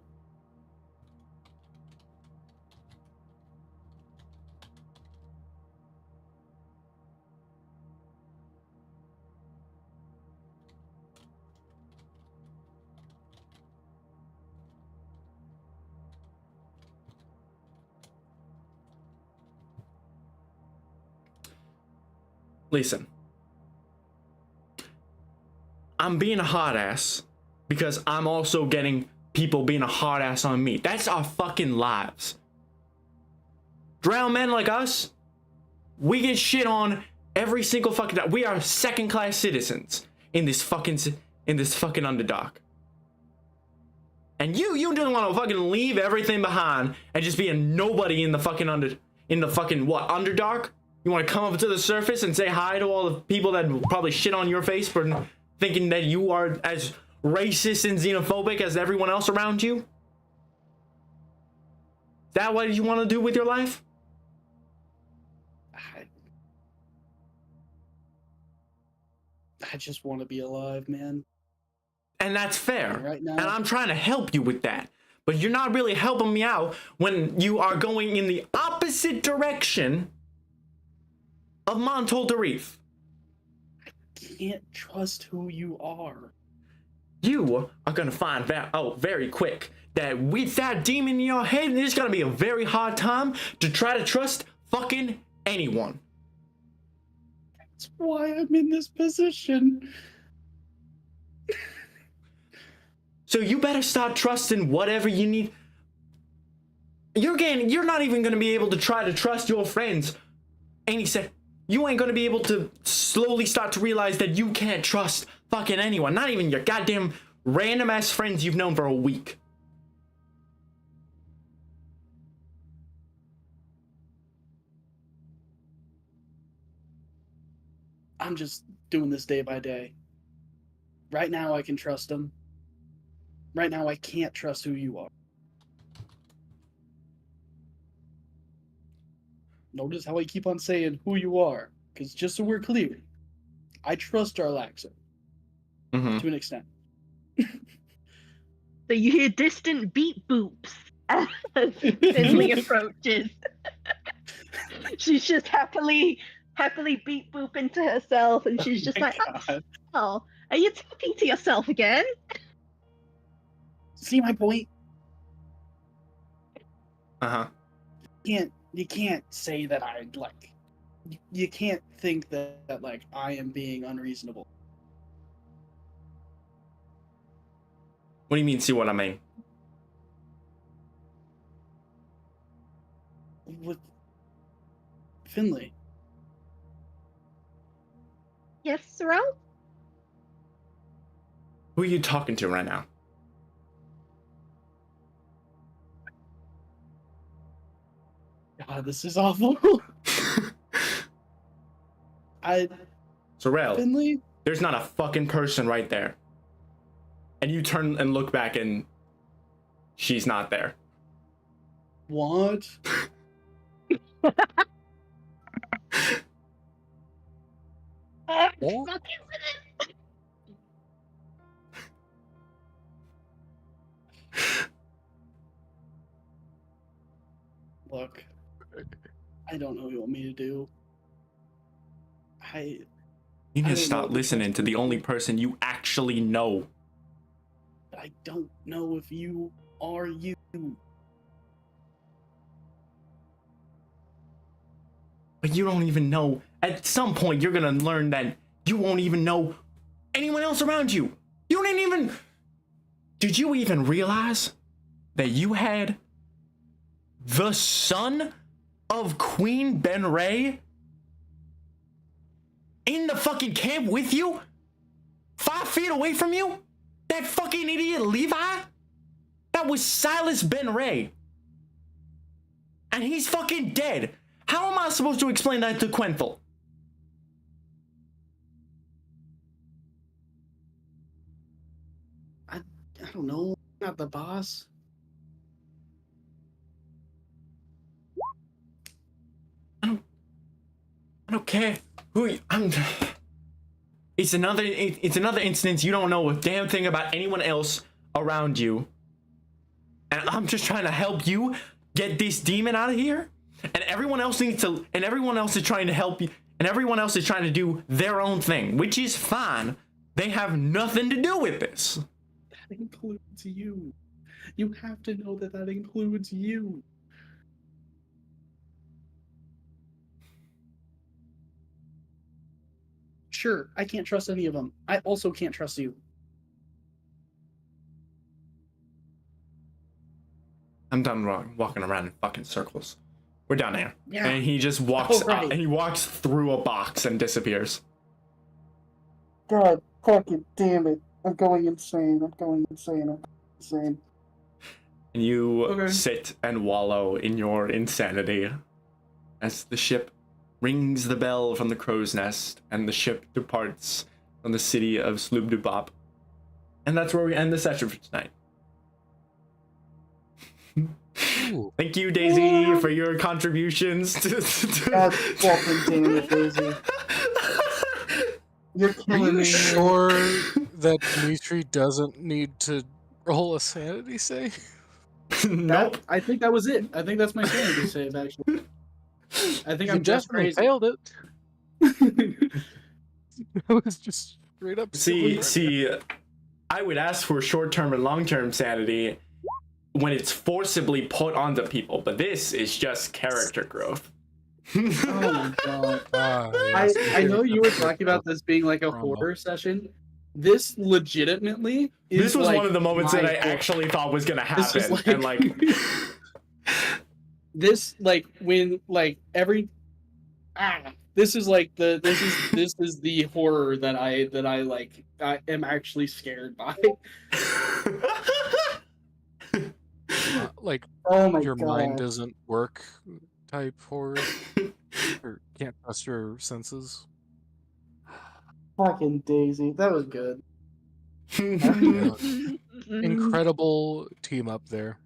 Listen. I'm being a hard ass because I'm also getting people being a hard ass on me. That's our fucking lives. Drowned men like us, we get shit on every single fucking time. We are second class citizens in this fucking Underdark. And you just want to fucking leave everything behind and just be a nobody in the fucking Underdark? You want to come up to the surface and say hi to all the people that probably shit on your face for thinking that you are as racist and xenophobic as everyone else around you? Is that what you want to do with your life? I just want to be alive, man. And that's fair. Right now, and I'm trying to help you with that. But you're not really helping me out when you are going in the opposite direction of Montol Darif. I can't trust who you are. You are gonna find out very quick that with that demon in your head, it's gonna be a very hard time to try to trust fucking anyone. That's why I'm in this position. So you better start trusting whatever you need. You're not even gonna be able to try to trust your friends any second. You ain't gonna be able to slowly start to realize that you can't trust fucking anyone. Not even your goddamn random ass friends you've known for a week. I'm just doing this day by day. Right now I can trust them. Right now I can't trust who you are. Notice how I keep on saying who you are, because just so we're clear, I trust Jarlaxle to an extent. So you hear distant beat boops as Finley approaches. She's just happily beat booping to herself, and she's just like, "Oh, are you talking to yourself again?" See my point? Uh-huh. You can't say that I like. You can't think that like I am being unreasonable. What do you mean, see what I mean? With Finley. Yes, Sorrel? Who are you talking to right now? God, this is awful. Sorrel, Finley? there's not a fucking person right there. And you turn and look back and she's not there. What? What? Look, I don't know what you want me to do. You I need to don't stop know. listening to the only person you actually know. I don't know if you are you. But you don't even know. At some point, you're gonna learn that you won't even know anyone else around you. You didn't even. Did you even realize that you had the son of Queen Ben-Ray in the fucking camp with you? 5 feet away from you? That fucking idiot Levi? That was Silas Ben-Ray. And he's fucking dead. How am I supposed to explain that to Quenthel? I don't know. I'm not the boss. I don't care who it's another instance you don't know a damn thing about anyone else around you. And I'm just trying to help you get this demon out of here. And everyone else is trying to help you, and everyone else is trying to do their own thing, which is fine. They have nothing to do with this. That includes you. You have to know that includes you. Sure, I can't trust any of them. I also can't trust you. I'm done walking around in fucking circles. We're down there. Yeah. And he just walks Right. up, and he walks through a box and disappears. God fucking damn it. I'm going insane. and you Okay. sit and wallow in your insanity as the ship rings the bell from the crow's nest and the ship departs from the city of Sloobdubop. And that's where we end the session for tonight. Ooh. Thank you, Daisy, for your contributions to God fucking damn it, Daisy. You're Are killing you me. sure that Dimitri doesn't need to roll a sanity save? Nope. I think that was it. I think that's my sanity save, actually. I think You I'm just definitely crazy. failed it. That was just straight up silly. See, I would ask for short-term and long-term sanity when it's forcibly put onto people, but this is just character growth. Oh my god. Yes, I know you were talking about this being like a horror session. This legitimately is This was like one of the moments that I my horror. actually thought was gonna This is happen, like- and like This like when like every this is like this is the horror that I like I am actually scared by. Like Oh my your god. mind doesn't work type horror, or can't trust your senses. Fucking Daisy. That was good. Yeah. Incredible team up there.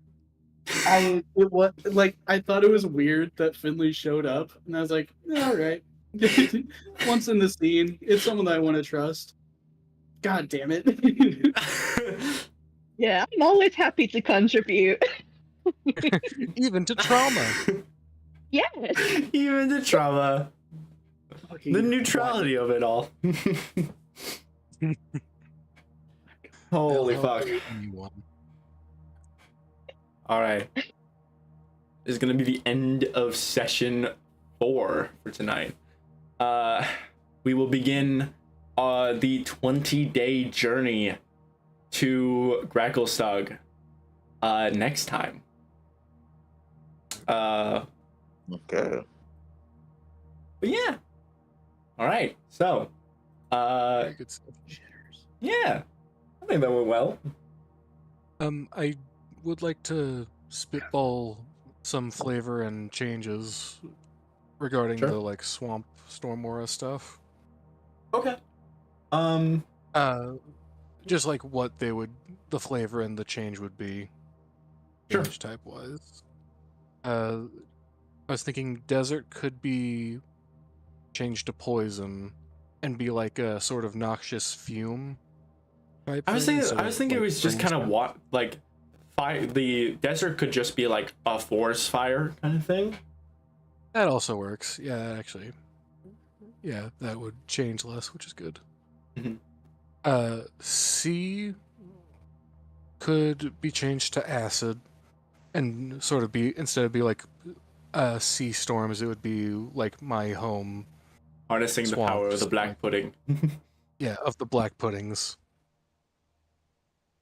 It was like I thought it was weird that Finley showed up, and I was like, all right. Once in the scene, it's someone that I want to trust. God damn it! Yeah, I'm always happy to contribute. Even to trauma. Yes. Even the trauma, Fucking the neutrality of it all. Holy They'll fuck! help anyone. All right, this is gonna be the end of session 4 for tonight. We will begin the 20-day journey to Gracklestug next time. Okay. But yeah. All right. So, Very good stuff. yeah, I think that went well. I would like to spitball some flavor and changes regarding Sure. the like swamp Stormora stuff. Okay. Just like what the flavor and the change would be. Sure. Change type wise. I was thinking desert could be changed to poison and be like a sort of noxious fume type I was thing, thinking. so I was thinking like it was just kind of brings- what like fire. The desert could just be like a forest fire kind of thing. That also works. Yeah, actually. Yeah, that would change less, which is good. Mhm. Sea could be changed to acid and sort of be, instead of be like sea storms, it would be like my home. Harnessing the power of the Swamps, black like- pudding. Yeah, of the black puddings.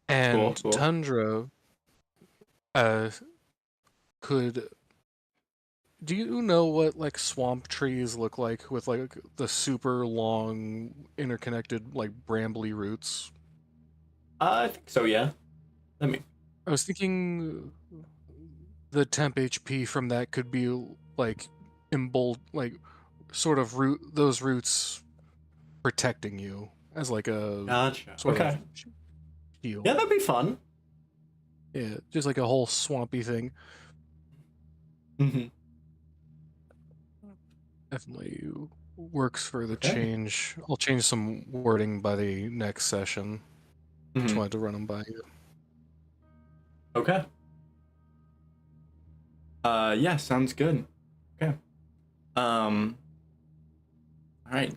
And Cool. Tundra could. Do you know what like swamp trees look like with like the super long interconnected like brambly roots? I think so. Yeah. Let me. I was thinking the temp HP from that could be like like sort of those roots protecting you as like a Gotcha. sort Okay. of shield. Yeah, that'd be fun. Yeah, just like a whole swampy thing. Mm-hmm. Definitely works for the Okay. change. I'll change some wording by the next session. Just Mhm. wanted to run them by you. Okay. Yeah, sounds good. Okay. All right.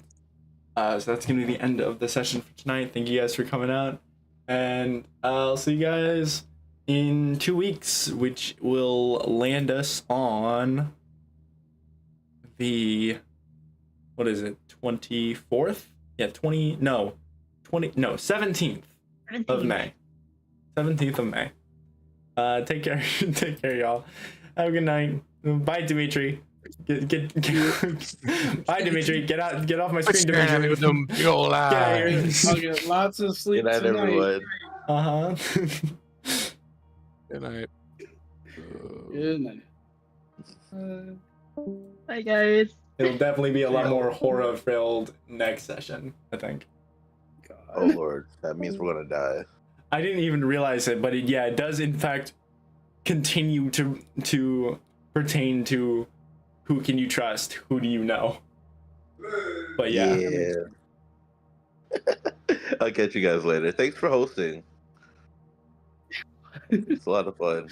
So that's gonna be the end of the session for tonight. Thank you guys for coming out, and I'll see you guys in 2 weeks, which will land us on the, what is it, 24th? Yeah, 17th of May. 17th of May. Take care. Take care, y'all. Have a good night. Bye, Dimitri. Get Bye, Dimitri. Get off my screen, Staring at me Dimitri. with them big old Get out of eyes. here. I'll get lots of sleep Good night, tonight. everyone. Uh-huh. Good night. Good night. Bye, guys. It'll definitely be a lot Yeah. more horror filled next session, I think. Oh God. lord, that means we're gonna die. I didn't even realize it, but it does in fact continue to pertain to who can you trust, who do you know. But yeah. I'll catch you guys later. Thanks for hosting. It's a lot of fun.